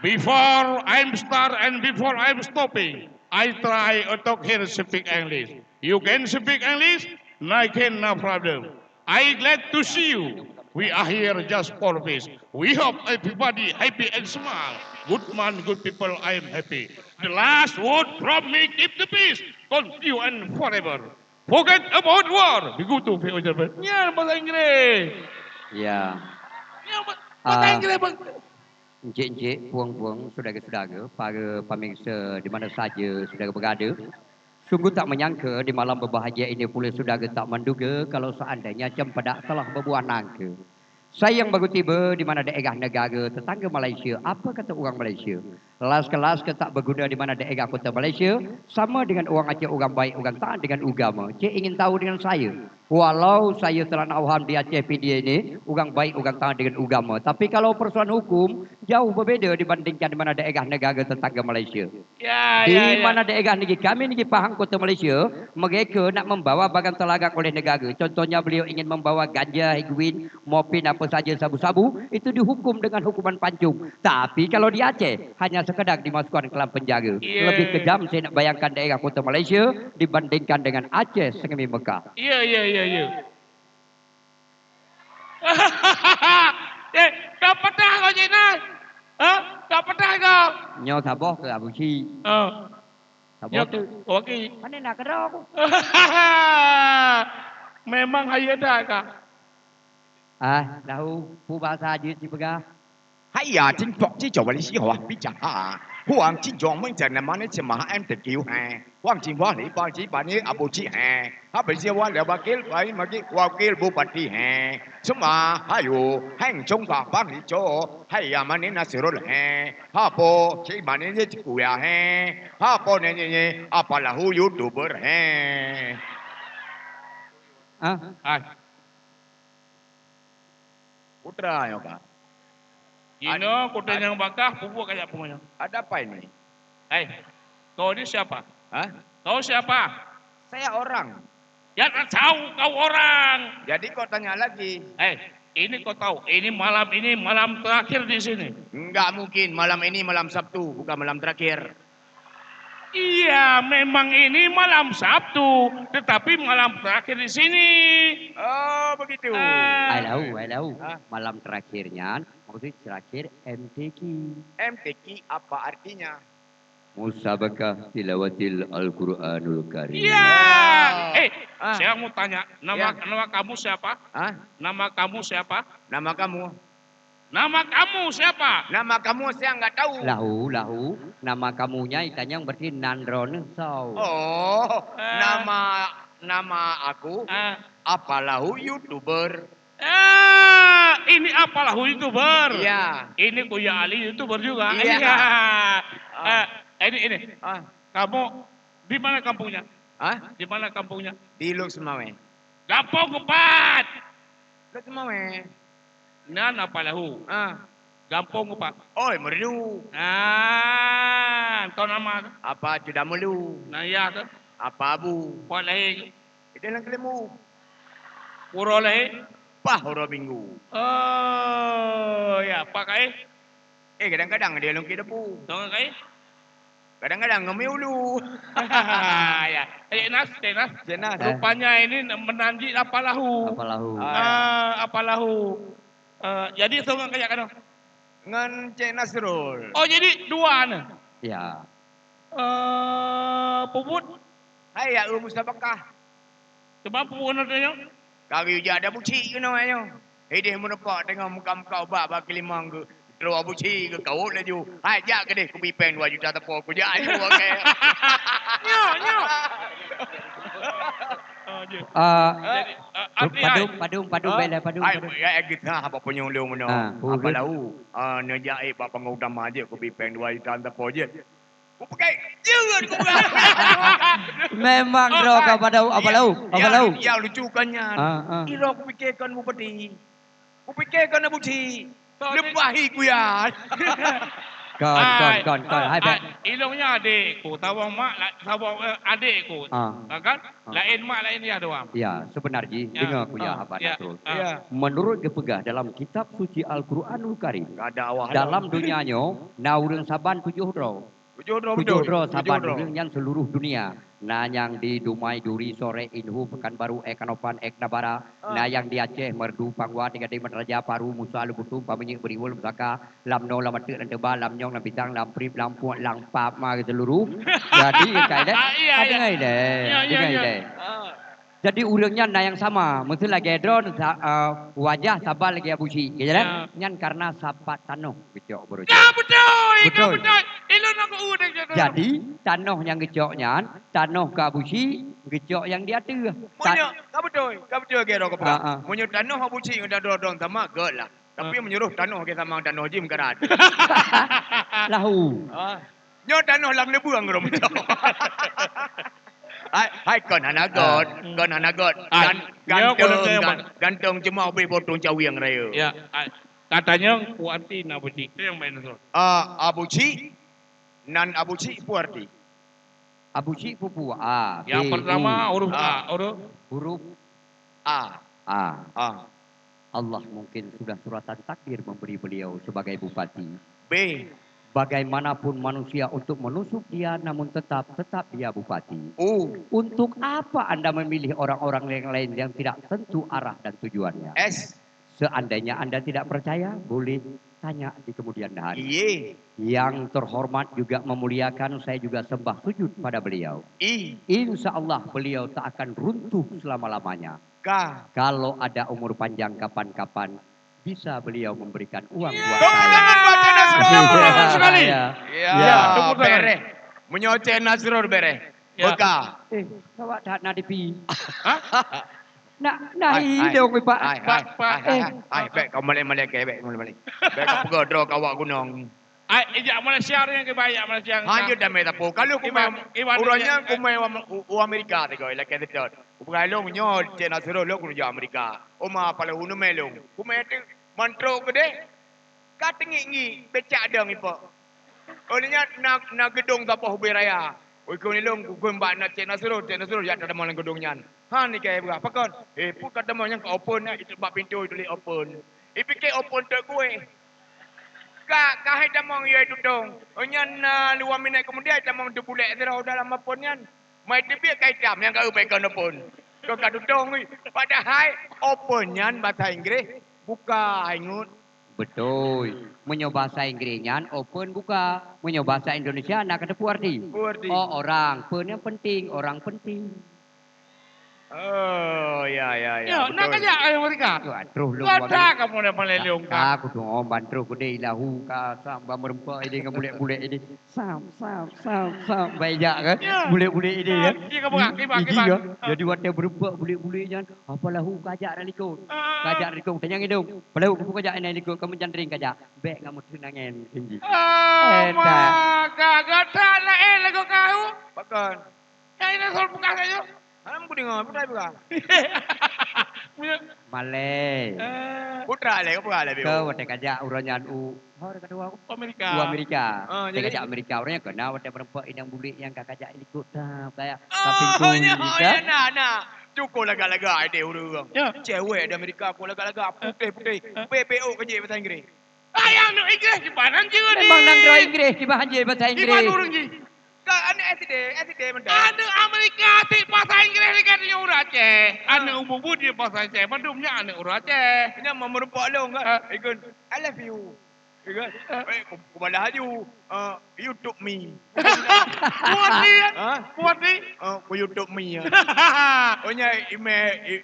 Before I'm start and before I'm stopping, I try to hear speak English. You can speak English? I can, no problem. I glad to see you. We are here just for peace. We hope everybody happy and smile. Good man, good people, I am happy. The last word from me, keep the peace. Continue and forever. Forget about war. Begitu, ya bahasa Inggris. Ya. Bahasa Inggris. Encik-encik, puang-puang, saudara-saudara, para pemirsa di mana saja saudara berada. Sungguh tak menyangka di malam berbahagia ini pula saudara tak menduga kalau seandainya cempedak telah berbuah nangka. Saya yang baru tiba di mana daerah negara tetangga Malaysia. Apa kata orang Malaysia? Kelas-kelas ke tak berguna di mana daerah kota Malaysia. Sama dengan orang Aceh, orang baik, orang taat dengan agama. Cik ingin tahu dengan saya. Walau saya telah nawam di Aceh PD ini, orang baik, orang taat dengan agama. Tapi kalau persoalan hukum, jauh berbeza dibandingkan di mana daerah negara tetangga Malaysia. Di mana daerah negeri kami, negeri Pahang, kota Malaysia, mereka nak membawa barang terlarang oleh negara. Contohnya beliau ingin membawa ganja, heroin, morfin, apa saja sabu-sabu, itu dihukum dengan hukuman pancung. Tapi kalau di Aceh, hanya sekedar dimasukkan ke dalam penjara. Lebih kejam saya nak bayangkan daerah kota Malaysia dibandingkan dengan Aceh Sermi Mekah. Ya. Kau pernah kau Cina? Kau pernah kau? Nyo taboh ke Abu Ci. Taboh tu. Okey. Mana nak kerok? Memang hayat dah kau. Dah pu bahasa je si pegah. 哎呀，真搏之做你死好比较下，黄金装门阵那么你只马 em 就叫下，黄金话你把子把你阿布子下，他本身话了把 kil ไปมากี้ว่า kil บุปผิแห่สมาให้อยู่แห่งจงกว่าฟังนี่โจให้ยามันนี่น่าสิรถแห่ฮาโปใช่มันนี่จะกูยาแห่ฮาโปเนี่ยอาปะละหูยูทูบเบอร์แห่Putra ya kak. Ino, kota yang bakah, pupuk kayak pemanya. Ada apa ini? Kau ini siapa? Hah? Kau siapa? Saya orang. Ya tak tahu kau orang. Jadi kau tanya lagi. Ini kau tahu, ini malam terakhir di sini. Enggak mungkin, malam ini malam Sabtu, bukan malam terakhir. Iya, memang ini malam Sabtu, tetapi malam terakhir di sini. Oh, begitu. Hello. Malam terakhirnya, maksudnya terakhir MTQ. MTQ apa artinya? Musabakah tilawatil Al-Quranul Karim. Iya. Saya mau tanya, nama kamu siapa? Nama kamu siapa? Nama kamu? Nama kamu siapa? Nama kamu saya enggak tahu. Lahu. Nama kamunya itanya yang berarti Nandron Saw. Oh, nama aku apalahu YouTuber. Ini apalah YouTuber. Iya. Ini Buya Ali YouTuber juga. Iya. Ini. Kamu di mana kampungnya? Hah? Di mana kampungnya? Di Lok Semawe. Kampung Kupat. Lok Semawe. Nan apalahu. Gampong Kupat. Oh, merdu. Tahu nama? Apa sudah melu? Naya ke? Apa abu? Puan lahir. Itu dalam kelemu. Puro lahir. Pahoro minggu. Oh, ya pakai. Kadang-kadang dia lungkit debu. Tengah kai. Kadang-kadang ngemi ulu. Ya. Nas. Jenas. Rupanya ini menanji apalahu. Apalahu. Jadi tengah kayak kan? Ngan Cik Nasrul. Oh, jadi dua nih. Ya. Puput. Hai ya Mustabakah. Coba puput nantinya. Kari je ada buci ke namanya. Dia menepak dengan muka-muka obat bagi limang ke. Keluar buci ke kau laju. Hai jak ke deh. Ku pipeng 2 juta tepuk. Ku jak je. Okay. Nyo. Padung bela padung. Ai kita apa penyulung mana. Apa lau. Nejak bab pengutama je ku pipeng 2 juta tepuk je. Ku pakai jeut ku. Memang bro apa lau. Yang lucukannya. Ira ku fikirkan bupati. Ku fikirkan buci. Lepahi ku ya. Kon. Hai bet. Ilongnya adikku, tawang mak, tawang adikku. Kan? Lain mak, lain dia doang. Ya, sebenarnya dengar ku ya Abah Nasrul. Menurut kepegah dalam kitab suci Al-Quranul Karim. Dalam dunianya, naurang saban 7 dro. 7 dro saban yang seluruh dunia. Nah yang di Dumai Duri Sore Inhu Pekanbaru Ekanopan Eknabara. Nah yang di Aceh Merdu Pangwa Tiga Di Raja Paru Musa Lubutum Pamenyik Beriwul Musaka Lamno Lamatik dan Tebal Lamnyong Lampitang Lamprip Lampuan Langpap Ma seluruh. Jadi kayak deh. Jadi urangnya na yang sama, mesti lagi drone wajah sabar lagi abusi, gitu kan? Nyan karena sapat tanuh gecok bro. Ya betul. Ilo nak urang je. Jadi tanuh yang gecoknya, tanuh ke abusi, gecok yang dia tu. Munyo, ka betul gero ko pa. Munyo tanuh abusi ngada dodong sama gol lah. Tapi menyuruh tanuh ke sama tanuh jim karat. Lahu. Nyo tanuh lam lebu ang rom. Hai kon anagot. Gantung cuma beri potong cawiang raya. Ya, katanya Puarti Nabudi. Itu yang main Nasrul. Abuci nan Abuci Puarti. Abuci pupu Yang pertama huruf A, huruf A. Allah mungkin sudah suratan takdir memberi beliau sebagai bupati. B. Bagaimanapun manusia untuk menusuk dia, namun tetap dia bupati. Untuk apa Anda memilih orang-orang yang lain yang tidak tentu arah dan tujuannya? S. Seandainya Anda tidak percaya, boleh tanya di kemudian hari. Yang terhormat juga memuliakan, saya juga sembah sujud pada beliau. Insya Allah beliau tak akan runtuh selama-lamanya. Kalau ada umur panjang kapan-kapan, bisa beliau memberikan uang buat saya. Sekali. Ya, bereh. Menyoceh Nasrul bereh. Beka. Kawak tak nak dipi. Nak hidup Pak. Baik kau balik ke baik balik. Baik kau pegodro kawak gunung. Ijak Malaysia yang kebanyak Malaysia. Hanya dah meta po. Kalau urangnya kumai u Amerika tu kau lagi tu. Ugalong nyo Cina Nasrul lo kuno Amerika. Oma pala hunu melong. Kumai tu mantro gede. Katengi becak dong ipo. Olehnya nak gedung tapah hubi raya. Oi kau ni long ku mbak nak Cina Nasrul ya ada malang gedungnya. Ni kayak berapa kan? Pu kata mau yang open itu bab pintu itu li open. Ipike open tu gue. Kahai damang ya itu dong. Onyan luar minat kemudian damang tu bulek terau dalam apun yan. Mai tebik kai jam yang kau pekan apun. Kau kadu dong ni. Padahal open yan bahasa Inggeris buka ingut. Betul. Menyoba bahasa Inggrisnya open buka. Menyoba bahasa Indonesia nak kata puarti. Oh orang. Pen yang penting. Orang penting. Oh, ya. Ya, nak Betul. kajak ayam mereka. Terus lu Ada kamu dah meleleung ka. Aku tu bantu ku dei lahu ka sam merempak ini dengan bulik-bulik ini. Sam banyak kan. Bulik-bulik ini kan. Iya kebak. Jadi waktu berempak bulik-bulik jangan apa lahu kajak dah likut. Kajak likut tanyang hidung. Palau aku kajak ini likut kamu jandring kajak. Bek kamu tenangan tinggi. Kagak lah lagu kau. Bahkan. Yang ini soal buka saja. Alam ku dengar, putra buka. Malay. Putra le, kau buka le. Kau waktu kajak uranyan Orang kedua aku. Amerika. Amerika. Dia kajak Amerika orangnya kena waktu berempat ini yang bulik yang kajak likut dah kayak kaping Nak. Cukup laga-laga dia orang. Cewek di Amerika aku laga-laga putih. PPO kerja bahasa Inggeris. Yang nak Inggeris di bahan je ni. Memang nak dua Inggeris di bahan je bahasa Inggeris. Di mana orang je? Ada SD mendak. Ada Amerika ti bahasa Inggeris dekat dia orang Aceh. Ada umum budi bahasa Aceh. Bandungnya anak orang Aceh. Nya memerempak long kan. Ikut I love you. Ikut. Ku balah you. You took me. Buat ni. Ku YouTube me. Nya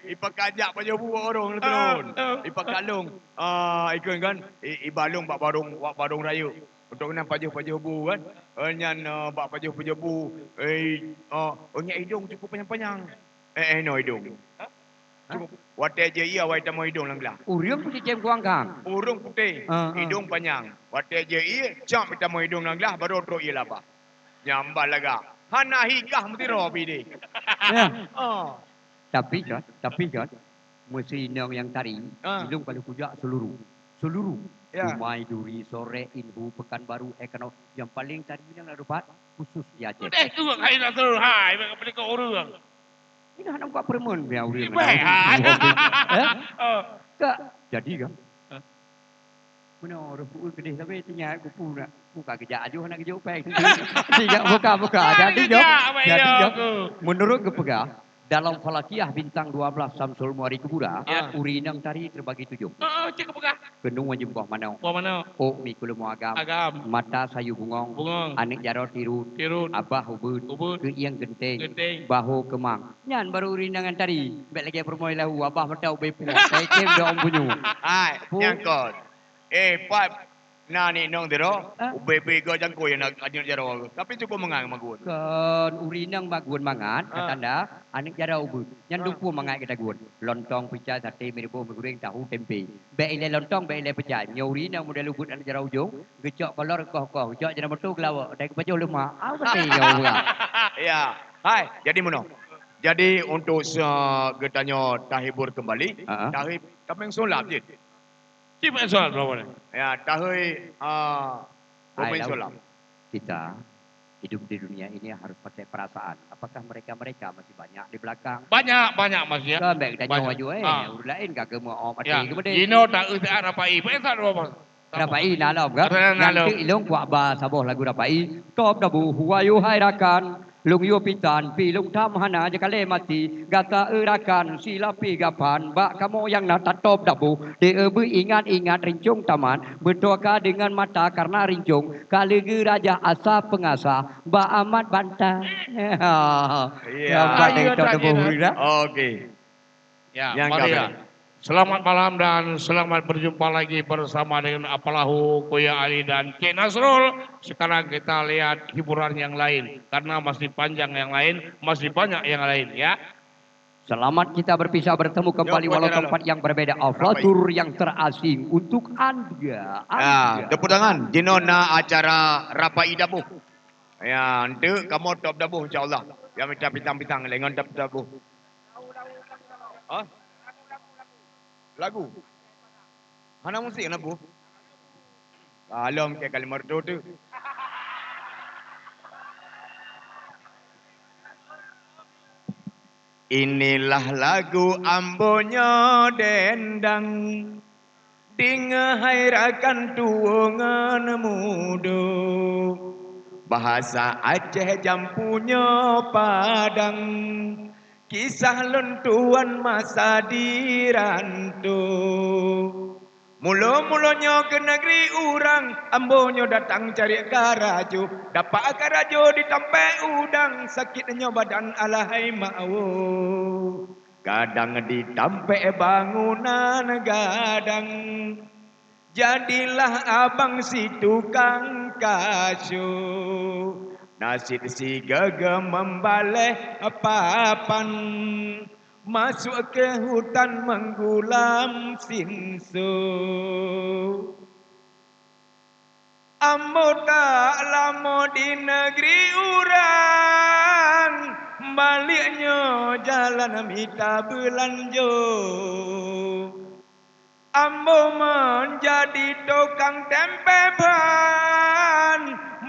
ipakajak pada buat orang terun. Ipakalung. Ikut kan. Ibalung bak barung raya. Untuk kena pajuh bu kan. Nyan bak pajuh bu. Nya hidung cukup panjang-panjang. No hidung. Cukup. Watai je ia wai tamu hidung lang lah. Urung putih jem kuang kang. Urung putih. Hidung panjang. Watai je ia cam tamu hidung lang lah baru ro ia lapa. Nyambal laga. Hana hikah mesti robi deh. Tapi kan mesti nong yang tari hidung kalau kujak seluruh. Umai duri sore inhu pekanbaru ekono yang paling tadi yang dapat khusus di Aceh. Tu kai nak seluruh hai mereka orang. Ini nak buat perempuan biar urang. Jadi kan. Mana orang pun gede sampai tinggal kupu nak buka kerja aja nak kerja upeng. Tidak buka. Jadi menurut kepegah dalam Falakiyah bintang 12 Samsul Muari Kubura, urinang tari terbagi 7. Cik kepegah. Gendung wajib buah mana? Oh, mikul muagam. Mata sayu bungong. Anik jarot tirut. Abah ubud. Keiang genteng. Bahu kemang. Nyan baru urinangan tari. Bek lagi permoy lahu. Abah matau bepu. Saya kem dah om bunyu. Hai, nyangkot. Pak. Nani nong dero, bebe go jangko yang nak ajun jaro. Tapi cukup mengang magun. Kan urinang magun mangan, katanda anik jaro ubud. Yang dupu mangan kita gun. Lontong pecah sate miribo goreng tahu tempe. Beile lontong beile pecah. Nyurinang model ubud anik jaro ujung. Gecok kolor koh. Gecok jana betul kelawak. Dari kepacu lemah. Apa ni kau buat? Ya. Hai, jadi mana? Jadi untuk getanya tahibur kembali, tahib kami solat je. Cuma soal berapa ni? Ya, tahui pemain solam. Kita hidup di dunia ini harus pakai perasaan. Apakah mereka masih banyak di belakang? Banyak masih ya. Kan baik tanya waju urut lain kagak mau mati kemudian. Ino tak usah rapai, pasal apa? Rapai nalom kan? Nanti ilung buat saboh lagu rapai. Top dabu huayu hai rakan. Lung yo pitan pi lung tham hana jakale mati gata erakan silapi gapan bak kamu yang natatop dabu debu ingat rincung taman berdoa dengan mata karena rincung kalege raja asa pengasa bak amat bantah. Okey. Ya, mari ya. Selamat malam dan selamat berjumpa lagi bersama dengan Apalahu, Koya Ali dan Cik Nasrul. Sekarang kita lihat hiburan yang lain. Karena masih panjang yang lain, masih banyak yang lain ya. Selamat kita berpisah bertemu kembali walau tempat yang berbeda. Aflatur yang terasing untuk Anda. Tepuk tangan. Jinona acara Rapai Dabuh. Ya, nanti kamu top dabuh insyaAllah. Yang minta pitang-pitang dengan top dabuh. Lagu. Mana musik lagu? Alam ke kali merdu tu. Inilah lagu ambonyo dendang dingehairakan tuangan mudo bahasa Aceh jampunya padang kisah lentuan masa dirantu. Mula-mulanya ke negeri orang, ambonyo datang cari karaju. Dapat karaju ditampai udang, sakitnya badan alahai ma'wu. Kadang ditampek bangunan gadang, jadilah abang si tukang kasut. Nasib si gegem membaleh papan, masuk ke hutan menggulam sinsu. Ambo tak lama di negeri urang, baliknya jalan minta belanjo. Ambo menjadi tukang tempe ban,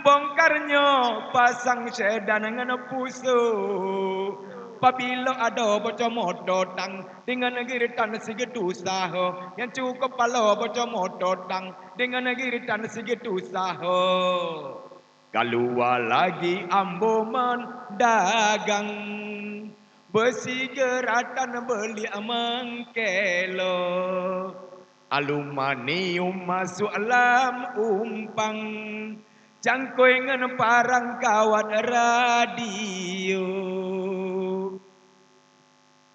bongkarnya pasang sedan dengan pusu. Apabila ada bocah motor tang dengan giritan segitu usaha, yang cukup pala bocah motor tang dengan giritan segitu usaha. Keluar lagi ambo mendagang, besi geratan beli mengkelo, aluminium masuk alam umpang, cangkoi ngan parang kawat radio.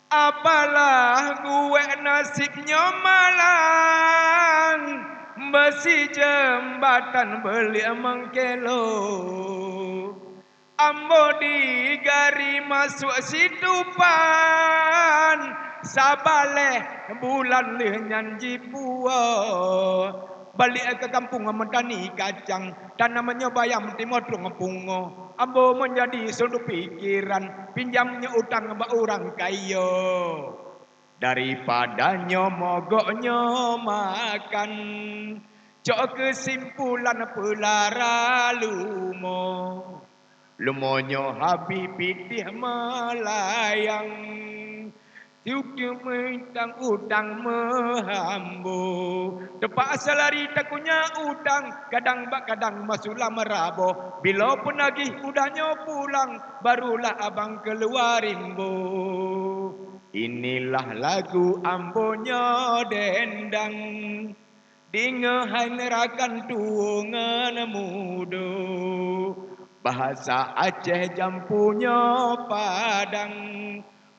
Apalah gue nasibnya malang, besi jembatan beli mengkelo. Ambo digari masuk situpan, sabaleh bulan lenyan jipua. Balik ke kampung mentani kacang, dan namanya bayam timur pungo. Ambo menjadi sudut pikiran, pinjamnya utang mbak orang kaya. Daripadanya mogoknya makan, cok kesimpulan pelara lumo. Lumonya habis pitih melayang, tiup-tiup mentang udang mehambu. Tepat selari takunya udang, kadang masuklah merabo. Bila pun lagi udahnya pulang, barulah abang keluar rimbu. Inilah lagu ambonya dendang, dingehai nerakan tuungan mudo. Bahasa Aceh jampunya padang,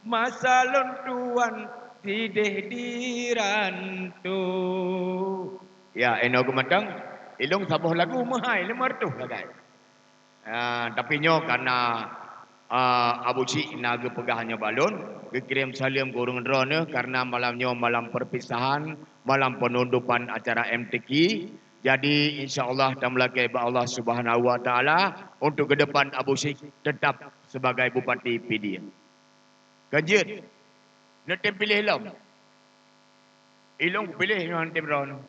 masa lontuan tidih dirantu. Ya, eno gemedang, ilung sabuh lagu mahai lemar tu lagai. Tapi nyo karena Abu Cik naga pegahnya balon, kirim salam kurung drone karena malamnya malam perpisahan, malam penundupan acara MTQ. Jadi insya-Allah tamlake ba Allah Subhanahu wa taala untuk ke depan Abu Cik tetap sebagai Bupati PD. Ganjit. Nanti pilih ilong. Ilong pilih nanti beron.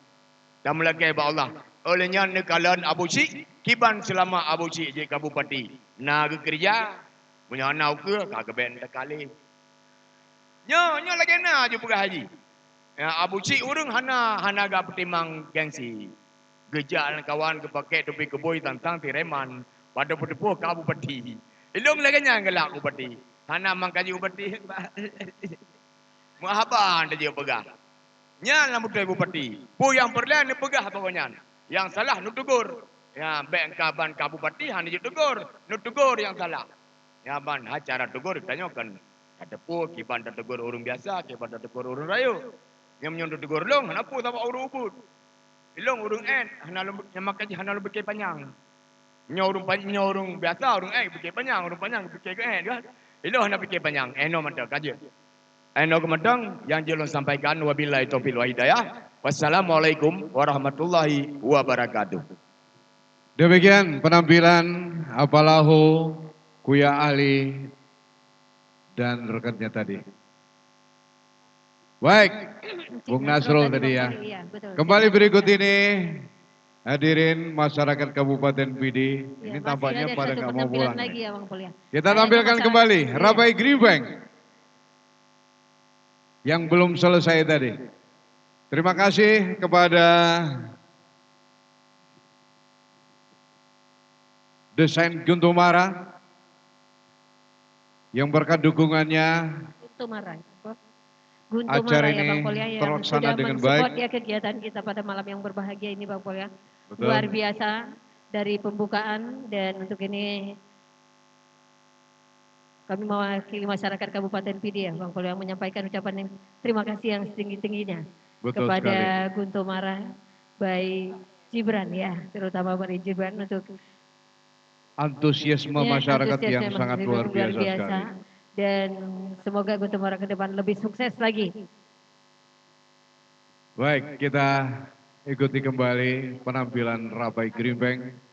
Tamlake ba Allah. Olehnya nekalan Abu Cik kiban selama Abu Cik je Bupati. Nak kerja punya anak ke kagak ben kali. Nyo lagi na je pegah haji. Ya Abu Cik urang hana ga petimang gengsi. Gejak dan kawan ke pakai topi keboi tantang tireman pada petepuh ke Bupati. Ilung lagi nya gelak Bupati. Hana mangkaji Bupati. Mahaban dia pegah. Nya lah mutai Bupati. Pu yang perlahan ni pegah pokoknya. Yang salah nu tegur. Ya bek kaban ka Bupati han dia tegur. Nu tegur yang salah. Ya ban acara tegur tanyakan. Kata pu kiban tegur urang biasa, kiban tegur urang rayu. Yang menyondo tegur long, kenapa tak urang ubud? Ilong urang hana makaji hana lebih panjang. Nyorung biasa urang fikir panjang, urang panjang fikir ke kan. Ilong hana fikir panjang, eno mantap kaji. Eno kemadang yang jelon sampaikan wabillahi taufiq wal hidayah. Wassalamualaikum warahmatullahi wabarakatuh. Demikian penampilan Apalahu, Kuya Ali dan rekannya tadi. Baik, Bung Nasrul tadi ya. Kembali berikut ini hadirin masyarakat Kabupaten PD. Ini tampaknya pada nggak mau pulang. Lagi ya, Bang Pul, ya. Kita tampilkan kembali Rabai Gribeng yang belum selesai tadi. Terima kasih kepada Desain Guntumara yang berkat dukungannya acara ini ya, Bang Pol, ya, terlaksana dengan baik. Ya kegiatan kita pada malam yang berbahagia ini, Bang Pol, ya. Luar biasa dari pembukaan dan untuk ini Kami mewakili masyarakat Kabupaten Pidi ya, Bang Polo, yang menyampaikan ucapan terima kasih yang setinggi-tingginya kepada Guntur Mara, Bayi Gibran ya, terutama Bayi Gibran untuk antusiasme masyarakat yang sangat luar biasa sekali. Dan semoga Guntur Mara ke depan lebih sukses lagi. Baik, kita ikuti kembali penampilan Rabai Grimbeng.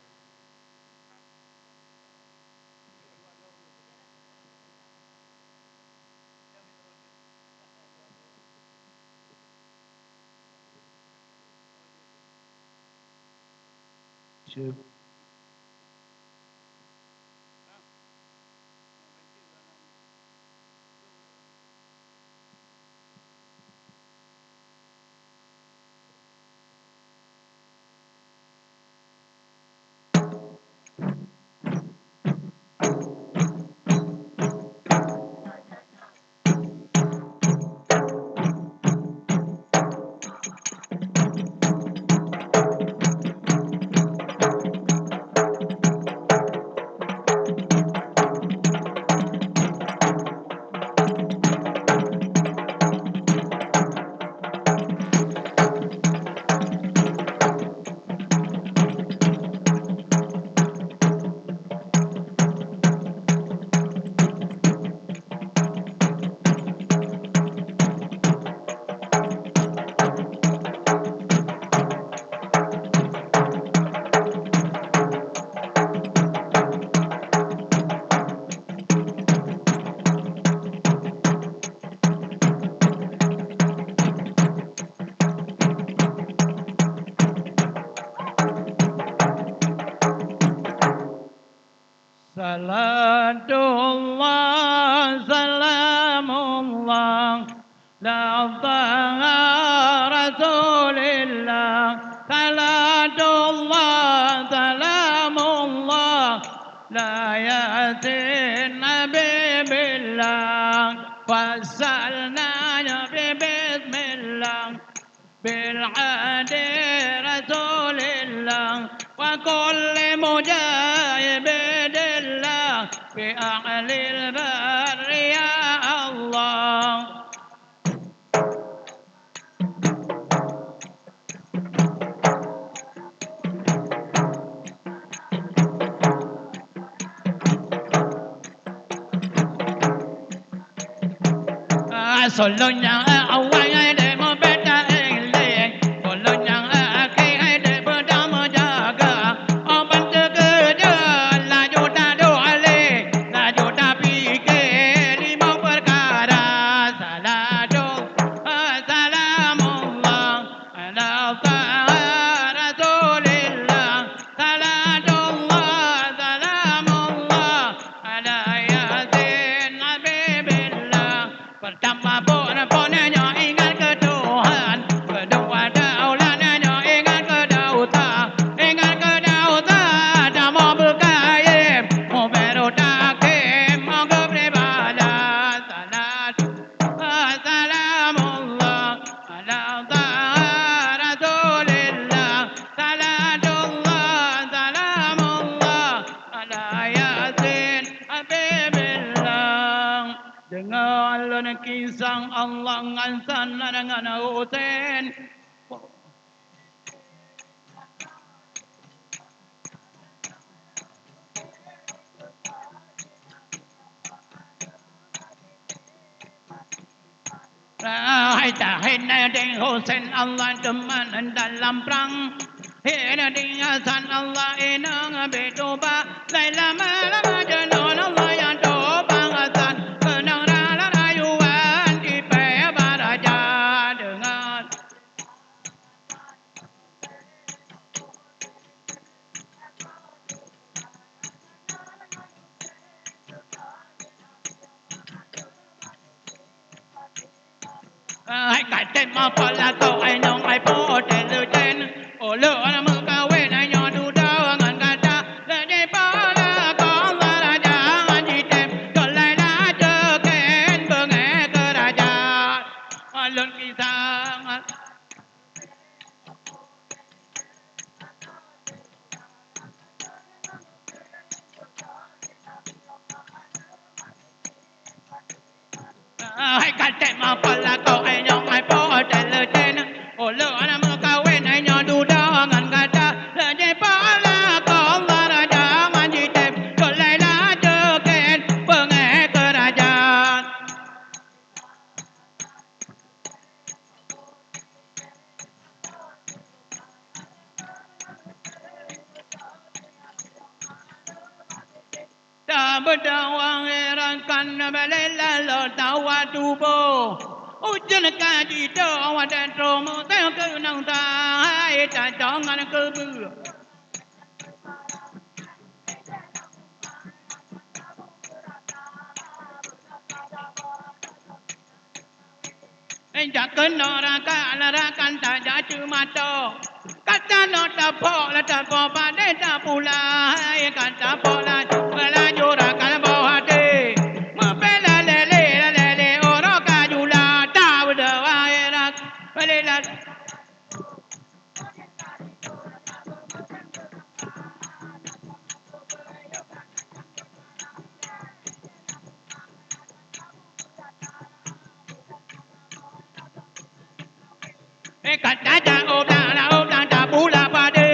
Salatullah, salamullah, la'aftaha Rasulillah. Salatullah, salamullah, la yasin Nabibillah. Wassalna bismillah, bil'adi Rasulillah. Wa kulli mujahidillah fi a'lil barri ya Allah. Solo yang awal de mo beta ele, solo yang akhir de berdama jaga. Oban terkerja, laju tak doale, laju tak fikir lima perkara. Salamullah ala Rasulillah. Salatullah, salamullah ala Yasin Nabibillah. Pertama ponnya ingat ke Tuhan, kedua daulatnya ingat ke Dauta, dah mau berkaya, mau berutakim, mau beribadah. Salamullah ala Rasulillah. Salatullah, salamullah ala Yasin Habibillah. Dengar kisah Allah ngansan dengan Husain. Hina ding Husain Allah teman dalam perang. Hina ding Hasan Allah inang betuba. Laila malam jenun Allah yang tobang Hasan. Kenang rala rayuan di Baraja dengan kaiten mapala kau ai nong ai po ten o lo ana mu ka we na nyo du da ngan ka ta le de pa la kong la raja ngan ji tem ko lai la de ken bo nge ke raja alon kisah Hai katek mapala kau ai nyong ai po tele ten. Olo ana mengkawin ai nyong duda ngan kata le pala kau raja manjite kolailah jeken pengai kerajaan. Ta bedawang erankan belela lo tawa tubo. Ujian kaji do wadan tromo teo ke nang ta hai ta jangan ke bu. Jangan orang kan tak jatuh mata. Kata no tak po pada tak pula. Kata pola melaju rakan bawah hati. Mempela lele orang kajula tak berdoa erak belilah. Kata jauh dah pula pada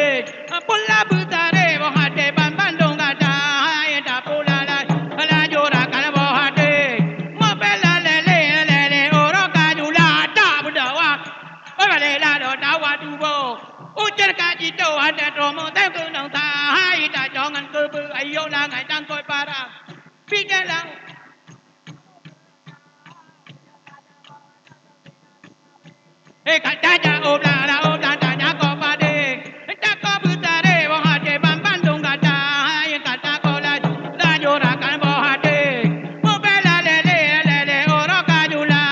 pula betare bawah hati Bandung kata hai dah pula lah melaju rakan bawah hati membela lele orang kajula tak berdoa belilah do tawa tubo ujar kaji do ada tromo teu ke nang ta hai dah jangan ke bu ayo lah ngai tang koi para pikirlah. Kata jauh dah tanya kau pada tak kau betare bawah hati Bandung kata hai kata kau laju rakan bawah hati membela lele orang kajula.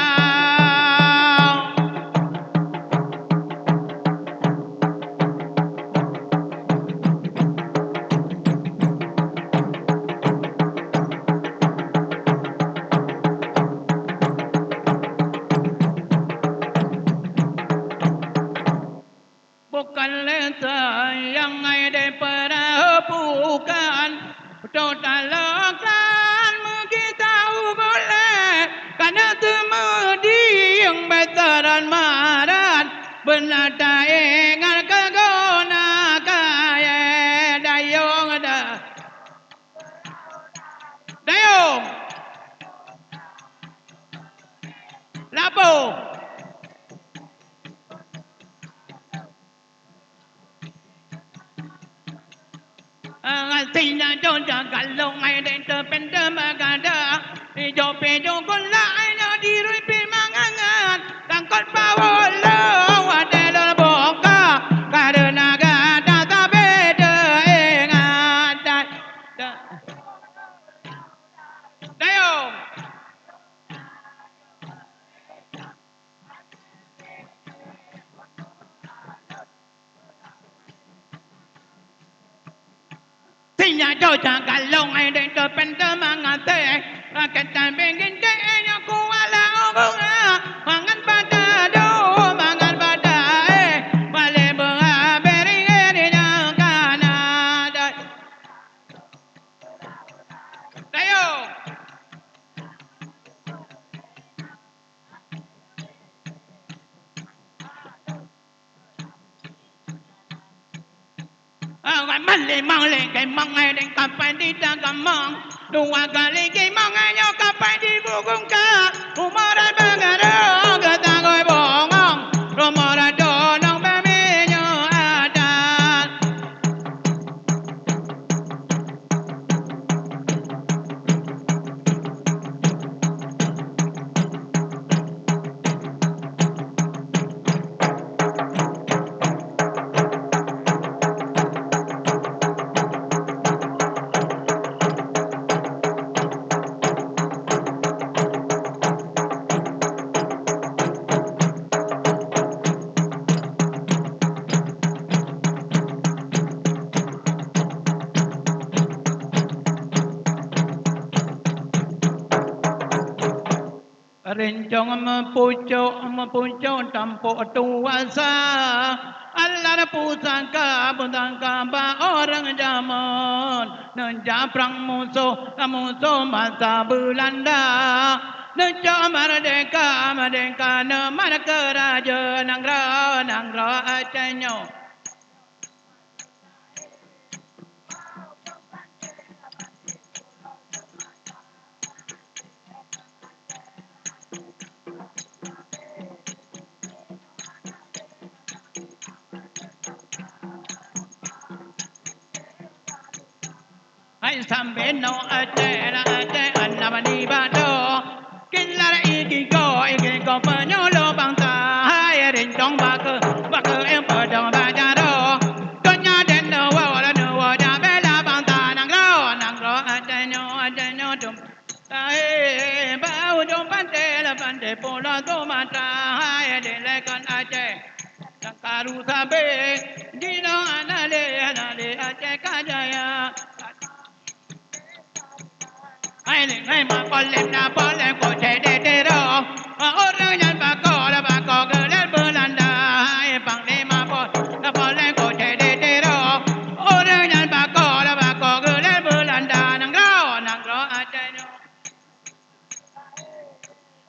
Bukan leta yang ada pada bukan totalakan mengitahu boleh karena temudi yang betaran maran benar ingat kegona kaya dayung lapo. Tina Joja kalau ngai den terpenda magada hijau pejo gula aina dirui pimangangan tangkot bawolo wadelo boka karena gada tabeda ingat dayo. Tina Joja kalau ngai den terpenda mangate kata bengin denya kuala bunga mangan pada do mangan pada bale bunga beringe kana dayo. Male ke mangai den kapai di dagamang dua kali ke mangai nyo kapai di bugungka umara bangaro kata koi bongong romora donong bemenyo ada. Rencong mempucuk tampuk tuasa Allah pusaka bentangka ba orang zaman Nenjaprang musuh masa Belanda Negara merdeka, merdeka mana kerajaan Nanggro Acehnya. Hai sampai no Aceh anamani bado kinlara iki ko penyolo bangsa hai rincong baka em padang bajaro donya den no wa ja bela bangsa Nanggro Aceh dum hai bau dum pante pola tomatra hai de lekon Aceh karu sabe dino anale Aceh kajaya ai mà con lem na con lem có thể để đó ở nơi nhân bà có gỡ lên bờ lan đà ai bằng đi mà con lem có thể để đó ở nơi nhân bà có gỡ lên bờ lan đà nàng rõ Aceh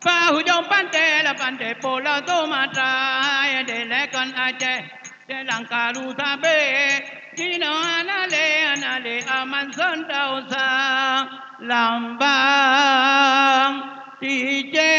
ba hu jom pante pola tomatra ai để lẽ con Aceh để làng cà ru ta bê dino anale aman son tau sa lambang tije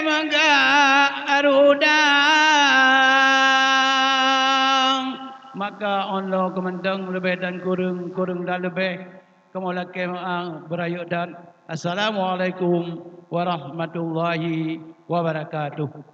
menggarudang maka Allah kemendang lebih dan kurung dan lebih kemola kemang berayuk dan assalamualaikum warahmatullahi wabarakatuh.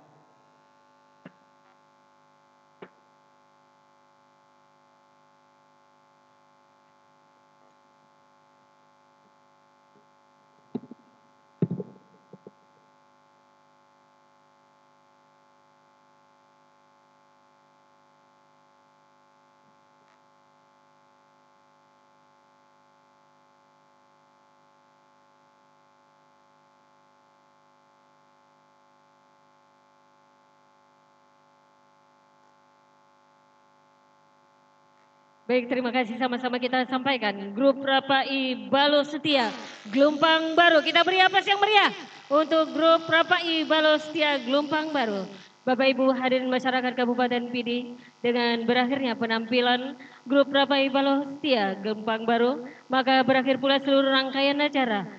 Baik, terima kasih sama-sama kita sampaikan. Grup Rapai Balo Setia Gelombang Baru. Kita beri apa yang meriah untuk grup Rapai Balo Setia Gelombang Baru. Bapak Ibu hadirin masyarakat Kabupaten Pidi, dengan berakhirnya penampilan grup Rapai Balo Setia Gelombang Baru, maka berakhir pula seluruh rangkaian acara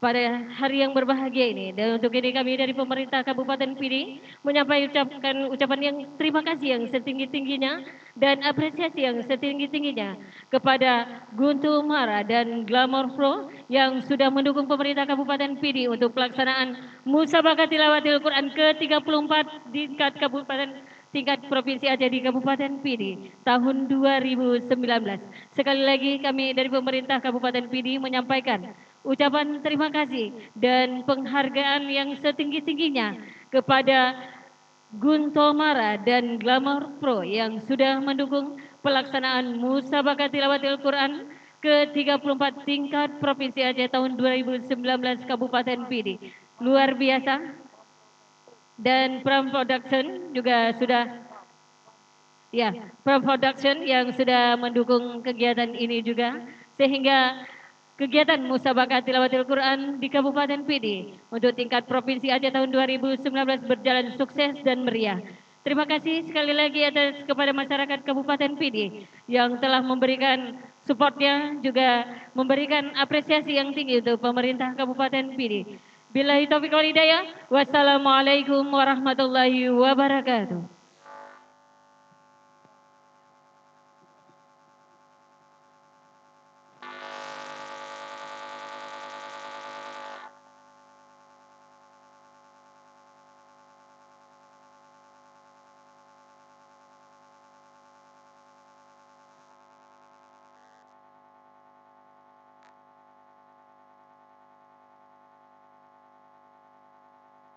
pada hari yang berbahagia ini. Dan untuk ini kami dari pemerintah Kabupaten Pidi menyampaikan ucapan yang terima kasih yang setinggi-tingginya dan apresiasi yang setinggi-tingginya kepada Guntur Mara dan Glamour Pro yang sudah mendukung pemerintah Kabupaten Pidi untuk pelaksanaan Musabaqah Tilawatil Quran ke-34 tingkat Provinsi Aceh di Kabupaten Pidi tahun 2019. Sekali lagi kami dari pemerintah Kabupaten Pidi menyampaikan ucapan terima kasih dan penghargaan yang setinggi-tingginya kepada Guntur Mara dan Glamour Pro yang sudah mendukung pelaksanaan Musabaqah Tilawatil Quran ke-34 tingkat Provinsi Aceh tahun 2019 Kabupaten Pidi. Luar biasa. Dan Pram Production juga sudah Pram Production yang sudah mendukung kegiatan ini juga, sehingga kegiatan Musabaqah Tilawatil Quran di Kabupaten Pidi untuk tingkat Provinsi Aceh tahun 2019 berjalan sukses dan meriah. Terima kasih sekali lagi atas kepada masyarakat Kabupaten Pidi yang telah memberikan supportnya, juga memberikan apresiasi yang tinggi untuk pemerintah Kabupaten Pidi. Billahi taufiq wal hidayah. Wassalamualaikum warahmatullahi wabarakatuh.